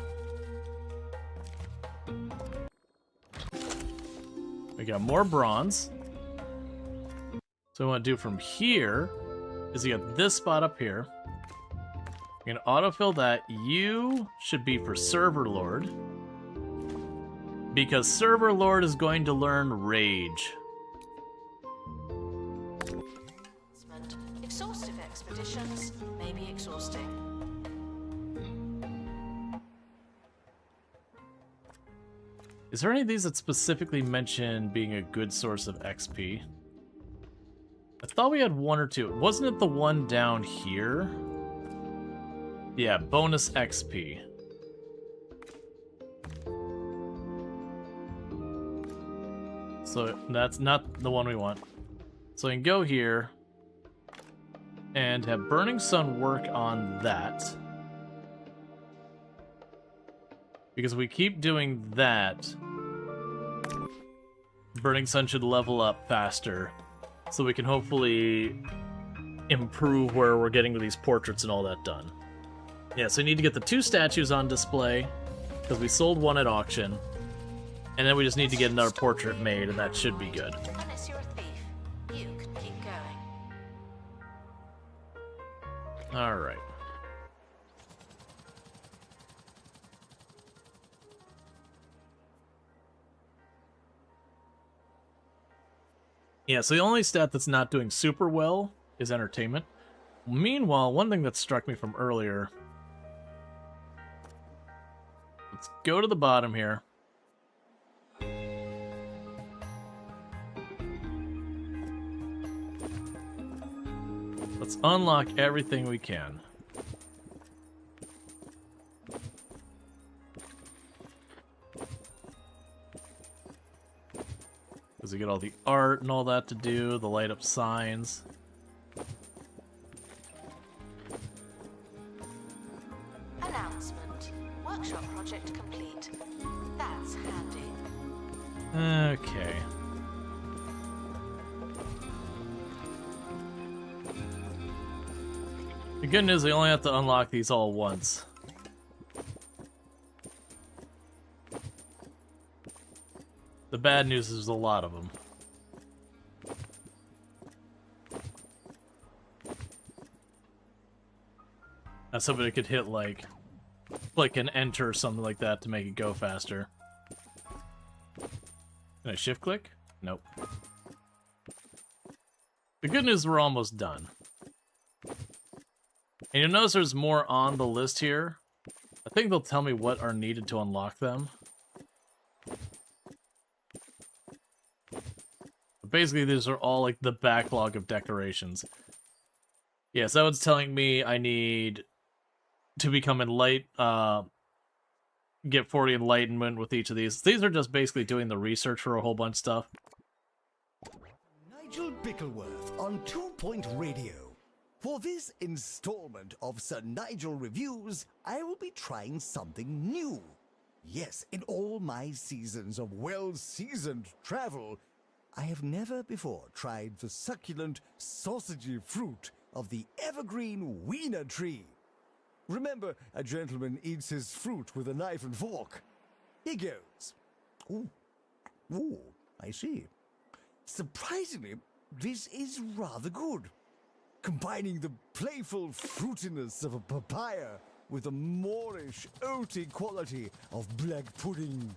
We got more bronze. So what I want to do from here is you got this spot up here. You're going to autofill that. You should be for Server Lord. Because Server Lord is going to learn Rage. Exhaustive expeditions may be exhausting. Is there any of these that specifically mention being a good source of XP? I thought we had one or two. Wasn't it the one down here? Yeah, bonus XP. So that's not the one we want. So we can go here and have Burning Sun work on that. Because we keep doing that, Burning Sun should level up faster. So we can hopefully improve where we're getting these portraits and all that done. Yeah, so we need to get the 2 statues on display, because we sold one at auction. And then we just need to get another portrait made, and that should be good. Unless you're a thief, you can keep going. Alright. Yeah, so the only stat that's not doing super well is entertainment. Meanwhile, one thing that struck me from earlier... Let's go to the bottom here. Let's unlock everything we can. Because we get all the art and all that to do, the light up signs. Announcement. Workshop project complete. That's handy. Okay. The good news, we only have to unlock these all once. The bad news is there's a lot of them. Now somebody could hit like click and enter or something like that to make it go faster. Can I shift click? Nope. The good news, we're almost done. And you'll notice there's more on the list here. I think they'll tell me what are needed to unlock them. But basically, these are all like the backlog of decorations. Yeah, so that was telling me I need to become get 40 enlightenment with each of these. These are just basically doing the research for a whole bunch of stuff. Nigel Bickleworth on 2 Point Radio. For this installment of Sir Nigel Reviews, I will be trying something new. Yes, in all my seasons of well-seasoned travel, I have never before tried the succulent, sausagey fruit of the evergreen wiener tree. Remember, a gentleman eats his fruit with a knife and fork. Here goes. Ooh, I see. Surprisingly, this is rather good. Combining the playful fruitiness of a papaya with the Moorish, oaty quality of black pudding.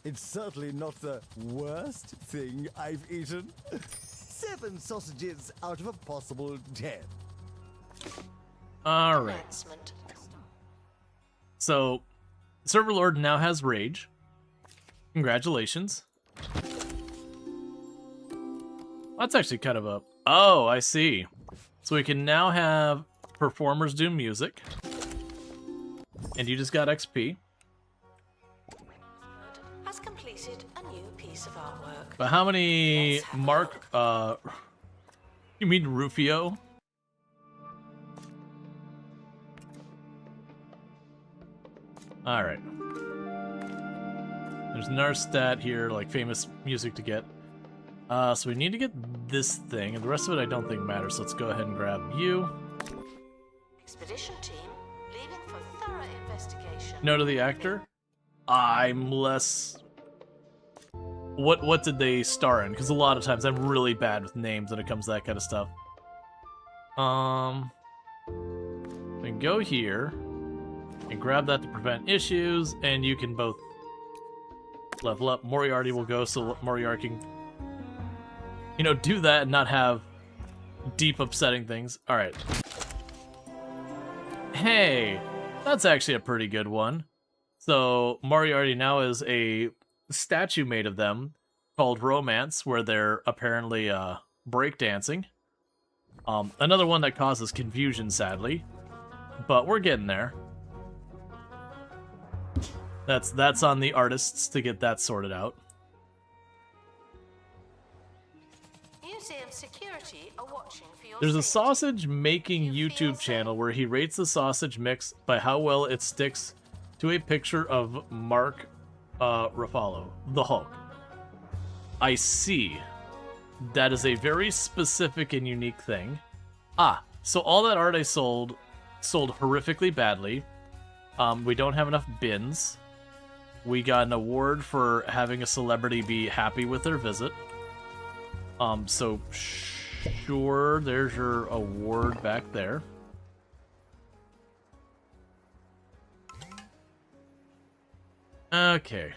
It's certainly not the worst thing I've eaten. 7 sausages out of a possible 10. Alright. Announcement. So, Server Lord now has Rage. Congratulations. That's actually kind of a... Oh, I see. So we can now have performers do music. And you just got XP. Has completed a new piece of artwork. But how many Mark... You mean Rufio? Alright. There's another stat here, like famous music to get. So we need to get this thing, and the rest of it I don't think matters, so let's go ahead and grab you. Expedition team leaving for thorough investigation. No to the actor? I'm less... What did they star in? Because a lot of times I'm really bad with names when it comes to that kind of stuff. Then go here, and grab that to prevent issues, and you can both level up. Moriarty will go, so Moriarty can... You know, do that and not have deep upsetting things. Alright. Hey! That's actually a pretty good one. So, Moriarty now is a statue made of them called Romance, where they're apparently breakdancing. Another one that causes confusion, sadly. But we're getting there. That's on the artists to get that sorted out. Museum security are watching for your There's a safety. sausage making You feel YouTube safe? channel where he rates the sausage mix by how well it sticks to a picture of Mark Ruffalo, the Hulk. I see. That is a very specific and unique thing. So all that art I sold horrifically badly. We don't have enough bins. We got an award for having a celebrity be happy with their visit. So sure, there's your award back there. Okay.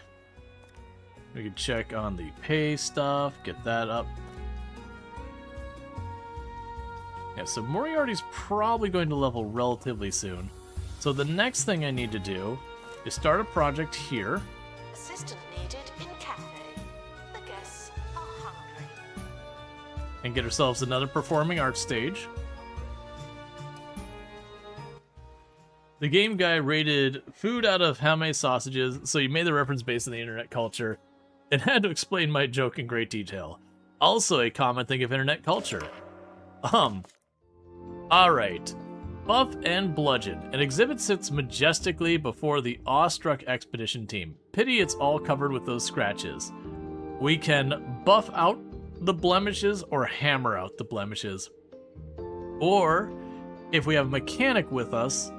We can check on the pay stuff, get that up. Yeah, so Moriarty's probably going to level relatively soon. So the next thing I need to do is start a project here. Assistant needed in cafe. The guests are hungry. And get ourselves another performing arts stage. The game guy rated food out of how many sausages, so you made the reference based on the internet culture, and had to explain my joke in great detail. Also a common thing of internet culture. Alright. Buff and Bludgeon. An exhibit sits majestically before the awestruck expedition team. Pity it's all covered with those scratches. We can buff out the blemishes or hammer out the blemishes. Or, if we have a mechanic with us,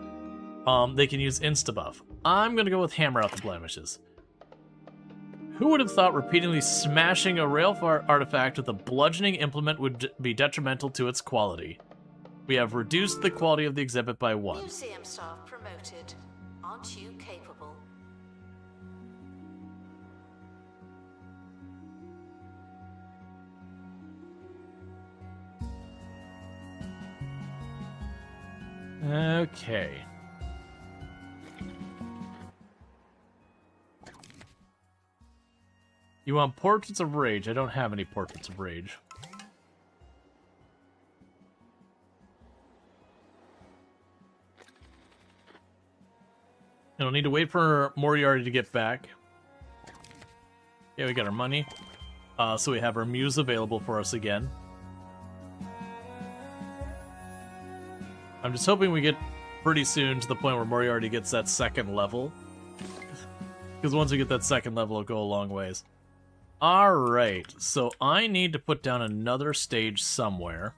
they can use insta-buff. I'm going to go with hammer out the blemishes. Who would have thought repeatedly smashing a rail artifact with a bludgeoning implement would be detrimental to its quality? We have reduced the quality of the exhibit by 1. Museum staff promoted. Aren't you capable? Okay. You want Portraits of Rage? I don't have any Portraits of Rage. I don't need to wait for Moriarty to get back. Yeah, we got our money. So we have our muse available for us again. I'm just hoping we get pretty soon to the point where Moriarty gets that second level. Because once we get that second level, it'll go a long ways. Alright, so I need to put down another stage somewhere.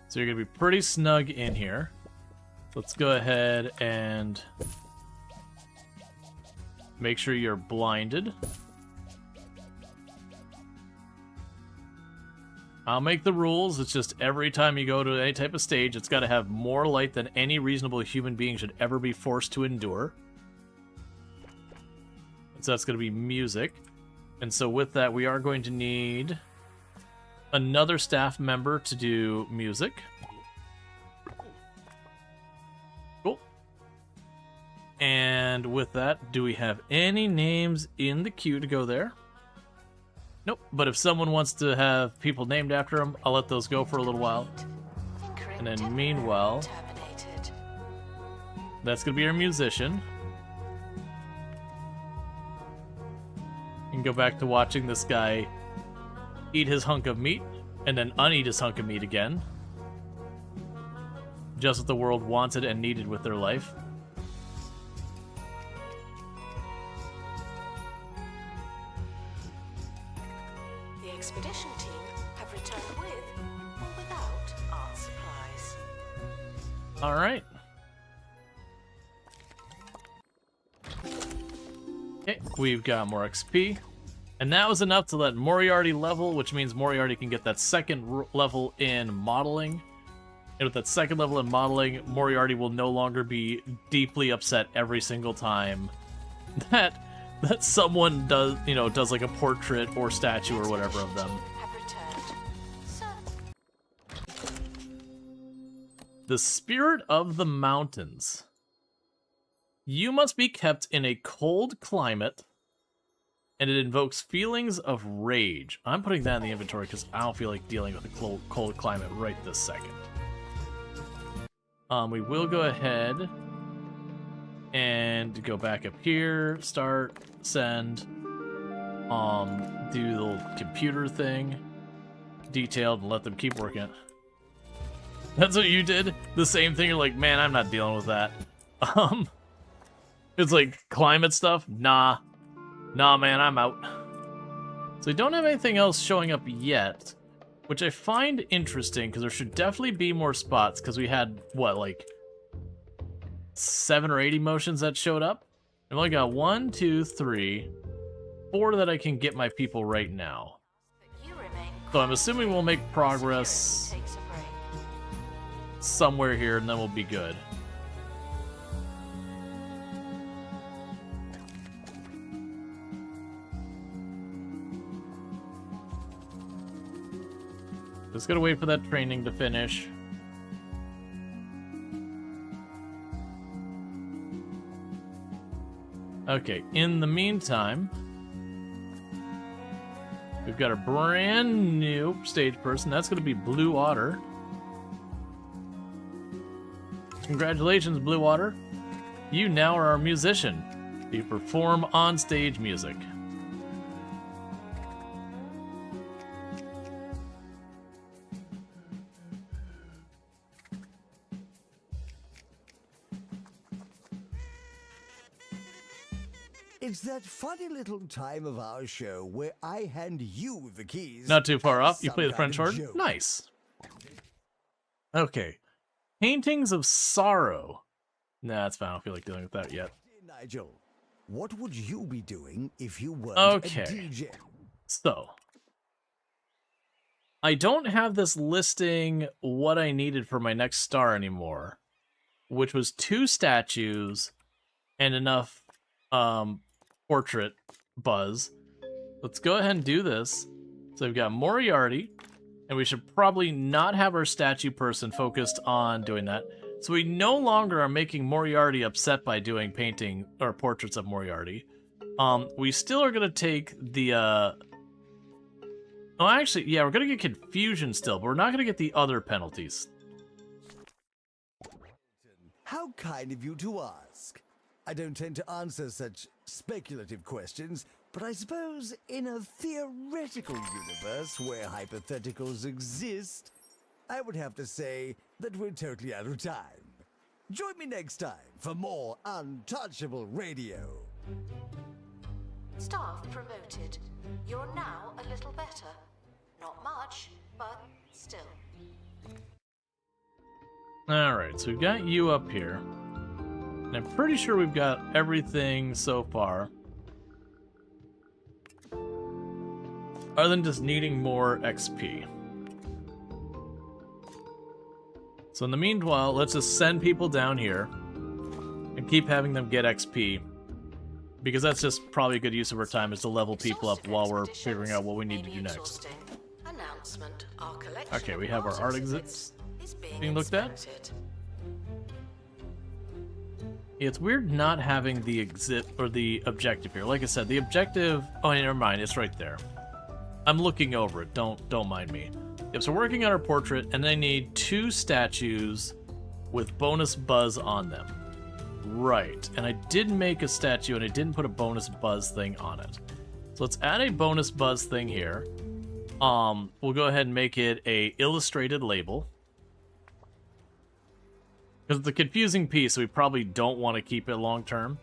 So you're going to be pretty snug in here. Let's go ahead and make sure you're blinded. I'll make the rules. It's just every time you go to any type of stage, it's got to have more light than any reasonable human being should ever be forced to endure. And so that's going to be music. And so with that, we are going to need another staff member to do music. Cool. And with that, do we have any names in the queue to go there? Nope, but if someone wants to have people named after them, I'll let those go for a little while. And then meanwhile, that's going to be our musician. You can go back to watching this guy eat his hunk of meat, and then uneat his hunk of meat again. Just what the world wanted and needed with their life. The expedition team have returned with or without art supplies. Alright. Okay, we've got more XP. And that was enough to let Moriarty level, which means Moriarty can get that second level in modeling. And with that second level in modeling, Moriarty will no longer be deeply upset every single time that someone does, does like a portrait or statue or whatever of them. The Spirit of the Mountains. You must be kept in a cold climate, and it invokes feelings of rage. I'm putting that in the inventory because I don't feel like dealing with a cold climate right this second. We will go ahead and go back up here, start, send, do the little computer thing, detailed, and let them keep working it. That's what you did? The same thing? You're like, man, I'm not dealing with that. It's like climate stuff? Nah, man, I'm out. So we don't have anything else showing up yet, which I find interesting because there should definitely be more spots because we had, what, like 7 or 8 emotions that showed up? I've only got 1, 2, 3, 4 that I can get my people right now. So I'm assuming we'll make progress somewhere here and then we'll be good. Just gotta wait for that training to finish. Okay, in the meantime, we've got a brand new stage person. That's gonna be Blue Otter. Congratulations, Blue Otter. You now are our musician. You perform on-stage music. It's that funny little time of our show where I hand you the keys. Not too far as off. You some play the kind French of horn? joke. Nice. Okay. Paintings of Sorrow. Nah, that's fine. I don't feel like dealing with that yet. Nigel, what would you be doing if you weren't Okay. a DJ? So, I don't have this listing what I needed for my next star anymore, which was 2 statues and enough portrait buzz. Let's go ahead and do this. So we've got Moriarty, and we should probably not have our statue person focused on doing that. So we no longer are making Moriarty upset by doing painting or portraits of Moriarty. We still are gonna take the oh, actually, yeah, we're gonna get confusion still, but we're not gonna get the other penalties. How kind of you to ask. I don't tend to answer such speculative questions, but I suppose in a theoretical universe where hypotheticals exist, I would have to say that we're totally out of time. Join me next time for more Untouchable Radio. Staff promoted. You're now a little better. Not much, but still. Alright, so we've got you up here. And I'm pretty sure we've got everything so far. Other than just needing more XP. So in the meanwhile, let's just send people down here and keep having them get XP. Because that's just probably a good use of our time, is to level people up while we're figuring out what we need to do next. Okay, we have our art exhibits being looked at. It's weird not having the exit or the objective here. Like I said, the objective. Oh, never mind. It's right there. I'm looking over it. Don't mind me. Yep. So we're working on our portrait, and they need 2 statues with bonus buzz on them. Right. And I did make a statue, and I didn't put a bonus buzz thing on it. So let's add a bonus buzz thing here. We'll go ahead and make it a illustrated label. Because it's a confusing piece, so we probably don't want to keep it long term.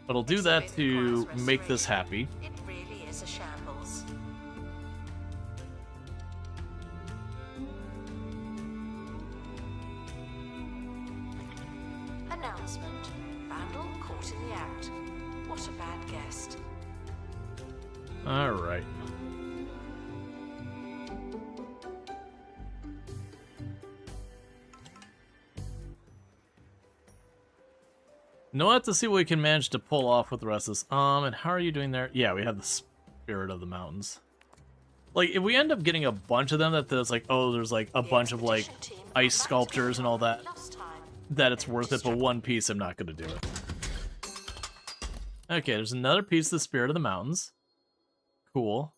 But I'll do that to make this happy. It really is a shambles. Announcement. Vandal caught in the act. What a bad guest. Alright. Now we'll have to see what we can manage to pull off with the rest of this. And how are you doing there? Yeah, we have the Spirit of the Mountains. Like, if we end up getting a bunch of them, that there's like, oh, there's like a bunch of like ice sculptures and all that, that it's worth it, but one piece I'm not going to do it. Okay, there's another piece of the Spirit of the Mountains. Cool.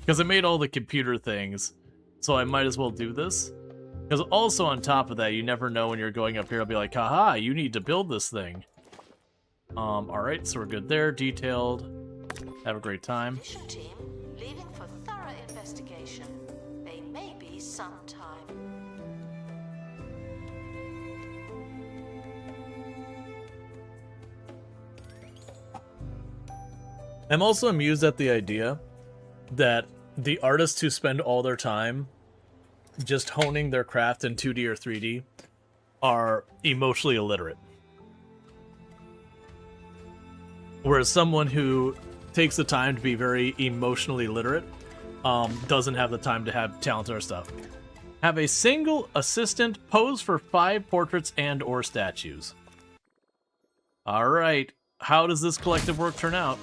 Because I made all the computer things, so I might as well do this. Because also on top of that, you never know when you're going up here, I'll be like, haha, you need to build this thing. Alright, so we're good there. Detailed. Have a great time. Mission team leaving for thorough investigation. They may be some time. I'm also amused at the idea that the artists who spend all their time just honing their craft in 2D or 3D are emotionally illiterate. Whereas someone who takes the time to be very emotionally literate doesn't have the time to have talent or stuff. Have a single assistant pose for 5 portraits and or statues. Alright, how does this collective work turn out?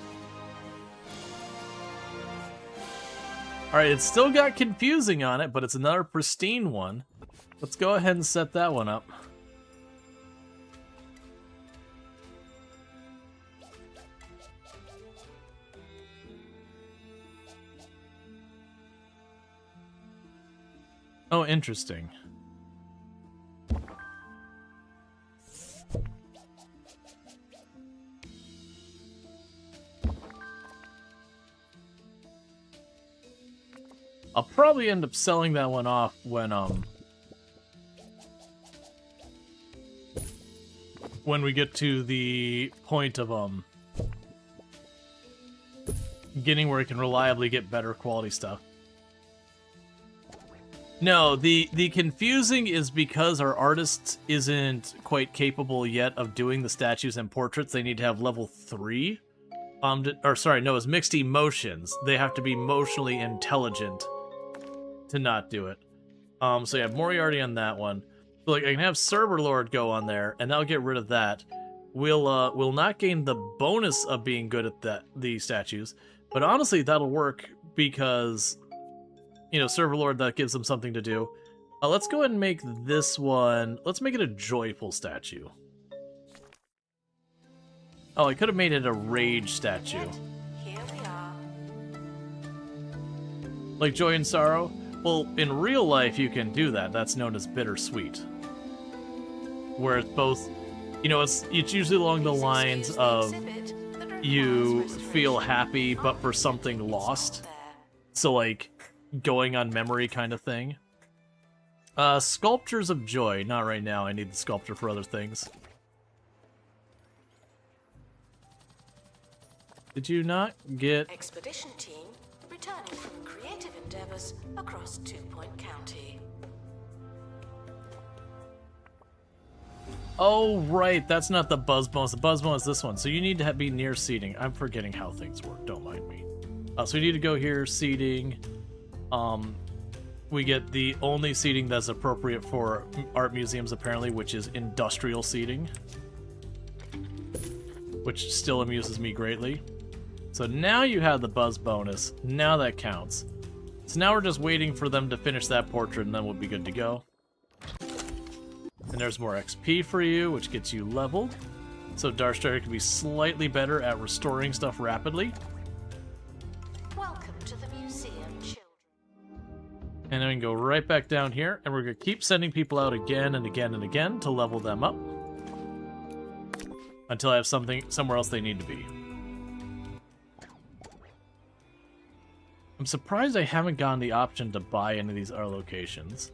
Alright, it's still got confusing on it, but it's another pristine one. Let's go ahead and set that one up. Oh, interesting. I'll probably end up selling that one off when when we get to the point of getting where we can reliably get better quality stuff. No, the confusing is because our artist isn't quite capable yet of doing the statues and portraits. They need to have level 3. It's mixed emotions. They have to be emotionally intelligent to not do it. So yeah, Moriarty on that one. So like I can have Server Lord go on there, and that'll get rid of that. We'll not gain the bonus of being good at the statues, but honestly that'll work because, you know, Server Lord, that gives them something to do. Let's go ahead and make this one, let's make it a joyful statue. Oh, I could have made it a rage statue. Here we are. Like joy and sorrow? Well, in real life you can do that. That's known as bittersweet. Where it's both, you know, it's usually along the lines of you feel happy but for something lost. So like going on memory kind of thing. Sculptures of joy. Not right now. I need the sculpture for other things. Did you not get... Expedition team returning from creative endeavors across 2 Point County. Oh, right. That's not the buzz bonus. The buzz bonus is this one. So you need to be near seating. I'm forgetting how things work. Don't mind me. So we need to go here, seating. We get the only seating that's appropriate for art museums, apparently, which is industrial seating. Which still amuses me greatly. So now you have the buzz bonus. Now that counts. So now we're just waiting for them to finish that portrait, and then we'll be good to go. And there's more XP for you, which gets you leveled. So Darkstrider can be slightly better at restoring stuff rapidly. Welcome to the museum, children. And then we can go right back down here, and we're going to keep sending people out again and again and again to level them up. Until I have somewhere else they need to be. I'm surprised I haven't gotten the option to buy any of these other locations.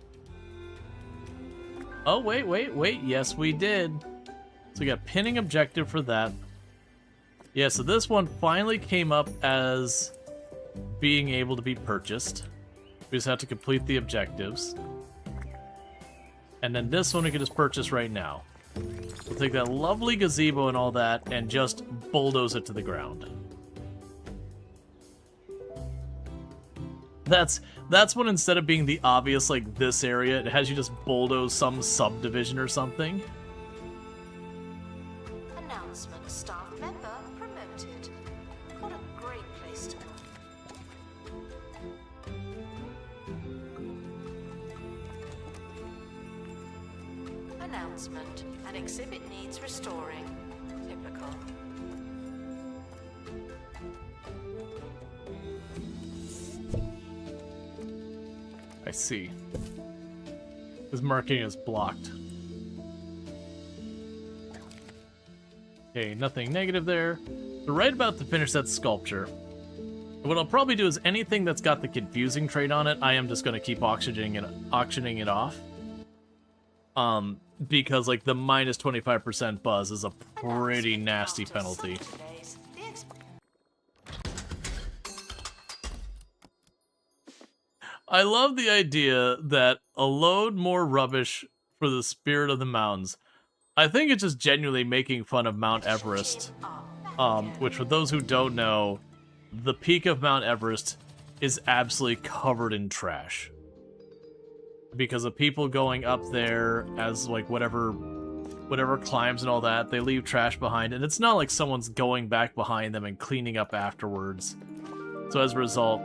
Oh, wait. Yes, we did. So we got pinning objective for that. Yeah, so this one finally came up as being able to be purchased. We just have to complete the objectives. And then this one we can just purchase right now. We'll take that lovely gazebo and all that and just bulldoze it to the ground. That's when instead of being the obvious, like, this area, it has you just bulldoze some subdivision or something. Announcement: staff member promoted. What a great place to work. Announcement: an exhibit needs restoring. Typical. I see. This marking is blocked. Okay, nothing negative there. We're right about to finish that sculpture. What I'll probably do is anything that's got the confusing trait on it, I am just going to keep auctioning it off. Because like the minus 25% buzz is a pretty nasty penalty. I love the idea that a load more rubbish for the spirit of the mountains. I think it's just genuinely making fun of Mount Everest. Which for those who don't know, the peak of Mount Everest is absolutely covered in trash. Because of people going up there as like whatever climbs and all that, they leave trash behind, and it's not like someone's going back behind them and cleaning up afterwards. So as a result,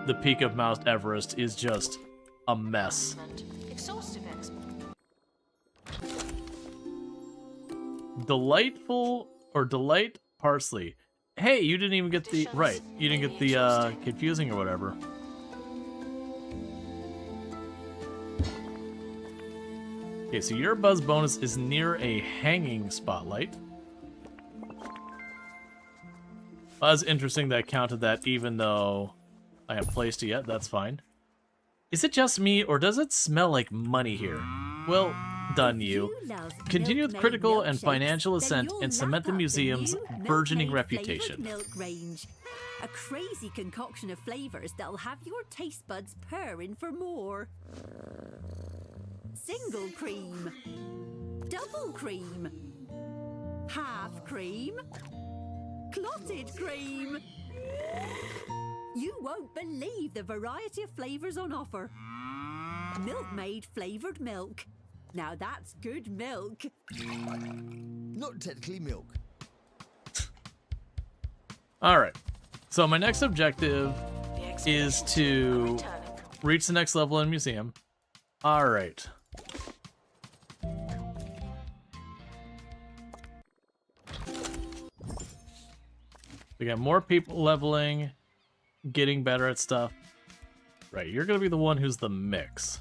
the peak of Mount Everest is just a mess. Delightful or delight parsley. Hey, you didn't even get the right. You didn't get the confusing or whatever. Okay, so your buzz bonus is near a hanging spotlight. Well, that's interesting that I counted that even though I haven't placed it yet. That's fine. Is it just me, or does it smell like money here? Well, done you. Continue with critical and financial ascent and cement the museum's burgeoning reputation. Milk range. A crazy concoction of flavors that'll have your taste buds purring for more. Single cream. Double cream. Half cream. Clotted cream. You won't believe the variety of flavors on offer. Milkmaid flavored milk. Now that's good milk. Not technically milk. Alright, so my next objective is to reach the next level in museum. Alright. We got more people leveling, getting better at stuff. Right, you're gonna be the one who's the mix.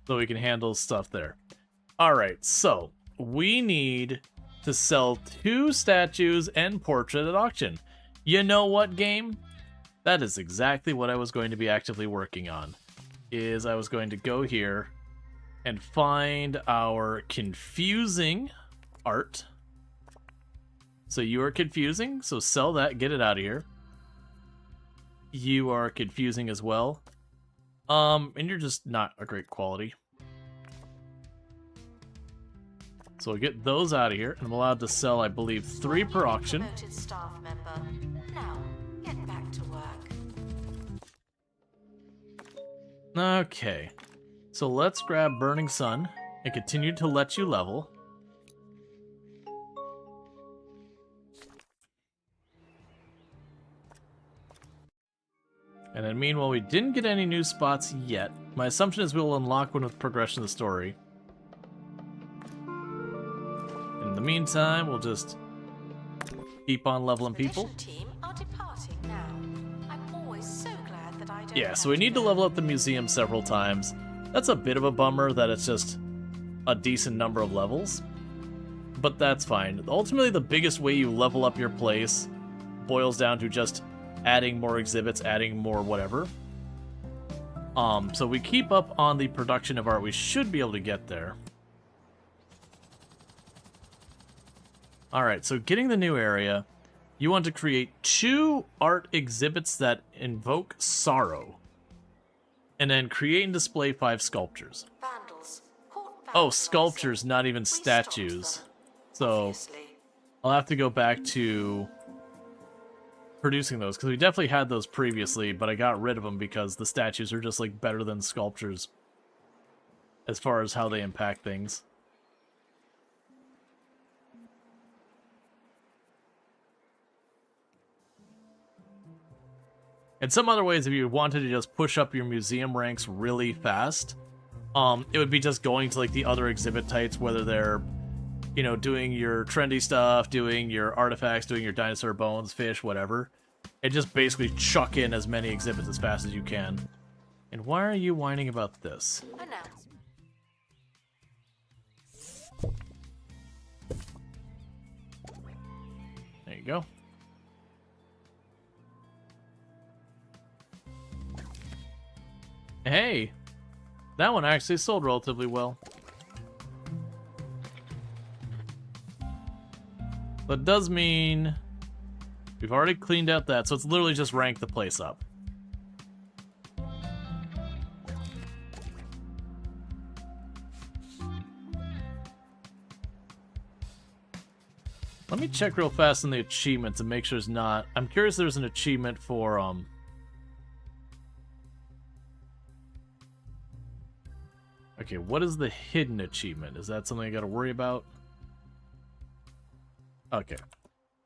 So we can handle stuff there. Alright, so we need to sell 2 statues and portrait at auction. You know what, game? That is exactly what I was going to be actively working on. Is I was going to go here and find our confusing art. So you are confusing, so sell that, get it out of here. You are confusing as well. And you're just not a great quality. So we'll get those out of here, and I'm allowed to sell, I believe, 3 per auction. Promoted staff member. Now, get back to work. Okay. So let's grab Burning Sun and continue to let you level. And then meanwhile, we didn't get any new spots yet. My assumption is we'll unlock one with progression of the story. In the meantime, we'll just keep on leveling people. Expedition team are departing now. I'm always so glad that I don't Yeah, have so we need to level up the museum several times. That's a bit of a bummer that it's just a decent number of levels. But that's fine. Ultimately, the biggest way you level up your place boils down to just adding more exhibits, adding more whatever. So we keep up on the production of art. We should be able to get there. Alright, so getting the new area, you want to create 2 art exhibits that invoke sorrow. And then create and display 5 sculptures. Vandals. Court Oh, vandals, sculptures, not even We stopped statues. them, So obviously. I'll have to go back to producing those, because we definitely had those previously, but I got rid of them because the statues are just like better than sculptures as far as how they impact things. And some other ways, if you wanted to just push up your museum ranks really fast, it would be just going to like the other exhibit types, whether they're, you know, doing your trendy stuff, doing your artifacts, doing your dinosaur bones, fish, whatever. And just basically chuck in as many exhibits as fast as you can. And why are you whining about this? Announce. There you go. Hey! That one actually sold relatively well. That does mean we've already cleaned out that, so it's literally just rank the place up. Let me check real fast in the achievements and make sure there's not. I'm curious if there's an achievement for Okay, what is the hidden achievement? Is that something I gotta worry about? Okay.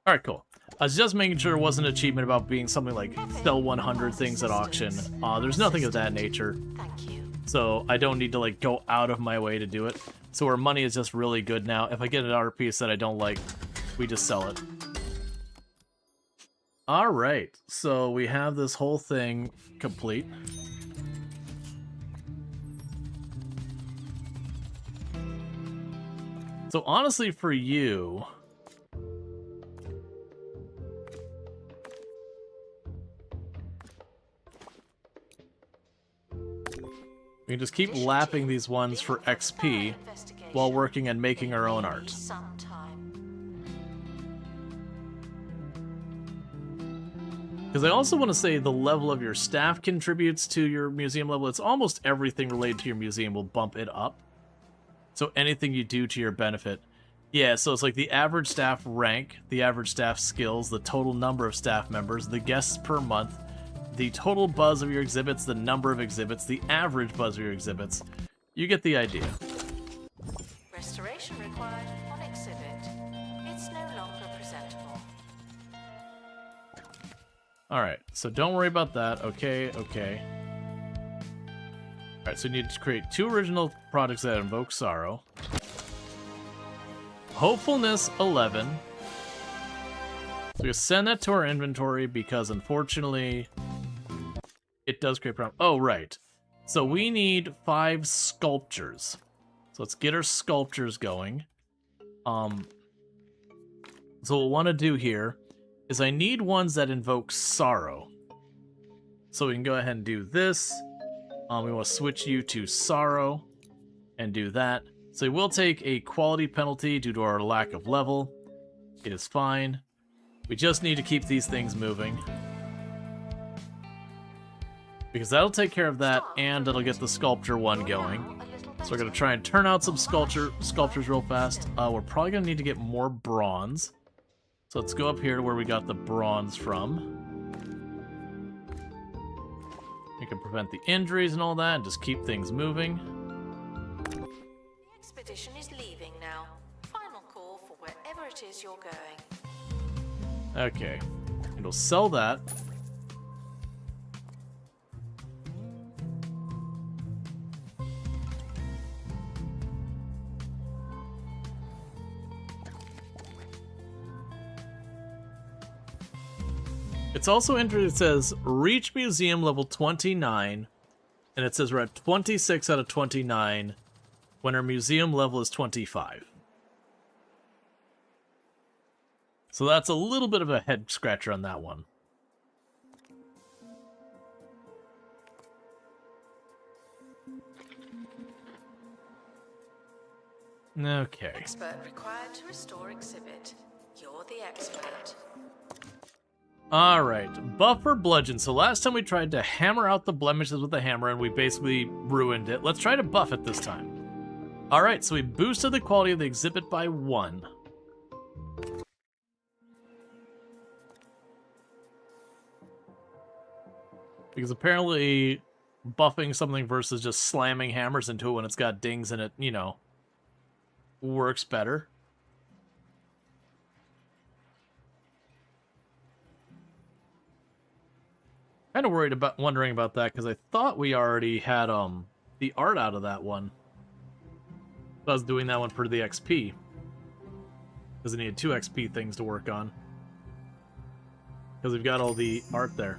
Alright, cool. I was just making sure it wasn't an achievement about being something like sell 100 things at auction. There's nothing of that nature. Thank you. So I don't need to like go out of my way to do it. So our money is just really good now. If I get an art piece that I don't like, we just sell it. Alright, so we have this whole thing complete. So honestly, for you, We can just keep lapping these ones for XP while working and making our own art. Because I also want to say the level of your staff contributes to your museum level. It's almost everything related to your museum will bump it up. So anything you do to your benefit. Yeah, so it's like the average staff rank, the average staff skills, the total number of staff members, the guests per month, the total buzz of your exhibits, the number of exhibits, the average buzz of your exhibits. You get the idea. Restoration required on exhibit. It's no longer presentable. Alright, so don't worry about that. Okay, okay. Alright, so we need to create 2 original products that invoke sorrow. Hopefulness 11. So we send that to our inventory because unfortunately it does create problems. Oh, right. So we need 5 sculptures. So let's get our sculptures going. So what we'll want to do here is I need ones that invoke sorrow. So we can go ahead and do this. We want to switch you to sorrow and do that. So we will take a quality penalty due to our lack of level. It is fine. We just need to keep these things moving. Because that'll take care of that, and it'll get the sculpture one going. So we're going to try and turn out some sculptures real fast. We're probably going to need to get more bronze. So let's go up here to where we got the bronze from. We can prevent the injuries and all that, and just keep things moving. The expedition is leaving now. Final call for wherever it is you're going. Okay. And we'll sell that. It's also interesting, it says, reach museum level 29, and it says we're at 26 out of 29, when our museum level is 25. So that's a little bit of a head scratcher on that one. Okay. Expert required to restore exhibit. You're the expert. Alright, buffer bludgeon. So last time we tried to hammer out the blemishes with the hammer and we basically ruined it. Let's try to buff it this time. Alright, so we boosted the quality of the exhibit by 1. Because apparently buffing something versus just slamming hammers into it when it's got dings in it, you know, works better. Kind of wondering about that because I thought we already had the art out of that one. I was doing that one for the XP because I needed 2 XP things to work on because we've got all the art there.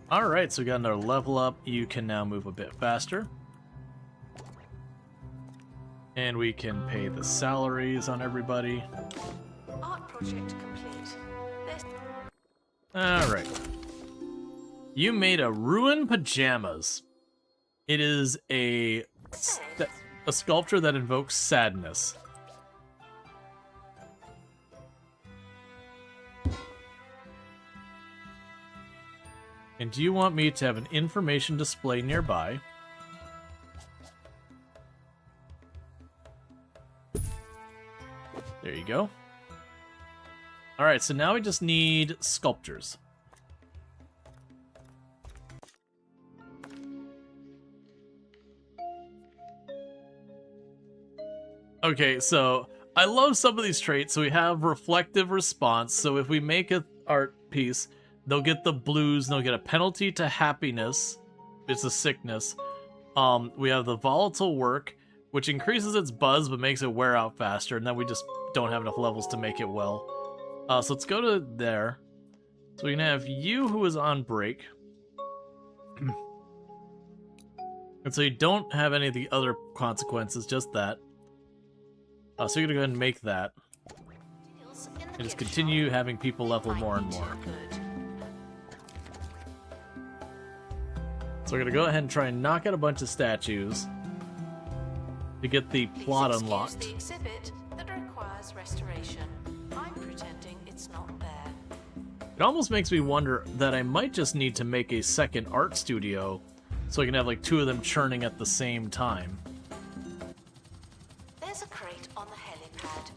All right, so we got another level up. You can now move a bit faster, and we can pay the salaries on everybody. Art project complete. All right. You made a ruin pajamas. It is a sculpture that invokes sadness. And do you want me to have an information display nearby? There you go. Alright, so now we just need sculptures. Okay, so I love some of these traits. So we have reflective response. So if we make an art piece, they'll get the blues, and they'll get a penalty to happiness. It's a sickness. We have the volatile work, which increases its buzz but makes it wear out faster, and then we just don't have enough levels to make it well. So let's go to there. So we can have you who is on break. And so you don't have any of the other consequences, just that. So you're gonna go ahead and make that. And just continue having people level more and more. So we're gonna go ahead and try and knock out a bunch of statues to get the plot Please excuse unlocked. the exhibit that requires restoration. I'm pretending it's not there. It almost makes me wonder that I might just need to make a second art studio so I can have like two of them churning at the same time. There's a crate on the helipad.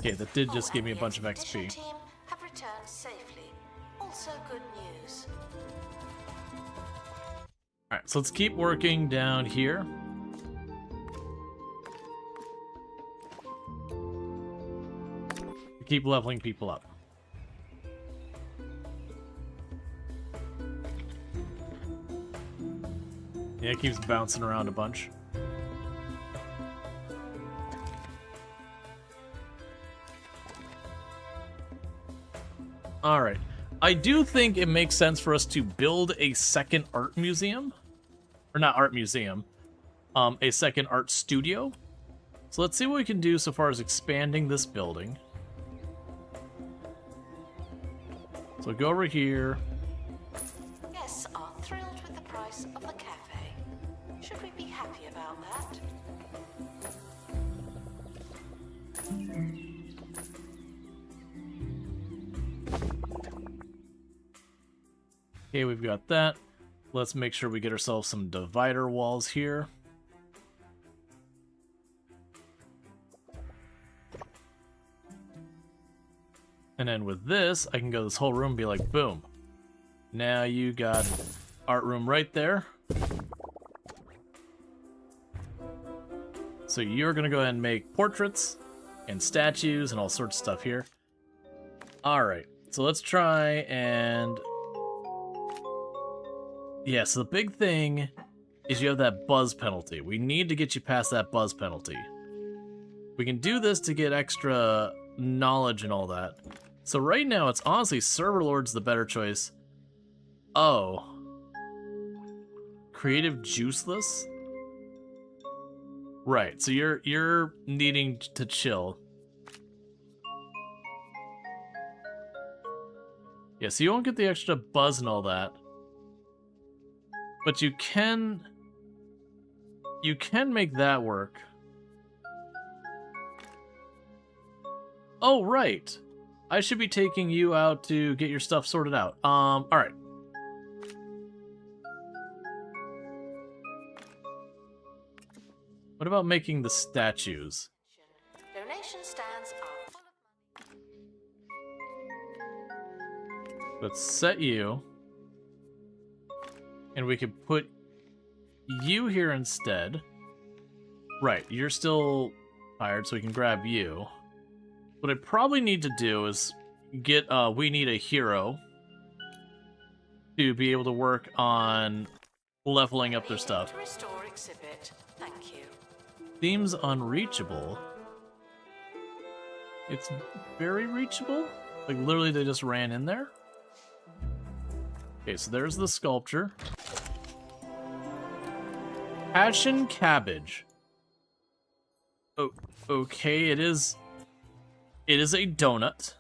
Okay, that did just All give me a bunch of Ambient Edition XP. team have returned safely. Also good news. Alright, so let's keep working down here. Keep leveling people up. Yeah, it keeps bouncing around a bunch. Alright. I do think it makes sense for us to build a second art museum. Or not art museum. A second art studio. So let's see what we can do so far as expanding this building. So go over here. Guests are thrilled with the price of the cafe. Should we be happy about that? Okay, we've got that. Let's make sure we get ourselves some divider walls here. And then with this, I can go this whole room and be like, boom. Now you got art room right there. So you're going to go ahead and make portraits and statues and all sorts of stuff here. Alright, so let's try and... Yeah, so the big thing is you have that buzz penalty. We need to get you past that buzz penalty. We can do this to get extra knowledge and all that. So right now, it's honestly Server Lord's the better choice. Oh. Creative Juiceless? Right, so you're needing to chill. Yeah, so you won't get the extra buzz and all that. But you can make that work. Oh, right. I should be taking you out to get your stuff sorted out. Alright. What about making the statues? Donation stands are full of money. Let's set you. And we could put you here instead. Right, you're still tired, so we can grab you. What I probably need to do is get, we need a hero to be able to work on leveling up their stuff. To restore exhibit. Thank you. Seems unreachable. It's very reachable. Like, literally, they just ran in there. Okay, so there's the sculpture. Passion cabbage. Oh, okay, it is a donut.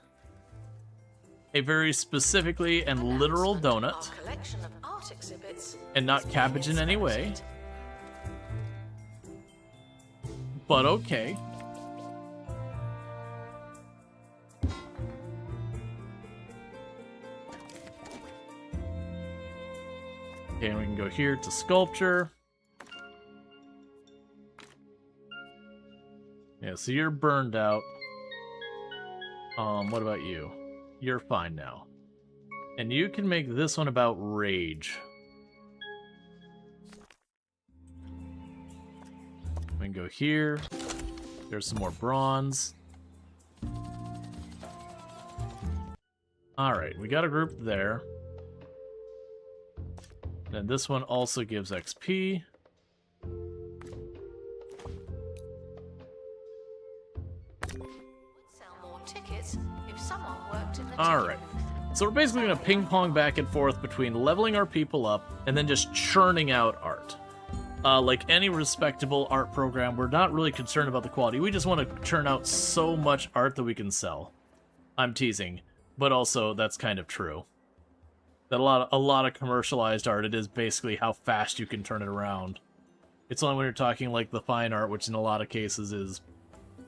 A very specifically and literal donut. Our collection of art exhibits And not is being cabbage in any way. inspected. But okay. Okay, and we can go here to sculpture. Yeah, so you're burned out. What about you? You're fine now. And you can make this one about rage. We can go here. There's some more bronze. Alright, we got a group there. And this one also gives XP. Sell more tickets if someone worked in the Alright. ticket booth. So we're basically going to ping pong back and forth between leveling our people up and then just churning out art. Like any respectable art program, we're not really concerned about the quality. We just want to churn out so much art that we can sell. I'm teasing, but also that's kind of true. That a lot of commercialized art, it is basically how fast you can turn it around. It's only when you're talking like the fine art, which in a lot of cases is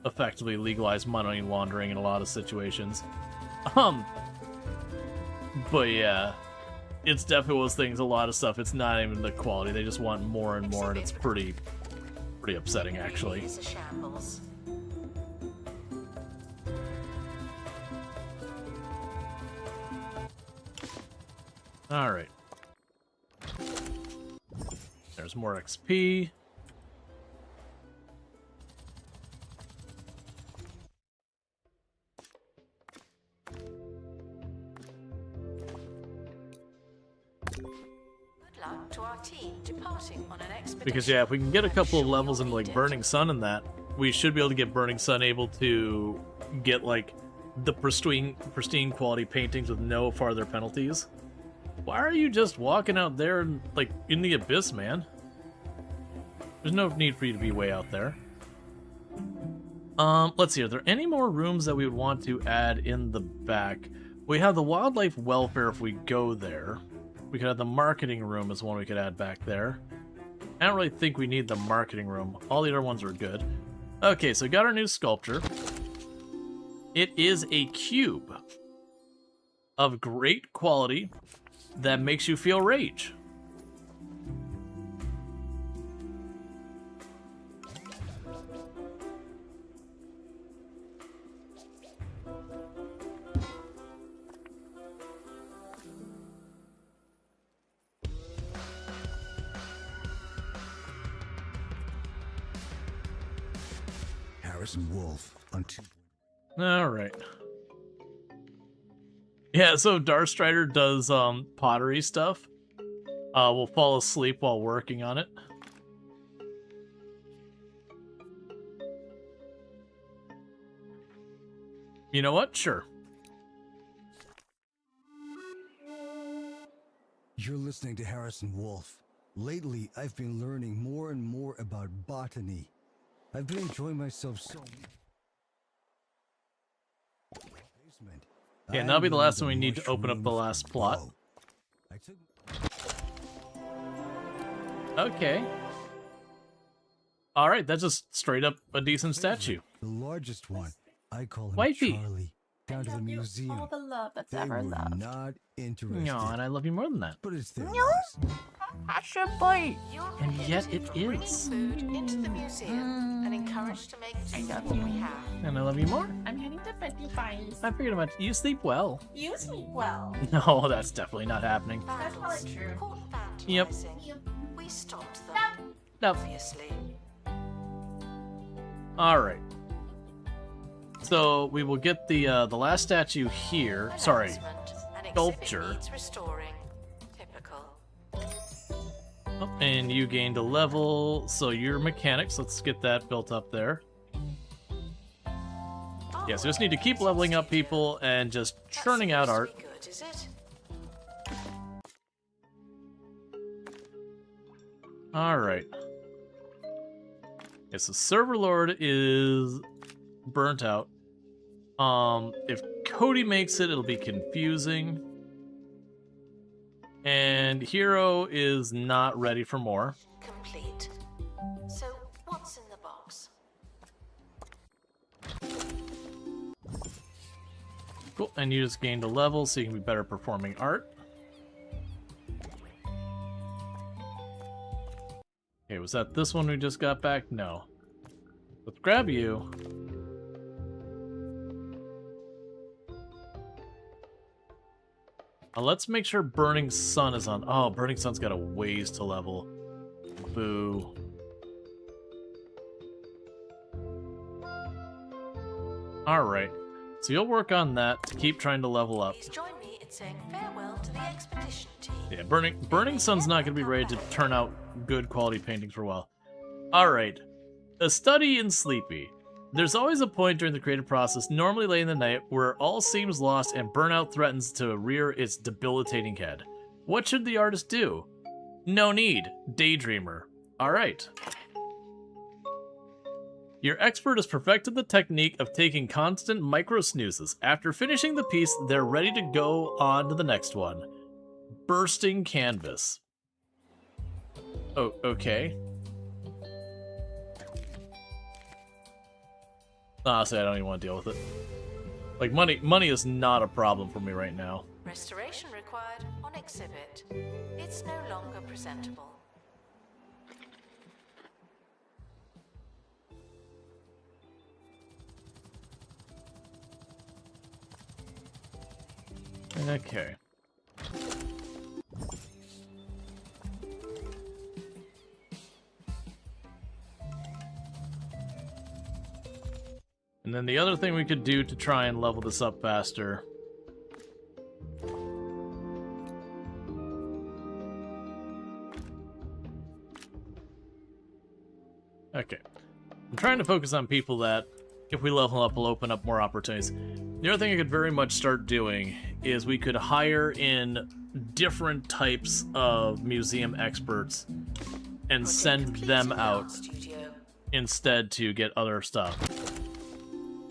effectively legalized money laundering in a lot of situations. But yeah, it's definitely those things. A lot of stuff, it's not even the quality. They just want more and more, and it's pretty upsetting actually. It is a shambles. All right. There's more XP. Good luck to our team departing on an expedition. Because yeah, if we can get a couple of levels into like Burning Sun and that, we should be able to get Burning Sun able to get like the pristine quality paintings with no farther penalties. Why are you just walking out there like in the abyss, man? There's no need for you to be way out there. Let's see, are there any more rooms that we would want to add in the back? We have the wildlife welfare if we go there. We could have the marketing room as one we could add back there. I don't really think we need the marketing room. All the other ones are good. Okay, so we got our new sculpture. It is a cube of great quality that makes you feel rage. Harrison Wolf on 2. All right. Yeah, so Darkstrider does pottery stuff. We'll fall asleep while working on it. You know what? Sure. You're listening to Harrison Wolf. Lately, I've been learning more and more about botany. I've been enjoying myself so much. Yeah, and that'll be the last one we need to open up the last plot. Okay. Alright, that's just straight up a decent statue. The largest one. I call him Wifey. Charlie. Down to the museum. All the love that's They ever were loved. not interested. No, and I love you more than that. But it's their loss. Hush your boy. You're And yet prohibited it from bringing is. food into the museum and encouraged to make do with what we have. And I love you more. I'm heading to 55. I figured about you sleep well. You sleep well. No, that's definitely not happening. That's probably true. Caught Yep. vandalizing. We stopped them, No. obviously. Alright. So we will get the last statue here. Sorry. Announcement. An exhibit Sculpture. needs restoring. Typical. Oh, and you gained a level, so your mechanics, let's get that built up there. Yeah, so just need to keep leveling up people and just churning out art. Good, is it? Alright. Yes, the server lord is burnt out. If Cody makes it, it'll be confusing. And Hero is not ready for more. Complete. So, what's in the box? Cool, and you just gained a level, so you can be better performing art. Okay, was that this one we just got back? No. Let's grab you. Let's make sure Burning Sun is on. Oh, Burning Sun's got a ways to level. Boo. Alright. So you'll work on that to keep trying to level up. Please join me in saying farewell to the expedition team. Yeah, Burning Sun's not going to be ready to turn out good quality paintings for a while. Alright. A study in Sleepy. There's always a point during the creative process, normally late in the night, where all seems lost and burnout threatens to rear its debilitating head. What should the artist do? No need. Daydreamer. Alright. Your expert has perfected the technique of taking constant micro snoozes. After finishing the piece, they're ready to go on to the next one. Bursting canvas. Oh, okay. Honestly, I don't even want to deal with it. Like, money is not a problem for me right now. Restoration required on exhibit. It's no longer presentable. Okay. And then the other thing we could do to try and level this up faster. Okay. I'm trying to focus on people that, if we level up, will open up more opportunities. The other thing I could very much start doing is we could hire in different types of museum experts and send them out instead to get other stuff.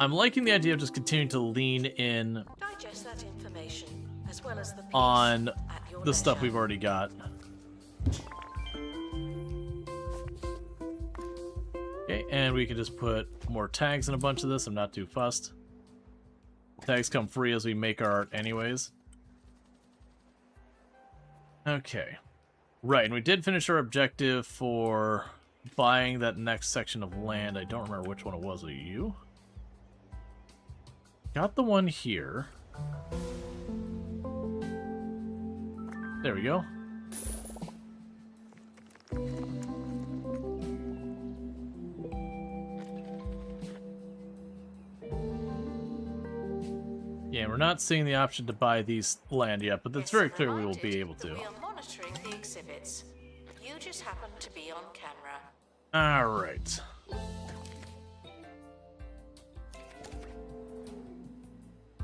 I'm liking the idea of just continuing to lean in Digest that information, as well as the piece on at your the stuff leisure. we've already got. Okay, and we can just put more tags in a bunch of this. I'm not too fussed. Tags come free as we make our art anyways. Okay. Right, and we did finish our objective for buying that next section of land. I don't remember which one it was. Was it you? Got the one here. There we go. Yeah, we're not seeing the option to buy these land yet, but it's very clear we will be able to. We are monitoring the exhibits. You just happen to be on camera. Alright.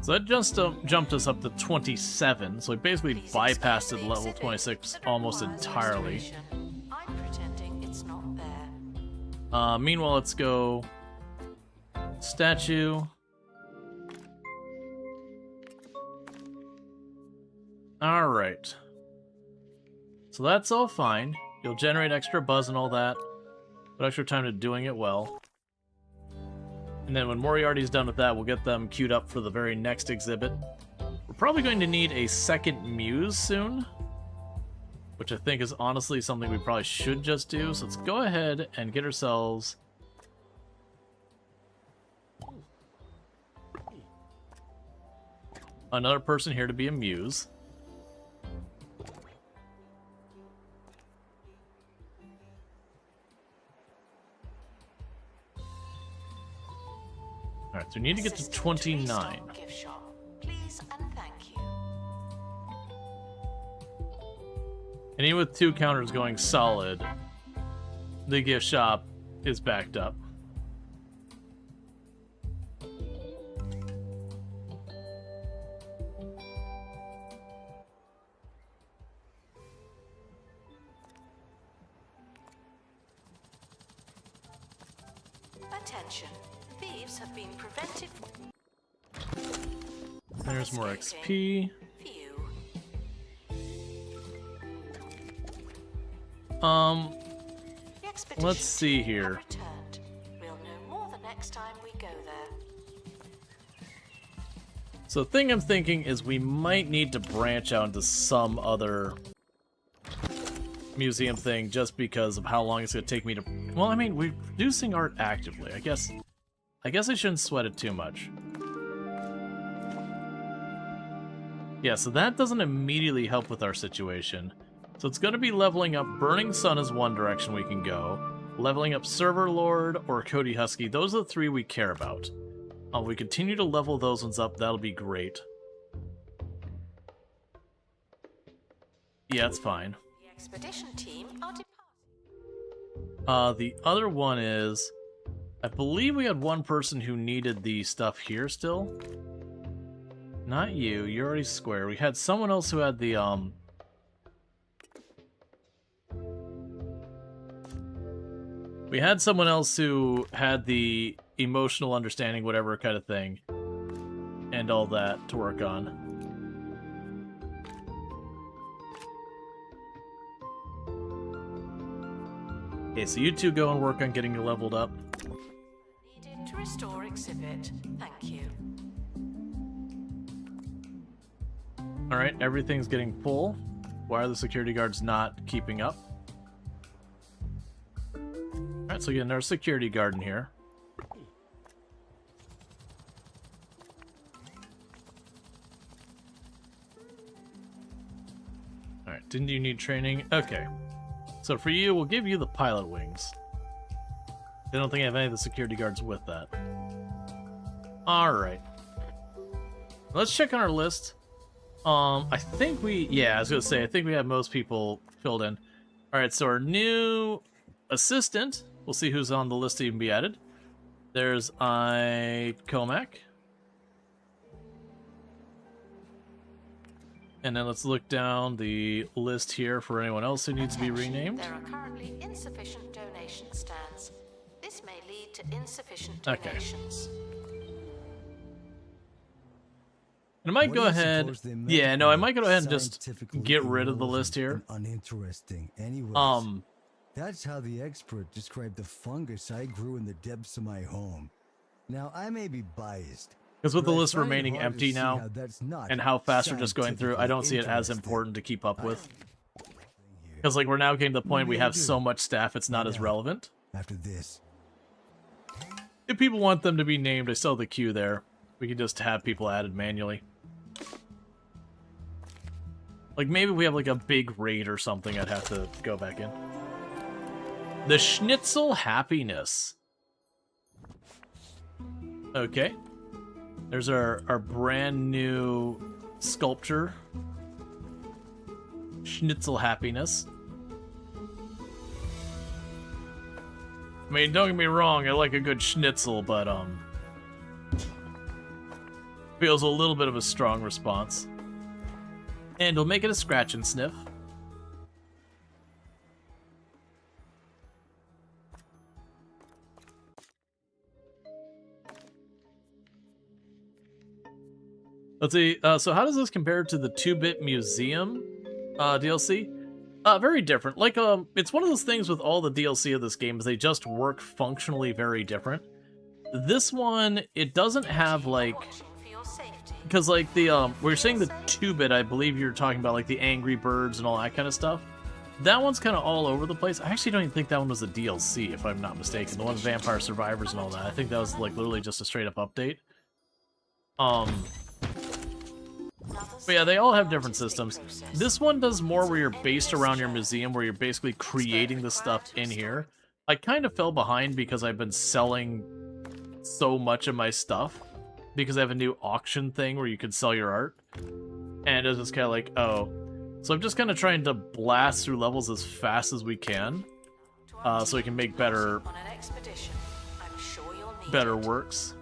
So that just jumped us up to 27, so we basically Please bypassed explain the level exhibit 26 that almost requires entirely. restoration. I'm pretending it's not there. Meanwhile, let's go statue. Alright. So that's all fine. You'll generate extra buzz and all that. Put extra time to doing it well. And then when Moriarty's done with that, we'll get them queued up for the very next exhibit. We're probably going to need a second muse soon, which I think is honestly something we probably should just do. So let's go ahead and get ourselves another person here to be a muse. Alright, so we need to get to Assistant 29. restock gift shop. Please and thank you. And even with 2 counters going solid, the gift shop is backed up. Attention. Thieves have been prevented from There's more escaping. XP. Phew. The expedition Let's see team here. have returned. We'll know more the next time we go there. So the thing I'm thinking is we might need to branch out into some other museum thing just because of how long it's going to take me to... Well, I mean, we're producing art actively. I guess I shouldn't sweat it too much. Yeah, so that doesn't immediately help with our situation. So it's going to be leveling up Burning Sun is one direction we can go. Leveling up Server Lord or Cody Husky. Those are the 3 we care about. We continue to level those ones up. That'll be great. Yeah, it's fine. The expedition team are departing. The other one is... I believe we had one person who needed the stuff here still. Not you. You're already square. We had someone else who had the, We had someone else who had the emotional understanding, whatever kind of thing, and all that to work on. Okay, so you two go and work on getting you leveled up. Needed to restore exhibit. Thank you. Alright, everything's getting full. Why are the security guards not keeping up? Alright, so again, there's a security guard in here. Alright, didn't you need training? Okay. So for you, we'll give you the pilot wings. I don't think I have any of the security guards with that. Alright. Let's check on our list. I think yeah, I was gonna say, I think we have most people filled in. Alright, so our new assistant, we'll see who's on the list to even be added. There's Comac. And then let's look down the list here for anyone else who needs to be renamed. There are currently insufficient donation stands. This may lead to insufficient Okay. donations. And I might What go do you ahead. suppose they meant Yeah, no, I by might go ahead and just scientifically get rid of the irrelevant list here. and uninteresting. Anyways, Um, that's how the expert described the fungus I grew in the depths of my home. Now, I may be biased. because with the but I list find it remaining hard to empty see now, how that's not and how fast we're just going through, I don't see it as scientifically important to keep up with. interesting. Because like we're now getting to the point we Maybe I have do. so much staff, it's not as Yeah. relevant. After this, If people want them to be named, I still have the queue there. We can just have people added manually. Like maybe we have like a big raid or something, I'd have to go back in. The Schnitzel Happiness. Okay. There's our brand new sculpture. Schnitzel Happiness. I mean, don't get me wrong, I like a good schnitzel, but, feels a little bit of a strong response. And we'll make it a scratch and sniff. Let's see, so how does this compare to the 2-Bit Museum DLC? Very different. Like, it's one of those things with all the DLC of this game is they just work functionally very different. This one, it doesn't have, like... Watching for your safety. Because, like, the, we're saying the 2-Bit, I believe you're talking about, like, the Angry Birds and all that kind of stuff. That one's kind of all over the place. I actually don't even think that one was a DLC, if I'm not mistaken. The one with Vampire Survivors and all that. I think that was, like, literally just a straight-up update. But yeah, they all have different systems. This one does more where you're based around your museum, where you're basically creating the stuff in here. I kind of fell behind because I've been selling so much of my stuff, because I have a new auction thing where you can sell your art. And it's just kind of like, oh. So I'm just kind of trying to blast through levels as fast as we can, so we can make better, On an expedition. I'm sure you'll need better it. works.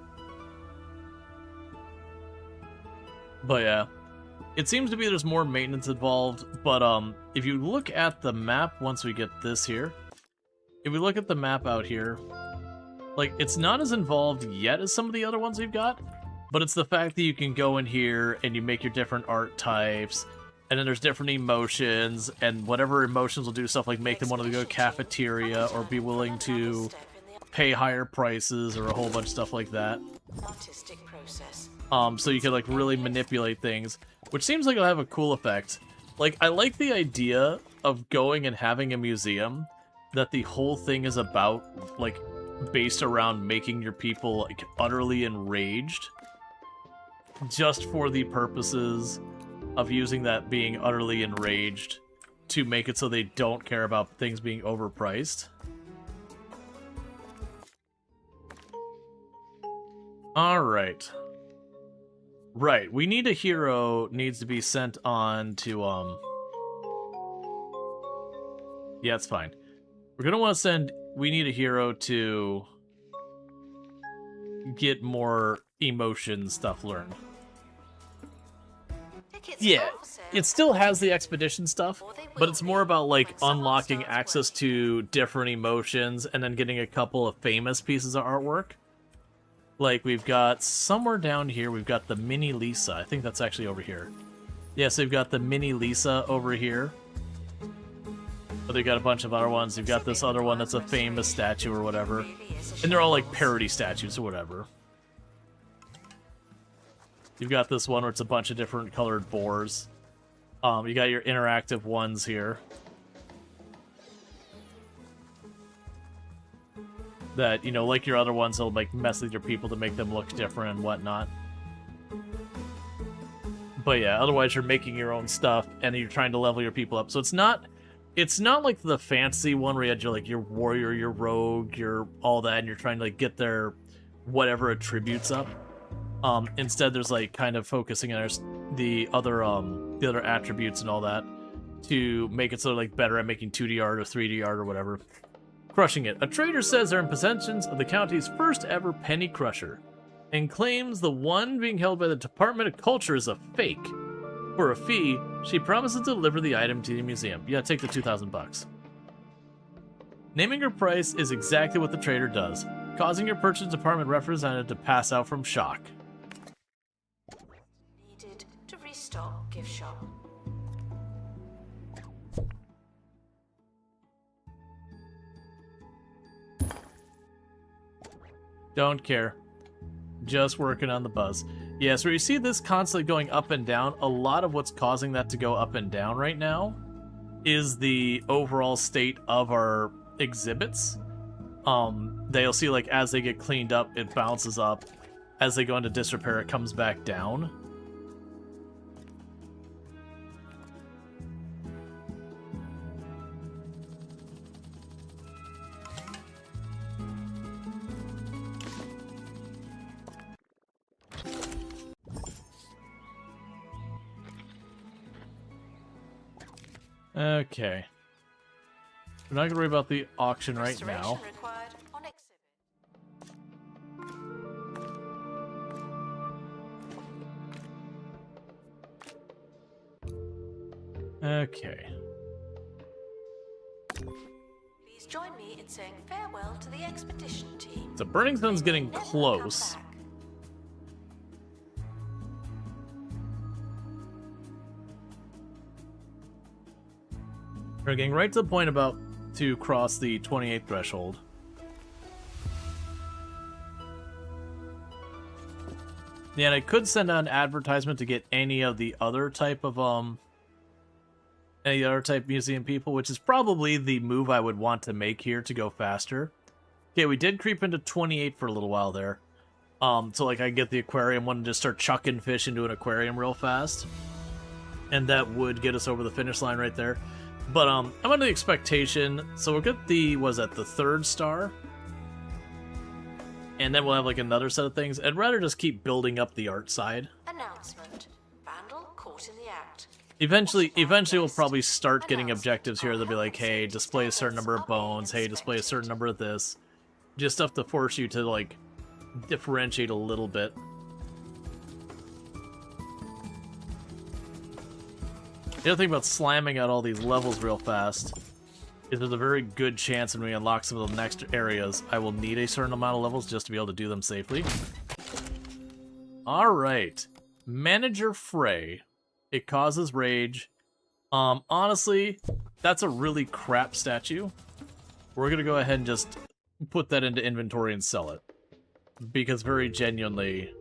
But yeah. It seems to be there's more maintenance involved, but if you look at the map once we get this here, if we look at the map out here, like, it's not as involved yet as some of the other ones we've got, but it's the fact that you can go in here and you make your different art types, and then there's different emotions, and whatever emotions will do stuff like make them want to go to cafeteria or be willing to pay higher prices or a whole bunch of stuff like that. Artistic process. So you can, like, really manipulate things, which seems like it'll have a cool effect. Like, I like the idea of going and having a museum that the whole thing is about, like, based around making your people, like, utterly enraged, just for the purposes of using that being utterly enraged to make it so they don't care about things being overpriced. Alright. Right, we need a hero needs to be sent on to, yeah, it's fine. We're gonna want to send, we need a hero to get more emotion stuff learned. Tickets Yeah, for sale. it still has the expedition stuff, but it's more about, like, unlocking access to different emotions and then getting a couple of famous pieces of artwork. Like, we've got somewhere down here, we've got the Mini Lisa. I think that's actually over here. Yeah, so we've got the Mini Lisa over here. But they got a bunch of other ones. You've got this other one that's a famous statue or whatever. And they're all like parody statues or whatever. You've got this one where it's a bunch of different colored boars. You got your interactive ones here. That, you know, like your other ones, they'll like mess with your people to make them look different and whatnot. But yeah, otherwise you're making your own stuff and you're trying to level your people up. So it's not like the fancy one where you had your warrior, your rogue, your all that, and you're trying to like get their whatever attributes up. Instead, there's like kind of focusing on the other attributes and all that to make it sort of like better at making 2D art or 3D art or whatever. Crushing it. A trader says they're in possession of the county's first ever penny crusher and claims the one being held by the Department of Culture is a fake. For a fee, she promises to deliver the item to the museum. Yeah, take the $2,000. Naming her price is exactly what the trader does, causing your purchase department representative to pass out from shock. Needed to restock gift shop. Don't care. Just working on the buzz. Yeah, so you see this constantly going up and down. A lot of what's causing that to go up and down right now is the overall state of our exhibits. They'll see like as they get cleaned up, it bounces up. As they go into disrepair, it comes back down. Okay. We're not going to worry about the auction right now. Required on exhibit. Okay. Please join me in saying farewell to the expedition team. So Burning Sun's getting Never close. come back. We're getting right to the point about to cross the 28th threshold. Yeah, and I could send out an advertisement to get any of the other type of museum people, which is probably the move I would want to make here to go faster. Okay, we did creep into 28 for a little while there. So like I get the aquarium one and just start chucking fish into an aquarium real fast. And that would get us over the finish line right there. But I'm under the expectation, so we'll get the, the third star? And then we'll have like another set of things. I'd rather just keep building up the art side. Announcement. Vandal caught in the act. Eventually we'll probably start getting objectives here. They'll be like, hey, display a certain number of bones. Hey, display a certain number of this. Just stuff to force you to like differentiate a little bit. The other thing about slamming out all these levels real fast is there's a very good chance when we unlock some of the next areas, I will need a certain amount of levels just to be able to do them safely. Alright. Manager Frey. It causes rage. Honestly, that's a really crap statue. We're gonna go ahead and just put that into inventory and sell it. Because very genuinely,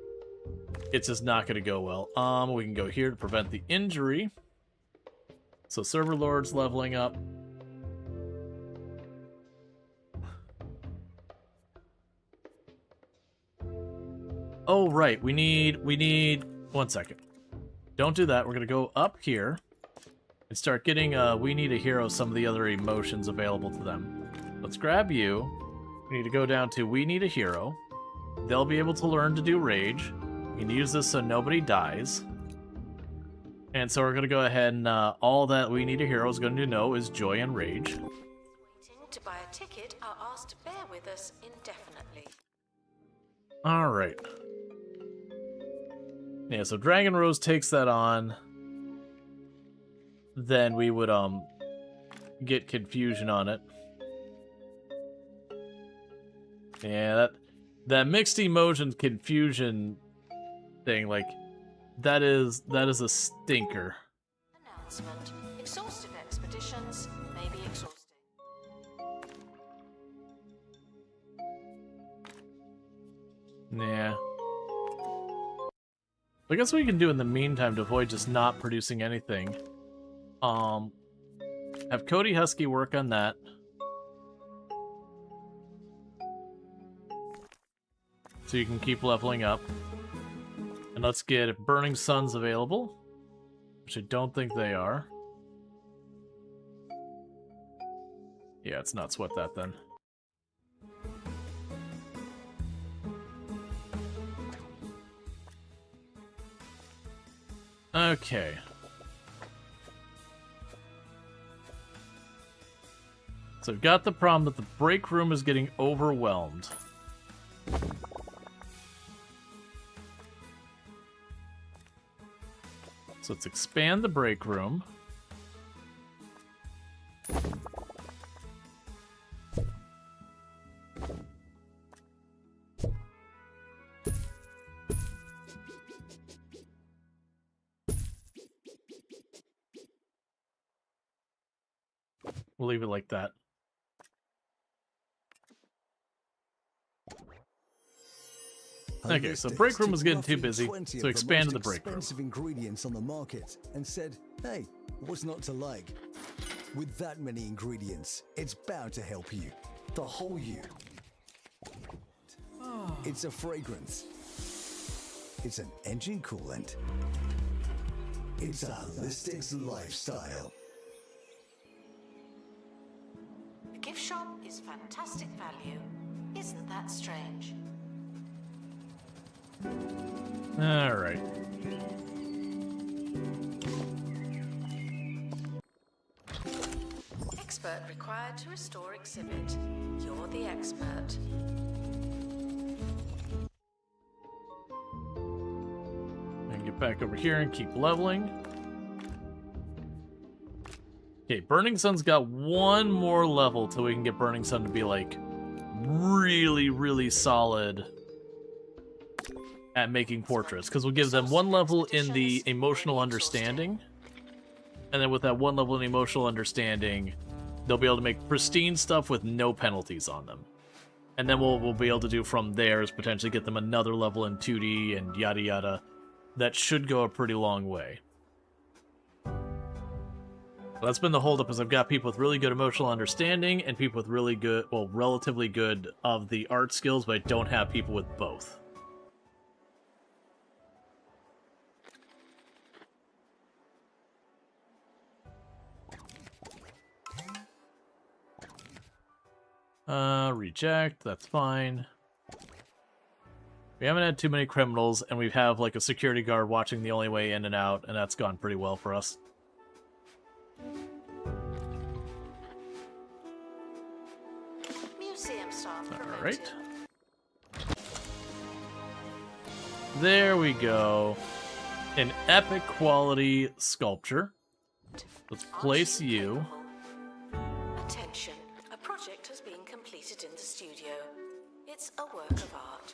it's just not gonna go well. We can go here to prevent the injury. So Server Lord's leveling up. Oh, right. We need 1 second. Don't do that. We're going to go up here and start getting, we need a hero, some of the other emotions available to them. Let's grab you. We need to go down to we need a hero. They'll be able to learn to do rage. We can use this so nobody dies. And so we're going to go ahead and all that we need a hero is going to know is joy and rage. Waiting to buy a ticket are asked to bear with us indefinitely. Alright. Yeah, so Dragon Rose takes that on. Then we would get confusion on it. Yeah, that mixed emotions confusion thing, like that is a stinker. Announcement. Exhaustive expeditions may be exhausting. Nah. I guess what you can do in the meantime to avoid just not producing anything. Have Cody Husky work on that. So you can keep leveling up. And let's get Burning Suns available. Which I don't think they are. Yeah, let's not sweat that then. Okay. So I've got the problem that the break room is getting overwhelmed. So let's expand the break room. We'll leave it like that. Okay, so break room was getting too busy, so expanded the break room. Expensive ingredients on the market and said, "Hey, what's not to like?" With that many ingredients, it's bound to help you, the whole you. It's a fragrance. It's an engine coolant. It's a holistics lifestyle. The gift shop is fantastic value. Isn't that strange? Alright. Expert required to restore exhibit. You're the expert. And get back over here and keep leveling. Okay, Burning Sun's got one more level till we can get Burning Sun to be like really, really solid at making portraits, because we'll give them one level in the emotional understanding, and then with that one level in emotional understanding, they'll be able to make pristine stuff with no penalties on them. And then we'll be able to do from there is potentially get them another level in 2D and yada yada. That should go a pretty long way. That's been the holdup, is I've got people with really good emotional understanding and people with really good, well, relatively good of the art skills, but I don't have people with both. Reject, that's fine. We haven't had too many criminals, and we have like a security guard watching the only way in and out, and that's gone pretty well for us. Museum staff promoted. Alright. There we go. An epic quality sculpture. Let's place you. Attention. A project has been completed in the studio. It's a work of art.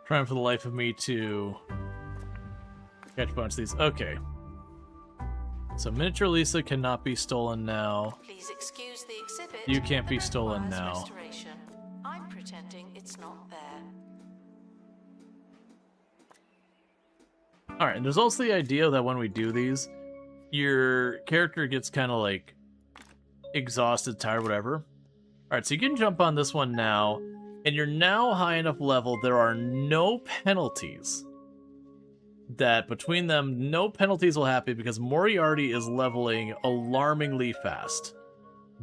Trying for the life of me to catch a bunch of these. Okay. So miniature Lisa cannot be stolen now. Please excuse the exhibit. You can't be that stolen requires now. Restoration. I'm pretending it's not there. Alright, and there's also the idea that when we do these, your character gets kind of like exhausted, tired, whatever. Alright, so you can jump on this one now, and you're now high enough level, there are no penalties. That between them, no penalties will happen because Moriarty is leveling alarmingly fast.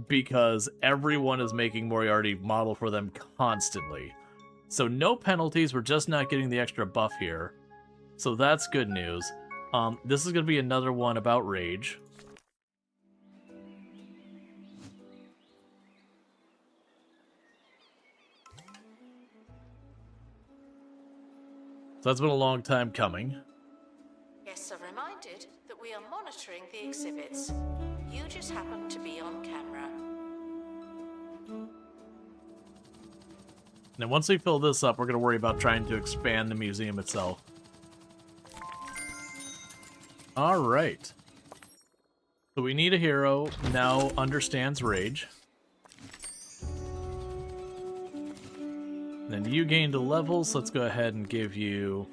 Because everyone is making Moriarty model for them constantly. So no penalties, we're just not getting the extra buff here. So that's good news. This is going to be another one about rage. So that's been a long time coming. Guests are reminded that we are monitoring the exhibits. You just happen to be on camera. then once we fill this up, we're going to worry about trying to expand the museum itself. Alright. So we need a hero now understands rage. Then you gained a level, so let's go ahead and give you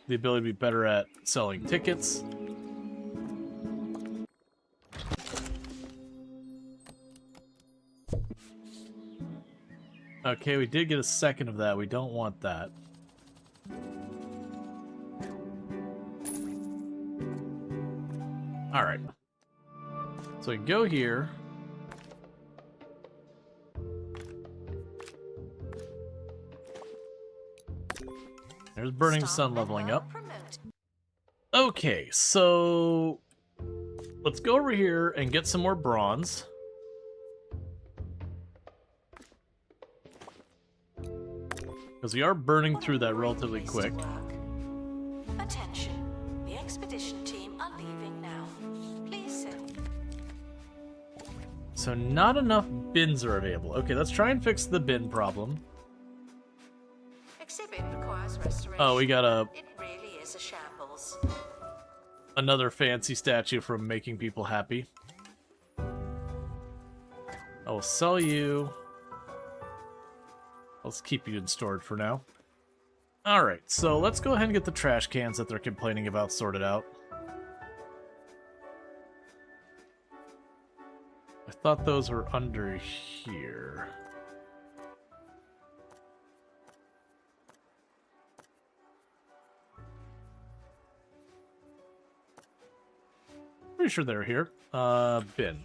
the ability to be better at selling tickets. Okay, we did get a second of that. We don't want that. Alright. So we can go here. There's Burning Sun leveling up. Okay, so let's go over here and get some more bronze. Because we are burning through that relatively quick. Attention, the expedition team are leaving now. Please sit. So not enough bins are available. Okay, let's try and fix the bin problem. Exhibit requires restoration. Oh, we got It really is a shambles. another fancy statue from making people happy. I will sell you. Let's keep you in storage for now. Alright, so let's go ahead and get the trash cans that they're complaining about sorted out. I thought those were under here. Pretty sure they're here. Bin.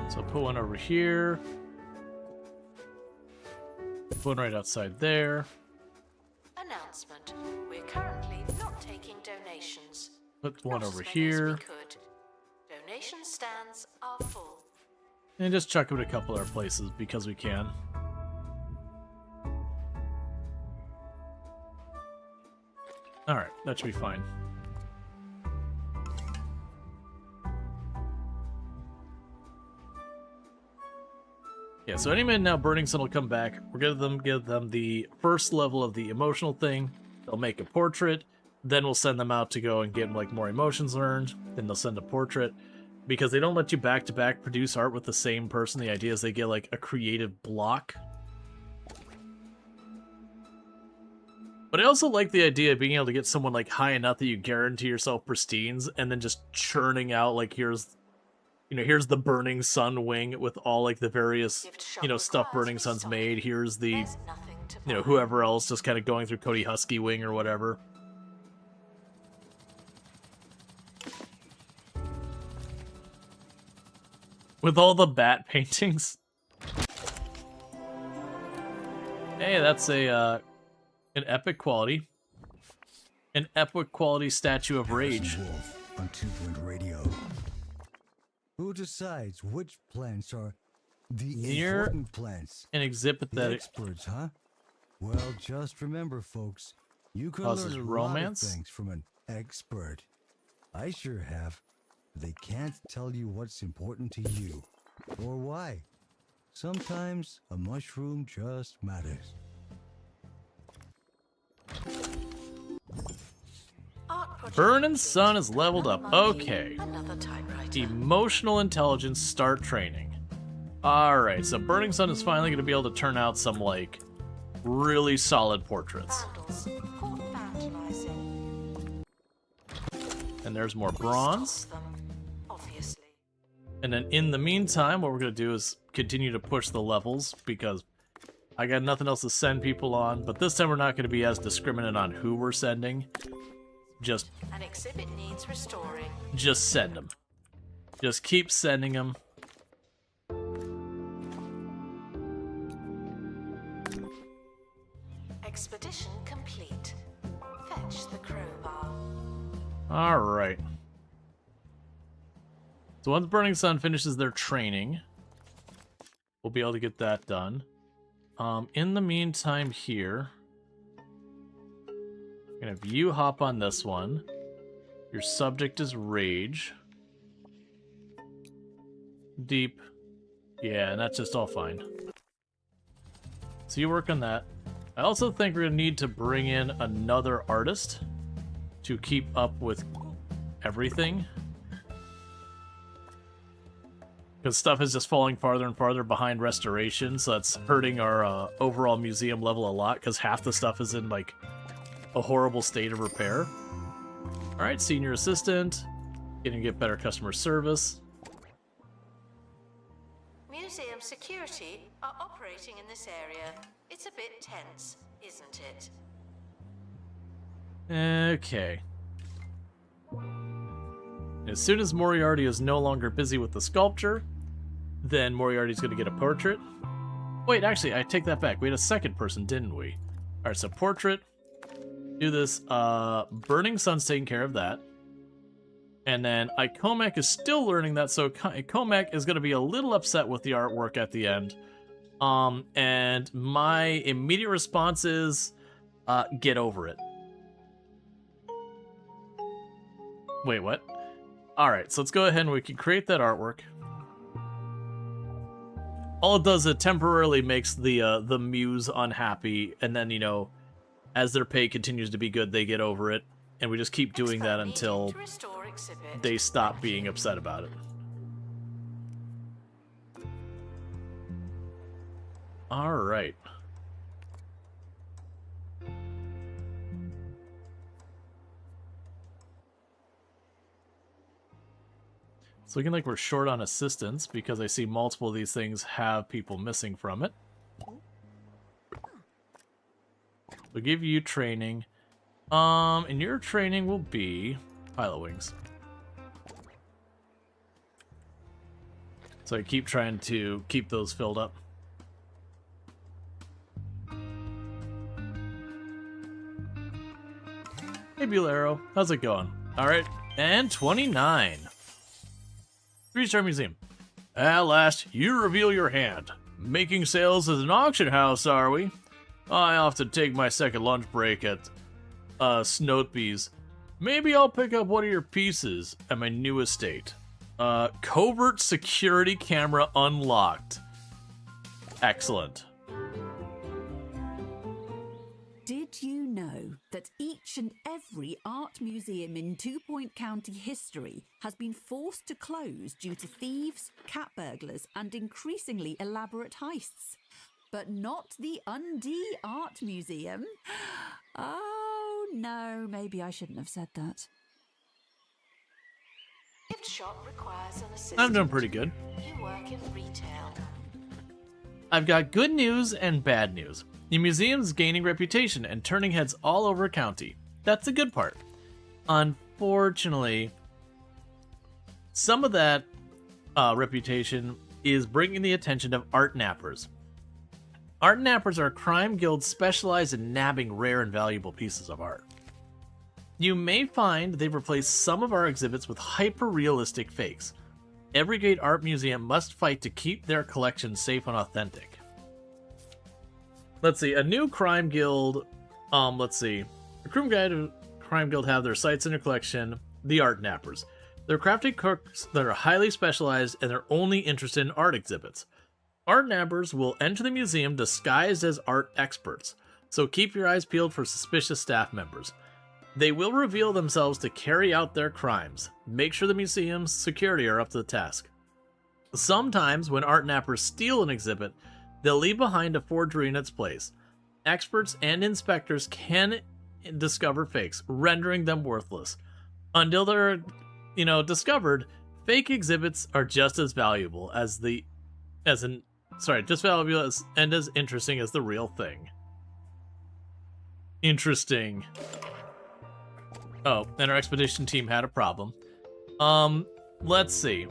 So put one over here. Put one right outside there. Announcement. We're currently not taking donations. Put one Not over as many as here. we could. Donation stands are full. And just chuck them in a couple other places because we can. Alright, that should be fine. Yeah, so any minute now, Burning Sun will come back. We're gonna give them the first level of the emotional thing. They'll make a portrait. Then we'll send them out to go and get like more emotions learned. Then they'll send a portrait. Because they don't let you back-to-back produce art with the same person. The idea is they get like a creative block. But I also like the idea of being able to get someone like high enough that you guarantee yourself pristines and then just churning out like here's the Burning Sun wing with all like the various, stuff Burning Sun's made. Here's the, There's nothing to whoever else just kind of going through Cody Husky wing or whatever. With all the bat paintings. Hey, that's an epic quality. An epic quality statue of rage. Harrison Wolf on 2 Point Radio. Who decides which plants are the Near important plants? An exhibit The that experts, huh? Well, just remember, folks, you can causes learn a romance? lot of things from an expert. I sure have. They can't tell you what's important to you, or why. Sometimes a mushroom just matters. Art project Burning complete. Sun is leveled up. Monkey, Okay. Another typewriter. Emotional intelligence start training. Alright, so Burning Sun is finally going to be able to turn out some, like, really solid portraits. Vandals. Caught vandalizing. And there's more bronze. Stops them, obviously. And then in the meantime, what we're going to do is continue to push the levels, because I got nothing else to send people on, but this time we're not going to be as discriminate on who we're sending. Just An exhibit needs restoring. send them. Just keep sending them. Expedition complete. Fetch the crowbar. Alright. So once Burning Sun finishes their training, we'll be able to get that done. In the meantime here, I'm gonna have you hop on this one. Your subject is rage. Deep. Yeah, and that's just all fine. So you work on that. I also think we're going to need to bring in another artist to keep up with everything. Because stuff is just falling farther and farther behind restoration, so that's hurting our overall museum level a lot, because half the stuff is in, like, a horrible state of repair. Alright, senior assistant. Gonna get better customer service. Museum security are operating in this area. It's a bit tense, isn't it? Okay. As soon as Moriarty is no longer busy with the sculpture, then Moriarty's gonna get a portrait. Wait, actually, I take that back. We had a second person, didn't we? Alright, so portrait. Do this. Burning Sun's taking care of that. And then Icomac is still learning that, so Icomac is gonna be a little upset with the artwork at the end. And my immediate response is, get over it. Wait, what? Alright, so let's go ahead and we can create that artwork. All it does, it temporarily makes the muse unhappy, and then, you know, as their pay continues to be good, they get over it. And we just keep doing that until they stop being upset about it. Alright. It's looking like we're short on assistants because I see multiple of these things have people missing from it. We'll give you training. And your training will be pilot wings. So I keep trying to keep those filled up. Hey Bulero, how's it going? Alright, and 29. 3-star museum. At last, you reveal your hand. Making sales as an auction house, are we? I often take my second lunch break at Snoteby's. Maybe I'll pick up one of your pieces at my new estate. Covert security camera unlocked. Excellent. Did you know that each and every art museum in 2-Point County history has been forced to close due to thieves, cat burglars, and increasingly elaborate heists? But not the Undie Art Museum. Oh, no, maybe I shouldn't have said that. Gift shop requires an assistant. I'm doing pretty good. You work in retail. I've got good news and bad news. The museum's gaining reputation and turning heads all over county. That's the good part. Unfortunately, some of that reputation is bringing the attention of art nappers. Art nappers are a crime guild specialized in nabbing rare and valuable pieces of art. You may find they've replaced some of our exhibits with hyper-realistic fakes. Every great art museum must fight to keep their collection safe and authentic. Let's see, a new crime guild, let's see. The crime guild have their sites in their collection, the art nappers. They're crafty cooks that are highly specialized and they're only interested in art exhibits. Art nappers will enter the museum disguised as art experts, so keep your eyes peeled for suspicious staff members. They will reveal themselves to carry out their crimes. Make sure the museum's security are up to the task. Sometimes, when art nappers steal an exhibit, they'll leave behind a forgery in its place. Experts and inspectors can discover fakes, rendering them worthless. Until they're, discovered, fake exhibits are just as valuable as as interesting as the real thing. Interesting. Oh, and our expedition team had a problem. Let's see.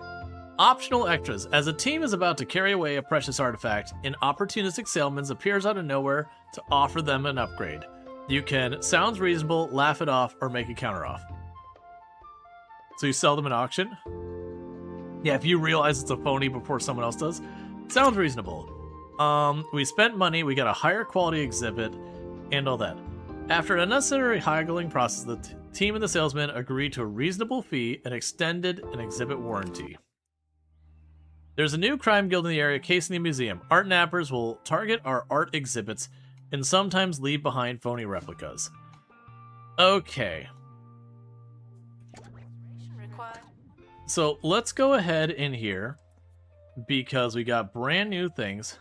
Optional extras. As a team is about to carry away a precious artifact, an opportunistic salesman appears out of nowhere to offer them an upgrade. You can sounds reasonable, laugh it off, or make a counter-off. So you sell them an auction? Yeah, if you realize it's a phony before someone else does. Sounds reasonable. We spent money, we got a higher quality exhibit, and all that. After an unnecessary haggling process, the team and the salesman agreed to a reasonable fee and extended an exhibit warranty. There's a new crime guild in the area casing the museum. Art nappers will target our art exhibits and sometimes leave behind phony replicas. Okay. Required. So let's go ahead in here because we got brand new things.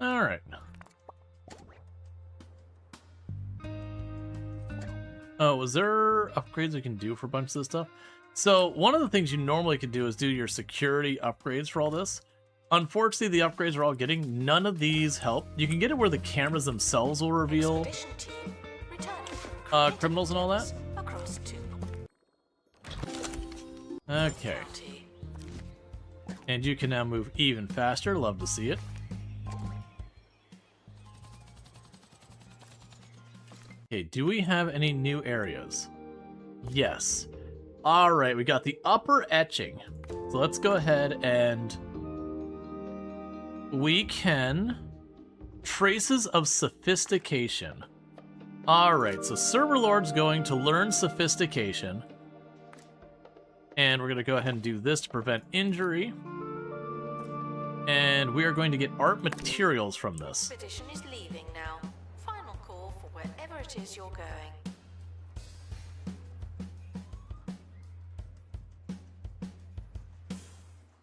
All right. Oh, was there upgrades we can do for a bunch of this stuff? So one of the things you normally could do is do your security upgrades for all this. Unfortunately, the upgrades we're all getting, none of these help. You can get it where the cameras themselves will reveal Expedition team returning from criminals and all that. across 2. Okay. And you can now move even faster. Love to see it. Okay, do we have any new areas? Yes. All right, we got the upper etching. So let's go ahead and we can traces of sophistication. All right, so Server Lord's going to learn sophistication. And we're going to go ahead and do this to prevent injury. And we are going to get art materials from this. Expedition is leaving now. Final call for wherever it is you're going.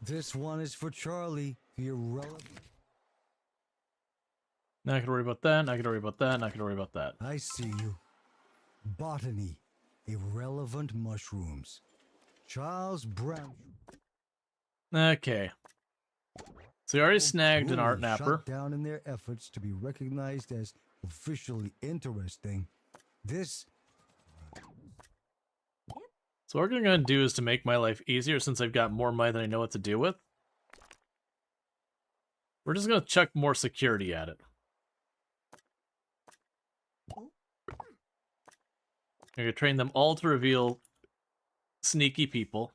This one is for Charlie, the irrelevant. Not gonna worry about that, not gonna worry about that, not gonna worry about that. I see you. Botany, irrelevant mushrooms. Charles Brown. Okay. So we already snagged an art napper. Shut down in their efforts to be recognized as officially interesting. This. So what we're gonna do is to make my life easier since I've got more money than I know what to do with. We're just gonna chuck more security at it. I'm gonna train them all to reveal sneaky people.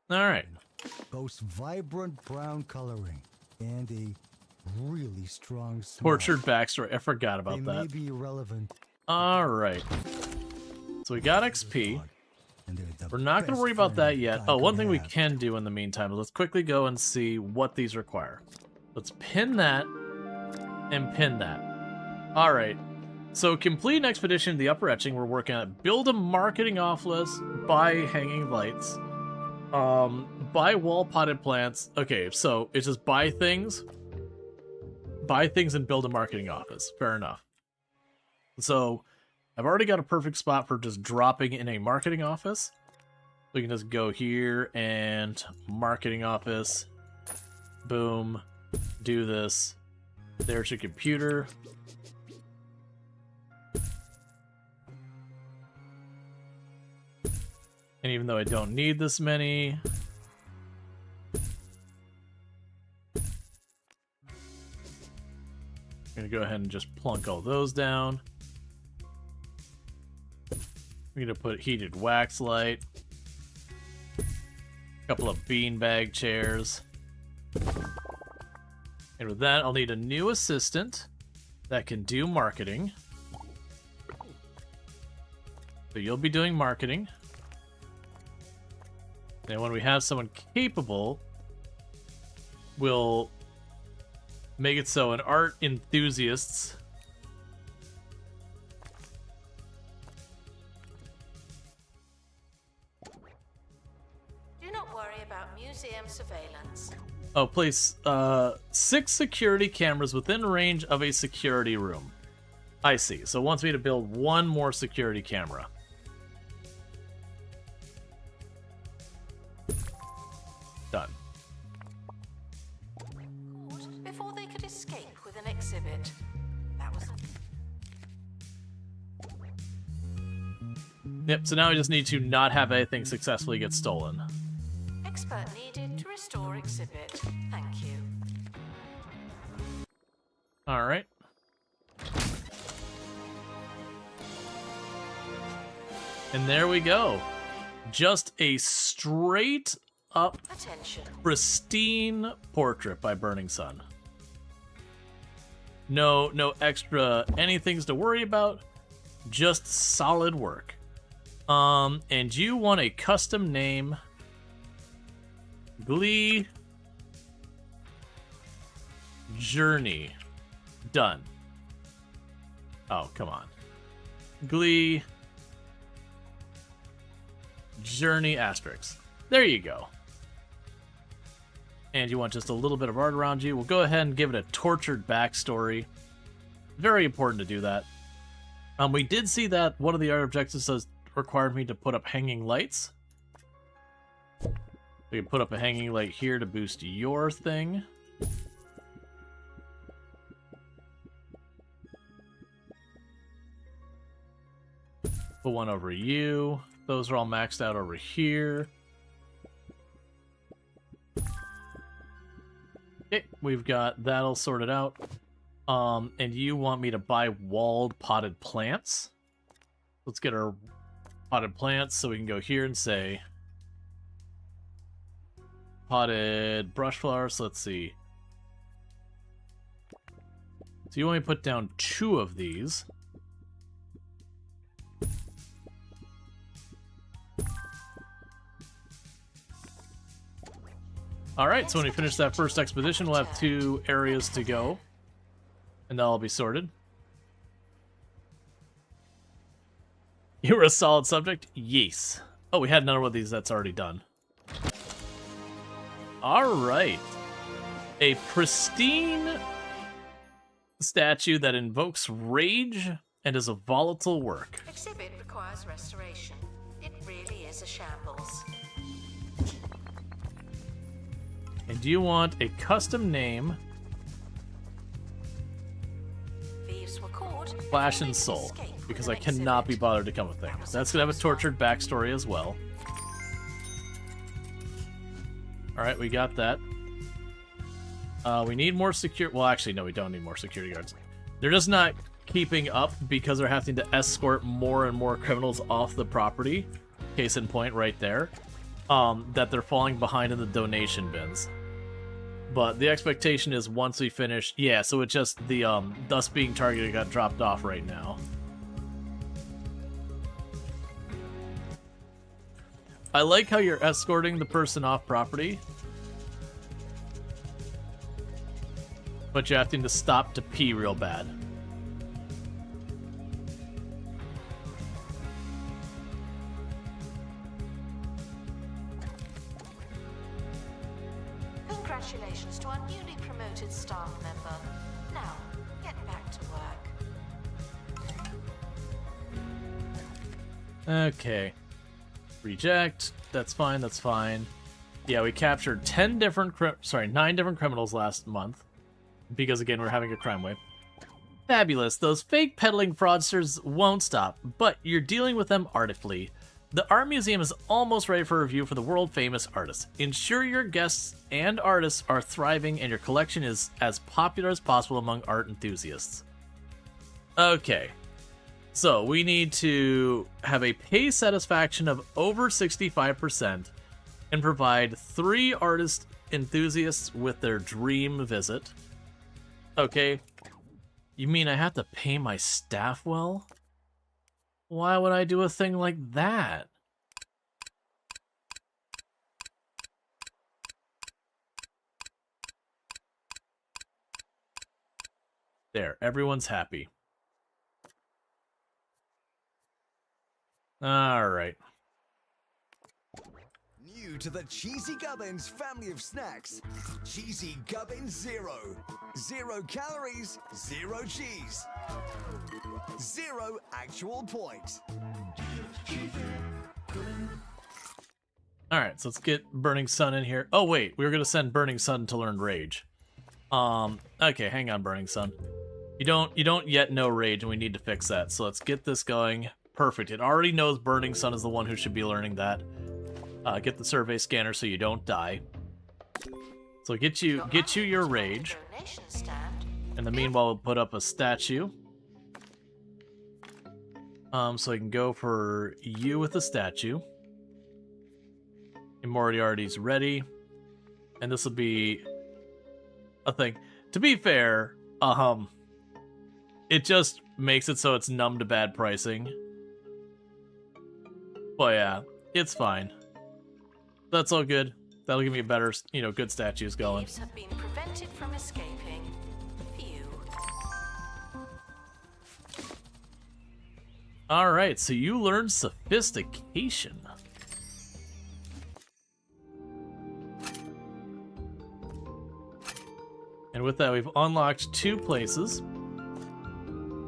All right. Boasts vibrant brown coloring and a really strong smell. Tortured backstory. I forgot about They may that. be irrelevant. All right. So we got XP. And they're the We're not going to best worry about friend that yet. I Oh, one could thing we have. can do in the meantime is let's quickly go and see what these require. Let's pin that and pin that. All right. So complete an expedition to the upper etching we're working on. Build a marketing office, buy hanging lights, buy wall potted plants. Okay, so it's just buy things and build a marketing office. Fair enough. So I've already got a perfect spot for just dropping in a marketing office. We can just go here and marketing office. Boom. Do this. There's your computer. And even though I don't need this many, I'm gonna go ahead and just plunk all those down. We're gonna put heated wax light, a couple of beanbag chairs. And with that, I'll need a new assistant that can do marketing. So you'll be doing marketing. And when we have someone capable, we'll make it so an art enthusiasts Do not worry about museum surveillance. Oh, place 6 security cameras within range of a security room. I see. So it wants me to build one more security camera. Done. Before they could escape with with an exhibit. That was Yep, so now we just need to not have anything successfully get stolen. expert needed to restore exhibit. Thank you. Alright. And there we go. Just a straight up Attention. pristine portrait by Burning Sun. No extra anythings to worry about. Just solid work. And you want a custom name. Glee Journey. Done. Oh, come on. Glee Journey asterisk. There you go. And you want just a little bit of art around you. We'll go ahead and give it a tortured backstory. Very important to do that. We did see that one of the art objectives does required me to put up hanging lights. We can put up a hanging light here to boost your thing. Put one over you. Those are all maxed out over here. Okay, we've got that all sorted out. And you want me to buy walled potted plants? Let's get our potted plants so we can go here and say potted brush flowers. So let's see. So you want me to put down 2 of these. Alright, so when we finish that first expedition, we'll have 2 areas to go. And that'll be sorted. You were a solid subject? Yes. Oh, we had another one of these that's already done. Alright. A pristine statue that invokes rage and is a volatile work. Exhibit requires restoration. It really is a shambles. And do you want a custom name? Thieves were caught. Flash and Soul, because I cannot be bothered to come with things. That's gonna have a tortured backstory as well. Alright, we got that. We need more secure. Well, actually, no, we don't need more security guards. They're just not keeping up because they're having to escort more and more criminals off the property. Case in point, right there. That they're falling behind in the donation bins. But the expectation is once we finish... Yeah, so it's just the us being targeted got dropped off right now. I like how you're escorting the person off property. But you're having to stop to pee real bad. Congratulations to our newly promoted staff member. Now, get back to work. Okay. Reject. That's fine, that's fine. Yeah, we captured 9 different criminals last month. Because, again, we're having a crime wave. Fabulous. Those fake peddling fraudsters won't stop, but you're dealing with them artfully. The art museum is almost ready for review for the world-famous artists. Ensure your guests and artists are thriving and your collection is as popular as possible among art enthusiasts. Okay. So, we need to have a pay satisfaction of over 65% and provide 3 artist enthusiasts with their dream visit. Okay. You mean I have to pay my staff well? Why would I do a thing like that? There, everyone's happy. Alright. New to the Cheesy Gubbins family of snacks. Cheesy Gubbins Zero. 0 calories, 0 cheese. 0 actual points. Alright, so let's get Burning Sun in here. Oh wait, we were going to send Burning Sun to learn Rage. Okay, hang on, Burning Sun. You don't yet know Rage, and we need to fix that. So let's get this going. Perfect. It already knows Burning Sun is the one who should be learning that. Get the survey scanner so you don't die. So get you your Rage. In the meanwhile, we'll put up a statue. So I can go for you with the statue. And Moriarty's ready. And this will be a thing. To be fair, it just makes it so it's numb to bad pricing. But yeah, it's fine. That's all good. That'll give me a better, good statues going. Thieves have been prevented from escaping. Phew. Alright, so you learned Sophistication. And with that, we've unlocked 2 places.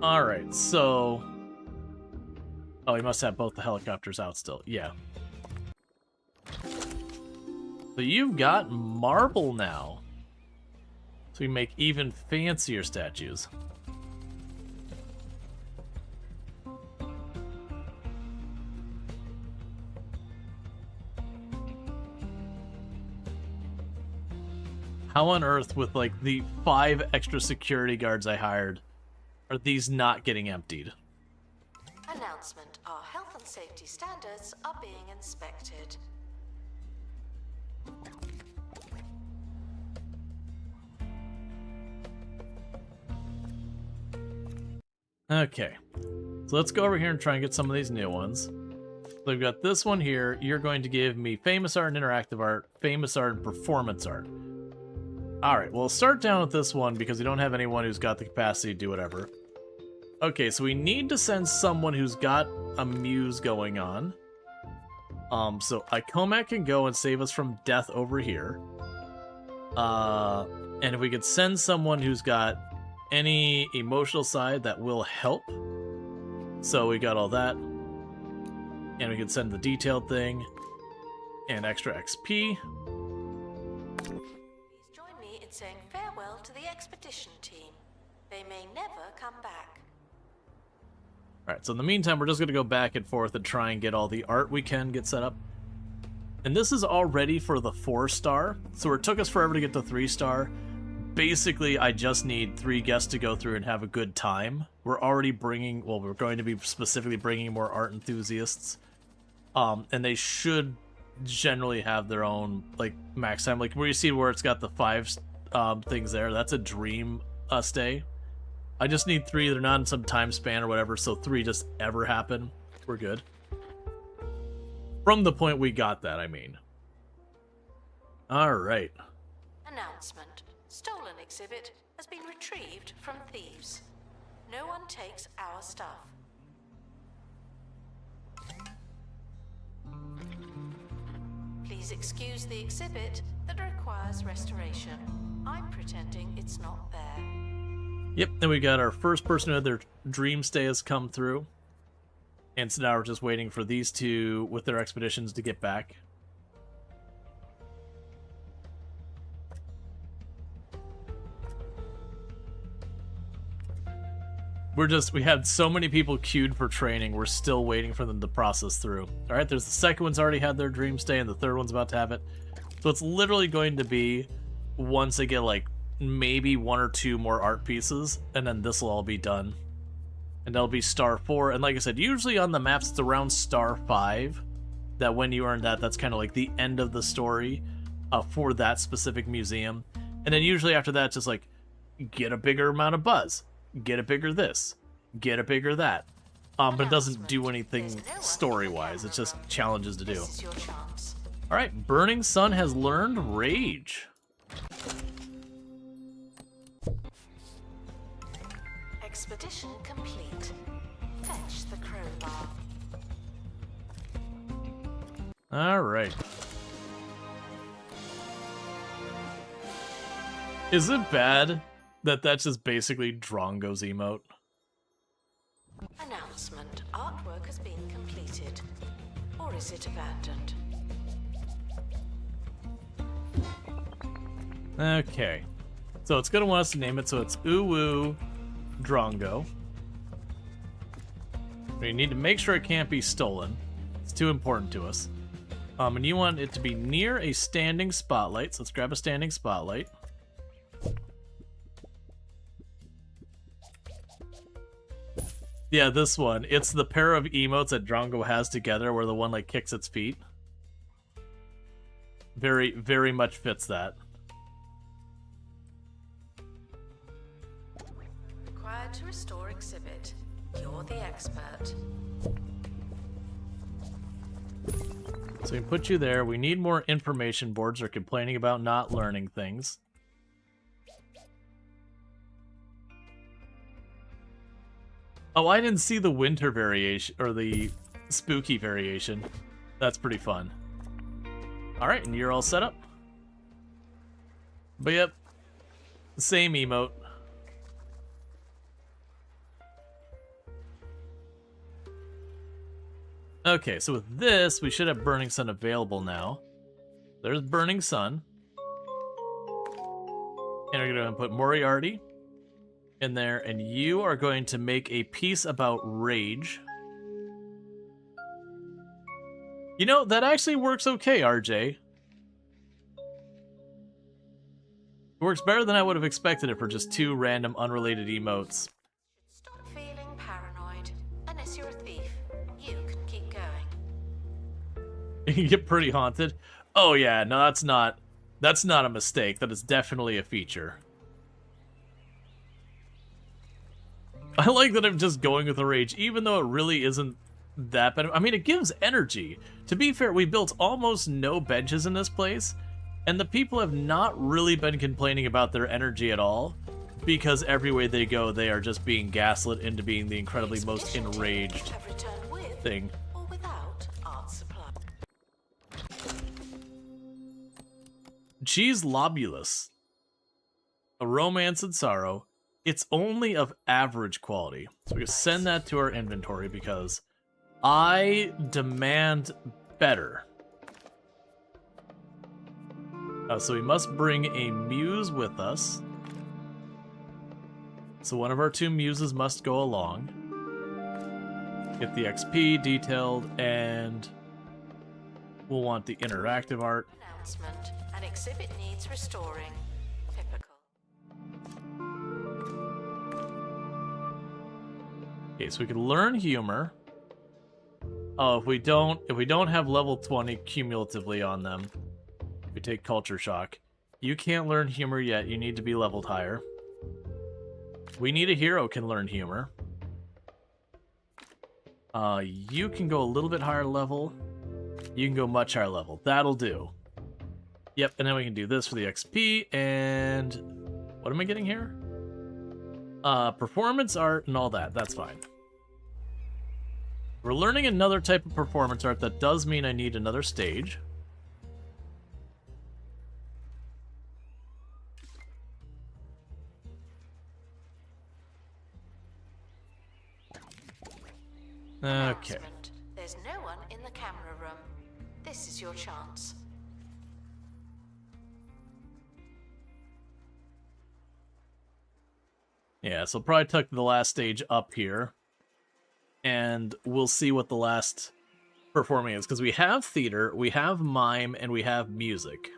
Alright, so... Oh, we must have both the helicopters out still. Yeah. So you've got marble now. So we make even fancier statues. How on earth, with like the 5 extra security guards I hired, are these not getting emptied? Announcement. Our health and safety standards are being inspected. Okay. So let's go over here and try and get some of these new ones. So we've got this one here. You're going to give me famous art and interactive art, famous art and performance art. Alright, we'll start down with this one because we don't have anyone who's got the capacity to do whatever. Okay, so we need to send someone who's got a muse going on. So Icomac can go and save us from death over here. And if we could send someone who's got any emotional side, that will help. So we got all that. And we can send the detailed thing. And extra XP. Join me in saying farewell to the expedition team. They may never come back. Alright, so in the meantime, we're just going to go back and forth and try and get all the art we can get set up. And this is all ready for the 4-star. So it took us forever to get to 3-star. Basically, I just need 3 guests to go through and have a good time. We're already bringing, well, we're going to be specifically bringing more art enthusiasts. And they should generally have their own, like, max time. Like, where you see where it's got the 5 things there, that's a dream stay. I just need 3. They're not in some time span or whatever, so 3 just ever happen. We're good. From the point we got that, I mean. Alright. Announcement. Stolen exhibit has been retrieved from thieves. No one takes our stuff. Please excuse the exhibit that requires restoration. I'm pretending it's not there. Yep, then we got our first person who had their dream stay has come through. And so now we're just waiting for these 2 with their expeditions to get back. We had so many people queued for training, we're still waiting for them to process through. Alright, there's the second one's already had their dream stay, and the third one's about to have it. So it's literally going to be, once they get like, maybe 1 or 2 more art pieces, and then this will all be done. And that'll be star 4, and like I said, usually on the maps it's around star 5, that when you earn that, that's kind of like the end of the story for that specific museum. And then usually after that, it's just like, get a bigger amount of buzz. Get a bigger this, get a bigger that. But it doesn't do anything story-wise, it's just challenges to do. Alright, Burning Sun has learned Rage. Expedition complete. Fetch the crowbar. Alright. Is it bad that that's just basically Drongo's emote? Announcement. Artwork has been completed. Or is it abandoned? Okay. So it's going to want us to name it, so it's Uwu Drongo. We need to make sure it can't be stolen. It's too important to us. And you want it to be near a standing spotlight, so let's grab a standing spotlight. Yeah, this one. It's the pair of emotes that Drongo has together where the one like kicks its feet. Very, very much fits that. Required to restore exhibit. You're the expert. So we can put you there. We need more information boards. They're complaining about not learning things. Oh, I didn't see the winter variation, or the spooky variation. That's pretty fun. Alright, and you're all set up. But yep, same emote. Okay, so with this, we should have Burning Sun available now. There's Burning Sun. And we're going to put Moriarty in there, and you are going to make a piece about rage. You know, that actually works okay, RJ. It works better than I would have expected it for just two random unrelated emotes. Stop feeling paranoid. Unless you're a thief, you can keep going. You can get pretty haunted. Oh yeah, no, that's not a mistake. That is definitely a feature. I like that I'm just going with the rage, even though it really isn't that bad. I mean, it gives energy. To be fair, we built almost no benches in this place, and the people have not really been complaining about their energy at all, because every way they go, they are just being gaslit into being the incredibly most enraged Have returned with thing. or without art supply. Cheese Lobulus. A Romance and Sorrow. It's only of average quality. So we can send that to our inventory because I demand better. So we must bring a muse with us. So one of our two muses must go along. Get the XP detailed, and we'll want the interactive art. Announcement. An exhibit needs restoring. Typical. Okay, so we can learn humor. Oh, if we don't have level 20 cumulatively on them, we take culture shock. You can't learn humor yet. You need to be leveled higher. We need a hero can learn humor. You can go a little bit higher level. You can go much higher level. That'll do. Yep, and then we can do this for the XP, and what am I getting here? Performance art and all that. That's fine. We're learning another type of performance art. That does mean I need another stage. Okay. Announcement. There's no one in the camera room. This is your chance. Yeah, so probably tuck the last stage up here. And we'll see what the last performing is. Because we have theater, we have mime, and we have music.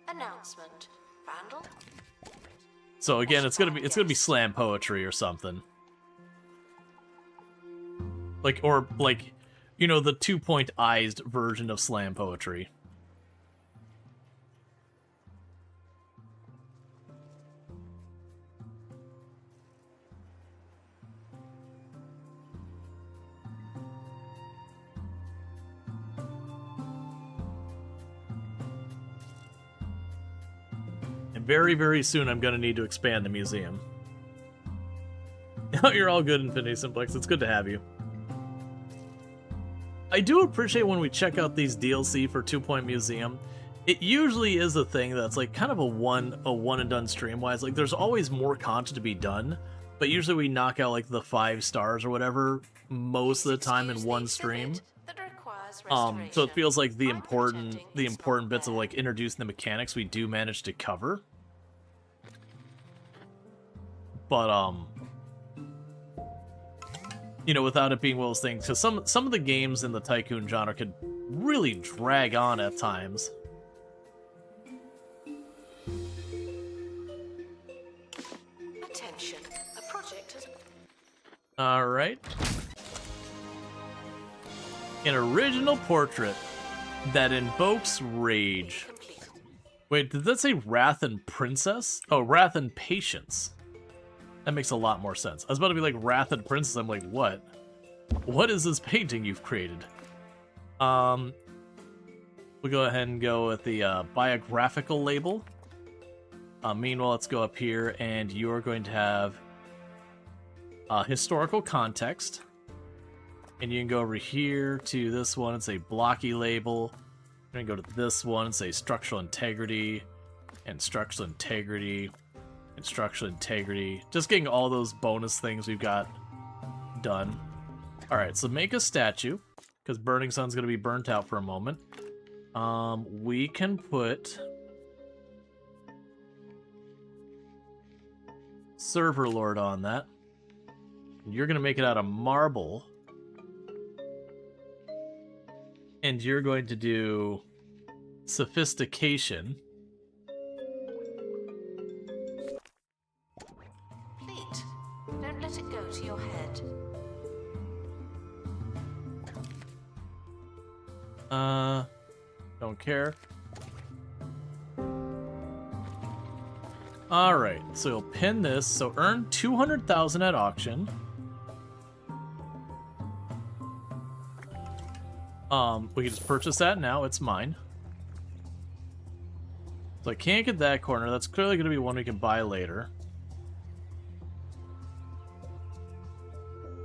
Announcement. Vandal. So again, it's gonna be slam poetry or something. Like, or like, you know, the 2-point-ized version of slam poetry. And very, very soon I'm gonna need to expand the museum. You're all good, Infinity Simplex. It's good to have you. I do appreciate when we check out these DLC for 2 Point Museum. It usually is a thing that's like kind of a one and done stream wise. Like there's always more content to be done, but usually we knock out like the 5 stars or whatever most of the time in one stream. That requires restoration. So it feels like the I'm important pretending it's bits of not like introducing the mechanics we do manage to cover. But you know, without it being one of those things, because some of the games in the tycoon genre could really drag on at times. Attention, a project has All right. An original portrait that invokes been rage. completed. Wait, did that say Wrath and Princess? Oh, Wrath and Patience. That makes a lot more sense. I was about to be like Wrath and Princess. I'm like, what? What is this painting you've created? We'll go ahead and go with the biographical label. Meanwhile, let's go up here, and you're going to have historical context. And you can go over here to this one and say blocky label. You're going to go to this one and say structural integrity, and structural integrity, and structural integrity. Just getting all those bonus things we've got done. Alright, so make a statue, because Burning Sun's going to be burnt out for a moment. We can put Server Lord on that. You're going to make it out of marble. And you're going to do sophistication. Complete. Don't let it go to your head. Don't care. Alright, so you'll pin this. So earn 200,000 at auction. We can just purchase that now. It's mine. So I can't get that corner. That's clearly going to be one we can buy later.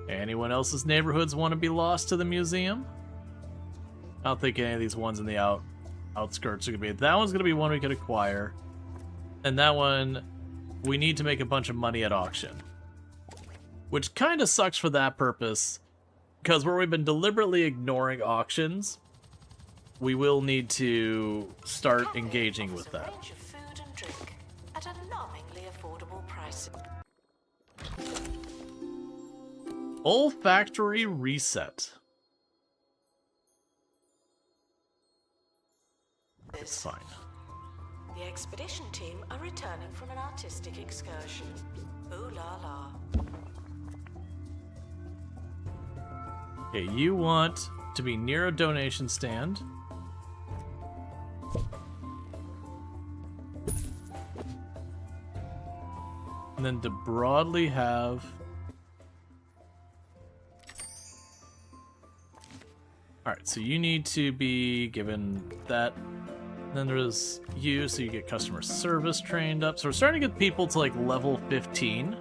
Anyone else's neighborhoods want to be lost to the museum? I don't think any of these ones in the outskirts are going to be. That one's going to be one we could acquire. And that one, we need to make a bunch of money at auction. Which kind of sucks for that purpose. Because where we've been deliberately ignoring auctions, we will need to start Cafe engaging with offers a that. range of food and drink at alarmingly affordable prices. Olfactory reset. It's fine. The expedition team are returning from an artistic excursion. Ooh la la. Okay, you want to be near a donation stand. And then to broadly have... Alright, so you need to be given that. Then there's you, so you get customer service trained up. So we're starting to get people to like level 15.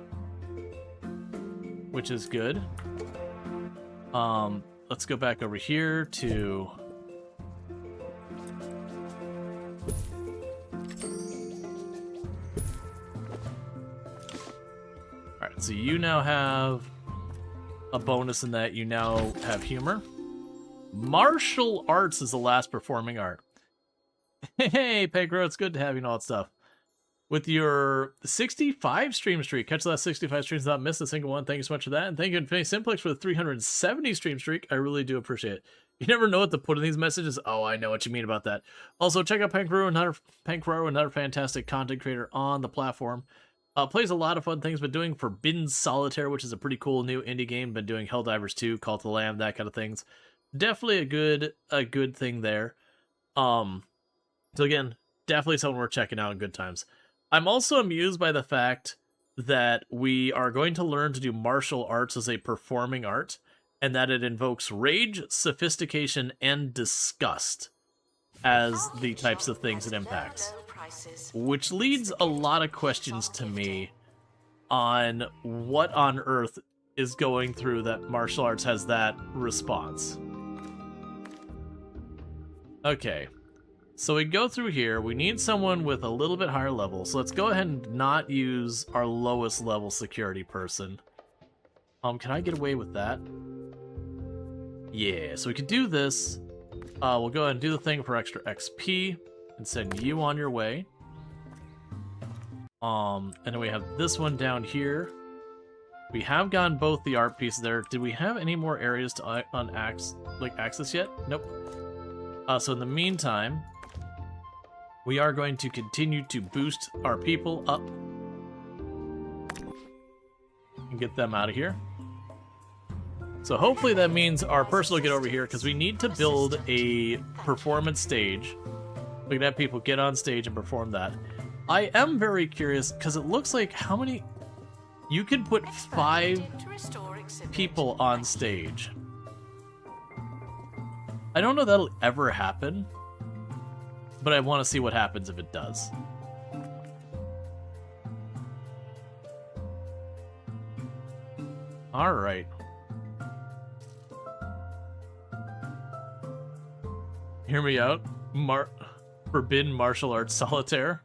Which is good. Let's go back over here to... Alright, so you now have a bonus in that you now have humor. Martial arts is the last performing art. Hey, Pegro, it's good to have you and all that stuff. With your 65 stream streak, catch the last 65 streams without missing a single one. Thank you so much for that. And thank you, Infinity Simplex, for the 370 stream streak. I really do appreciate it. You never know what to put in these messages. Oh, I know what you mean about that. Also, check out Pankro, another fantastic content creator on the platform. Plays a lot of fun things, been doing Forbidden Solitaire, which is a pretty cool new indie game. Been doing Helldivers 2, Call to the Lamb, that kind of things. Definitely a good thing there. So again, definitely someone we're checking out in good times. I'm also amused by the fact that we are going to learn to do martial arts as a performing art, and that it invokes rage, sophistication, and disgust as the types of things it impacts. Which leads a lot of questions to me on what on earth is going through that martial arts has that response. Okay. So we go through here, we need someone with a little bit higher level, so let's go ahead and not use our lowest level security person. Can I get away with that? Yeah, so we could do this, We'll go ahead and do the thing for extra XP and send you on your way. And then we have this one down here. We have gotten both the art pieces there. Did we have any more areas to access yet? Nope. So in the meantime, we are going to continue to boost our people up and get them out of here. So hopefully that means our person will get over here, because we need to build a performance stage. We can have people get on stage and perform that. I am very curious, because it looks like how many... You can put 5 people on stage. I don't know if that'll ever happen, but I want to see what happens if it does. Alright. Hear me out. Forbidden martial arts solitaire.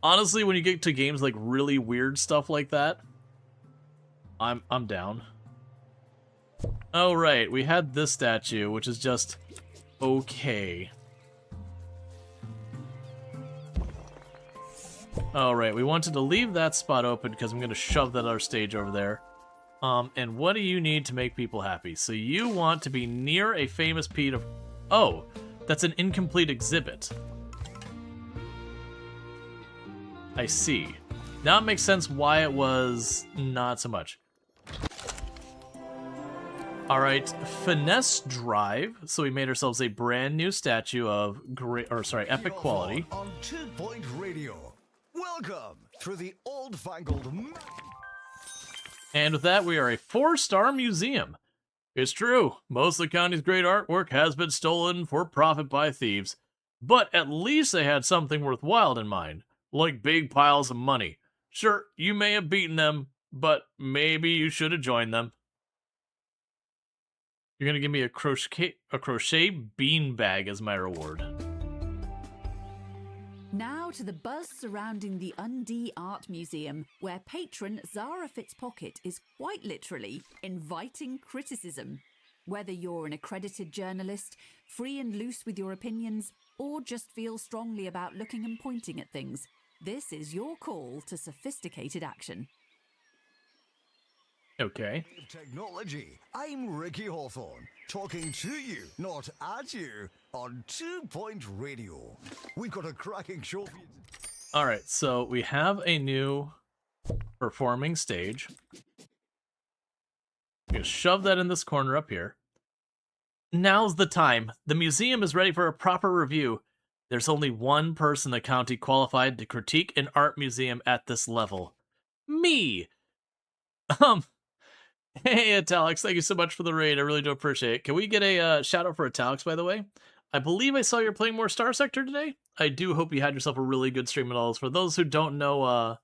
Honestly, when you get to games like really weird stuff like that, I'm down. Oh right, we had this statue, which is just okay. All right, we wanted to leave that spot open because I'm going to shove that other stage over there. And what do you need to make people happy? So you want to be near a famous piece of... Oh, that's an incomplete exhibit. I see. Now it makes sense why it was not so much. Alright, Finesse Drive. So we made ourselves a brand new statue of epic quality. On 2 Point Radio. Welcome through the old-fangled... And with that, we are a 4-star museum. It's true, most of the county's great artwork has been stolen for profit by thieves. But at least they had something worthwhile in mind, like big piles of money. Sure, you may have beaten them, but maybe you should have joined them. You're gonna give me a crochet beanbag as my reward. Now to the buzz surrounding the Undie Art Museum, where patron Zara Fitzpocket is quite literally inviting criticism. Whether you're an accredited journalist, free and loose with your opinions, or just feel strongly about looking and pointing at things, this is your call to sophisticated action. Okay. Technology. I'm Ricky Hawthorne, talking to you, not at you, on 2 Point Radio. We've got a cracking show for you. Alright, so we have a new performing stage. I'm gonna shove that in this corner up here. Now's the time. The museum is ready for a proper review. There's only one person in the county qualified to critique an art museum at this level. Me! Hey, Italics, thank you so much for the raid. I really do appreciate it. Can we get a shout out for Italics, by the way? I believe I saw you're playing more Star Sector today. I do hope you had yourself a really good stream at all. For those who don't know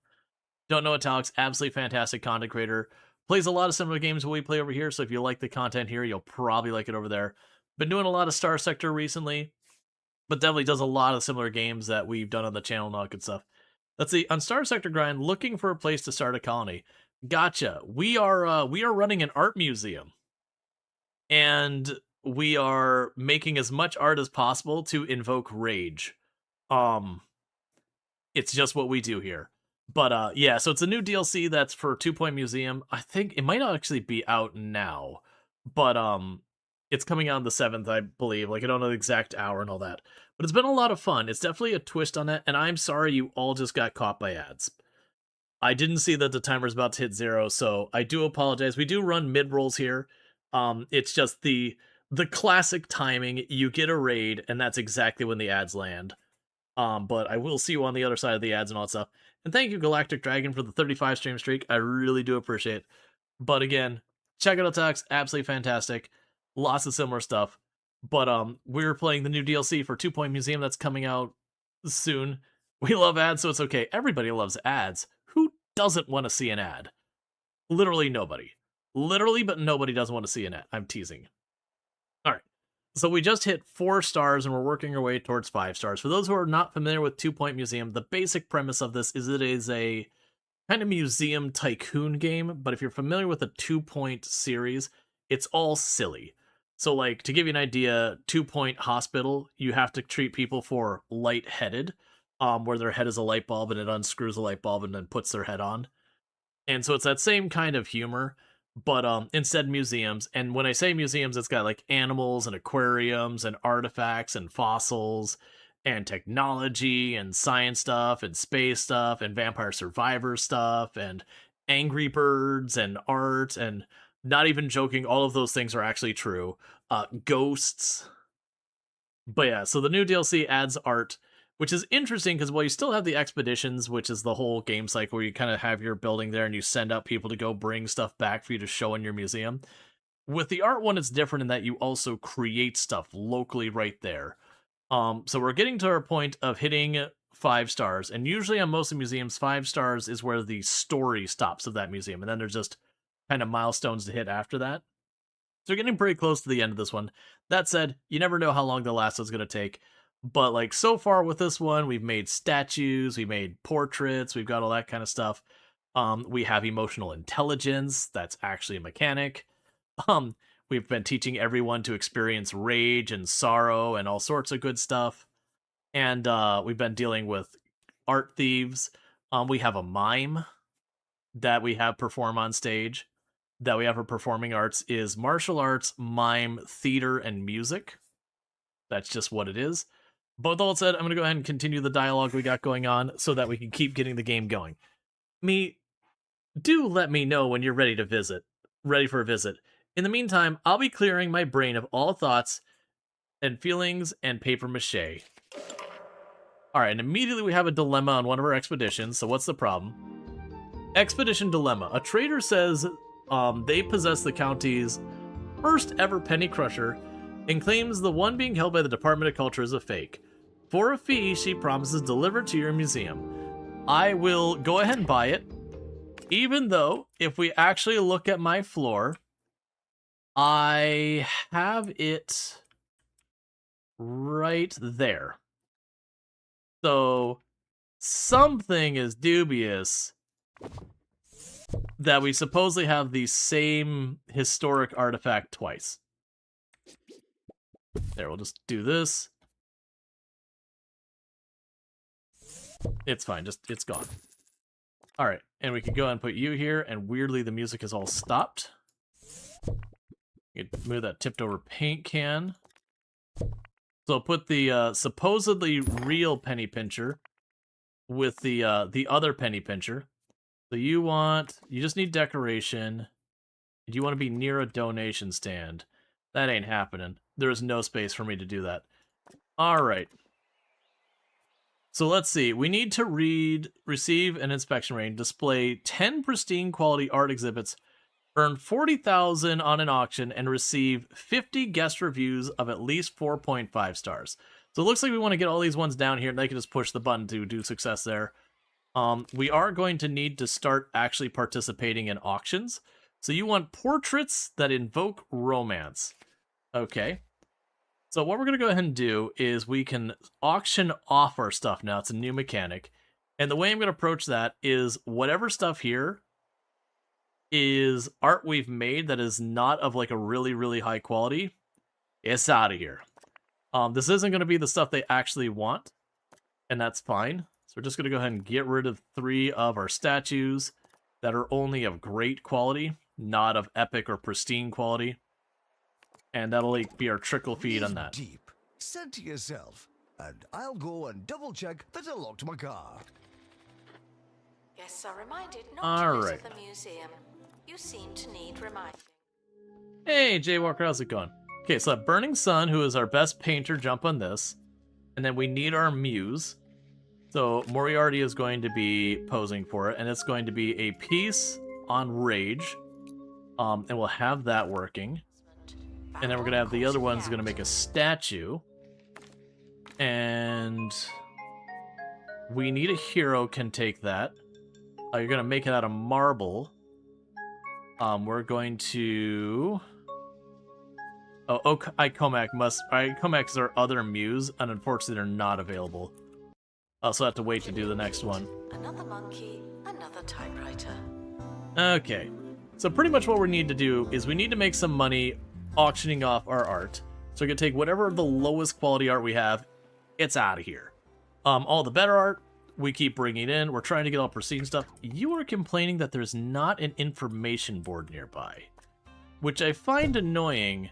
Italics, absolutely fantastic content creator. Plays a lot of similar games we play over here, so if you like the content here, you'll probably like it over there. Been doing a lot of Star Sector recently, but definitely does a lot of similar games that we've done on the channel and all that good stuff. Let's see, on Star Sector Grind, looking for a place to start a colony. Gotcha. We are running an art museum, and we are making as much art as possible to invoke rage. It's just what we do here. But yeah, so it's a new DLC that's for 2 Point Museum. I think it might not actually be out now, but it's coming out on the 7th, I believe. Like, I don't know the exact hour and all that. But it's been a lot of fun. It's definitely a twist on it, and I'm sorry you all just got caught by ads. I didn't see that the timer's about to hit 0, so I do apologize. We do run mid-rolls here. It's just the classic timing. You get a raid, and that's exactly when the ads land. But I will see you on the other side of the ads and all that stuff. And thank you, Galactic Dragon, for the 35 stream streak. I really do appreciate it. But again, check out Attacks. Absolutely fantastic. Lots of similar stuff. But we're playing the new DLC for 2 Point Museum that's coming out soon. We love ads, so it's okay. Everybody loves ads. Who doesn't want to see an ad? Literally nobody. Literally, but nobody doesn't want to see an ad. I'm teasing. Alright. So we just hit 4 stars, and we're working our way towards 5 stars. For those who are not familiar with 2 Point Museum, the basic premise of this is it is a kind of museum tycoon game, but if you're familiar with the 2 Point series, it's all silly. So, like, to give you an idea, 2-point hospital, you have to treat people for lightheaded, where their head is a light bulb and it unscrews a light bulb and then puts their head on. And so it's that same kind of humor, but instead museums. And when I say museums, it's got like animals and aquariums and artifacts and fossils and technology and science stuff and space stuff and vampire survivor stuff and Angry Birds and art, and not even joking, all of those things are actually true. Ghosts. But yeah, so the new DLC adds art, which is interesting because, well, you still have the expeditions, which is the whole game cycle where you kind of have your building there and you send out people to go bring stuff back for you to show in your museum. With the art one, it's different in that you also create stuff locally right there. So we're getting to our point of hitting 5 stars, and usually on most of the museums, 5 stars is where the story stops of that museum, and then there's just kind of milestones to hit after that. So we're getting pretty close to the end of this one. That said, you never know how long the last one's going to take. But like so far with this one, we've made statues, we made portraits, we've got all that kind of stuff. We have emotional intelligence, that's actually a mechanic. We've been teaching everyone to experience rage and sorrow and all sorts of good stuff. And we've been dealing with art thieves. We have a mime that we have perform on stage. That we have for performing arts is martial arts, mime, theater, and music. That's just what it is. But with all that said, I'm going to go ahead and continue the dialogue we got going on so that we can keep getting the game going. Do let me know when you're ready for a visit. In the meantime, I'll be clearing my brain of all thoughts and feelings and paper mache. Alright, and immediately we have a dilemma on one of our expeditions, so what's the problem? Expedition dilemma. A trader says they possess the county's first ever penny crusher and claims the one being held by the Department of Culture is a fake. For a fee, she promises delivered to your museum. I will go ahead and buy it, even though if we actually look at my floor, I have it right there. So something is dubious that we supposedly have the same historic artifact twice. There, we'll just do this. It's fine, it's gone. Alright, and we can go and put you here, and weirdly the music is all stopped. You can move that tipped over paint can. So I'll put the supposedly real penny pincher with the other penny pincher. So you just need decoration. You want to be near a donation stand. That ain't happening. There is no space for me to do that. Alright. So let's see. We need to receive an inspection rating, display 10 pristine quality art exhibits, earn 40,000 on an auction, and receive 50 guest reviews of at least 4.5 stars. So it looks like we want to get all these ones down here, and they can just push the button to do success there. We are going to need to start actually participating in auctions. So you want portraits that invoke romance. Okay. So what we're going to go ahead and do is we can auction off our stuff now. It's a new mechanic. And the way I'm going to approach that is whatever stuff here is art we've made that is not of like a really, really high quality, it's out of here. This isn't going to be the stuff they actually want, and that's fine. So we're just going to go ahead and get rid of 3 of our statues that are only of great quality, not of epic or pristine quality. And that'll be our trickle feed on that. Deep. Said to yourself, and I'll go and double check that I locked my car. Guests are reminded not to visit the museum. You seem to need reminding. Hey, Jaywalker, how's it going? Okay, so that Burning Sun, who is our best painter, jump on this. And then we need our muse. So Moriarty is going to be posing for it, and it's going to be a piece on rage. And we'll have that working. And then we're going to have the other one's going to make a statue. And we need a hero can take that. You're going to make it out of marble. We're going to... Oh, Icomac is our other muse, and unfortunately they're not available. I'll also have to wait to do the next one. Another monkey, another typewriter. Okay. So pretty much what we need to do is we need to make some money auctioning off our art. So we're going to take whatever the lowest quality art we have, it's out of here. All the better art, we keep bringing in. We're trying to get all pristine stuff. You are complaining that there's not an information board nearby, which I find annoying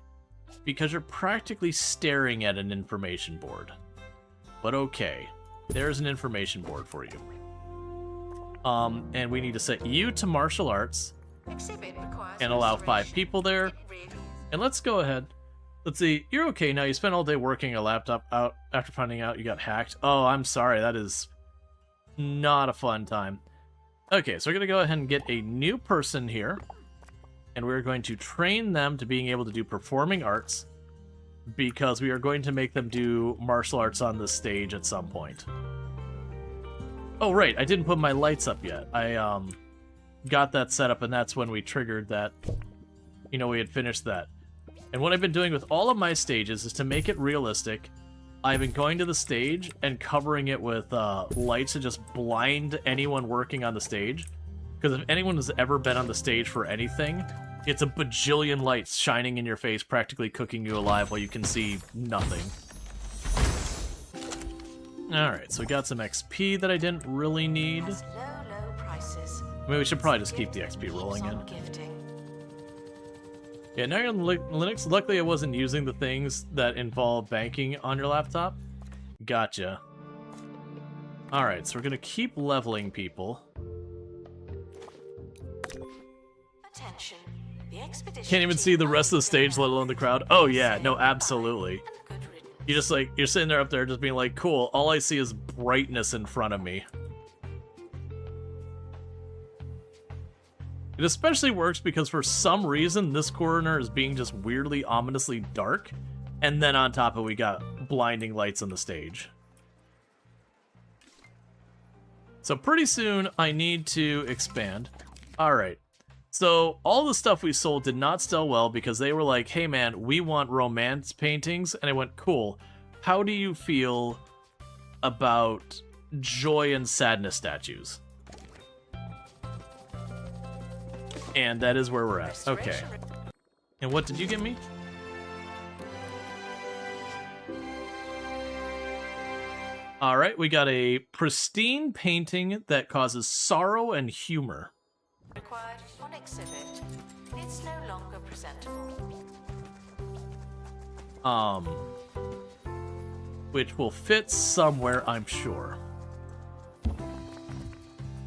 because you're practically staring at an information board. But okay, there's an information board for you. And we need to set you to martial arts and allow 5 people there. And let's go ahead. Let's see, you're okay now. You spent all day working a laptop out after finding out you got hacked. Oh, I'm sorry. That is not a fun time. Okay, so we're going to go ahead and get a new person here. And we're going to train them to being able to do performing arts, because we are going to make them do martial arts on the stage at some point. Oh, right. I didn't put my lights up yet. I got that set up, and that's when we triggered that. You know, we had finished that. And what I've been doing with all of my stages is to make it realistic. I've been going to the stage and covering it with lights to just blind anyone working on the stage. Because if anyone has ever been on the stage for anything, it's a bajillion lights shining in your face, practically cooking you alive while you can see nothing. Alright, so we got some XP that I didn't really need. Low prices. I mean, we should probably just keep the XP rolling in. Yeah, now you're on Linux. Luckily, I wasn't using the things that involve banking on your laptop. Gotcha. Alright, so we're gonna keep leveling people. Attention. The expedition Can't even see the rest of the stage, let alone the crowd. Oh yeah, no, absolutely. You just like, you're sitting there up there just being like, cool, all I see is brightness in front of me. It especially works because for some reason this corner is being just weirdly ominously dark, and then on top of it we got blinding lights on the stage. So pretty soon I need to expand. Alright, so all the stuff we sold did not sell well because they were like, hey man, we want romance paintings, and I went, cool, how do you feel about joy and sadness statues? And that is where we're at. Okay. And what did you give me? Alright, we got a pristine painting that causes sorrow and humor. Required on exhibit. It's no longer presentable. Which will fit somewhere, I'm sure.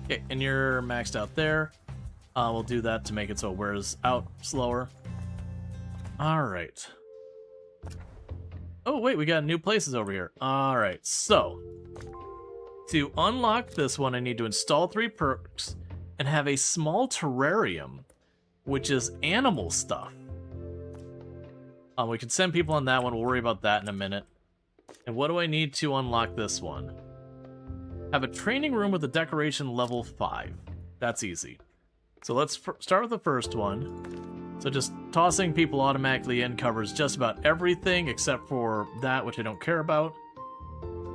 Okay, and you're maxed out there. We'll do that to make it so it wears out slower. Alright. Oh, wait, we got new places over here. Alright, so to unlock this one, I need to install 3 perks and have a small terrarium, which is animal stuff. We can send people on that one. We'll worry about that in a minute. And what do I need to unlock this one? Have a training room with a decoration level 5. That's easy. So let's start with the first one. So just tossing people automatically in covers just about everything except for that, which I don't care about.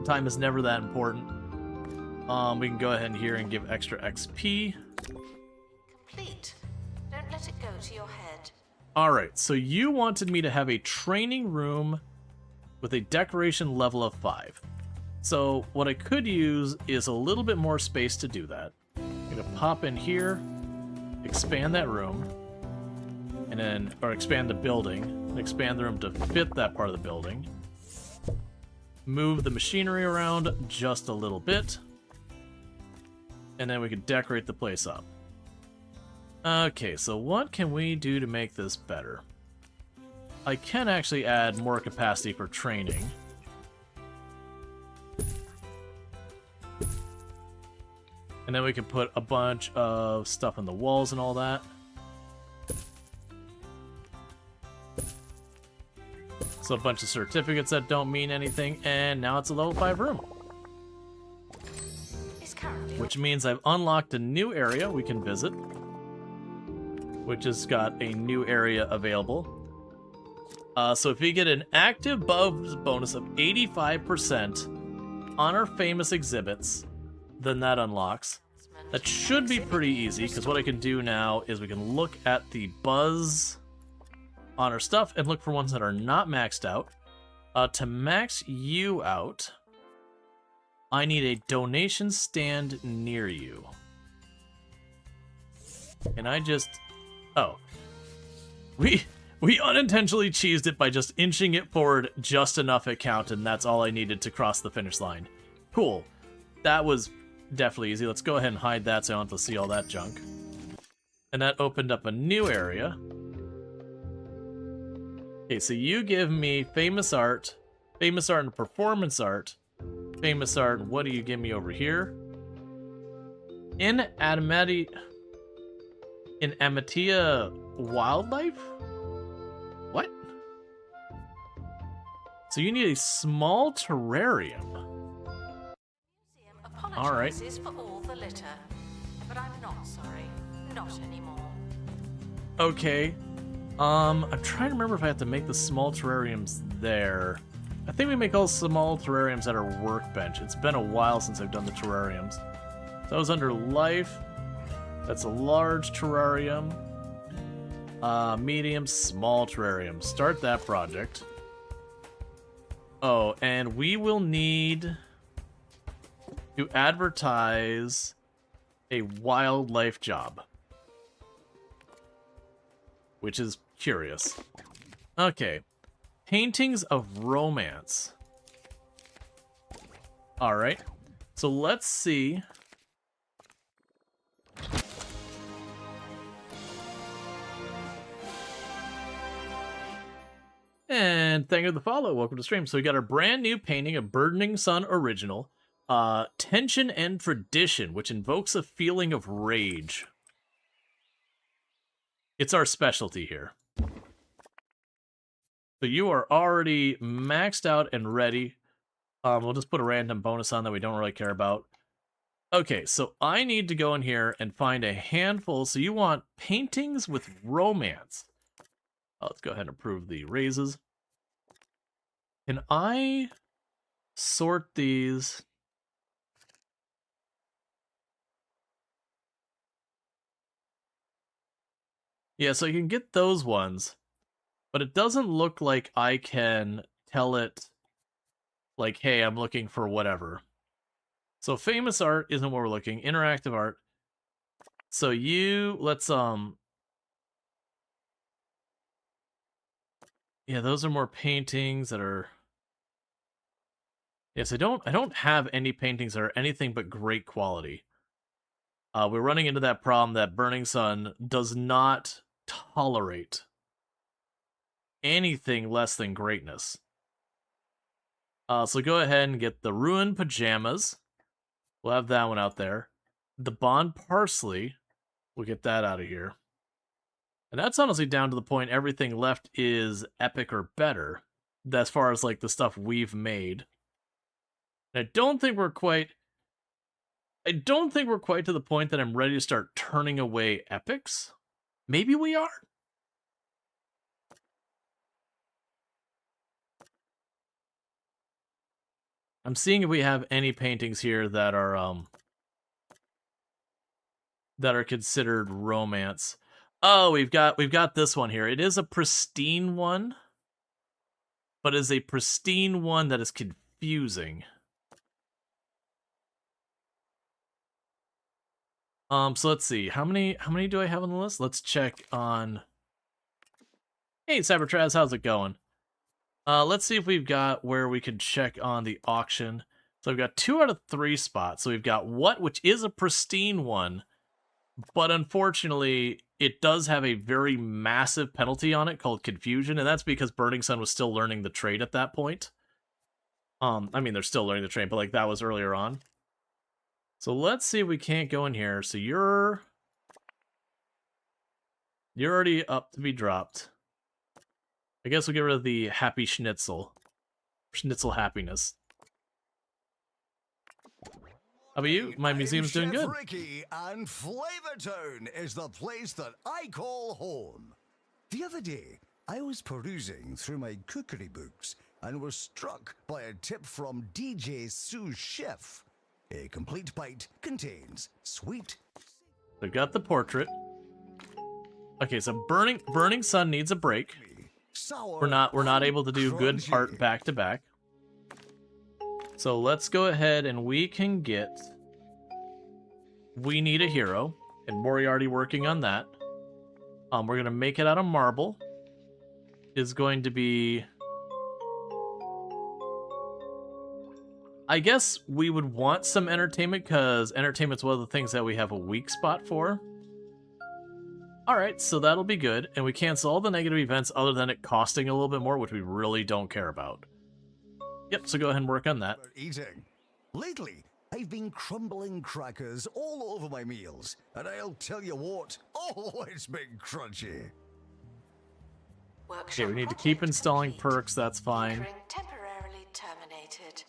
Time is never that important. We can go ahead here and give extra XP. Complete. Don't let it go to your head. Alright, so you wanted me to have a training room with a decoration level of 5. So what I could use is a little bit more space to do that. I'm gonna pop in here, expand that room, and then, or expand the building, and expand the room to fit that part of the building. Move the machinery around just a little bit, and then we can decorate the place up. Okay, so what can we do to make this better? I can actually add more capacity for training. And then we can put a bunch of stuff on the walls and all that. So a bunch of certificates that don't mean anything, and now it's a level 5 room. Which means I've unlocked a new area we can visit, which has got a new area available. So if we get an active bonus of 85% on our famous exhibits, then that unlocks. That should be pretty easy, because what I can do now is we can look at the buzz on our stuff and look for ones that are not maxed out. To max you out, I need a donation stand near you. And I just... Oh. We unintentionally cheesed it by just inching it forward just enough at count, and that's all I needed to cross the finish line. Cool. That was definitely easy. Let's go ahead and hide that so I don't have to see all that junk. And that opened up a new area. Okay, so you give me famous art and performance art. Famous art, what do you give me over here? In Amatia Wildlife? What? So you need a small terrarium. All right. Apologizes for all the litter, but I'm not sorry. Not anymore. Okay. I'm trying to remember if I have to make the small terrariums there. I think we make all small terrariums at our workbench. It's been a while since I've done the terrariums. So that was under life. That's a large terrarium. Medium, small terrarium. Start that project. Oh, and we will need to advertise a wildlife job. Which is curious. Okay. Paintings of romance. Alright. So let's see. And thank you for the follow. Welcome to stream. So we got our brand new painting of Burning Sun Original. Tension and Tradition, which invokes a feeling of rage. It's our specialty here. So you are already maxed out and ready. We'll just put a random bonus on that we don't really care about. Okay, so I need to go in here and find a handful. So you want paintings with romance. Let's go ahead and approve the raises. Can I sort these? Yeah, so you can get those ones, but it doesn't look like I can tell it, like, hey, I'm looking for whatever. So famous art isn't what we're looking. Interactive art. So let's, yeah, those are more paintings that are... Yes, I don't have any paintings that are anything but great quality. We're running into that problem that Burning Sun does not tolerate anything less than greatness. So go ahead and get the Ruined Pajamas. We'll have that one out there. The Bond Parsley. We'll get that out of here. And that's honestly down to the point everything left is epic or better, as far as like the stuff we've made. And I don't think we're quite to the point that I'm ready to start turning away epics. Maybe we are. I'm seeing if we have any paintings here that are considered romance. Oh, we've got this one here. It is a pristine one, but is a pristine one that is confusing. So let's see. How many do I have on the list? Let's check on... Hey, Cybertraz, how's it going? Let's see if we've got where we can check on the auction. So we've got 2 out of 3 spots. So we've got which is a pristine one, but unfortunately, it does have a very massive penalty on it called confusion, and that's because Burning Sun was still learning the trade at that point. I mean, they're still learning the trade, but like that was earlier on. So let's see if we can't go in here. So you're already up to be dropped. I guess we'll get rid of the happy schnitzel. Schnitzel happiness. How about you? My museum's doing good. Ricky, and Flavortown is the place that I call home. The other day, I was perusing through my cookery books and was struck by a tip from DJ Sous Chef. A complete bite contains sweet... They've got the portrait. Okay, so Burning Sun needs a break. Sour. We're not able to do good crunchy. art back to back. So let's go ahead and we can get We Need a Hero, and Moriarty working on that. We're gonna make it out of marble. Is going to be, I guess we would want some entertainment because entertainment's one of the things that we have a weak spot for. Alright, so that'll be good, and we cancel all the negative events other than it costing a little bit more, which we really don't care about. Yep, so go ahead and work on that. Eating. Lately, I've been crumbling crackers all over my meals, and I'll tell you what, oh, it's been crunchy. Okay, we need to keep installing perks, that's fine. Tinkering temporarily terminated.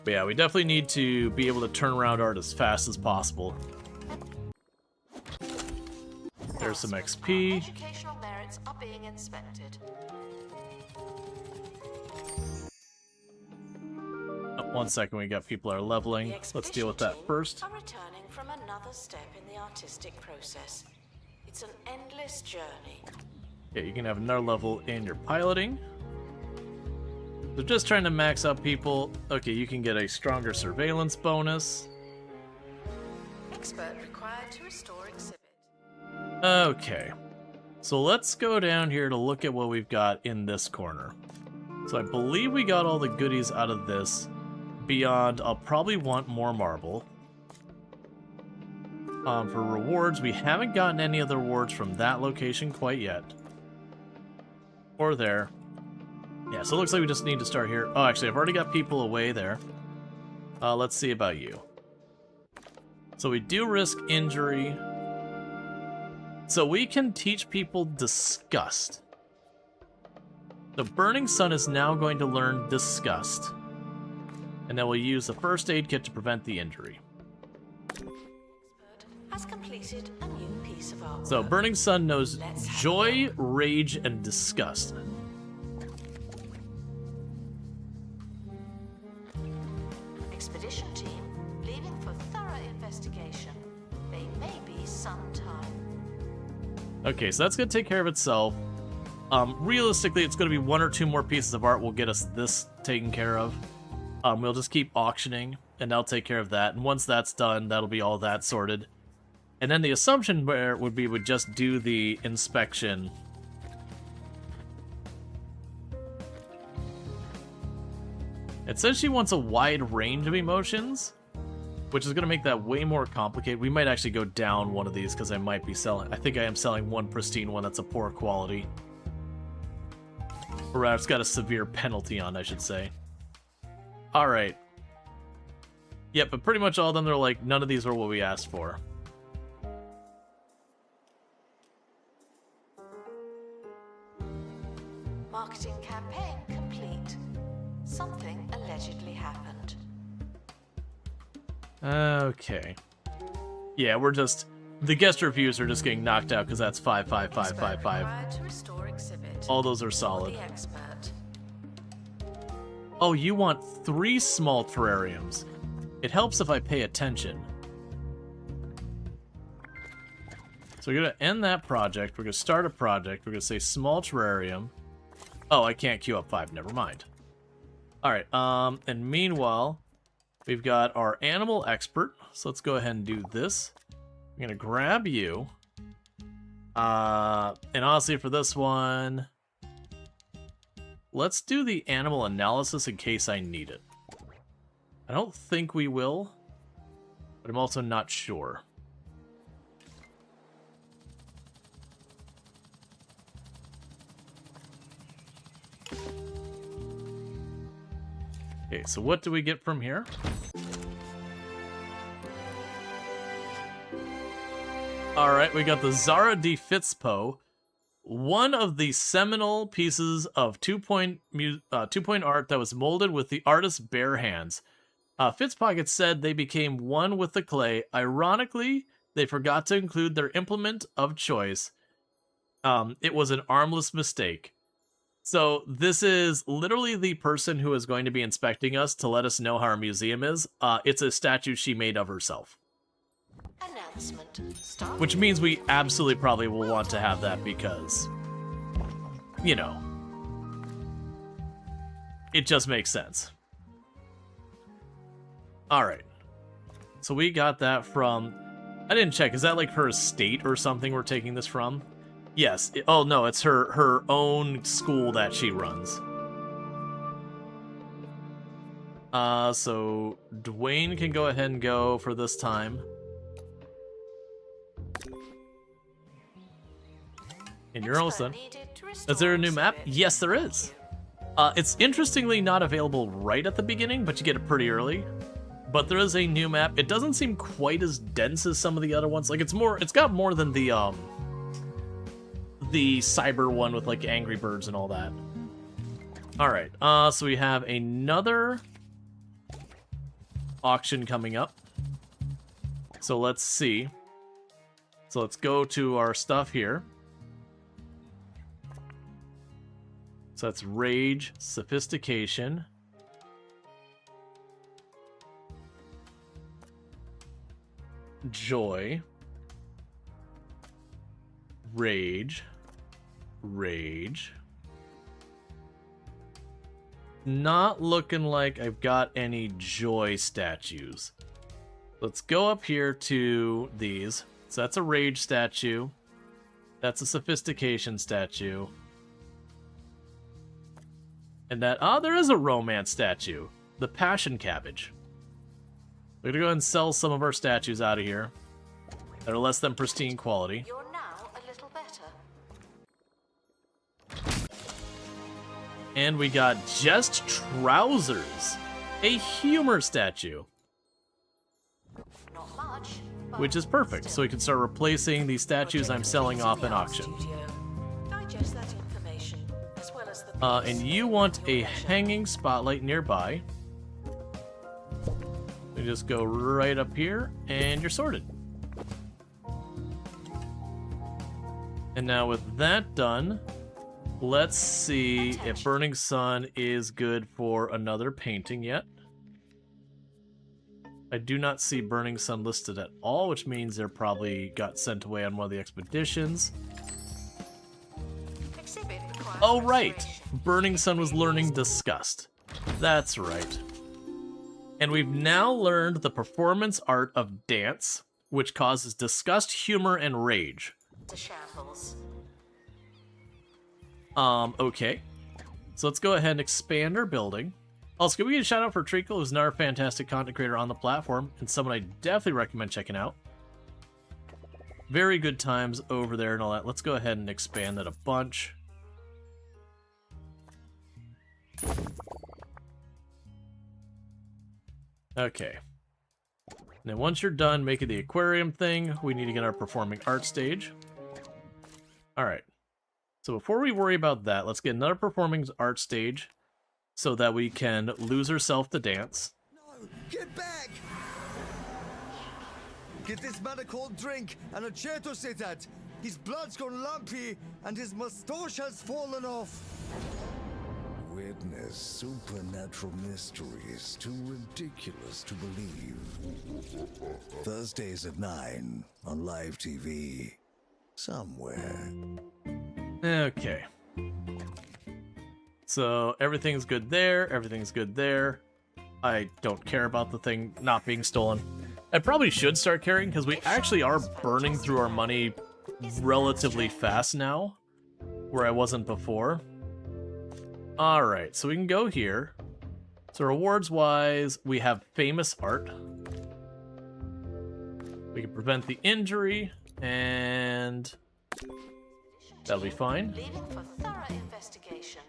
But yeah, we definitely need to be able to turn around art as fast as possible. There's some XP. Educational merits are being inspected. Oh, 1 second, we got people are leveling. The Let's deal with that expedition first. team are returning from another step in the artistic process. It's an endless journey. Yeah, you can have another level in your piloting. So just trying to max out people. Okay, you can get a stronger surveillance bonus. Expert required to restore exhibit. Okay, so let's go down here to look at what we've got in this corner. So I believe we got all the goodies out of this. Beyond, I'll probably want more marble. For rewards, we haven't gotten any other rewards from that location quite yet. Or there. Yeah, so it looks like we just need to start here. Oh, actually, I've already got people away there. Let's see about you. So we do risk injury. So we can teach people Disgust. The Burning Sun is now going to learn Disgust. And then we'll use the first aid kit to prevent the injury. Expert has completed a new piece of artwork. So Burning Sun knows Joy, Rage, and Disgust. Expedition team leaving for thorough investigation. They may be some time. Okay, so that's going to take care of itself. Realistically, it's going to be 1 or 2 more pieces of art will get us this taken care of. We'll just keep auctioning, and I'll take care of that. And once that's done, that'll be all that sorted. And then the assumption where would be would just do the inspection. It says she wants a wide range of emotions, which is going to make that way more complicated. We might actually go down one of these because I might be selling. I think I am selling one pristine one that's a poor quality. Or rather, it's got a severe penalty on, I should say. Alright. Yep, but pretty much all of them, they're like, none of these are what we asked for. Marketing campaign complete. Something allegedly happened. Okay. Yeah, we're just... The guest reviews are just getting knocked out because that's 5, 5, 5, 5, 5. Required to restore exhibit. All those are For solid. the expert. Oh, you want 3 small terrariums. It helps if I pay attention. So we're going to end that project. We're going to start a project. We're going to say small terrarium. Oh, I can't queue up 5. Never mind. Alright, and meanwhile, we've got our animal expert. So let's go ahead and do this. I'm going to grab you. And honestly, for this one, let's do the animal analysis in case I need it. I don't think we will, but I'm also not sure. Okay, so what do we get from here? Alright, we got the Zara di Fitzpo, one of the seminal pieces of two-point art that was molded with the artist's bare hands. Fitzpocket said they became one with the clay. Ironically, they forgot to include their implement of choice. It was an armless mistake. So this is literally the person who is going to be inspecting us to let us know how our museum is. It's a statue she made of herself. Announcement. Start. Which means we absolutely probably will want to have that because, you know, it just makes sense. Alright. So we got that from... I didn't check. Is that like her estate or something we're taking this from? Yes. Oh, no. It's her own school that she runs. So Dwayne can go ahead and go for this time. And you're almost done. Is there a new map? Yes, there is. It's interestingly not available right at the beginning, but you get it pretty early. But there is a new map. It doesn't seem quite as dense as some of the other ones. Like it's got more than the cyber one with like Angry Birds and all that. All right. So we have another auction coming up. So let's see. So let's go to our stuff here. So that's Rage, Sophistication. Joy. Rage. Rage. Not looking like I've got any Joy statues. Let's go up here to these. So that's a Rage statue. That's a Sophistication statue. And that... Oh, there is a Romance statue. The Passion Cabbage. We're gonna go ahead and sell some of our statues out of here. That are less than pristine quality. You're now a little better. And we got Just Trousers. A humor statue. Not much, but Which is perfect, so we can start replacing the statues I'm selling off in auction. Digest that information, as well as the And you want a hanging spotlight nearby. You just go right up here, and you're sorted. And now with that done, let's see if Burning Sun is good for another painting yet. I do not see Burning Sun listed at all, which means they're probably got sent away on one of the expeditions. exhibit requires Oh, right. restoration. Burning Sun was learning Disgust. That's right. And we've now learned the performance art of dance, which causes disgust, humor, and rage. To shambles. Okay. So let's go ahead and expand our building. Also, can we get a shout out for Treacle, who's another fantastic content creator on the platform, and someone I definitely recommend checking out. Very good times over there and all that. Let's go ahead and expand that a bunch. Okay. Now once you're done making the aquarium thing, we need to get our performing art stage. Alright. So before we worry about that, let's get another performing art stage so that we can lose herself to dance. No, get back! Get this man a cold drink and a chair to sit at. His blood's gone lumpy and his moustache has fallen off. Witness supernatural mysteries too ridiculous to believe. Thursdays at 9 on live TV. Somewhere. Okay. So everything's good there, everything's good there. I don't care about the thing not being stolen. I probably should start caring, because we actually are burning through our money relatively fast now, where I wasn't before. Alright, so we can go here. So rewards-wise, we have famous art. We can prevent the injury, and that'll be fine. Leaving for thorough investigation.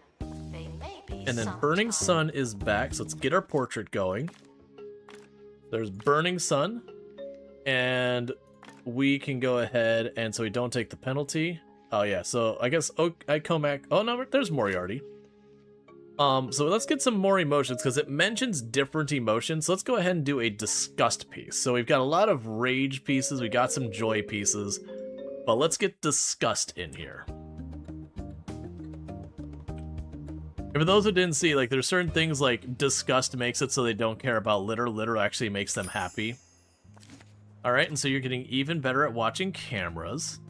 They may be And then some Burning time. Sun is back, so let's get our portrait going. There's Burning Sun, and we can go ahead, and so we don't take the penalty. Oh yeah, so I guess Icomac. Oh no, there's Moriarty. So let's get some more emotions, because it mentions different emotions. So let's go ahead and do a disgust piece. So we've got a lot of rage pieces, we got some joy pieces, but let's get disgust in here. And for those who didn't see, like, there's certain things like disgust makes it so they don't care about litter. Litter actually makes them happy. All right, and so you're getting even better at watching cameras.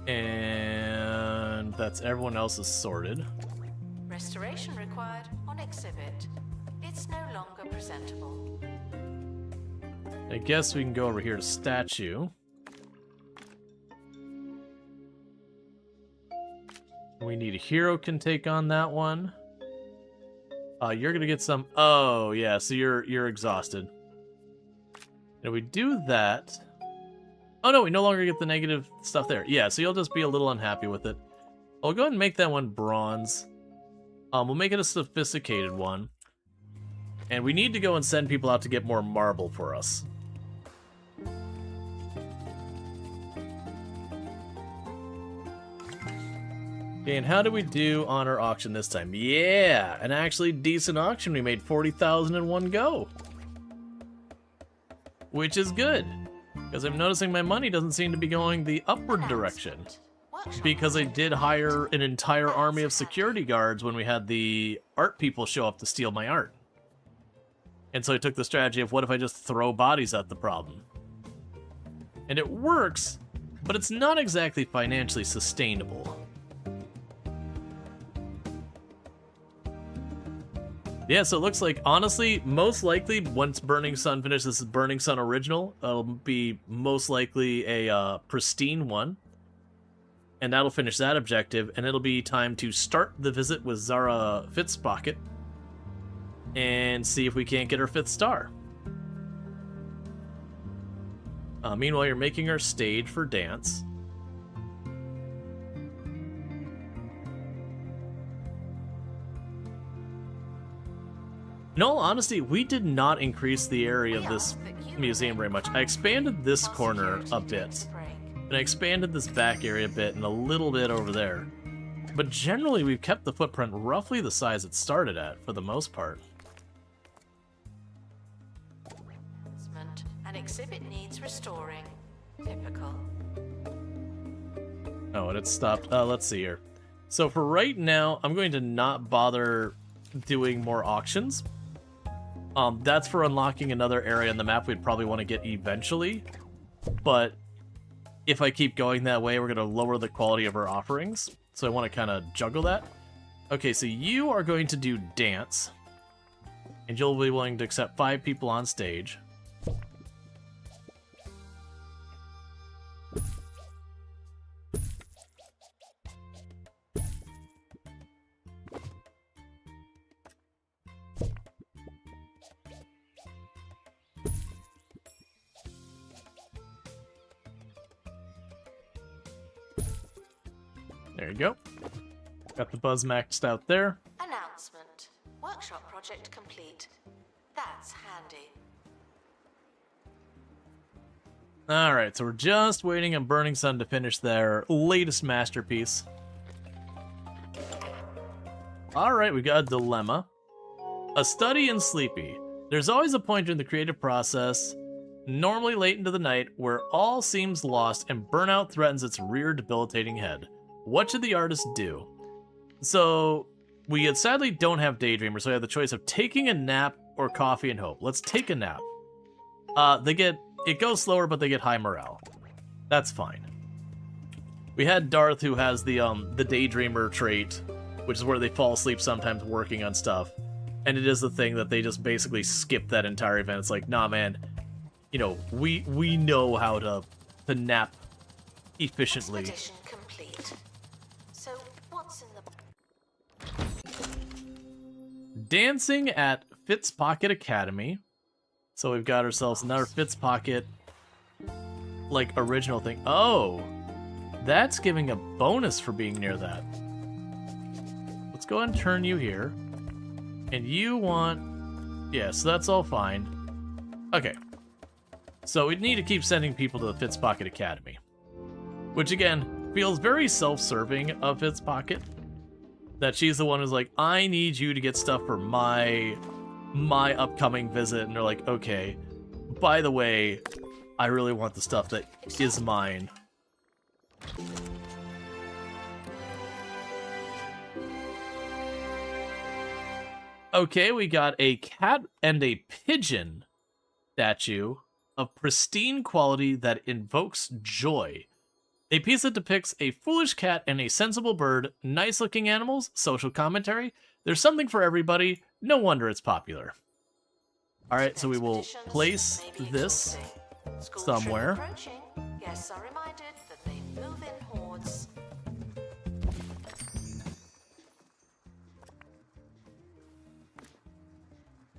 And that's everyone else is sorted. Restoration required on exhibit. It's no longer presentable. I guess we can go over here to statue. We need a hero can take on that one. You're gonna get some. Oh yeah, so you're exhausted. And we do that. Oh no, we no longer get the negative stuff there. Yeah, so you'll just be a little unhappy with it. I'll go ahead and make that one bronze. We'll make it a sophisticated one. And we need to go and send people out to get more marble for us. Okay, and how do we do on our auction this time? Yeah, an actually decent auction. We made 40,000 in one go. Which is good. Because I'm noticing my money doesn't seem to be going the upward direction. Because I did hire an entire army of security guards when we had the art people show up to steal my art. And so I took the strategy of what if I just throw bodies at the problem? And it works, but it's not exactly financially sustainable. Yeah, so it looks like, honestly, most likely, once Burning Sun finishes Burning Sun Original, it'll be most likely a pristine one. And that'll finish that objective, and it'll be time to start the visit with Zara Fitzpocket and see if we can't get her 5th star. Meanwhile, you're making our stage for dance. In all honesty, we did not increase the area of this museum very much. I expanded this corner a bit, and I expanded this back area a bit, and a little bit over there. But generally, we've kept the footprint roughly the size it started at, for the most part. An exhibit needs restoring. Typical. Oh, and it stopped. Let's see here. So for right now, I'm going to not bother doing more auctions. That's for unlocking another area on the map we'd probably want to get eventually. But if I keep going that way, we're going to lower the quality of our offerings. So I want to kind of juggle that. Okay, so you are going to do dance. And you'll be willing to accept 5 people on stage. There you go. Got the buzz maxed out there. Announcement. Workshop project complete. That's handy. Alright, so we're just waiting on Burning Sun to finish their latest masterpiece. Alright, we got a dilemma. A study in Sleepy. There's always a point in the creative process, normally late into the night, where all seems lost and burnout threatens its rear debilitating head. What should the artist do? So, we sadly don't have Daydreamer, so we have the choice of taking a nap or coffee and hope. Let's take a nap. It goes slower, but they get high morale. That's fine. We had Darth, who has the Daydreamer trait, which is where they fall asleep sometimes working on stuff. And it is the thing that they just basically skip that entire event. It's like, nah, man, you know, we know how to nap efficiently. Expedition complete. So, what's in the... Dancing at Fitzpocket Academy. So we've got ourselves another Fitzpocket, like, original thing. Oh, that's giving a bonus for being near that. Let's go ahead and turn you here. And you want... Yeah, so that's all fine. Okay. So we need to keep sending people to the Fitzpocket Academy. Which, again, feels very self-serving of Fitzpocket. That she's the one who's like, I need you to get stuff for my upcoming visit. And they're like, okay, by the way, I really want the stuff that is mine. Okay, we got a cat and a pigeon statue of pristine quality that invokes joy. A piece that depicts a foolish cat and a sensible bird, nice-looking animals, social commentary. There's something for everybody. No wonder it's popular. All right, so we will place this somewhere. Guests are reminded that they move in hordes.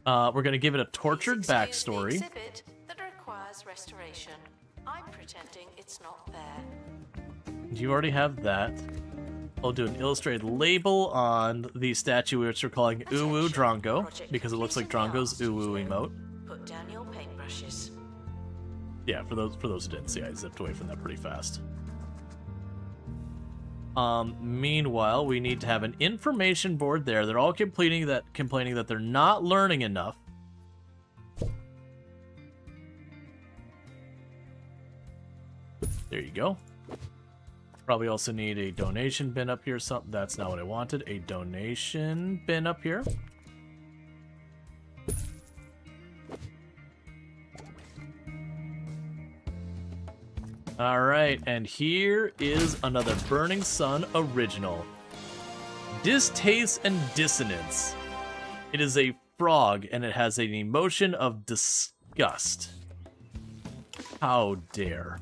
We're going to give it a tortured Please excuse the backstory. exhibit that requires restoration. I'm pretending it's not there. You already have that. I'll do an illustrated label on the statue which we're calling Uwu Drongo, because it looks like Drongo's Uwu emote. Put down your paintbrushes. Yeah, for those who didn't see, I zipped away from that pretty fast. Meanwhile, we need to have an information board there. They're all complaining that they're not learning enough. There you go. Probably also need a donation bin up here. Something that's not what I wanted. A donation bin up here. All right, and here is another Burning Sun original. Distaste and Dissonance. It is a frog, and it has an emotion of disgust. How dare.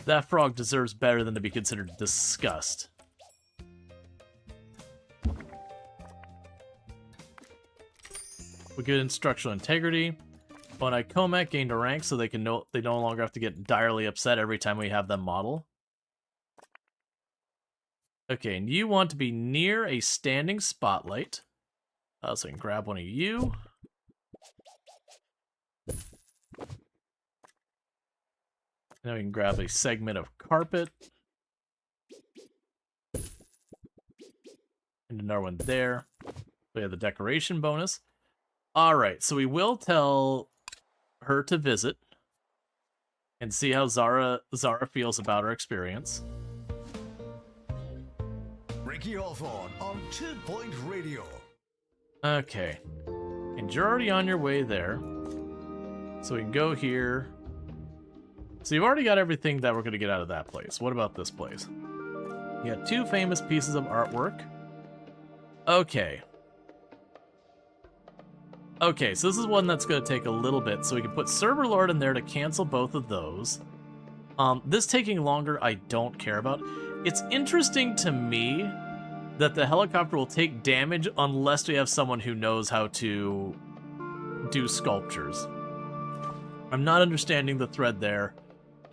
That frog deserves better than to be considered disgust. We get instructional integrity. Bonai Comac gained a rank so they no longer have to get direly upset every time we have them model. Okay, and you want to be near a standing spotlight. So I can grab one of you. Now we can grab a segment of carpet. And another one there. We have the decoration bonus. Alright, so we will tell her to visit and see how Zara feels about her experience. Ricky Hawthorne on 2 Point Radio. Okay. And you're already on your way there. So we can go here. So you've already got everything that we're going to get out of that place. What about this place? You got 2 famous pieces of artwork. Okay. Okay, so this is one that's going to take a little bit. So we can put Server Lord in there to cancel both of those. This taking longer, I don't care about. It's interesting to me that the helicopter will take damage unless we have someone who knows how to do sculptures. I'm not understanding the thread there.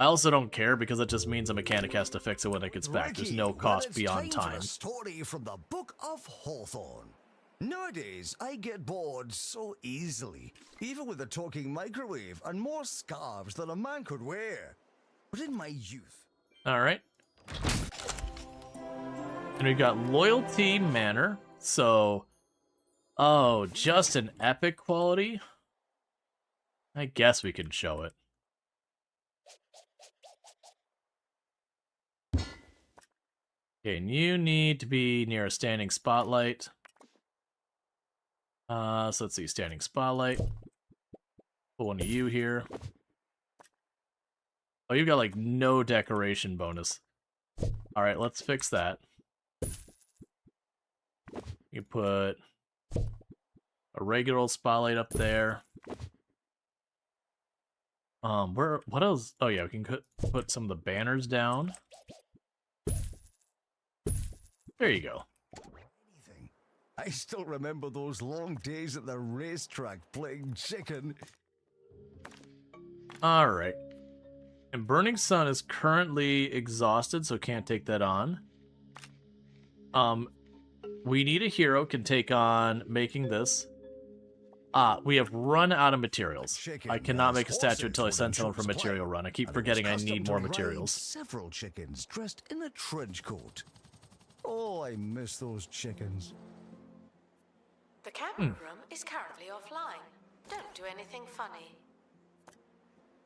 I also don't care because it just means a mechanic has to fix it when it gets back. There's no cost beyond time. For a story from the Book of Hawthorne. Nowadays, I get bored so easily, even with a talking microwave and more scarves than a man could wear. But in my youth... Alright. And we've got Loyalty Manor, so... Oh, just an epic quality? I guess we can show it. Okay, and you need to be near a standing spotlight. So let's see, standing spotlight. Put one of you here. Oh, you've got like no decoration bonus. Alright, let's fix that. You put a regular old spotlight up there. What else? Oh yeah, we can put some of the banners down. There you go. I still remember those long days at the racetrack playing chicken. Alright. And Burning Sun is currently exhausted, so can't take that on. We need a hero can take on making this. We have run out of materials. I cannot make a statue until I send someone for material run. I keep forgetting I need more materials. Several chickens dressed in a trench coat. Oh, I miss those chickens. The camera room is currently offline. Don't do anything funny.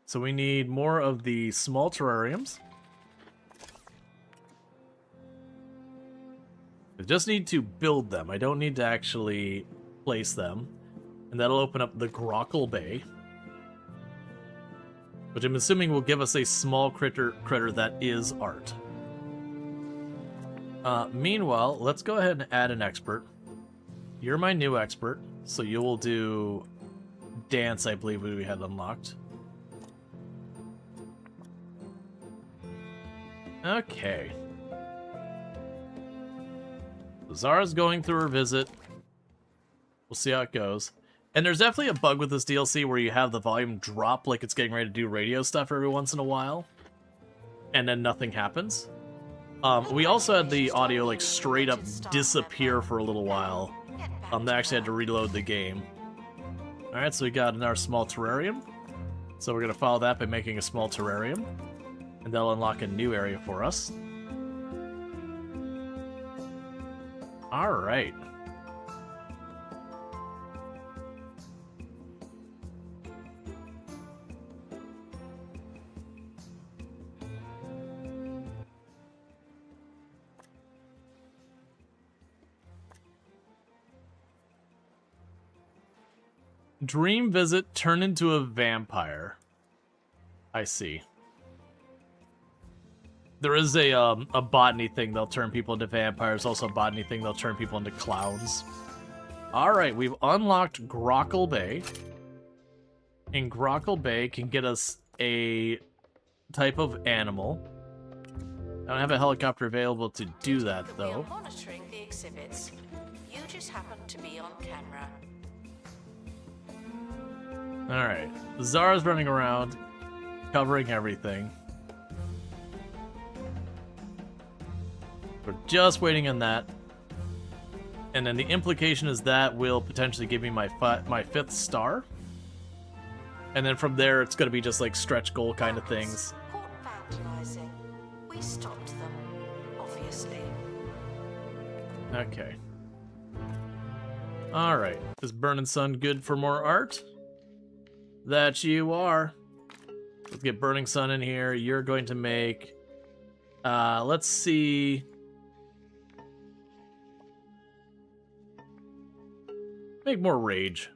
So we need more of the small terrariums. I just need to build them. I don't need to actually place them. And that'll open up the Grockle Bay. which I'm assuming will give us a small critter that is art. Meanwhile, let's go ahead and add an expert. You're my new expert, so you will do dance, I believe we had unlocked. Okay. Zara's going through her visit. We'll see how it goes. And there's definitely a bug with this DLC where you have the volume drop like it's getting ready to do radio stuff every once in a while. And then nothing happens. We also had the audio like straight up disappear for a little while. They actually had to reload the game. Alright, so we got another small terrarium. So we're going to follow that by making a small terrarium. And that'll unlock a new area for us. Alright. Dream visit turn into a vampire. I see. There is a botany thing they'll turn people into vampires. Also a botany thing they'll turn people into clowns. Alright, we've unlocked Grockle Bay. And Grockle Bay can get us a type of animal. I don't have a helicopter available to do that, though. We are monitoring the exhibits. You just happen to be on camera. Alright. Zara's running around, covering everything. We're just waiting on that. And then the implication is that will potentially give me my 5th star. And then from there, it's going to be just like stretch goal kind of things. Caught vandalizing. We stopped them, obviously. Okay. Alright. Is Burning Sun good for more art? That you are. Let's get Burning Sun in here. You're going to make... let's see... Make more rage.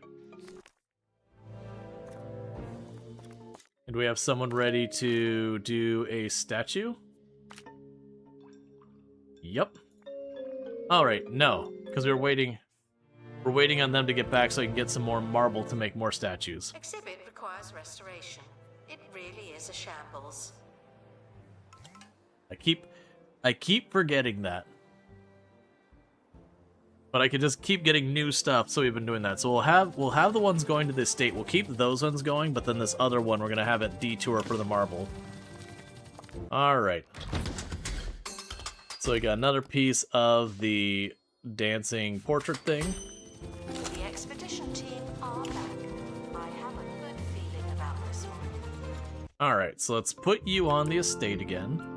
And we have someone ready to do a statue? Yep. Alright, no. Because we're waiting on them to get back so I can get some more marble to make more statues. Exhibit requires restoration. It really is a shambles. I keep forgetting that. But I could just keep getting new stuff, so we've been doing that. So we'll have the ones going to this state. We'll keep those ones going, but then this other one we're gonna have it detour for the marble. Alright. So we got another piece of the dancing portrait thing. The expedition team are back. I have a good feeling about this one. Alright, so let's put you on the estate again.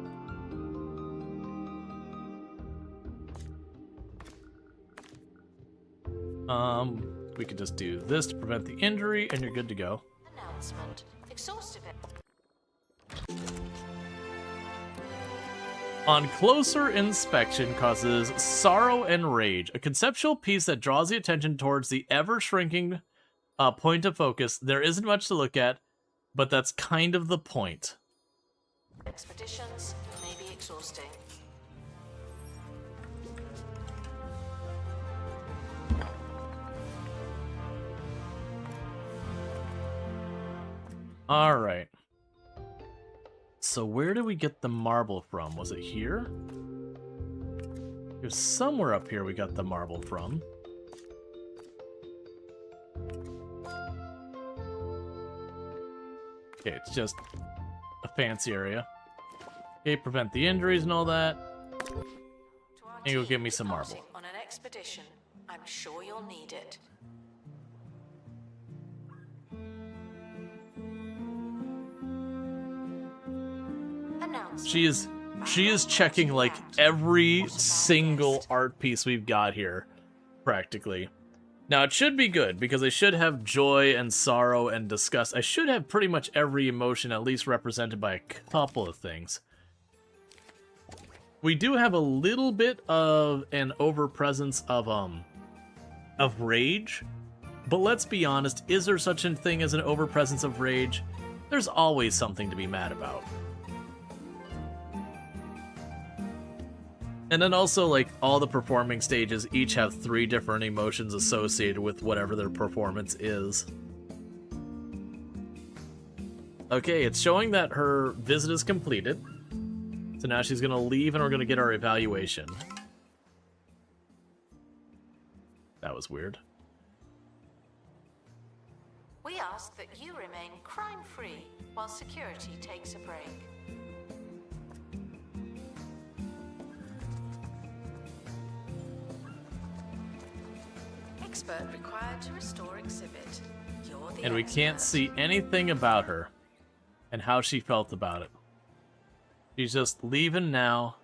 We could just do this to prevent the injury, and you're good to go. Announcement. Exhaustive. On closer inspection causes sorrow and rage, a conceptual piece that draws the attention towards the ever-shrinking point of focus. There isn't much to look at, but that's kind of the point. Expeditions may be exhausting. Alright. So where did we get the marble from? Was it here? It was somewhere up here we got the marble from. Okay, it's just a fancy area. Okay, prevent the injuries and all that. And you'll give me some marble. On an expedition, I'm sure you'll need it. She is checking like every single art piece we've got here, practically. Now it should be good because I should have joy and sorrow and disgust. I should have pretty much every emotion at least represented by a couple of things. We do have a little bit of an overpresence of rage, but let's be honest, is there such a thing as an overpresence of rage? There's always something to be mad about. And then also, like, all the performing stages each have 3 different emotions associated with whatever their performance is. Okay, it's showing that her visit is completed. So now she's going to leave and we're going to get our evaluation. That was weird. We ask that you remain crime-free while security takes a break. Expert required to restore exhibit. You're the And we can't expert. see anything about her and how she felt about it. She's just leaving now,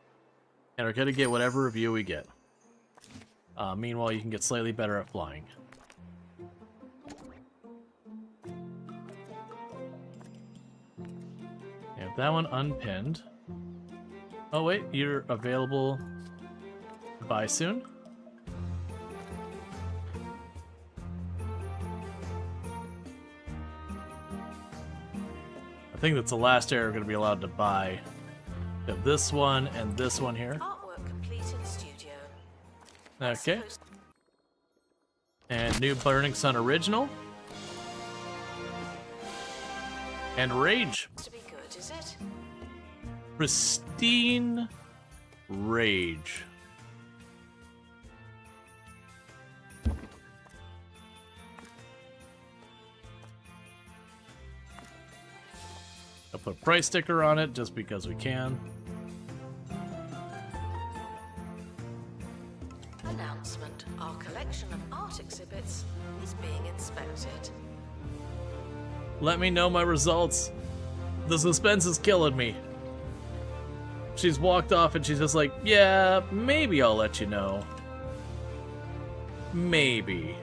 and we're going to get whatever review we get. Meanwhile, you can get slightly better at flying. Have that one unpinned. Oh wait, you're available by soon? I think that's the last area we're going to be allowed to buy. We have this one and this one here. Artwork complete in studio. Okay. And new Burning Sun original. And Rage. To be good, is it? Pristine Rage. I'll put a price sticker on it just because we can. Announcement. Our collection of art exhibits is being inspected. Let me know my results. The suspense is killing me. She's walked off and she's just like, yeah, maybe I'll let you know. Maybe.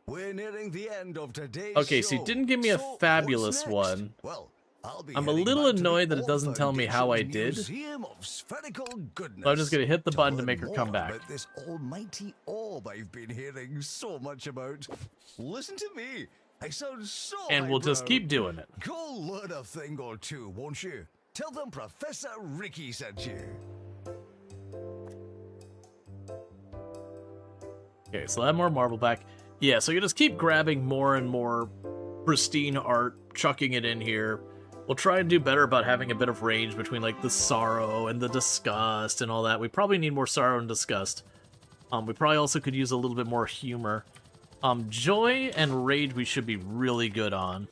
We're nearing the end of today's Okay, so you show. didn't give me a So, fabulous what's next? one. Well, I'll be I'm a heading little back to the annoyed that it All doesn't tell me how I Foundation did. Museum of Spherical Goodness. So I'm just gonna hit the button to learn make her come more back. about this almighty orb I've been hearing so much about. Listen to me. I sound so And we'll just highbrow. keep doing it. Go learn a thing or two, won't you? Tell them Professor Ricky sent you. Okay, so I have more marble back. Yeah, so you just keep grabbing more and more pristine art, chucking it in here. We'll try and do better about having a bit of range between like the sorrow and the disgust and all that. We probably need more sorrow and disgust. We probably also could use a little bit more humor. Joy and rage we should be really good on.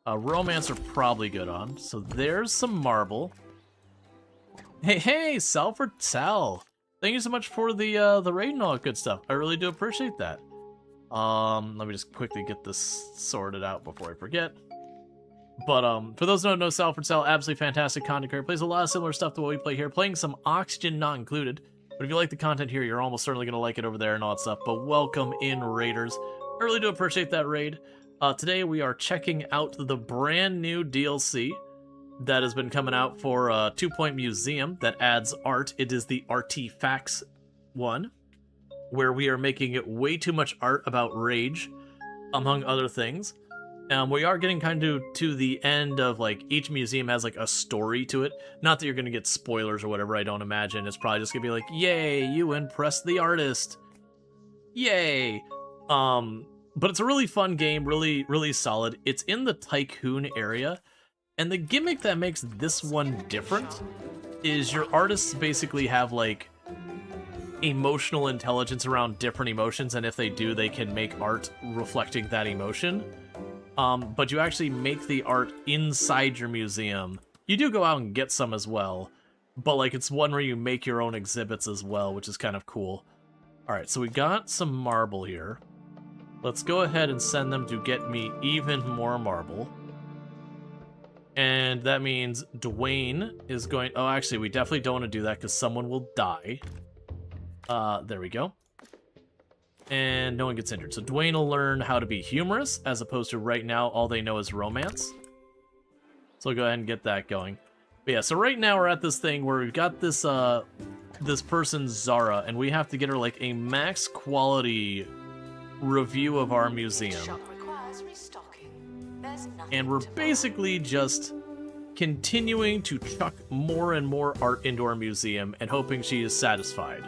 Romance are probably good on. So there's some marble. Hey, Salford Sal. Thank you so much for the raid and all that good stuff. I really do appreciate that. Let me just quickly get this sorted out before I forget. But for those who don't know, Salford Sal, absolutely fantastic content creator. Plays a lot of similar stuff to what we play here. Playing some Oxygen not included. But if you like the content here, you're almost certainly going to like it over there and all that stuff. But welcome in, Raiders. I really do appreciate that raid. Today we are checking out the brand new DLC that has been coming out for 2 Point Museum that adds art. It is the Arty-Facts one, where we are making it way too much art about rage, among other things. We are getting kind of to the end of, like, each museum has, like, a story to it. Not that you're going to get spoilers or whatever, I don't imagine. It's probably just going to be like, yay, you impressed the artist. Yay. But it's a really fun game, really, really solid. It's in the Tycoon area. And the gimmick that makes this one different is your artists basically have, like, emotional intelligence around different emotions. And if they do, they can make art reflecting that emotion. But you actually make the art inside your museum. You do go out and get some as well, but like it's one where you make your own exhibits as well, which is kind of cool. Alright, so we got some marble here. Let's go ahead and send them to get me even more marble. And that means Dwayne is going... Oh, actually, we definitely don't want to do that because someone will die. There we go. And no one gets injured. So Dwayne will learn how to be humorous, as opposed to right now, all they know is romance. So we'll go ahead and get that going. But yeah, so right now we're at this thing where we've got this, this person, Zara, and we have to get her, like, a max quality review of our museum. Shop requires restocking. There's nothing And we're to buy. basically just continuing to chuck more and more art into our museum and hoping she is satisfied.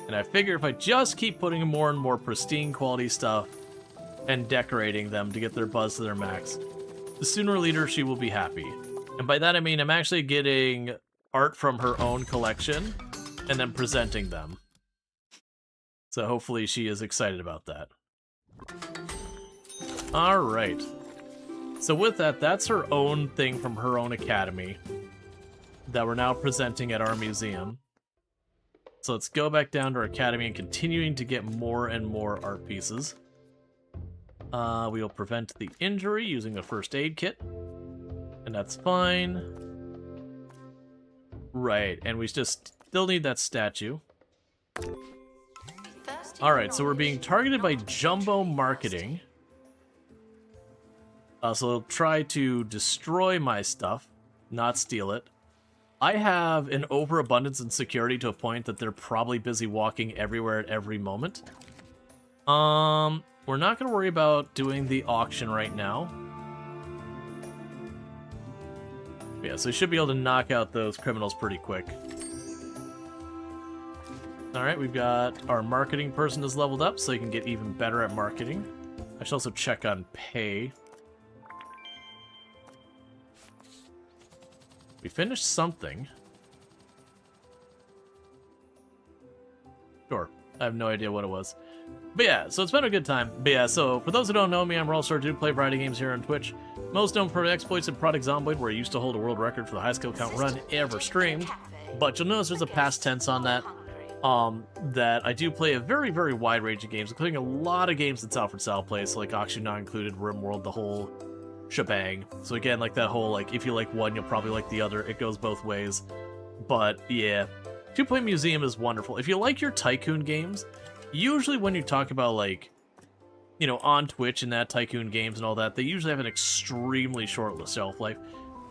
And I figure if I just keep putting more and more pristine quality stuff and decorating them to get their buzz to their max, the sooner or later she will be happy. And by that I mean I'm actually getting art from her own collection and then presenting them. So hopefully she is excited about that. Alright. So with that, that's her own thing from her own academy that we're now presenting at our museum. So let's go back down to our academy and continuing to get more and more art pieces. We will prevent the injury using the first aid kit. And that's fine. Right, and we just still need that statue. Thirsty Alright, for so we're being knowledge, targeted by not Jumbo simply Marketing. So they'll try to destroy my stuff, not steal it. I have an overabundance in security to a point that they're probably busy walking everywhere at every moment. We're not going to worry about doing the auction right now. Yeah, so we should be able to knock out those criminals pretty quick. Alright, we've got our marketing person is leveled up, so he can get even better at marketing. I should also check on pay. We finished something. Sure, I have no idea what it was. But yeah, so it's been a good time. But yeah, so for those who don't know me, I'm Rual Storge, do play variety games here on Twitch. Most known for exploits in Project Zomboid, where I used to hold a world record for the highest kill count run ever streamed. But you'll notice there's a past tense on that. That I do play a very, very wide range of games, including a lot of games that Alfred Sal plays, so like Auction Not Included, RimWorld, the whole shebang. So again, like that whole, like, if you like one, you'll probably like the other. It goes both ways. But yeah, 2-Point Museum is wonderful. If you like your Tycoon games, usually when you talk about, like, you know, on Twitch and that Tycoon games and all that, they usually have an extremely short shelf life.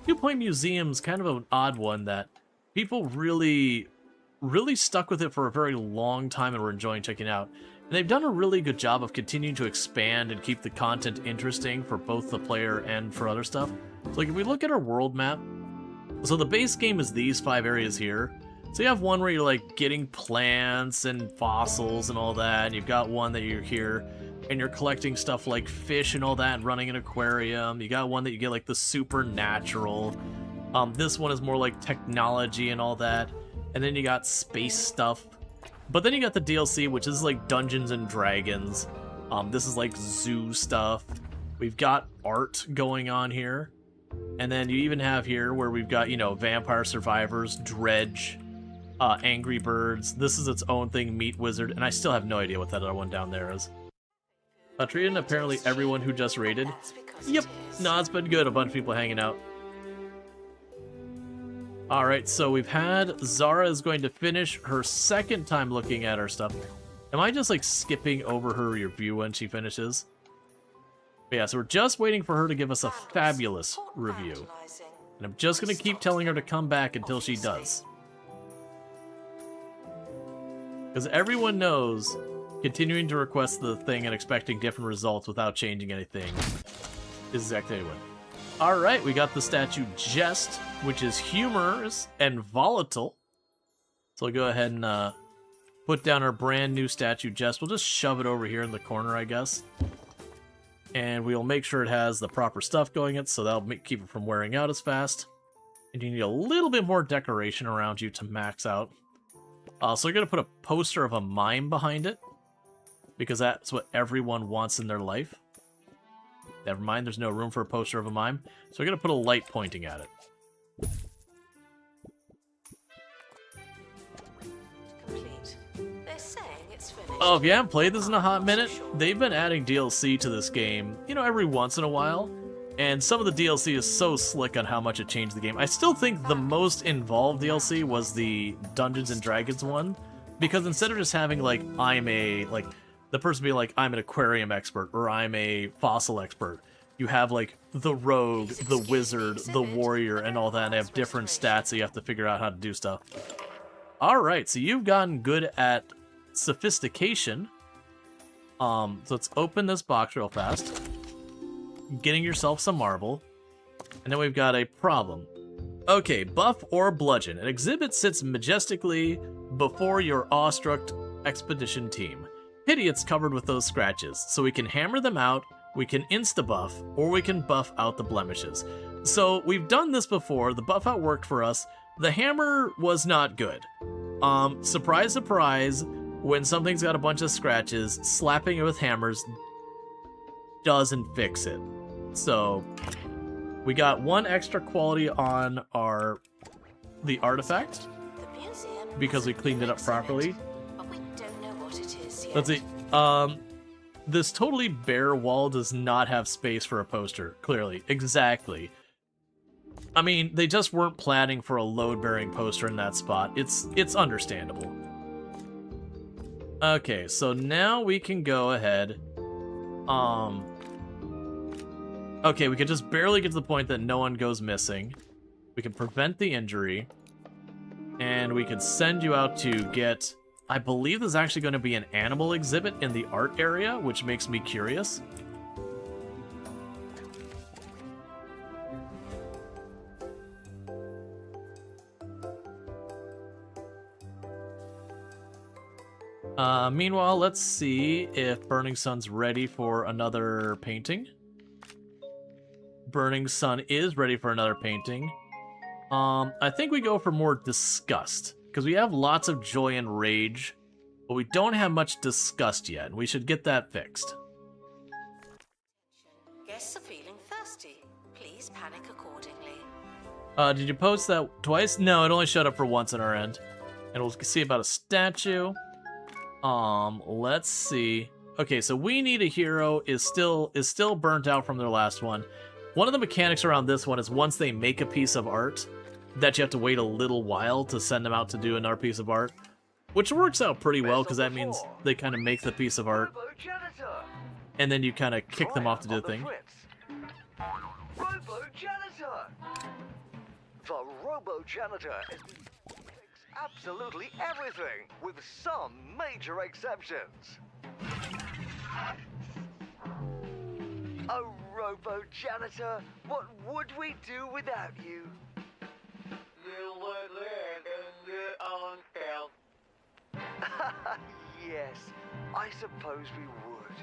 2-Point Museum's kind of an odd one that people really stuck with it for a very long time and were enjoying checking out. And they've done a really good job of continuing to expand and keep the content interesting for both the player and for other stuff. So like if we look at our world map, so the base game is these 5 areas here. So you have one where you're like getting plants and fossils and all that, and you've got one that you're here and you're collecting stuff like fish and all that and running an aquarium. You got one that you get like the supernatural. This one is more like technology and all that. And then you got space stuff. But then you got the DLC, which is like Dungeons and Dragons. This is like zoo stuff. We've got art going on here. And then you even have here where we've got, you know, Vampire Survivors, Dredge, Angry Birds. This is its own thing, Meat Wizard. And I still have no idea what that other one down there is. Patreon, apparently everyone who just raided. That's because Yep. it is. No, it's been good. A bunch of people hanging out. Alright, so we've had... Zara is going to finish her second time looking at our stuff. Am I just, like, skipping over her review when she finishes? But yeah, so we're just waiting for her to give us a fabulous review. And I'm just going to keep telling her to come back until she does. Because everyone knows continuing to request the thing and expecting different results without changing anything is exactly what. Alright, we got the statue Jest, which is humorous and volatile. So I'll go ahead and put down our brand new statue Jest. We'll just shove it over here in the corner, I guess. And we'll make sure it has the proper stuff going in, so that'll keep it from wearing out as fast. And you need a little bit more decoration around you to max out. So we're going to put a poster of a mime behind it, because that's what everyone wants in their life. Never mind, there's no room for a poster of a mime. So we're going to put a light pointing at it. Complete. They're saying it's finished. Oh, if you haven't played this in a hot minute, they've been adding DLC to this game, you know, every once in a while. And some of the DLC is so slick on how much it changed the game. I still think the most involved DLC was the Dungeons and Dragons one. Because instead of just having, like, the person being like, I'm an aquarium expert, or I'm a fossil expert, you have, like, the rogue, the wizard, the warrior, and all that, and they have different stats, so you have to figure out how to do stuff. Alright, so you've gotten good at sophistication. So let's open this box real fast. Getting yourself some marble. And then we've got a problem. Okay, buff or bludgeon. An exhibit sits majestically before your awestruck expedition team. Pity it's covered with those scratches, so we can hammer them out, we can insta-buff, or we can buff out the blemishes. So we've done this before, the buff out worked for us, the hammer was not good. Surprise, surprise, when something's got a bunch of scratches, slapping it with hammers doesn't fix it. So we got one extra quality on the artifact The museum because we has a cleaned new it up properly. exhibit, but we don't know what it is yet. Let's see. This totally bare wall does not have space for a poster, clearly. Exactly. I mean, they just weren't planning for a load-bearing poster in that spot. It's understandable. Okay, so now we can go ahead. Okay, we can just barely get to the point that no one goes missing. We can prevent the injury. And we can send you out to get... I believe there's actually going to be an animal exhibit in the art area, which makes me curious. Meanwhile, let's see if Burning Sun's ready for another painting. Burning Sun is ready for another painting. I think we go for more disgust, because we have lots of joy and rage, but we don't have much disgust yet, and we should get that fixed. Guests are feeling thirsty. Please panic accordingly. Did you post that twice? No, it only showed up for once on our end. And we'll see about a statue. Let's see. Okay, so we need a hero is still burnt out from their last one. One of the mechanics around this one is once they make a piece of art, that you have to wait a little while to send them out to do another piece of art, which works out pretty well because that means they kind of make the piece of art, and then you kind of kick them off to do the thing. Robo-Janitor! The Robo-Janitor fix absolutely everything, with some major exceptions. Oh, Robo-Janitor, what would we do without you? You would live in your own filth. Yes, I suppose we would.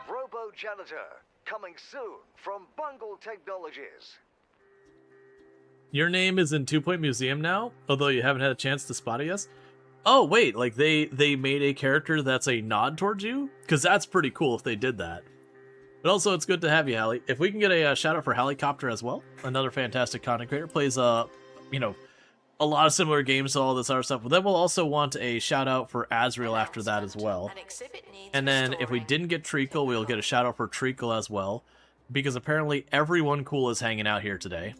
Robo-Janitor, coming soon from Bungle Technologies. Your name is in 2 Point Museum now, although you haven't had a chance to spot it yet. Oh wait, like they made a character that's a nod towards you? Because that's pretty cool if they did that. But also, it's good to have you, Hallie. If we can get a shout out for Hallicopter as well, another fantastic content creator, plays a lot of similar games to all this other stuff. But then we'll also want a shout out for Azrael after that as well. An exhibit needs And then if we restoring. didn't get Treacle, we'll get a shout out for Treacle as well, because apparently everyone cool is hanging out here today.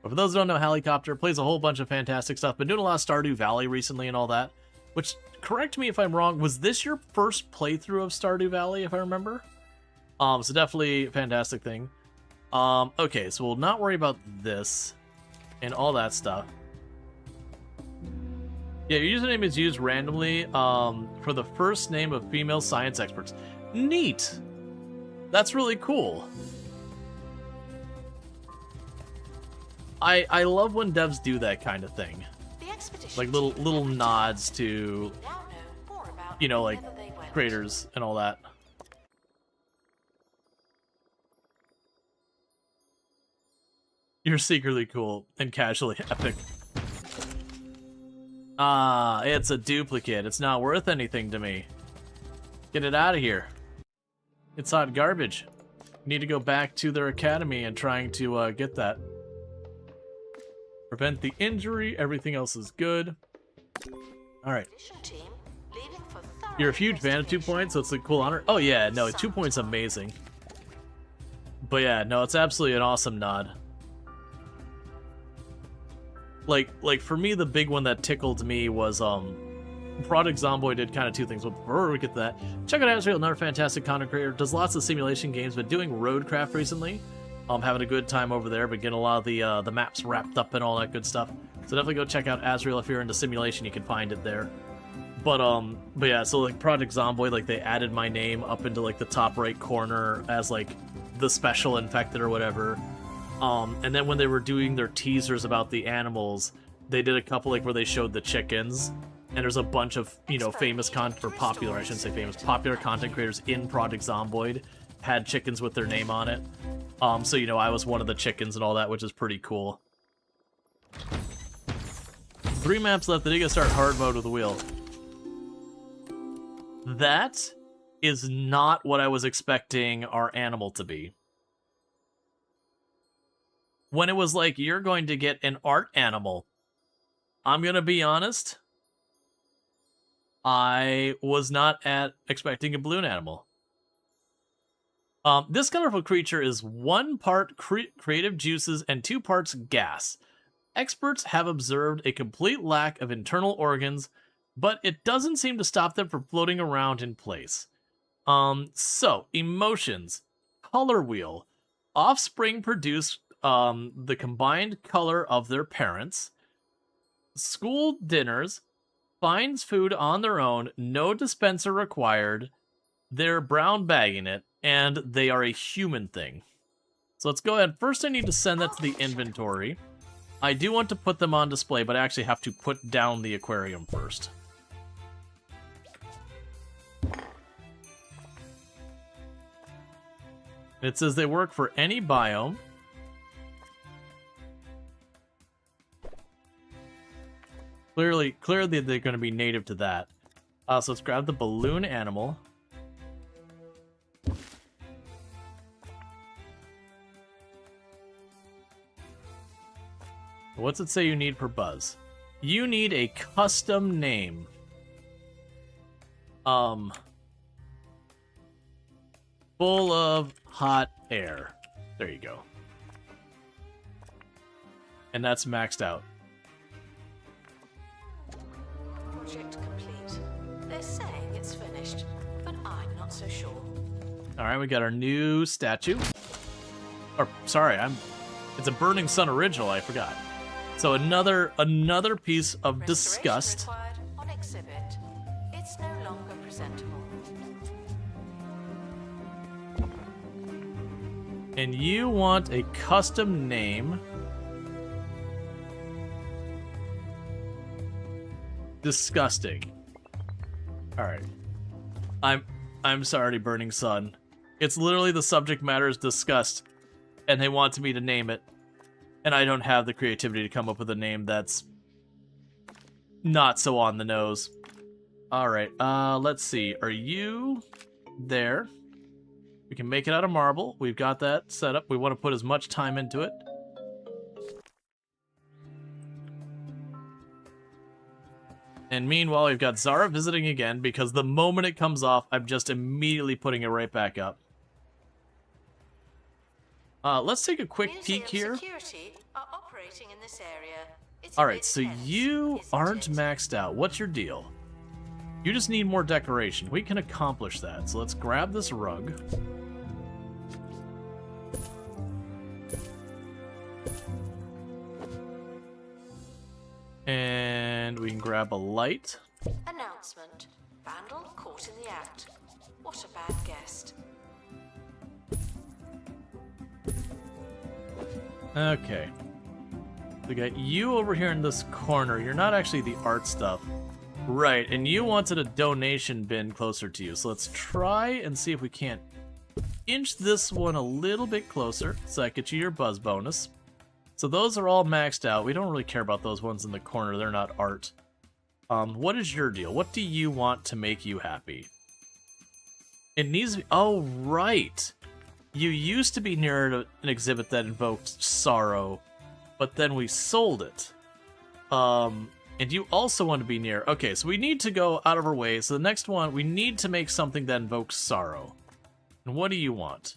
But for those who don't know, Hallicopter plays a whole bunch of fantastic stuff. Been doing a lot of Stardew Valley recently and all that. Which, correct me if I'm wrong, was this your first playthrough of Stardew Valley, if I remember? So definitely a fantastic thing. Okay, so we'll not worry about this and all that stuff. Yeah, your username is used randomly for the first name of female science experts. Neat! That's really cool. I love when devs do that kind of thing. The expedition Like little team nods to, now know more about like whether they went. creators and all that. You're secretly cool and casually epic. Ah, it's a duplicate. It's not worth anything to me. Get it out of here. It's hot garbage. Need to go back to their academy and trying to get that. Prevent the injury. Everything else is good. All right. Expedition team leaving for thorough You're a huge fan of 2 investigation. Points, so it's a cool honor. Oh yeah, no, 2 Points amazing. But yeah, no, it's absolutely an awesome nod. Like for me, the big one that tickled me was Project Zomboid did kind of two things. But before we get to that, check out Azrael, another fantastic content creator. Does lots of simulation games, but doing Roadcraft recently. Having a good time over there, but getting a lot of the maps wrapped up and all that good stuff. So definitely go check out Azrael if you're into simulation. You can find it there. But yeah, so like Project Zomboid, like they added my name up into like the top right corner as like the special infected or whatever. And then when they were doing their teasers about the animals, they did a couple like where they showed the chickens, and there's a bunch of, you know, famous or popular, I shouldn't say famous, popular content creators in Project Zomboid had chickens with their name on it. So you know, I was one of the chickens and all that, which is pretty cool. 3 maps left. Then you gotta start hard mode with the wheel. That is not what I was expecting our animal to be. When it was like, you're going to get an art animal, I'm gonna be honest, I was not expecting a balloon animal. This colorful creature is 1 part creative juices and 2 parts gas. Experts have observed a complete lack of internal organs, but it doesn't seem to stop them from floating around in place. So, emotions. Color wheel. Offspring produce the combined color of their parents. School dinners. Finds food on their own. No dispenser required. They're brown bagging it. And they are a human thing. So let's go ahead. First, I need to send that to the inventory. I do want to put them on display, but I actually have to put down the aquarium first. It says they work for any biome. Clearly they're going to be native to that. So let's grab the balloon animal. What's it say you need per buzz? You need a custom name. Full of hot air. There you go. And that's maxed out. Project complete. They're saying it's finished, but I'm not so sure. Alright, we got our new statue. Or, sorry, it's a Burning Sun original, I forgot. So another piece of disgust. Required on exhibit. It's no longer presentable. And you want a custom name. Disgusting. Alright. I'm sorry, Burning Sun. It's literally the subject matter is disgust, and they want me to name it. And I don't have the creativity to come up with a name that's not so on the nose. Alright, let's see. Are you there? We can make it out of marble. We've got that set up. We want to put as much time into it. And meanwhile, we've got Zara visiting again, because the moment it comes off, I'm just immediately putting it right back up. Let's take a quick peek here. Security are operating in this area. It's Alright, so you aren't maxed out. What's your deal? You just need more decoration. We can accomplish that. So let's grab this rug. And we can grab a light. Announcement. Vandal caught in the act. What a bad guest. Okay. We got you over here in this corner. You're not actually the art stuff. Right, and you wanted a donation bin closer to you. So let's try and see if we can't inch this one a little bit closer. So that gets you your buzz bonus. So those are all maxed out. We don't really care about those ones in the corner. They're not art. What is your deal? What do you want to make you happy? It needs to be... Oh, right. You used to be near an exhibit that invoked sorrow, but then we sold it. And you also want to be near... Okay, so we need to go out of our way. So the next one, we need to make something that invokes sorrow. And what do you want?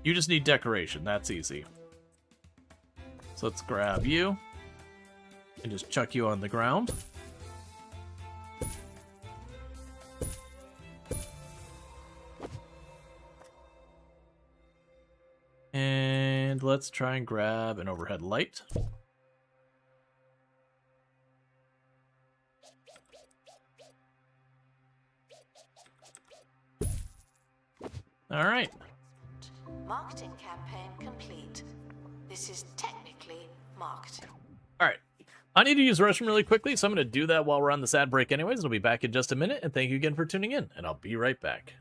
You just need decoration. That's easy. So let's grab you and just chuck you on the ground. And let's try and grab an overhead light. All right. Marketing campaign complete. This is technically marketing. All right. I need to use the restroom really quickly, so I'm going to do that while we're on this ad break anyways. I'll be back in just a minute, and thank you again for tuning in, and I'll be right back.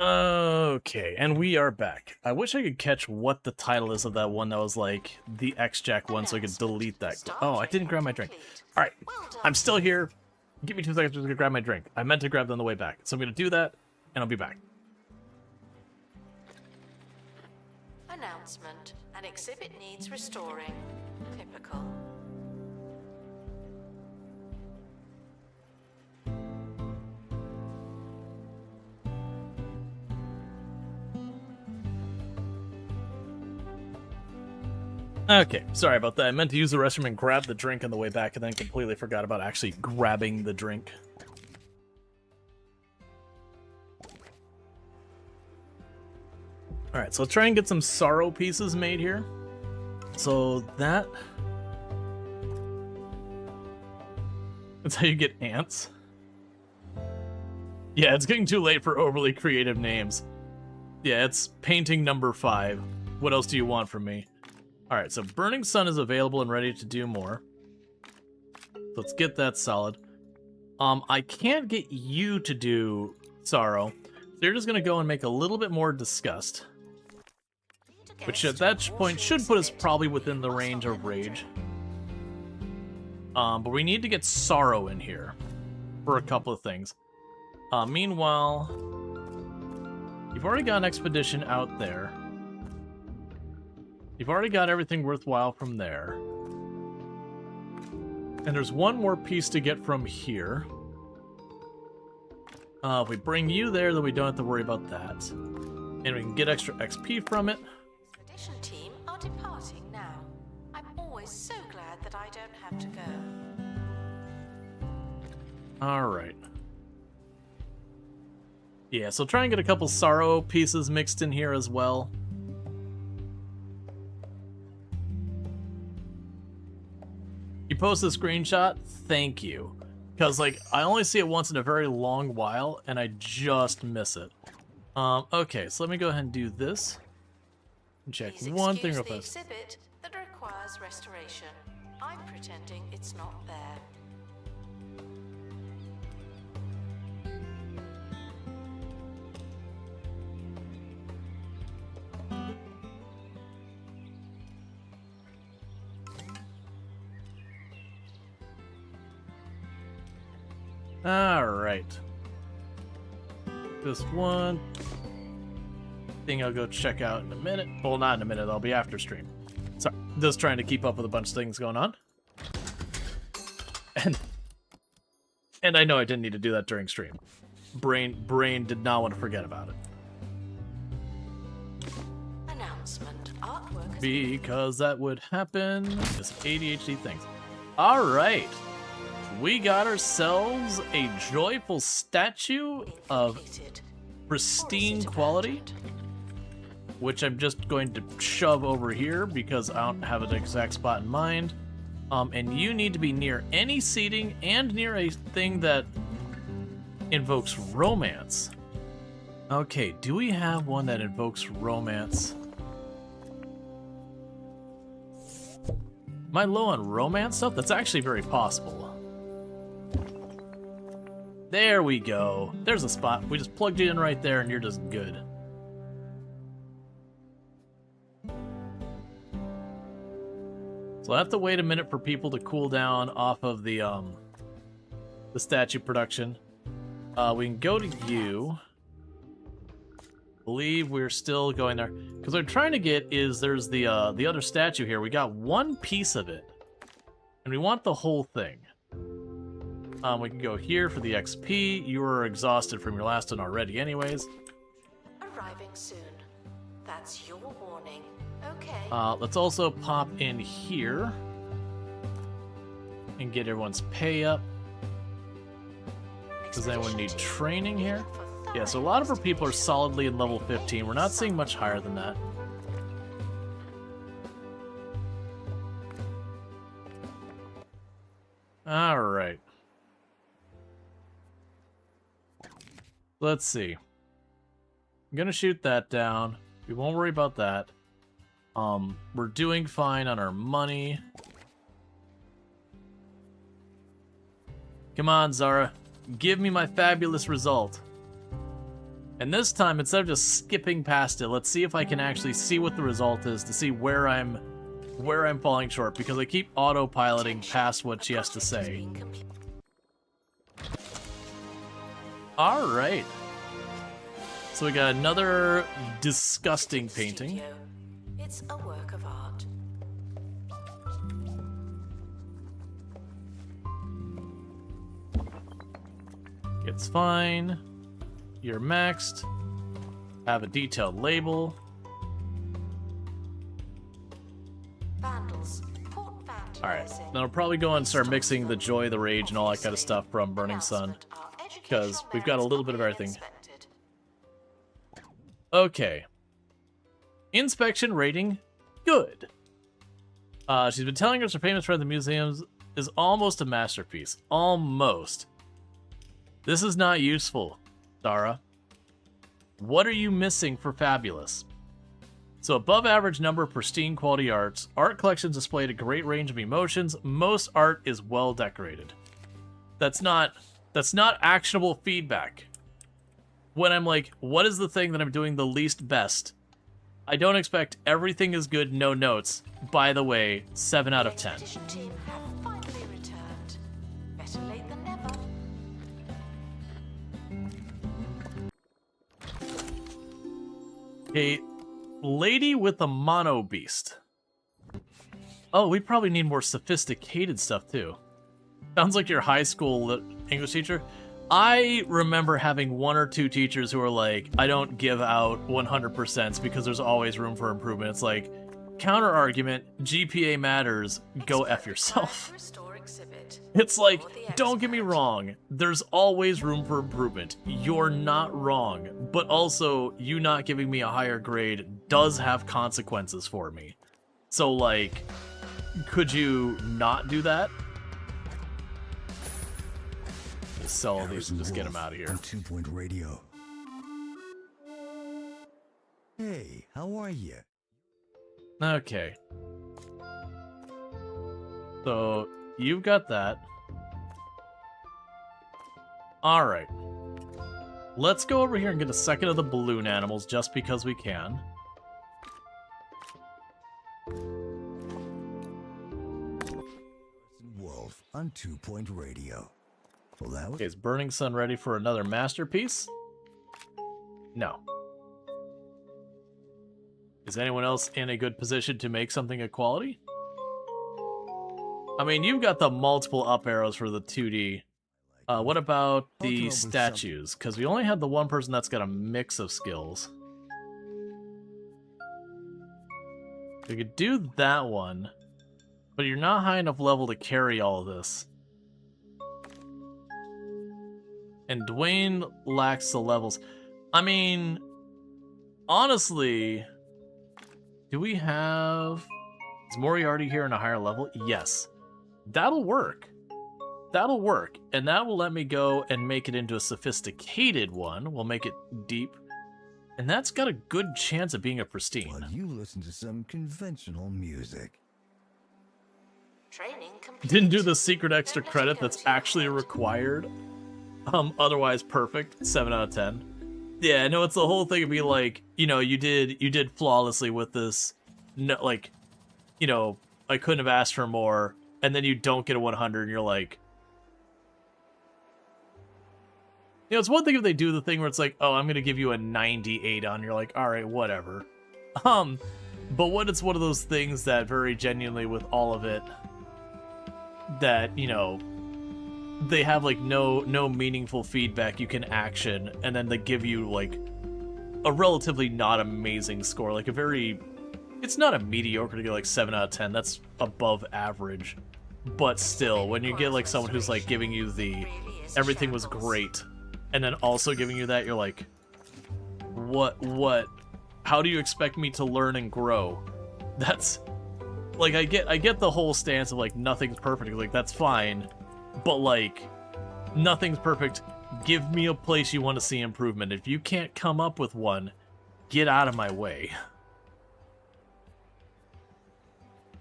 Okay, and we are back. I wish I could catch what the title is of that one that was like the X-Jack one so I could delete that. Oh, I didn't grab my drink. All right, I'm still here. Give me 2 seconds to grab my drink. I meant to grab them on the way back. So I'm going to do that, and I'll be back. Announcement. An exhibit needs restoring. Typical. Okay, sorry about that. I meant to use the restroom and grab the drink on the way back, and then completely forgot about actually grabbing the drink. Alright, so let's try and get some sorrow pieces made here. So that's how you get ants. Yeah, it's getting too late for overly creative names. Yeah, it's painting number 5. What else do you want from me? Alright, so Burning Sun is available and ready to do more. Let's get that solid. I can't get you to do Sorrow, so you're just going to go and make a little bit more Disgust. Which at that point should put us probably within the range of Rage. But we need to get Sorrow in here for a couple of things. Meanwhile, you've already got an expedition out there. You've already got everything worthwhile from there. And there's one more piece to get from here. If we bring you there, then we don't have to worry about that. And we can get extra XP from it. Expedition team are departing now. I'm always so glad that I don't have to go. Alright. Yeah, so try and get a couple Sorrow pieces mixed in here as well. You post a screenshot? Thank you. Because, like, I only see it once in a very long while, and I just miss it. Okay, so let me go ahead and do this. Check Please one thing excuse real the fast. exhibit that requires restoration. I'm pretending it's not there. Alright. This one thing I'll go check out in a minute. Well, not in a minute, I'll be after stream. Sorry, just trying to keep up with a bunch of things going on. And I know I didn't need to do that during stream. Brain did not want to forget about it. Announcement. Artwork has Because that would happen. Just ADHD things. Alright. We got ourselves a joyful statue been of completed. pristine Or is it quality. abandoned? which I'm just going to shove over here because I don't have an exact spot in mind. And you need to be near any seating and near a thing that invokes romance. Okay, do we have one that invokes romance? Am I low on romance stuff? That's actually very possible. There we go. There's a spot. We just plugged you in right there and you're just good. So I have to wait a minute for people to cool down off of the statue production. We can go to you. Believe we're still going there. Because what I'm trying to get is there's the other statue here. We got one piece of it. And we want the whole thing. We can go here for the XP. You were exhausted from your last one already anyways. Arriving soon. That's your warning. Okay. Let's also pop in here. And get everyone's pay up. Does anyone need training here? Yeah, so a lot of our people are solidly in level 15. We're not seeing much higher than that. Alright. Let's see. I'm gonna shoot that down. We won't worry about that. We're doing fine on our money. Come on, Zara. Give me my fabulous result. And this time, instead of just skipping past it, let's see if I can actually see what the result is to see where I'm falling short, because I keep autopiloting past what she has to say. Alright. So we got another disgusting painting. It's a work of art. It's fine. You're maxed. Have a detailed label. Vandals. Alright, then I'll probably go and start mixing the joy, the rage, and all that kind of stuff from Burning Sun. Because we've got a little bit of everything. Okay. Inspection rating, good. She's been telling us her payments for the museums is almost a masterpiece. Almost. This is not useful, Dara. What are you missing for fabulous? So above average number of pristine quality arts. Art collections displayed a great range of emotions. Most art is well decorated. That's not actionable feedback. When I'm like, what is the thing that I'm doing the least best? I don't expect everything is good, no notes. By the way, 7 out of 10. Expedition team have finally returned. Better late than never. A lady with a mono beast. Oh, we probably need more sophisticated stuff too. Sounds like your high school English teacher. I remember having 1 or 2 teachers who were like, I don't give out 100% because there's always room for improvement. It's like, counter argument, GPA matters, go F yourself. It's like, don't get me wrong, there's always room for improvement. You're not wrong, but also, you not giving me a higher grade does have consequences for me. So like, could you not do that? Just sell all these and just get them out of here. On 2 Point Radio. Hey, how are you? Okay. So, you've got that. Alright. Let's go over here and get a second of the balloon animals just because we can. Wolf on 2 Point Radio. Well, that was... Okay, is Burning Sun ready for another masterpiece? No. Is anyone else in a good position to make something of quality? I mean, you've got the multiple up arrows for the 2D. What about the statues? Because we only had the one person that's got a mix of skills. We could do that one, but you're not high enough level to carry all of this. And Dwayne lacks the levels. I mean, honestly, Do we have... Is Moriarty here in a higher level? Yes. That'll work. That'll work. And that will let me go and make it into a sophisticated one. We'll make it deep. And that's got a good chance of being a pristine. While you listen to some conventional music. Training complete. Didn't do the secret extra credit that's actually required. Otherwise perfect. 7 out of 10. Yeah, no, it's the whole thing of be like, you know, you did flawlessly with this. No, like, you know, I couldn't have asked for more, and then you don't get a 100, and you're like, you know, it's one thing if they do the thing where it's like, oh, I'm gonna give you a 98 on, you're like, all right, whatever. But what it's one of those things that very genuinely with all of it, that, you know, they have like no meaningful feedback you can action, and then they give you like a relatively not amazing score, like a very, it's not a mediocre to get like 7 out of 10, that's above average, but still, when you get like someone who's like giving you the everything was great, and then also giving you that, you're like, what, how do you expect me to learn and grow? That's like, I get the whole stance of like nothing's perfect, like that's fine, but like nothing's perfect. Give me a place you want to see improvement. If you can't come up with one, get out of my way.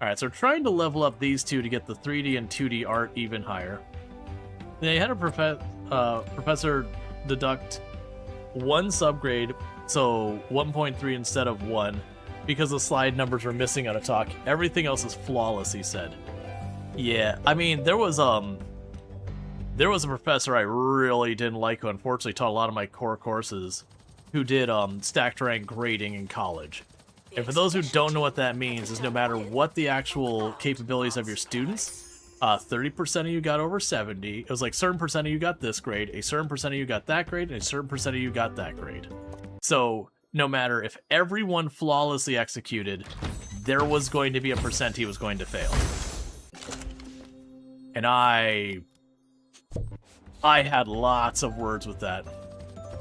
Alright, so we're trying to level up these two to get the 3D and 2D art even higher. They had a professor deduct 1 subgrade, so 1.3 instead of 1, because the slide numbers were missing on a talk. Everything else is flawless, he said. Yeah, I mean, there was a professor I really didn't like who unfortunately taught a lot of my core courses, who did stacked rank grading in college. And for those who don't know what that means, is no matter what the actual capabilities of your students, 30% of you got over 70. It was like certain percent of you got this grade, a certain percent of you got that grade, and a certain percent of you got that grade. So no matter if everyone flawlessly executed, there was going to be a percent he was going to fail. And I had lots of words with that.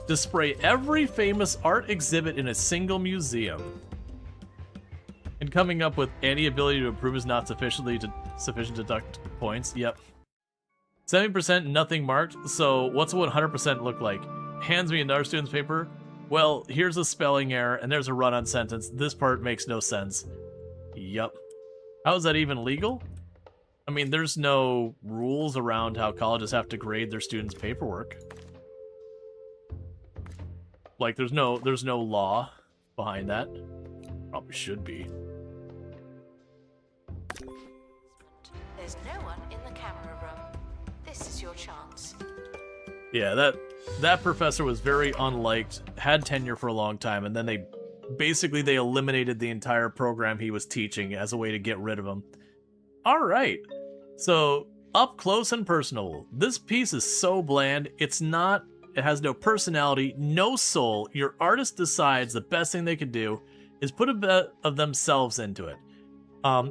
Display every famous art exhibit in a single museum. And coming up with any ability to improve is not sufficient to deduct points. Yep. 70% nothing marked. So what's a 100% look like? Hands me another student's paper. Well, here's a spelling error and there's a run-on sentence. This part makes no sense. Yup. How is that even legal? I mean, there's no rules around how colleges have to grade their students' paperwork. Like, there's no law behind that. Probably should be. There's no one in the camera room. This is your chance. Yeah, that professor was very unliked, had tenure for a long time, and then they eliminated the entire program he was teaching as a way to get rid of him. Alright, so up close and personal. This piece is so bland, it has no personality, no soul. Your artist decides the best thing they could do is put a bit of themselves into it.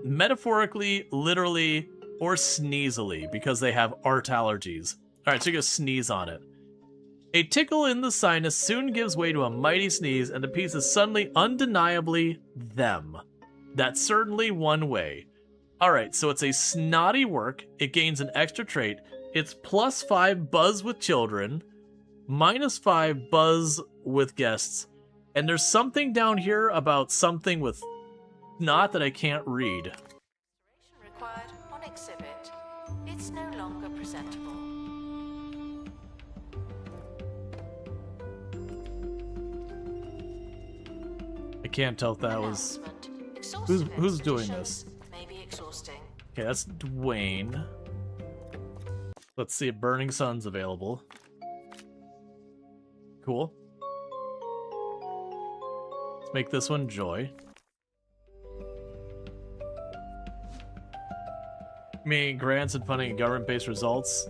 Metaphorically, literally, or sneezily, because they have art allergies. Alright, so you go sneeze on it. A tickle in the sinus soon gives way to a mighty sneeze, and the piece is suddenly undeniably them. That's certainly one way. Alright, so it's a snotty work, it gains an extra trait, it's +5 buzz with children, -5 buzz with guests, and there's something down here about something with snot that I can't read. Restoration required on exhibit. It's no longer presentable. I can't tell if that was... Who's doing this? May be exhausting. Okay, that's Dwayne. Let's see if Burning Sun's available. Cool. Let's make this one Joy. I mean, grants and funding and government-based results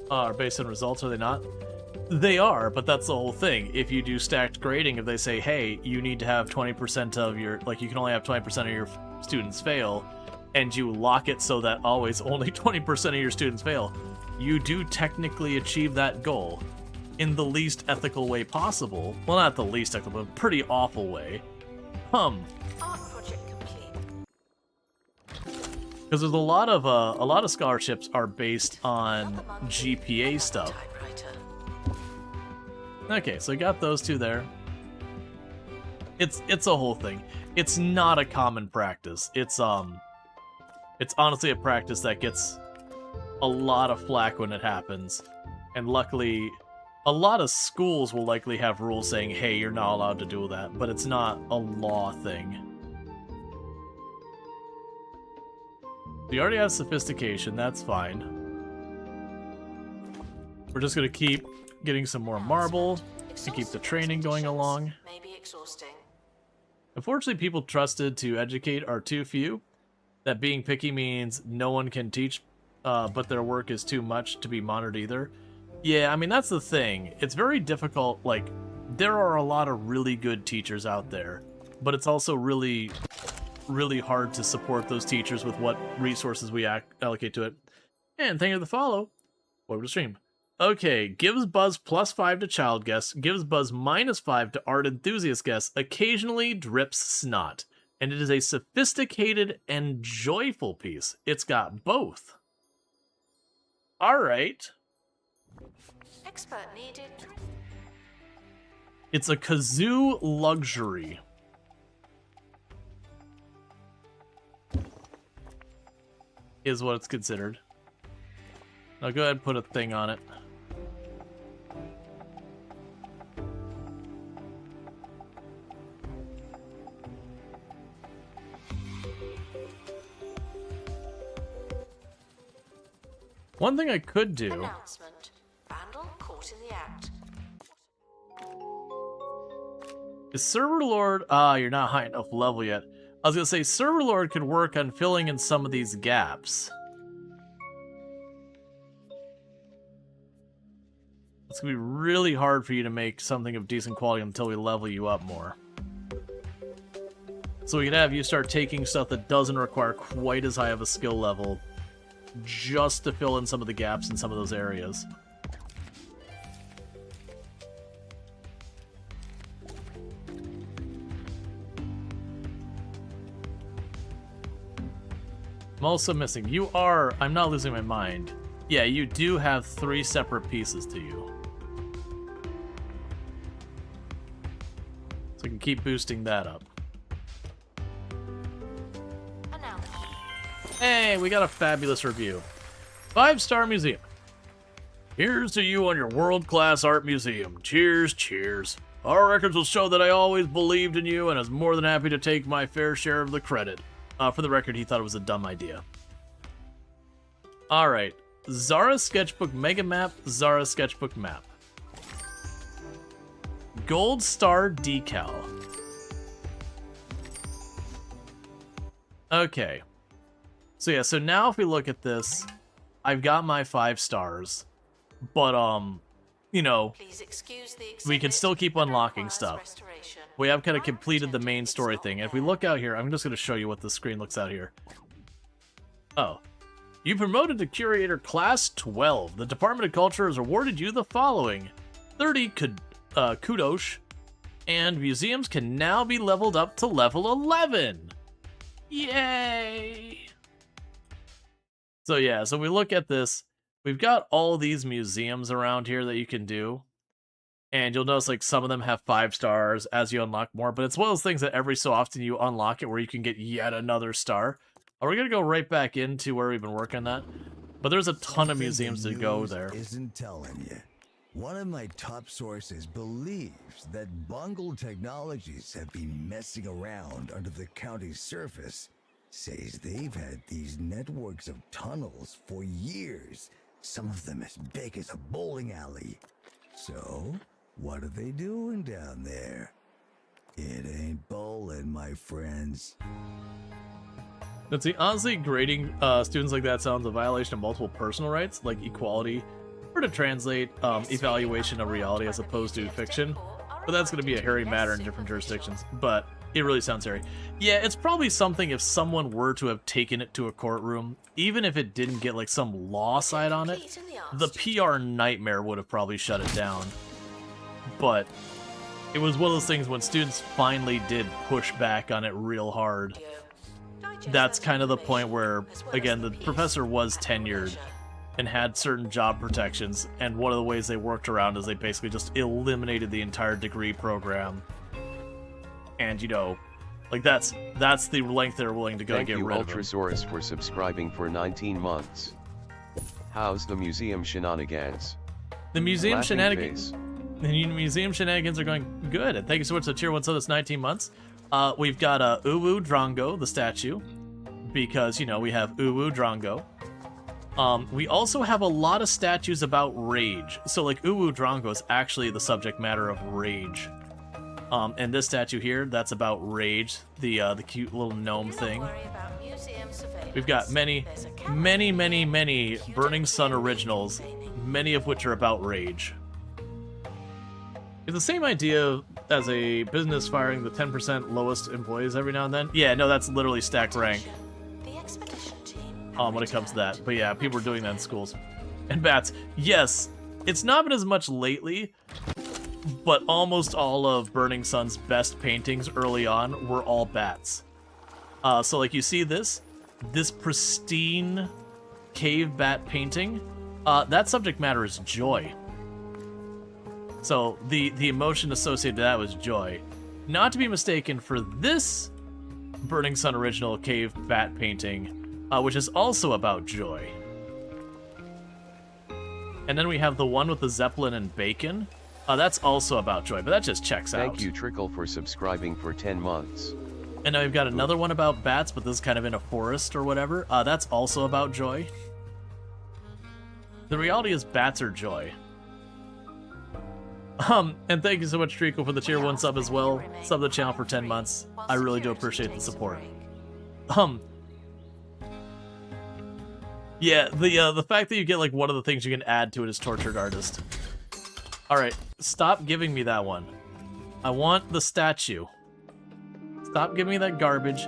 are based on results, are they not? They are, but that's the whole thing. If you do stacked grading, if they say, hey, you need to have 20% of your, like, you can only have 20% of your students fail, and you lock it so that always only 20% of your students fail, you do technically achieve that goal in the least ethical way possible. Well, not the least ethical, but pretty awful way. Art project Because there's a lot of scholarships are based on GPA stuff. Okay, so we got those two there. It's a whole thing. It's not a common practice. It's honestly a practice that gets a lot of flack when it happens. And luckily, a lot of schools will likely have rules saying, hey, you're not allowed to do that, but it's not a law thing. We already have sophistication, that's fine. We're just gonna keep getting some more marble to keep the training going along. Maybe exhausting. Unfortunately, people trusted to educate are too few. That being picky means no one can teach, but their work is too much to be monitored either. Yeah, I mean, that's the thing. It's very difficult. Like, there are a lot of really good teachers out there, but it's also really, really hard to support those teachers with what resources we allocate to it. And thank you for the follow. Welcome to stream. Okay, gives Buzz +5 to child guests, gives Buzz -5 to art enthusiast guests, occasionally drips snot. And it is a sophisticated and joyful piece. It's got both. Alright. Expert needed. It's a kazoo luxury. Is what it's considered. Now go ahead and put a thing on it. One thing I could do... Announcement. Vandal caught in the act. Is Server Lord... Ah, you're not high enough level yet. I was gonna say, Server Lord could work on filling in some of these gaps. It's gonna be really hard for you to make something of decent quality until we level you up more. So we could have you start taking stuff that doesn't require quite as high of a skill level, just to fill in some of the gaps in some of those areas. I'm also missing. You are... I'm not losing my mind. Yeah, you do have 3 separate pieces to you. So we can keep boosting that up. Hey, we got a fabulous review. 5-star museum. Here's to you on your world-class art museum. Cheers, cheers. Our records will show that I always believed in you and is more than happy to take my fair share of the credit. For the record, he thought it was a dumb idea. Alright. Zara Sketchbook Mega Map, Zara Sketchbook Map. Gold Star Decal. Okay. So yeah, so now if we look at this, I've got my 5 stars, but you know, we can still keep unlocking stuff. We have kind of completed the main story thing. If we look out here, I'm just going to show you what the screen looks out here. Oh. You promoted to Curator Class 12. The Department of Culture has awarded you the following. 30 kudos, and museums can now be leveled up to level 11. Yay! So yeah, so we look at this. We've got all these museums around here that you can do. And you'll notice like some of them have 5 stars as you unlock more. But it's one of those things that every so often you unlock it where you can get yet another star. We're going to go right back into where we've been working on that. But there's a ton of museums to go there. Isn't telling you. One of my top sources believes that Bungle Technologies have been messing around under the county's surface. Says they've had these networks of tunnels for years, some of them as big as a bowling alley. So, what are they doing down there? It ain't bowling, my friends. Let's see, honestly, grading students like that sounds a violation of multiple personal rights, like equality, or to translate evaluation of reality as opposed to fiction. But that's going to be a hairy matter in different jurisdictions. But it really sounds hairy. Yeah, it's probably something if someone were to have taken it to a courtroom, even if it didn't get like some law side on it, the PR nightmare would have probably shut it down. But it was one of those things when students finally did push back on it real hard. that's kind of the point where, again, the professor was tenured and had certain job protections, and one of the ways they worked around is they basically just eliminated the entire degree program. And, you know, like that's the length they're willing to go to get rid of him. Thank you, Ultrasaurus, for subscribing for 19 months. How's the museum shenanigans? The museum Laughing shenanigans. face. The museum shenanigans are going good, and thank you so much to Tier 1 sub that's 19 months. We've got Uwu Drongo, the statue, because, you know, we have Uwu Drongo. We also have a lot of statues about rage. So, like, Uwu Drongo is actually the subject matter of rage. And this statue here, that's about rage, the cute little gnome thing. We've got many Burning Sun originals, many of which are about rage. It's the same idea as a business firing the 10% lowest employees every now and then. Yeah, no, that's literally stacked rank. When it comes to that. But yeah, people are doing that in schools. And bats. Yes, it's not been as much lately, but almost all of Burning Sun's best paintings early on were all bats. So like you see this pristine cave bat painting, that subject matter is joy. So the emotion associated to that was joy. Not to be mistaken for this Burning Sun original cave bat painting, which is also about joy. And then we have the one with the Zeppelin and bacon. That's also about joy, but that just checks out. Thank you, Trickle, for subscribing for 10 months. And now we've got another one about bats, but this is kind of in a forest or whatever. That's also about joy. The reality is bats are joy. And thank you so much, Trico, for the Tier 1 sub as well. Sub the channel for 10 months. I really do appreciate the support. Yeah, the fact that you get, like, one of the things you can add to it is Tortured Artist. Alright, stop giving me that one. I want the statue. Stop giving me that garbage.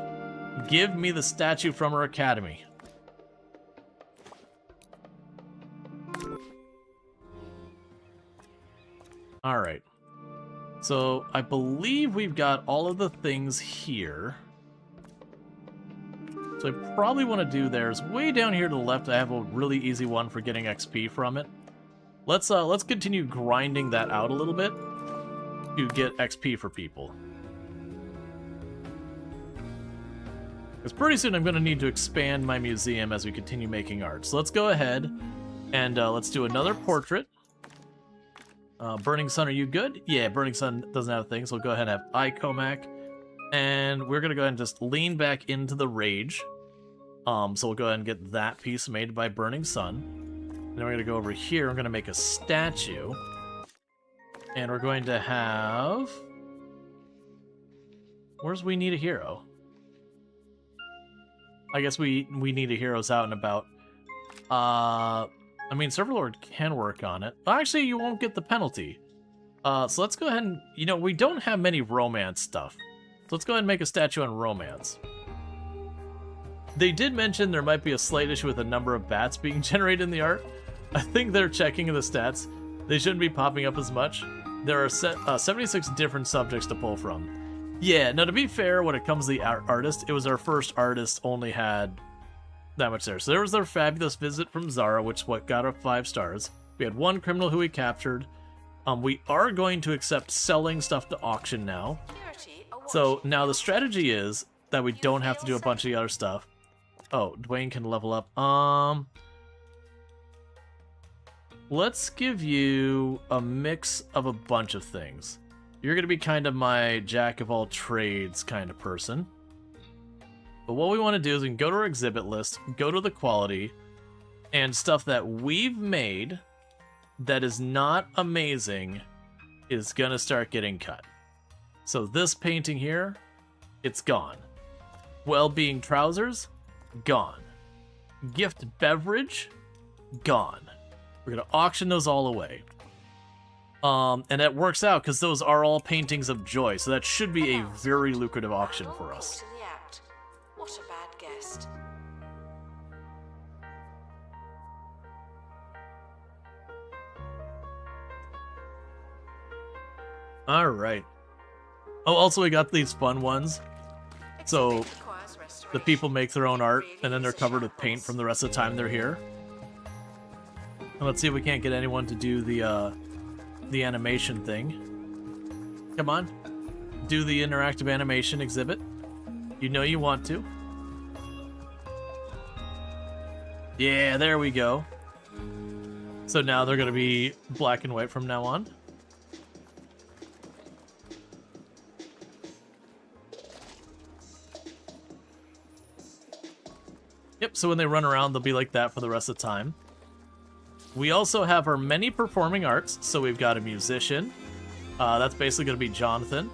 Give me the statue from our academy. Alright. So, I believe we've got all of the things here. So I probably want to do theirs. Way down here to the left, I have a really easy one for getting XP from it. Let's continue grinding that out a little bit to get XP for people. Because pretty soon I'm going to need to expand my museum as we continue making art. So let's go ahead and let's do another portrait. Burning Sun, are you good? Yeah, Burning Sun doesn't have a thing, so we'll go ahead and have iComac. And we're going to go ahead and just lean back into the rage. So we'll go ahead and get that piece made by Burning Sun. And then we're going to go over here. I'm going to make a statue. And we're going to have... Where's We Need a Hero? I guess we need a hero's out and about. I mean, Serverlord can work on it. Actually, you won't get the penalty. So let's go ahead and... You know, we don't have many romance stuff. So let's go ahead and make a statue on romance. They did mention there might be a slight issue with the number of bats being generated in the art. I think they're checking the stats. They shouldn't be popping up as much. There are 76 different subjects to pull from. Yeah, now to be fair, when it comes to the artist, it was our first artist only had that much there. So there was their fabulous visit from Zara, which what got us 5 stars. We had one criminal who we captured. We are going to accept selling stuff to auction now. So now the strategy is that we don't have to do a bunch of the other stuff. Oh, Dwayne can level up. Let's give you a mix of a bunch of things. You're going to be kind of my jack of all trades kind of person. But what we want to do is we can go to our exhibit list, go to the quality, and stuff that we've made that is not amazing is going to start getting cut. So this painting here, it's gone. Well-being trousers, gone. Gift beverage, gone. We're going to auction those all away. And that works out because those are all paintings of joy, so that should be a very lucrative auction for us. What a bad guest. All right. Oh, also we got these fun ones. So The people make their own art, and then they're covered with paint from the rest of the time they're here. And let's see if we can't get anyone to do the animation thing. Come on. Do the interactive animation exhibit. You know you want to. Yeah, there we go. So now they're going to be black and white from now on. Yep, so when they run around, they'll be like that for the rest of the time. We also have our many performing arts. So we've got a musician. That's basically going to be Jonathan.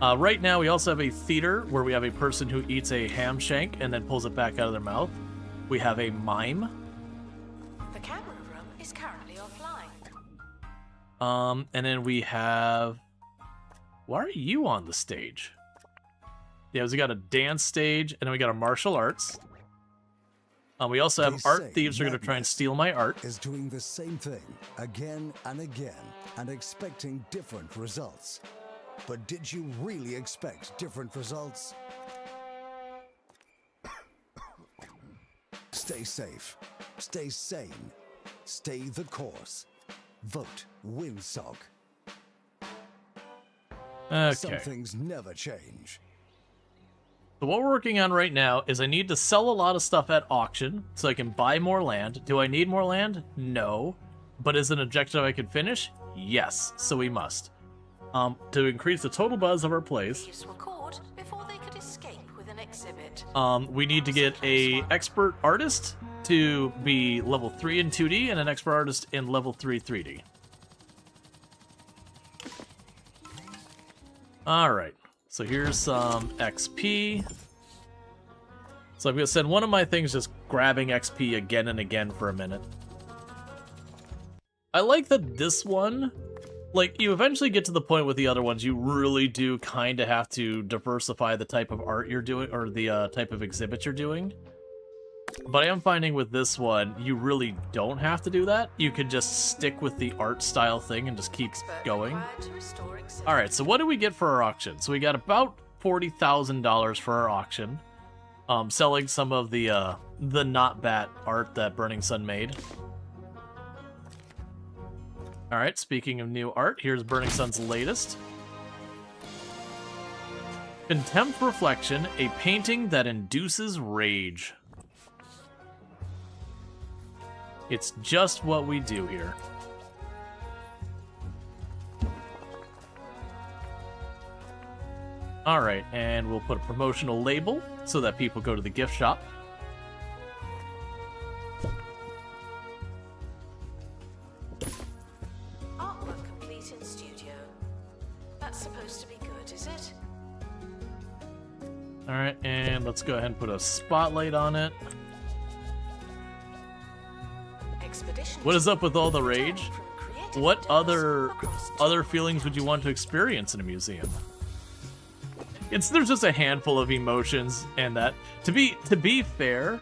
Right now, we also have a theater where we have a person who eats a ham shank and then pulls it back out of their mouth. We have a mime. The camera room is currently offline. And then we have... Why are you on the stage? Yeah, we got a dance stage, and then we got a martial arts. We also have art thieves who are going to try and steal my art. Is doing the same thing again and again and expecting different results. But did you really expect different results? Stay safe. Stay sane. Stay the course. Vote WinSock. Okay. Some things never change. So what we're working on right now is I need to sell a lot of stuff at auction so I can buy more land. Do I need more land? No. But is it an objective I can finish? Yes. So we must. To increase the total buzz of our place, Thieves were caught before they could escape with an exhibit. we need to get a expert artist to be level 3 in 2D and an expert artist in level 3 3D. Alright, so here's some XP. So I'm going to send one of my things just grabbing XP again and again for a minute. I like that this one, like, you eventually get to the point with the other ones, you really do kind of have to diversify the type of art you're doing, or the type of exhibit you're doing. But I am finding with this one, you really don't have to do that. You can just stick with the art style thing and just keep going. Alright, so what do we get for our auction? So we got about $40,000 for our auction. Selling some of the not bat art that Burning Sun made. Alright, speaking of new art, here's Burning Sun's latest. Contempt Reflection, a painting that induces rage. It's just what we do here. Alright, and we'll put a promotional label so that people go to the gift shop. Artwork complete in studio. That's supposed to be good, is it? Alright, and let's go ahead and put a spotlight on it. Expedition What is up with all the rage? What other feelings would you want to experience in a museum? There's just a handful of emotions, and that to be fair,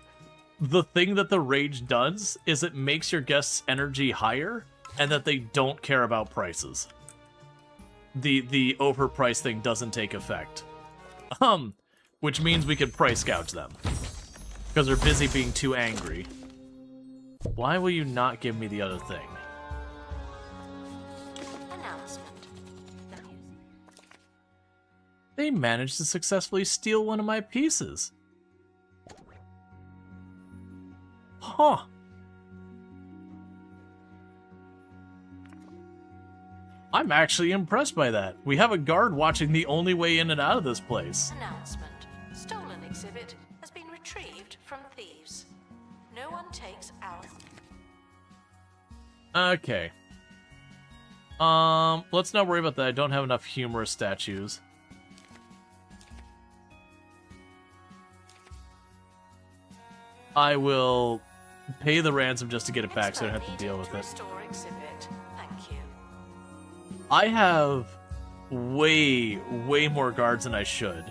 the thing that the rage does is it makes your guests' energy higher, and that they don't care about prices. The overpriced thing doesn't take effect. Which means we could price gouge them. Because they're busy being too angry. Why will you not give me the other thing? Announcement. They managed to successfully steal one of my pieces. Huh. I'm actually impressed by that. We have a guard watching the only way in and out of this place. Announcement. Stolen exhibit has been retrieved from thieves. No one takes our... Okay. Let's not worry about that. I don't have enough humorous statues. I will pay the ransom just to get it back so I don't have to deal with it. Restore exhibit. Thank you. I have way more guards than I should.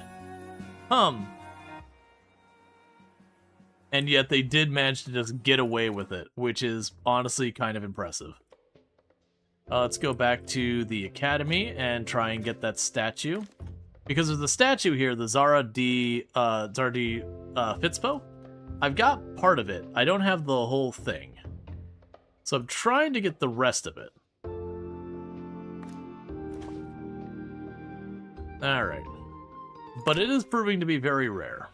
And yet they did manage to just get away with it, which is honestly kind of impressive. Let's go back to the academy and try and get that statue. Because of the statue here, the Zara D Fitzpo, I've got part of it. I don't have the whole thing. So I'm trying to get the rest of it. Alright. But it is proving to be very rare.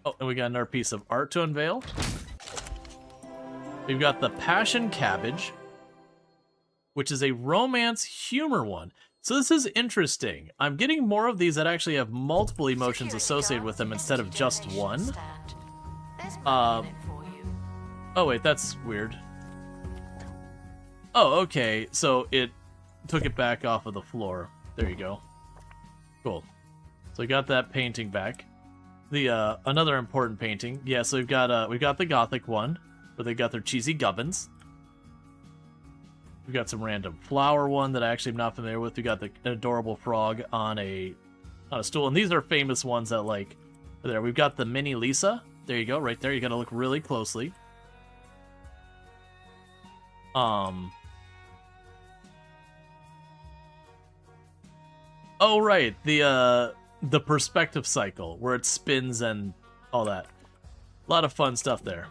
Oh, and we got another piece of art to unveil. We've got the Passion Cabbage, which is a romance humor one. So this is interesting. I'm getting more of these that actually have multiple emotions associated with them instead of just one. Oh wait, that's weird. Oh, okay, so it took it back off of the floor. There you go. Cool. So we got that painting back. The another important painting. Yeah, so we've got the Gothic one, where they got their cheesy gubbins. We've got some random flower one that I actually am not familiar with. We got the adorable frog on a stool, and these are famous ones that like there. We've got the mini Lisa. There you go, right there. You got to look really closely. Oh right, the perspective cycle where it spins and all that. A lot of fun stuff there.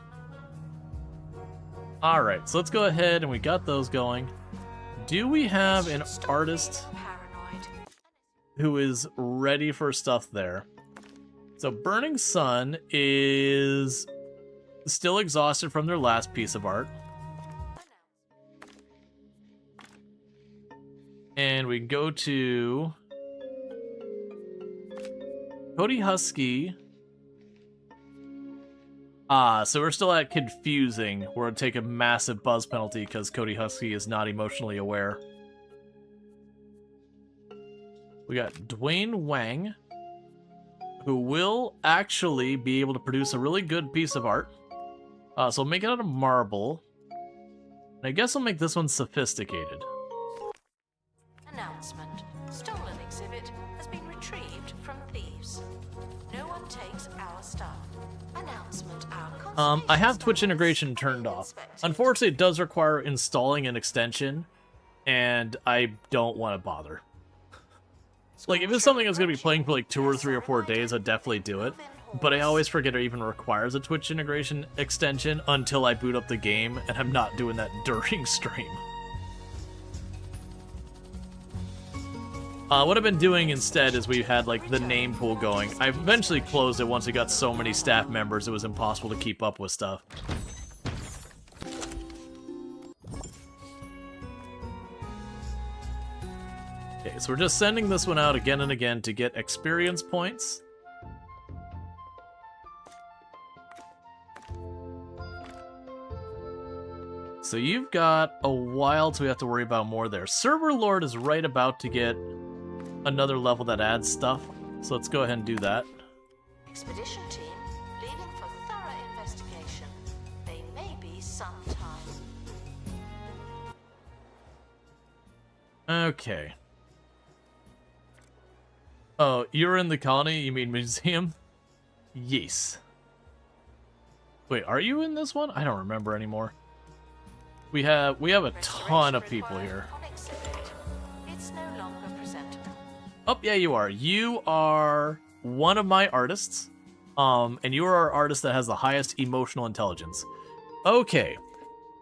Alright, so let's go ahead and we got those going. Do we have an artist who is ready for stuff there? So Burning Sun is still exhausted from their last piece of art. And we go to Cody Husky. So we're still at confusing. We're going to take a massive buzz penalty because Cody Husky is not emotionally aware. We got Dwayne Wang, who will actually be able to produce a really good piece of art. So I'll make it out of marble. And I guess I'll make this one sophisticated. Announcement. Stolen exhibit has been retrieved from thieves. No one takes our stuff. Announcement. I have Twitch integration turned off. Unfortunately, it does require installing an extension, and I don't want to bother. Like, if it's something that's going to be playing for like 2 or 3 or 4 days, I'd definitely do it. But I always forget it even requires a Twitch integration extension until I boot up the game, and I'm not doing that during stream. What I've been doing instead is we've had like the name pool going. I eventually closed it once we got so many staff members it was impossible to keep up with stuff. Okay, so we're just sending this one out again and again to get experience points. So you've got a while till we have to worry about more there. Server Lord is right about to get another level that adds stuff, so let's go ahead and do that. Expedition team leaving for thorough investigation. They may be some time. Okay. Oh, you're in the colony? You mean museum? Yes. Wait, are you in this one? I don't remember anymore. We have a ton of people here. It's no longer presentable. Oh, yeah, you are. You are one of my artists. And you are our artist that has the highest emotional intelligence. Okay.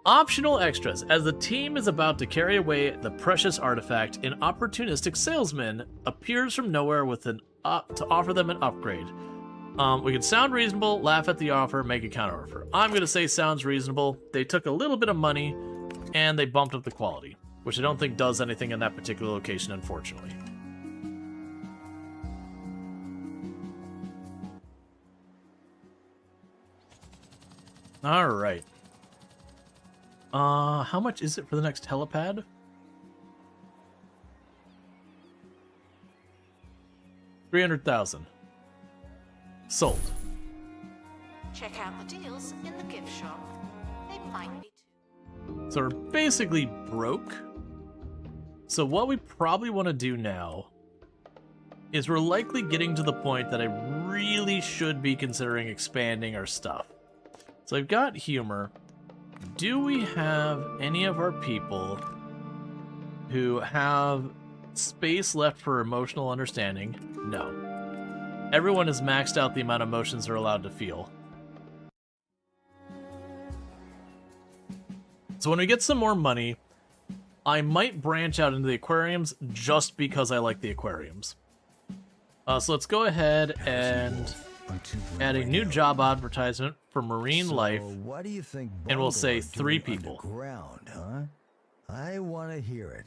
Optional extras. As the team is about to carry away the precious artifact, an opportunistic salesman appears from nowhere with to offer them an upgrade. We can sound reasonable, laugh at the offer, make a counteroffer. I'm going to say sounds reasonable. They took a little bit of money, and they bumped up the quality, which I don't think does anything in that particular location, unfortunately. All right. How much is it for the next helipad? $300,000. Sold. Check out the deals in the gift shop. They might be too. So we're basically broke. So what we probably want to do now is we're likely getting to the point that I really should be considering expanding our stuff. So I've got humor. do we have any of our people who have space left for emotional understanding? No. Everyone has maxed out the amount of emotions they're allowed to feel. So when we get some more money, I might branch out into the aquariums just because I like the aquariums. So let's go ahead and add a new job advertisement for marine life, What do you think? and we'll say Bungalow 3 doing people. Underground, huh? I want to hear it.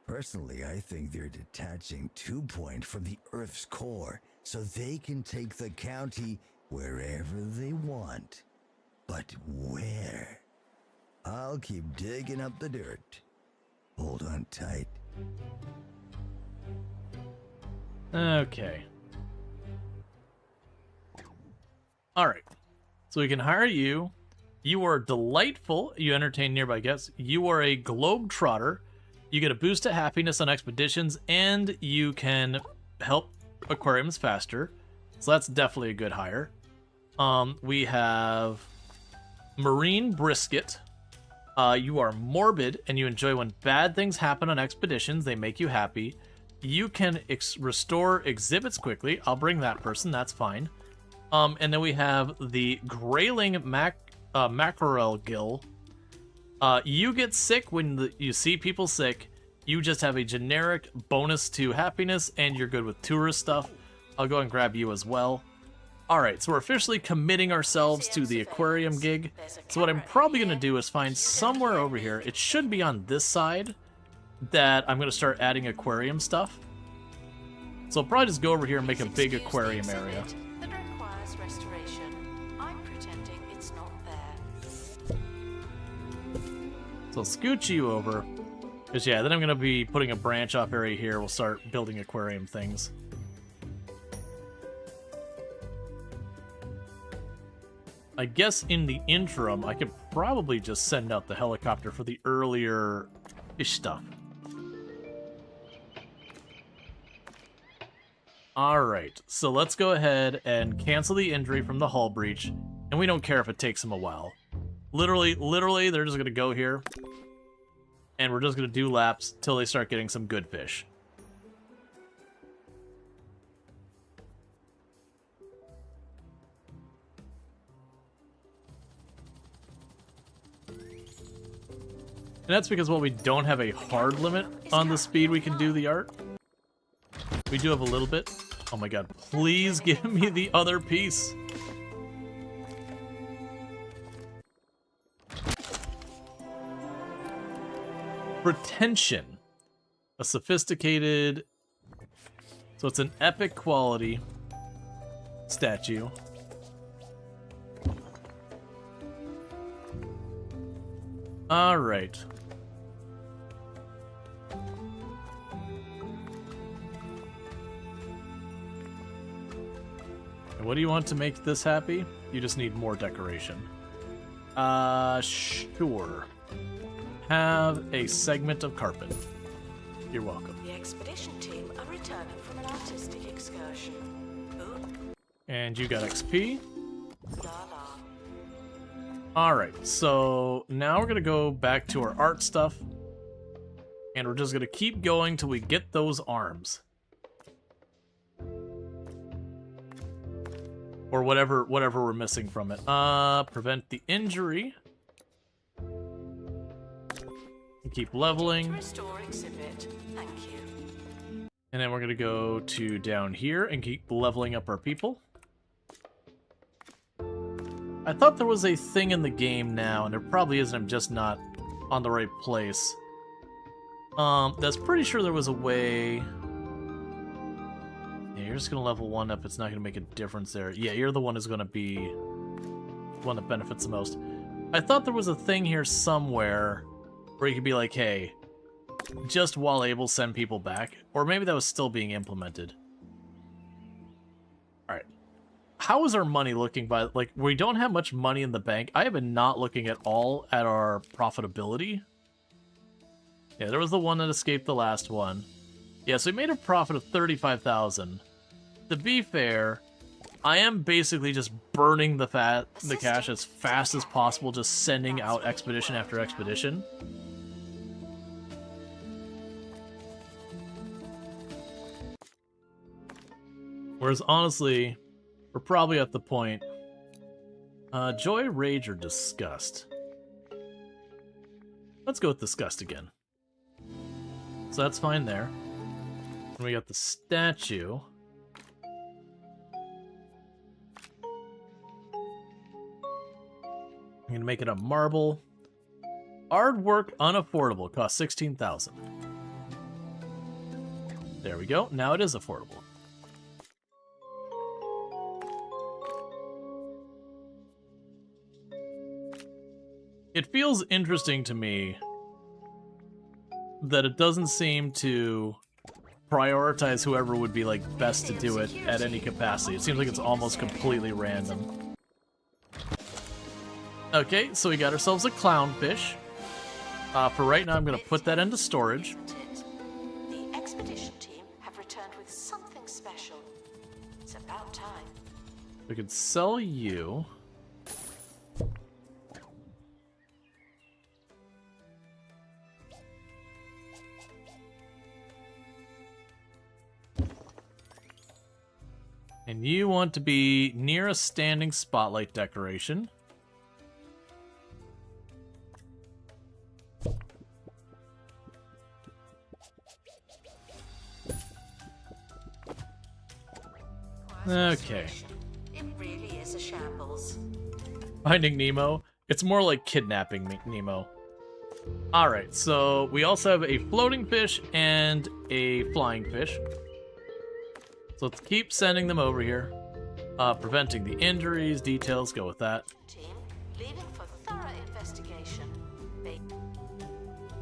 Personally, I think they're detaching 2 Point from the Earth's core so they can take the county wherever they want. But where? I'll keep digging up the dirt. Hold on tight. Okay. Alright. So we can hire you. You are delightful. You entertain nearby guests. You are a globetrotter. You get a boost to happiness on expeditions, and you can help aquariums faster. So that's definitely a good hire. We have Marine Brisket. You are morbid, and you enjoy when bad things happen on expeditions. They make you happy. You can restore exhibits quickly. I'll bring that person. That's fine. And then we have the Grayling Mackerel Gill. You get sick when you see people sick. You just have a generic bonus to happiness, and you're good with tourist stuff. I'll go and grab you as well. Alright, so we're officially committing ourselves to the aquarium gig. So what I'm probably going to do is find somewhere over here, it should be on this side, that I'm going to start adding aquarium stuff. So I'll probably just go over here and make a big aquarium area. That requires restoration. I'm pretending it's not there. So I'll scoot you over. Because yeah, then I'm going to be putting a branch off area here. We'll start building aquarium things. I guess in the interim, I could probably just send out the helicopter for the earlier fish stuff. Alright, so let's go ahead and cancel the injury from the hull breach, and we don't care if it takes them a while. Literally, they're just going to go here, and we're just going to do laps till they start getting some good fish. And that's because, well, we don't have a hard limit on the speed we can do the art. We do have a little bit. Oh my god, please give me the other piece. Pretension. A sophisticated... So it's an epic quality statue. Alright. What do you want to make this happy? You just need more decoration. Sure. Have a segment of carpet. You're welcome. The expedition team are returning from an artistic excursion. Ooh, And you got XP. la la. Alright, so now we're gonna go back to our art stuff. And we're just gonna keep going till we get those arms. Or whatever we're missing from it. Prevent the injury. And keep leveling. Restore exhibit. Thank you. And then we're gonna go to down here and keep leveling up our people. I thought there was a thing in the game now, and there probably isn't. I'm just not on the right place. That's pretty sure there was a way... Yeah, you're just gonna level one up. It's not gonna make a difference there. Yeah, you're the one who's gonna be the one that benefits the most. I thought there was a thing here somewhere where you could be like, hey, just while able, send people back. Or maybe that was still being implemented. Alright. How is our money looking by... Like, we don't have much money in the bank. I have been not looking at all at our profitability. Yeah, there was the one that escaped the last one. Yeah, so we made a profit of 35,000. To be fair, I am basically just burning the cash as fast as possible, just sending out expedition after expedition. Whereas honestly, we're probably at the point. Joy, rage, or disgust. Let's go with disgust again. So that's fine there. And we got the statue. I'm gonna make it a marble. Hard work unaffordable. Cost 16,000. There we go. Now it is affordable. It feels interesting to me that it doesn't seem to prioritize whoever would be like best to do it at any capacity. It seems like it's almost completely random. Okay, so we got ourselves a clownfish. For right now, I'm going to put that into storage. The expedition team have returned with something special. It's about time. We could sell you. And you want to be near a standing spotlight decoration. Okay. It really is a shambles. Finding Nemo. It's more like kidnapping Nemo. Alright, so we also have a floating fish and a flying fish. So let's keep sending them over here. Preventing the injuries, details, go with that. Team leaving for thorough investigation.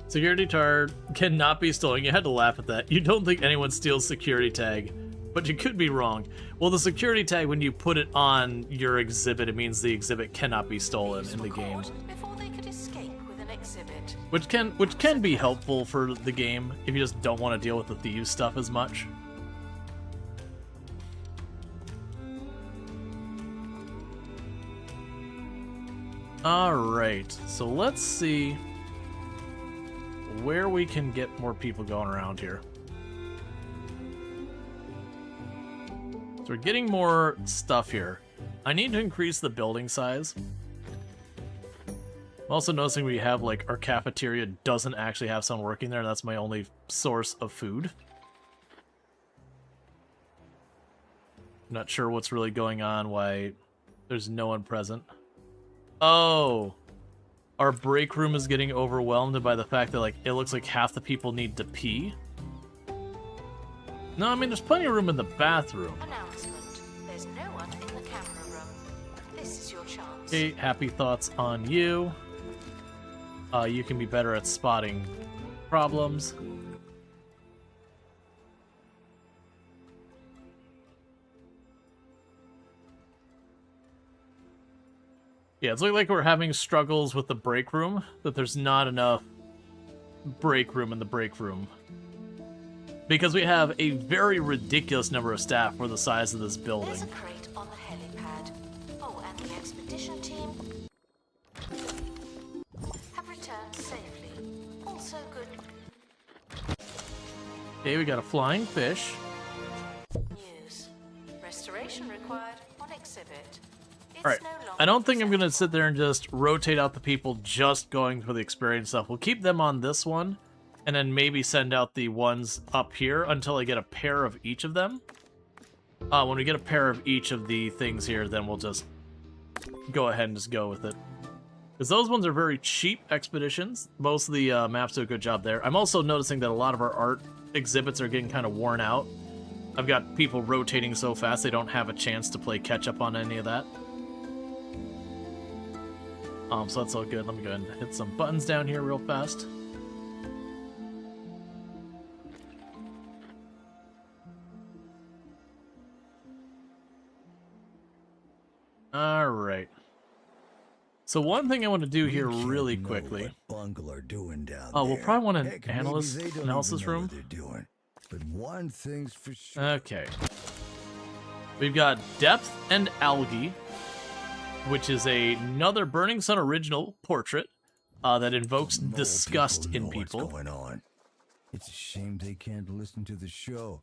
Security tag cannot be stolen. You had to laugh at that. You don't think anyone steals security tag, but you could be wrong. Well, the security tag, when you put it on your exhibit, it means the exhibit cannot be stolen in the game. Before they could escape with an exhibit. Which can be helpful for the game if you just don't want to deal with the thieves stuff as much. Alright, so let's see where we can get more people going around here. So we're getting more stuff here. I need to increase the building size. I'm also noticing we have, like, our cafeteria doesn't actually have someone working there, and that's my only source of food. I'm not sure what's really going on, why there's no one present. Oh, our break room is getting overwhelmed by the fact that, like, it looks like half the people need to pee. No, I mean, there's plenty of room in the bathroom. Announcement. There's no one in the camera room. This is your chance. Okay, happy thoughts on you. You can be better at spotting problems. Yeah, it's like we're having struggles with the break room, that there's not enough break room in the break room. Because we have a very ridiculous number of staff for the size of this building. There's a crate on the helipad. Oh, and the expedition team have returned safely. Also good Okay, we got a flying fish. news. Restoration required on exhibit. It's Alright, no longer I don't think I'm going to presentable. sit there and just rotate out the people just going for the experience stuff. We'll keep them on this one, and then maybe send out the ones up here until I get a pair of each of them. When we get a pair of each of the things here, then we'll just go ahead and just go with it. Because those ones are very cheap expeditions. Most of the maps do a good job there. I'm also noticing that a lot of our art exhibits are getting kind of worn out. I've got people rotating so fast they don't have a chance to play catch-up on any of that. So that's all good. Let me go ahead and hit some buttons down here real fast. Alright. So one thing I want to do here really quickly. Bungle are doing down Oh, we'll there. probably want an Heck, maybe analysis they don't analysis even know room. what they're doing. But one thing's for sure. Okay. We've got Depth and Algae, which is another Burning Sun original portrait that invokes More disgust people in know people. What's going on? It's a shame they can't listen to the show.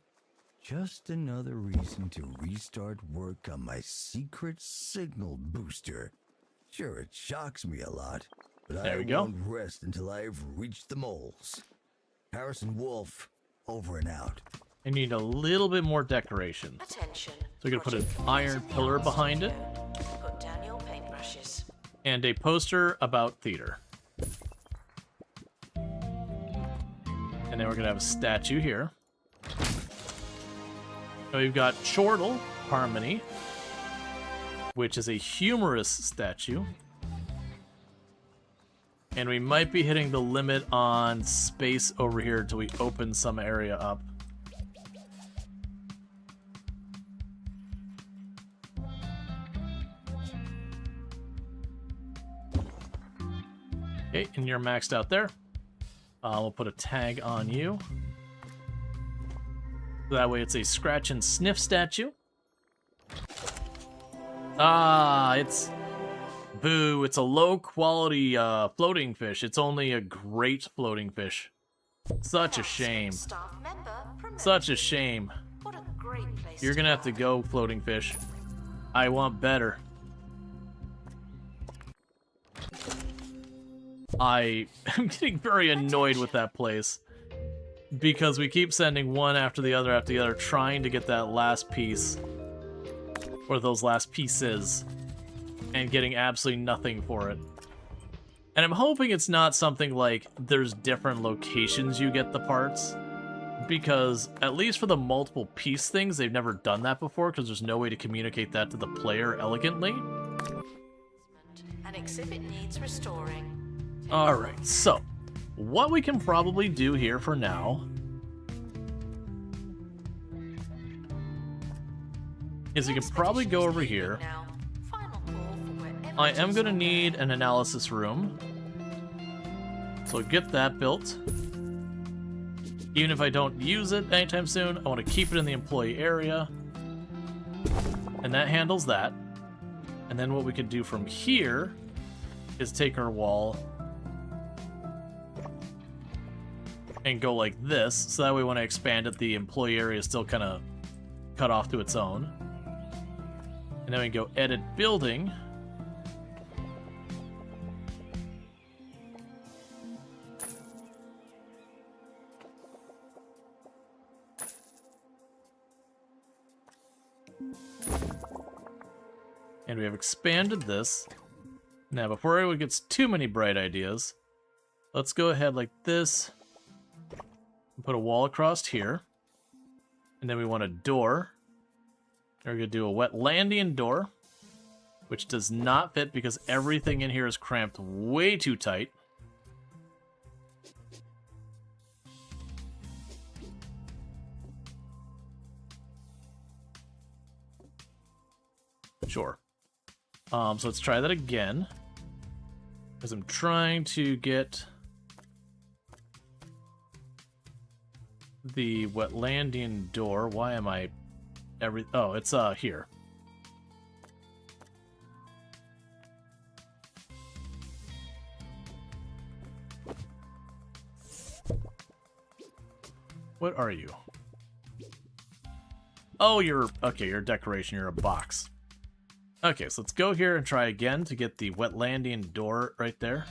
Just another reason to restart work on my secret signal booster. Sure, it shocks me a lot, but There I we go. won't rest until I've reached the moles. Harrison Wolf, over and out. I need a little bit more decoration. Attention. So we're gonna put an Project iron in the pillar art behind it. studio. Put down your paintbrushes. And a poster about theater. And then we're gonna have a statue here. And we've got Chortle Harmony, which is a humorous statue. And we might be hitting the limit on space over here until we open some area up. Okay, and you're maxed out there. We'll put a tag on you. That way it's a scratch and sniff statue. Ah, it's... Boo, it's a low quality floating fish. It's only a great floating fish. Such a shame. Staff member promoted. Such a shame. What a great place You're gonna have to work. go, floating fish. I want better. I am getting very annoyed with that place. Because we keep sending one after the other, trying to get that last piece. Or those last pieces. And getting absolutely nothing for it. And I'm hoping it's not something like there's different locations you get the parts. Because, at least for the multiple piece things, they've never done that before, because there's no way to communicate that to the player elegantly. An exhibit needs restoring. Alright, so, what we can probably do here for now is we can probably go over here. Now, final call for wherever I it am is going to on need an analysis room. So get that built. Even if I don't use it anytime soon, I want to keep it in the employee area. And that handles that. And then what we could do from here is take our wall and go like this. So that way when I expand it, the employee area is still kind of cut off to its own. And then we go edit building. And we have expanded this. Now, before anyone gets too many bright ideas, let's go ahead like this. And put a wall across here. And then we want a door. And we're going to do a wet landing door, which does not fit because everything in here is cramped way too tight. Sure. So let's try that again. Because I'm trying to get the wet landing door. Why am I oh, it's here. What are you? Oh, you're okay, you're a decoration, you're a box. Okay, so let's go here and try again to get the wet landing door right there.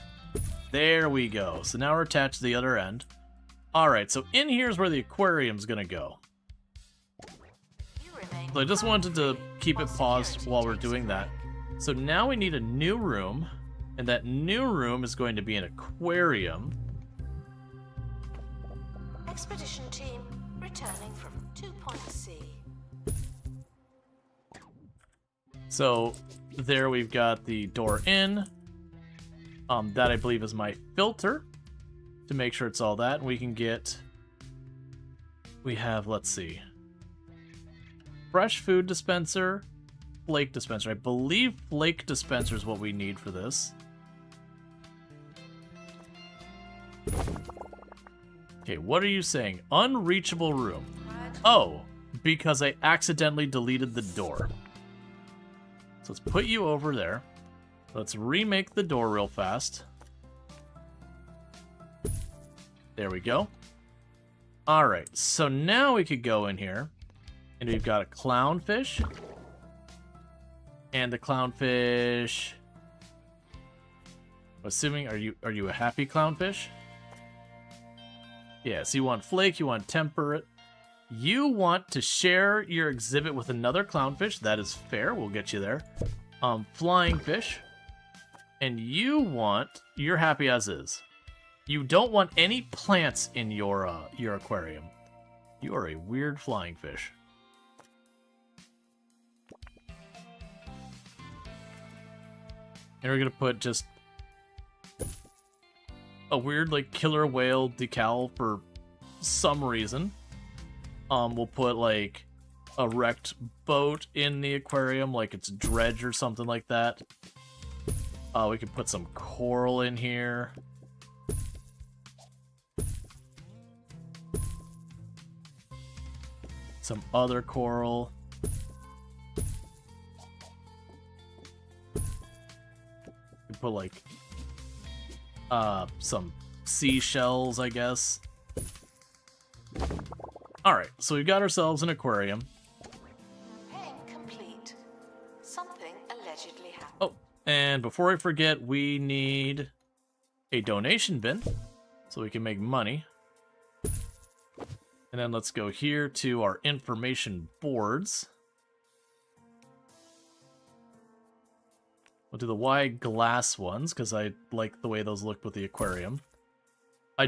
There we go. So now we're attached to the other end. Alright, so in here is where the aquarium's gonna go. You remain So I just wanted to keep it paused while we're doing that. So now we need a new room, and that new room is going to be an aquarium. Expedition team returning from 2.C. So there we've got the door in. That I believe is my filter to make sure it's all that. And we can get, we have, let's see, fresh food dispenser, flake dispenser. I believe flake dispenser is what we need for this. Okay, what are you saying? Unreachable room. Oh, because I accidentally deleted the door. So let's put you over there. Let's remake the door real fast. There we go. Alright, so now we could go in here, and we've got a clownfish. And the clownfish... Assuming, are you a happy clownfish? Yeah, so you want flake, you want temperate. You want to share your exhibit with another clownfish. That is fair, we'll get you there. Flying fish. And you're happy as is. You don't want any plants in your aquarium. You are a weird flying fish. And we're gonna put just a weird like killer whale decal for some reason. We'll put like a wrecked boat in the aquarium, like it's Dredge or something like that. We could put some coral in here. Some other coral. We put like some seashells, I guess. Alright, so we've got ourselves an aquarium. Paying complete. Something allegedly happened. Oh, and before I forget, we need a donation bin so we can make money. And then let's go here to our information boards. We'll do the wide glass ones because I like the way those look with the aquarium. I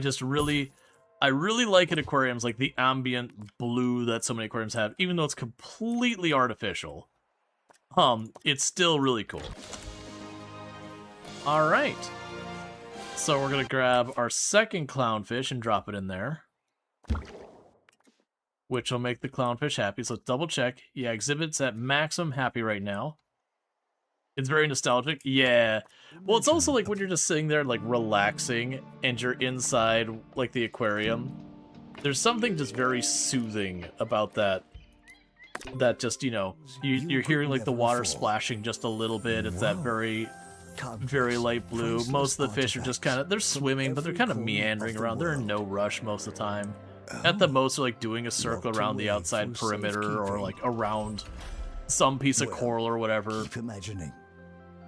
really like at aquariums, like the ambient blue that so many aquariums have, even though it's completely artificial. It's still really cool. All right. So we're gonna grab our second clownfish and drop it in there, which will make the clownfish happy. So let's double check. Yeah, exhibit's at maximum happy right now. It's very nostalgic. Yeah. Well, it's also like when you're just sitting there like relaxing and you're inside like the aquarium. There's something just very soothing about that. That just, you know, you're hearing like the water splashing just a little bit. It's that very light blue. Most of the fish are just kind of, they're swimming, but they're kind of meandering around. They're in no rush most of the time. At the most, they're like doing a circle around the outside perimeter or like around some piece of coral or whatever. Keep imagining.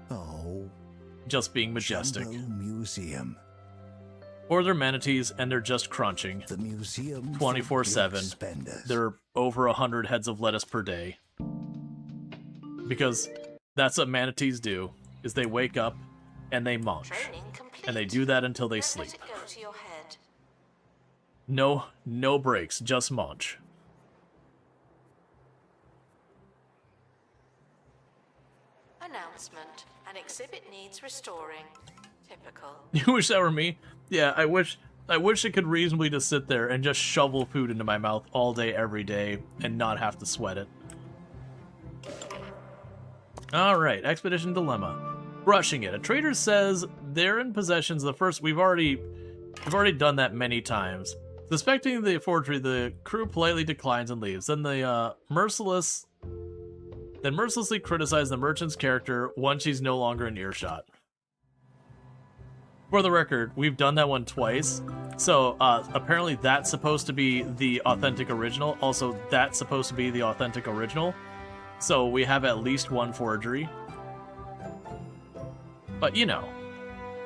Oh, just being majestic. Jungle Museum. Or they're manatees and they're just crunching. The museum 24/7. They're over 100 heads of lettuce per day. Because that's what manatees do, is they wake up and they munch. And they do that until they sleep. Let it go to your head. No breaks, just munch. Announcement. An exhibit needs restoring. Typical. You wish that were me? Yeah, I wish I could reasonably just sit there and just shovel food into my mouth all day, every day, and not have to sweat it. Alright, Expedition Dilemma. Brushing it. A trader says they're in possession of the first... We've already done that many times. Suspecting the forgery, the crew politely declines and leaves. Then they mercilessly criticize the merchant's character once she's no longer in earshot. For the record, we've done that one twice. So, apparently that's supposed to be the authentic original. Also, that's supposed to be the authentic original. So, we have at least one forgery. But, you know,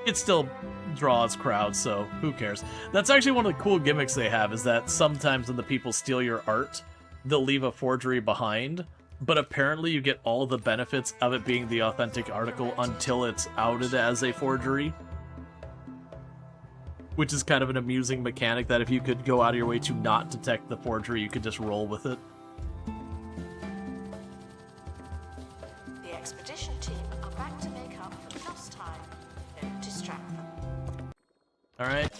it still draws crowds, so who cares? That's actually one of the cool gimmicks they have, is that sometimes when the people steal your art, they'll leave a forgery behind. But apparently you get all the benefits of it being the authentic article until it's outed as a forgery. Which is kind of an amusing mechanic that if you could go out of your way to not detect the forgery, you could just roll with it. The expedition team are back to make up for lost time. Don't distract them. Alright.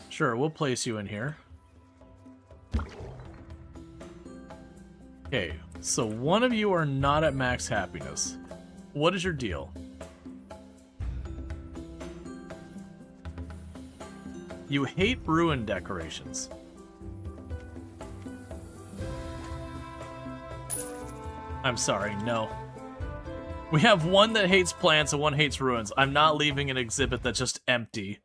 Sure, we'll place you in here. Okay, so one of you are not at max happiness. What is your deal? You hate ruin decorations. I'm sorry, no. We have one that hates plants and one hates ruins. I'm not leaving an exhibit that's just empty.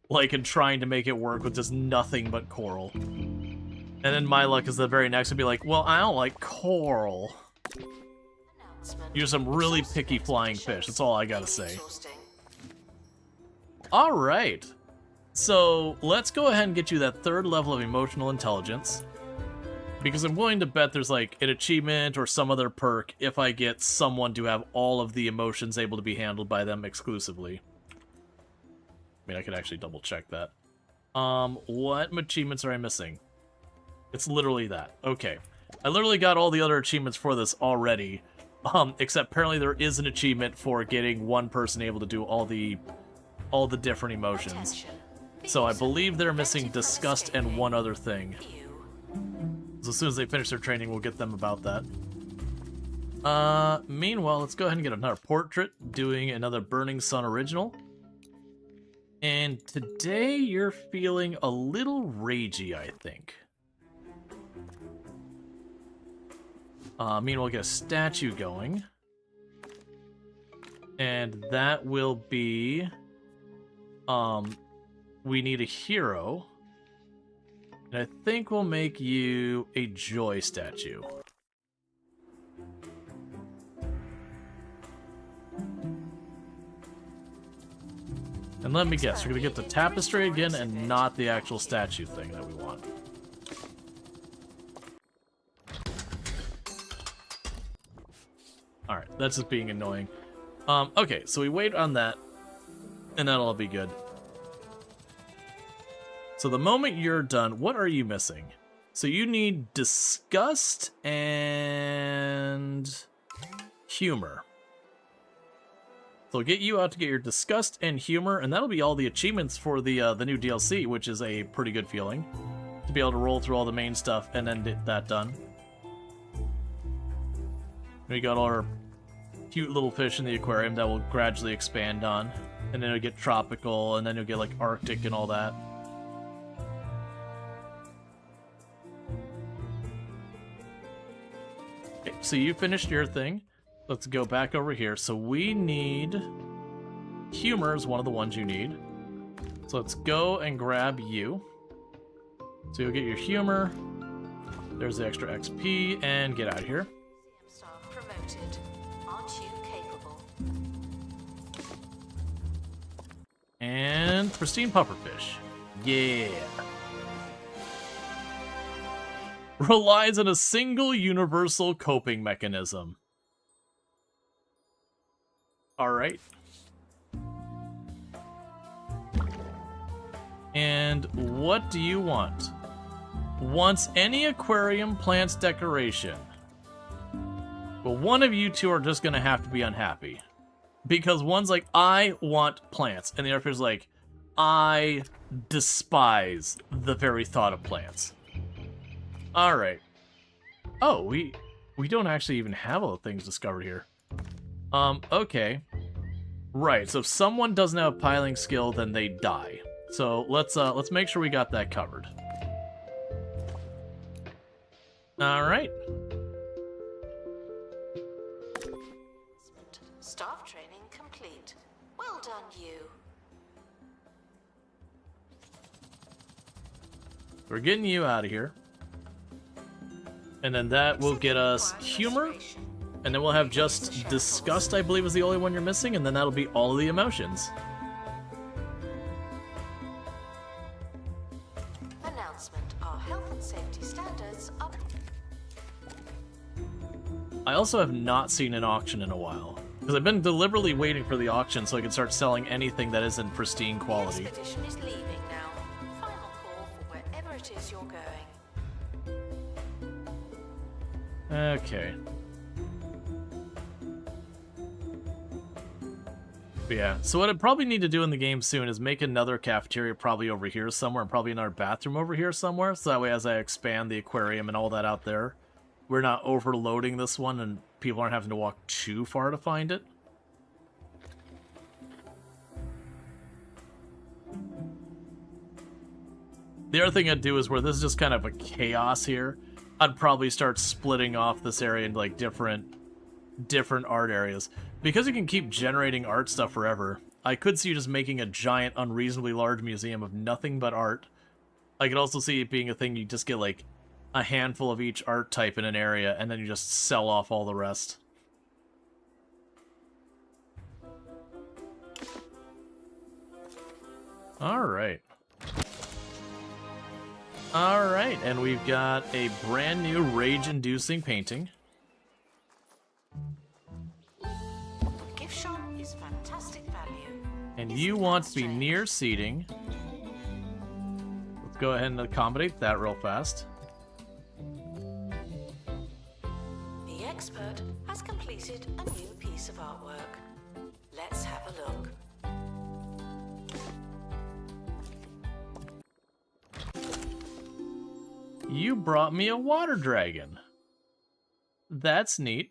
Like, and trying to make it work with just nothing but coral. And then my luck is the very next would be like, well, I don't like coral. You're some really picky flying fish. That's all I gotta say. Alright. So, let's go ahead and get you that third level of emotional intelligence. Because I'm willing to bet there's like an achievement or some other perk if I get someone to have all of the emotions able to be handled by them exclusively. I mean, I could actually double check that. What achievements are I missing? It's literally that. Okay. I literally got all the other achievements for this already. Except apparently there is an achievement for getting one person able to do all the different emotions. So I believe they're missing disgust and one other thing. So as soon as they finish their training, we'll get them about that. Meanwhile, let's go ahead and get another portrait, doing another Burning Sun original. And today you're feeling a little ragey, I think. Meanwhile, we'll get a statue going. And that will be... we need a hero. And I think we'll make you a joy statue. And let me guess, we're gonna get the tapestry again and not the actual statue thing that we want. Alright, that's just being annoying. Okay, so we wait on that, and that'll all be good. So the moment you're done, what are you missing? So you need disgust and humor. So I'll get you out to get your disgust and humor, and that'll be all the achievements for the new DLC, which is a pretty good feeling. To be able to roll through all the main stuff and then get that done. We got our cute little fish in the aquarium that will gradually expand on. And then it'll get tropical, and then you'll get like Arctic and all that. Okay, so you finished your thing. Let's go back over here. So we need... humor is one of the ones you need. So let's go and grab you. So you'll get your humor. There's the extra XP, and get out of here. Staff promoted. Aren't you capable? And pristine pufferfish. Yeah. Relies on a single universal coping mechanism. Alright. And what do you want? Wants any aquarium plants decoration. Well, one of you two are just gonna have to be unhappy. Because one's like, I want plants. And the other is like, I despise the very thought of plants. Alright. Oh, we don't actually even have all the things discovered here. Okay. Right, so if someone doesn't have a piling skill, then they die. So let's make sure we got that covered. Alright. Staff training complete. Well done, you. We're getting you out of here. And then that will get us humor. And then we'll have just disgust, I believe, is the only one you're missing. And then that'll be all of the emotions. Announcement. Our health and safety standards are... I also have not seen an auction in a while. Because I've been deliberately waiting for the auction so I can start selling anything that isn't pristine quality. The expedition is leaving now. Final call for wherever it is you're going. Okay. But yeah, so what I probably need to do in the game soon is make another cafeteria probably over here somewhere, and probably another bathroom over here somewhere, so that way as I expand the aquarium and all that out there, we're not overloading this one and people aren't having to walk too far to find it. The other thing I'd do is where this is just kind of a chaos here, I'd probably start splitting off this area into like different art areas. Because you can keep generating art stuff forever, I could see you just making a giant, unreasonably large museum of nothing but art. I could also see it being a thing you just get like a handful of each art type in an area, and then you just sell off all the rest. Alright. Alright, and we've got a brand new rage-inducing painting. Gift shop is fantastic value. And Isn't you that want to be strange? near seating. Let's go ahead and accommodate that real fast. The expert has completed a new piece of artwork. Let's have a look. You brought me a water dragon. That's neat.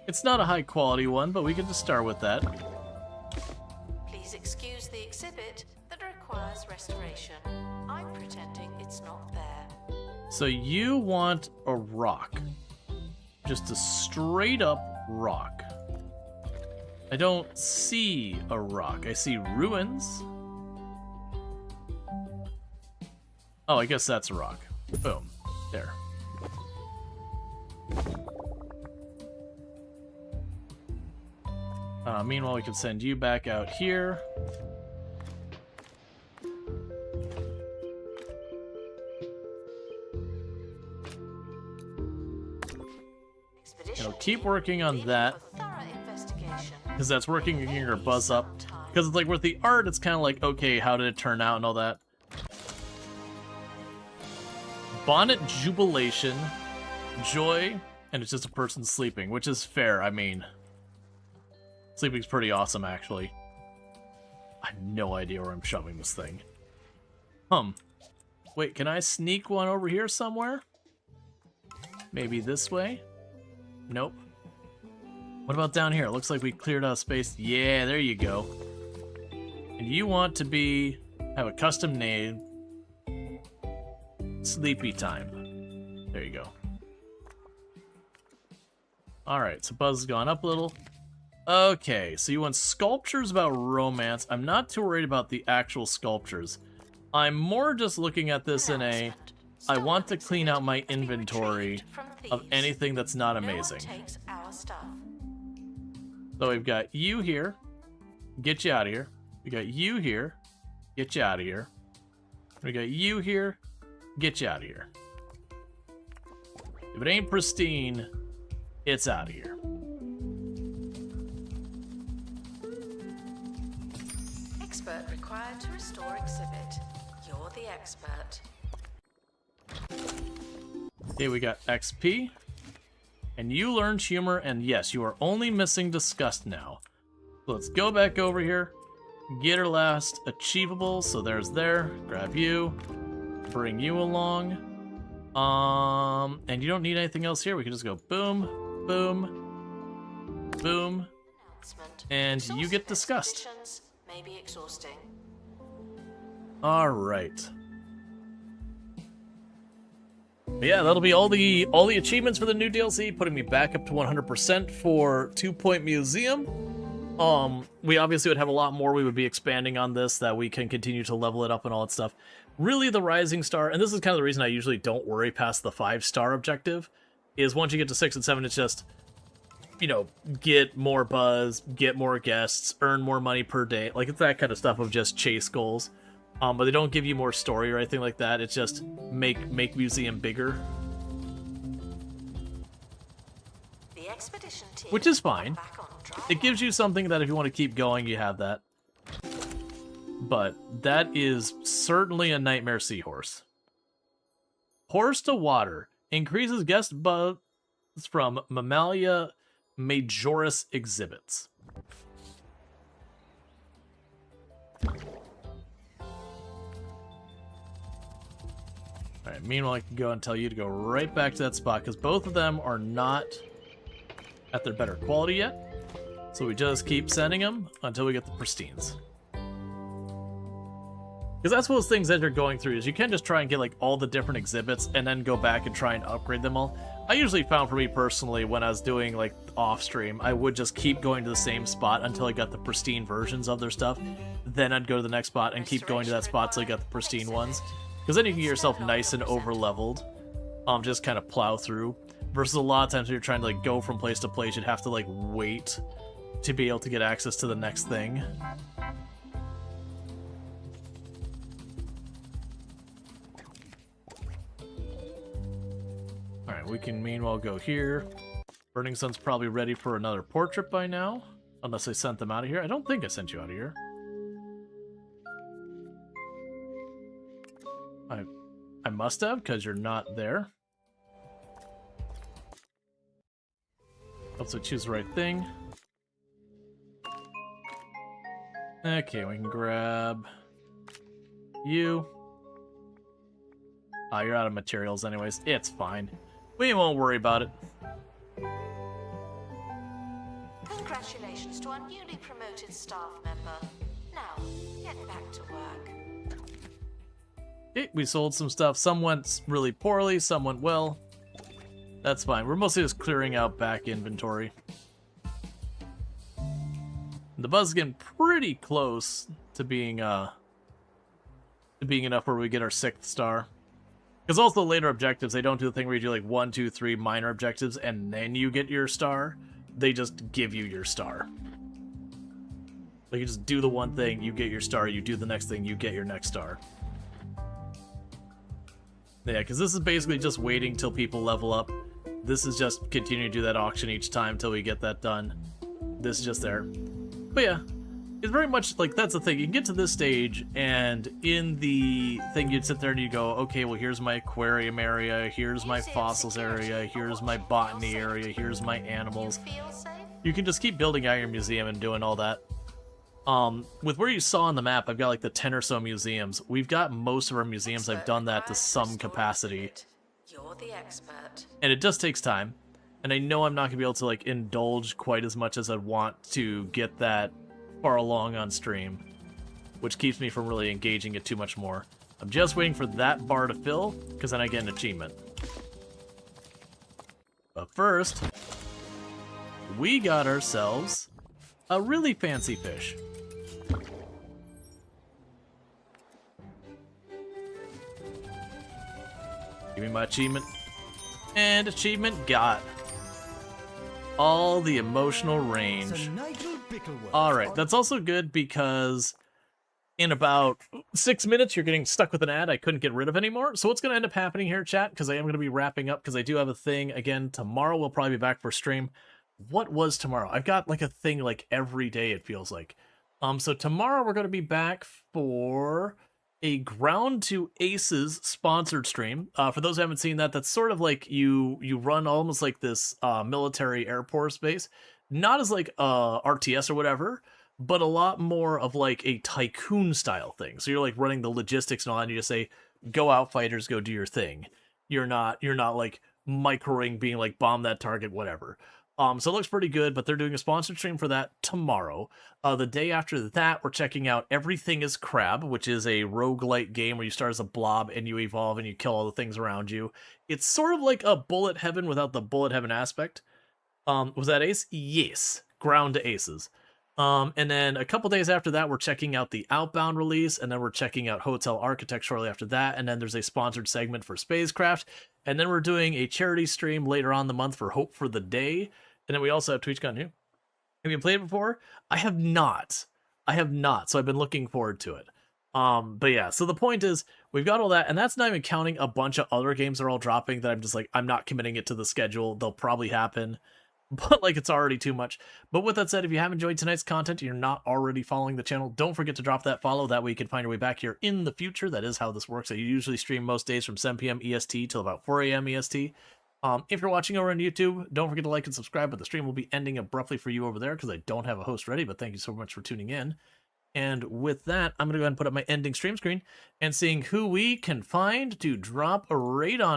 It's not a high quality one, but we can just start with that. Please excuse the exhibit that requires restoration. I'm pretending it's not there. So you want a rock. Just a straight up rock. I don't see a rock. I see ruins. Oh, I guess that's a rock. Boom. There. Meanwhile, we can send you back out here. Expedition keep team working on leaving that. for thorough investigation. Because that's working in your buzz up. Because it's like with the art, it's kind of like, okay, how did it turn out and all that. Bonnet jubilation, joy, and it's just a person sleeping, which is fair. I mean, sleeping's pretty awesome, actually. I have no idea where I'm shoving this thing. Wait, can I sneak one over here somewhere? Maybe this way? Nope. What about down here? It looks like we cleared out space. Yeah, there you go. And you want to have a custom name. Sleepy time. There you go. Alright, so buzz has gone up a little. Okay, so you want sculptures about romance. I'm not too worried about the actual sculptures. I'm more just looking at this in a... I want to clean out my inventory of anything that's not amazing. No one takes our stuff. So we've got you here. Get you out of here. We got you here. Get you out of here. We got you here. Get you out of here. If it ain't pristine, it's out of here. Expert required to restore exhibit. You're the expert. Okay, we got XP. And you learned humor, and yes, you are only missing disgust now. So let's go back over here. Get our last achievable. So there's there. Grab you. Bring you along. And you don't need anything else here. We can just go boom, boom, boom. Announcement. And you Exhaustive get disgust. expeditions may be exhausting. Alright. Yeah, that'll be all the achievements for the new DLC, putting me back up to 100% for 2 Point Museum. We obviously would have a lot more we would be expanding on this, that we can continue to level it up and all that stuff. Really, the Rising Star, and this is kind of the reason I usually don't worry past the 5-star objective, is once you get to 6 and 7, it's just, you know, get more buzz, get more guests, earn more money per day. Like, it's that kind of stuff of just chase goals. But they don't give you more story or anything like that. It's just make museum bigger. The expedition team Which is fine. back on track. It gives you something that if you want to keep going, you have that. But that is certainly a nightmare seahorse. Horse to water. Increases guest buzz from Mammalia majoris exhibits. Alright, meanwhile I can go and tell you to go right back to that spot, because both of them are not at their better quality yet. So we just keep sending them until we get the pristines. Because that's one of those things that you're going through, is you can just try and get like all the different exhibits and then go back and try and upgrade them all. I usually found, for me personally, when I was doing like off stream, I would just keep going to the same spot until I got the pristine versions of their stuff. Then I'd go to the next spot and keep going to that spot till I got the pristine ones. Because then you can get yourself nice and over leveled. Just kind of plow through. Versus a lot of times when you're trying to like go from place to place, you'd have to like wait to be able to get access to the next thing. Alright, we can meanwhile go here. Burning Sun's probably ready for another portrait by now. Unless I sent them out of here. I don't think I sent you out of here. I must have, because you're not there. Also choose the right thing. Okay, we can grab you. Ah, you're out of materials anyways. It's fine. We won't worry about it. Congratulations to our newly promoted staff member. Now, get back to work. Okay, we sold some stuff. Some went really poorly, some went well. That's fine. We're mostly just clearing out back inventory. The buzz is getting pretty close to being enough where we get our 6th star. Because also later objectives, they don't do the thing where you do like 1, 2, 3 minor objectives and then you get your star. They just give you your star. Like you just do the one thing, you get your star. You do the next thing, you get your next star. Yeah, because this is basically just waiting till people level up. This is just continuing to do that auction each time till we get that done. This is just there. But yeah, it's very much like, that's the thing. You can get to this stage, and in the thing you'd sit there and you go, okay, well here's my aquarium area, here's my fossils area, here's my botany area, here's my animals. You can just keep building out your museum and doing all that. With where you saw on the map, I've got like the 10 or so museums. We've got most of our museums, I've done that to some capacity. You're the expert. And it just takes time. And I know I'm not going to be able to like indulge quite as much as I'd want to get that far along on stream, which keeps me from really engaging it too much more. I'm just waiting for that bar to fill, because then I get an achievement. But first, we got ourselves a really fancy fish. Give me my achievement. And achievement got. All the emotional range. Alright, that's also good because in about 6 minutes you're getting stuck with an ad I couldn't get rid of anymore. So what's going to end up happening here, chat, because I am going to be wrapping up because I do have a thing. Again, tomorrow we'll probably be back for stream. What was tomorrow? I've got like a thing like every day, it feels like. So tomorrow we're going to be back for a Ground to Aces sponsored stream. For those who haven't seen that, that's sort of like you run almost like this military Air Force base. Not as like RTS or whatever, but a lot more of like a tycoon style thing. So you're like running the logistics and all that, and you just say, go out fighters, go do your thing. You're not like microing, being like bomb that target, whatever. So it looks pretty good, but they're doing a sponsored stream for that tomorrow. The day after that, we're checking out Everything is Crab, which is a roguelite game where you start as a blob and you evolve and you kill all the things around you. It's sort of like a Bullet Heaven without the Bullet Heaven aspect. Was that Ace? Yes. Ground to Aces. And then a couple days after that, we're checking out the Outbound release, and then we're checking out Hotel Architect shortly after that, and then there's a sponsored segment for Spacecraft, and then we're doing a charity stream later on in the month for Hope for the Day. And then we also have TwitchCon here. Have you played it before? I have not. So I've been looking forward to it. But yeah, so the point is, we've got all that, and that's not even counting a bunch of other games that are all dropping that I'm just like, I'm not committing it to the schedule. They'll probably happen, but like it's already too much. But with that said, if you have enjoyed tonight's content and you're not already following the channel, don't forget to drop that follow. That way you can find your way back here in the future. That is how this works. I usually stream most days from 7 p.m. EST till about 4 a.m. EST. If you're watching over on YouTube, don't forget to like and subscribe, but the stream will be ending abruptly for you over there because I don't have a host ready, but thank you so much for tuning in. And with that, I'm going to go ahead and put up my ending stream screen and seeing who we can find to drop a raid on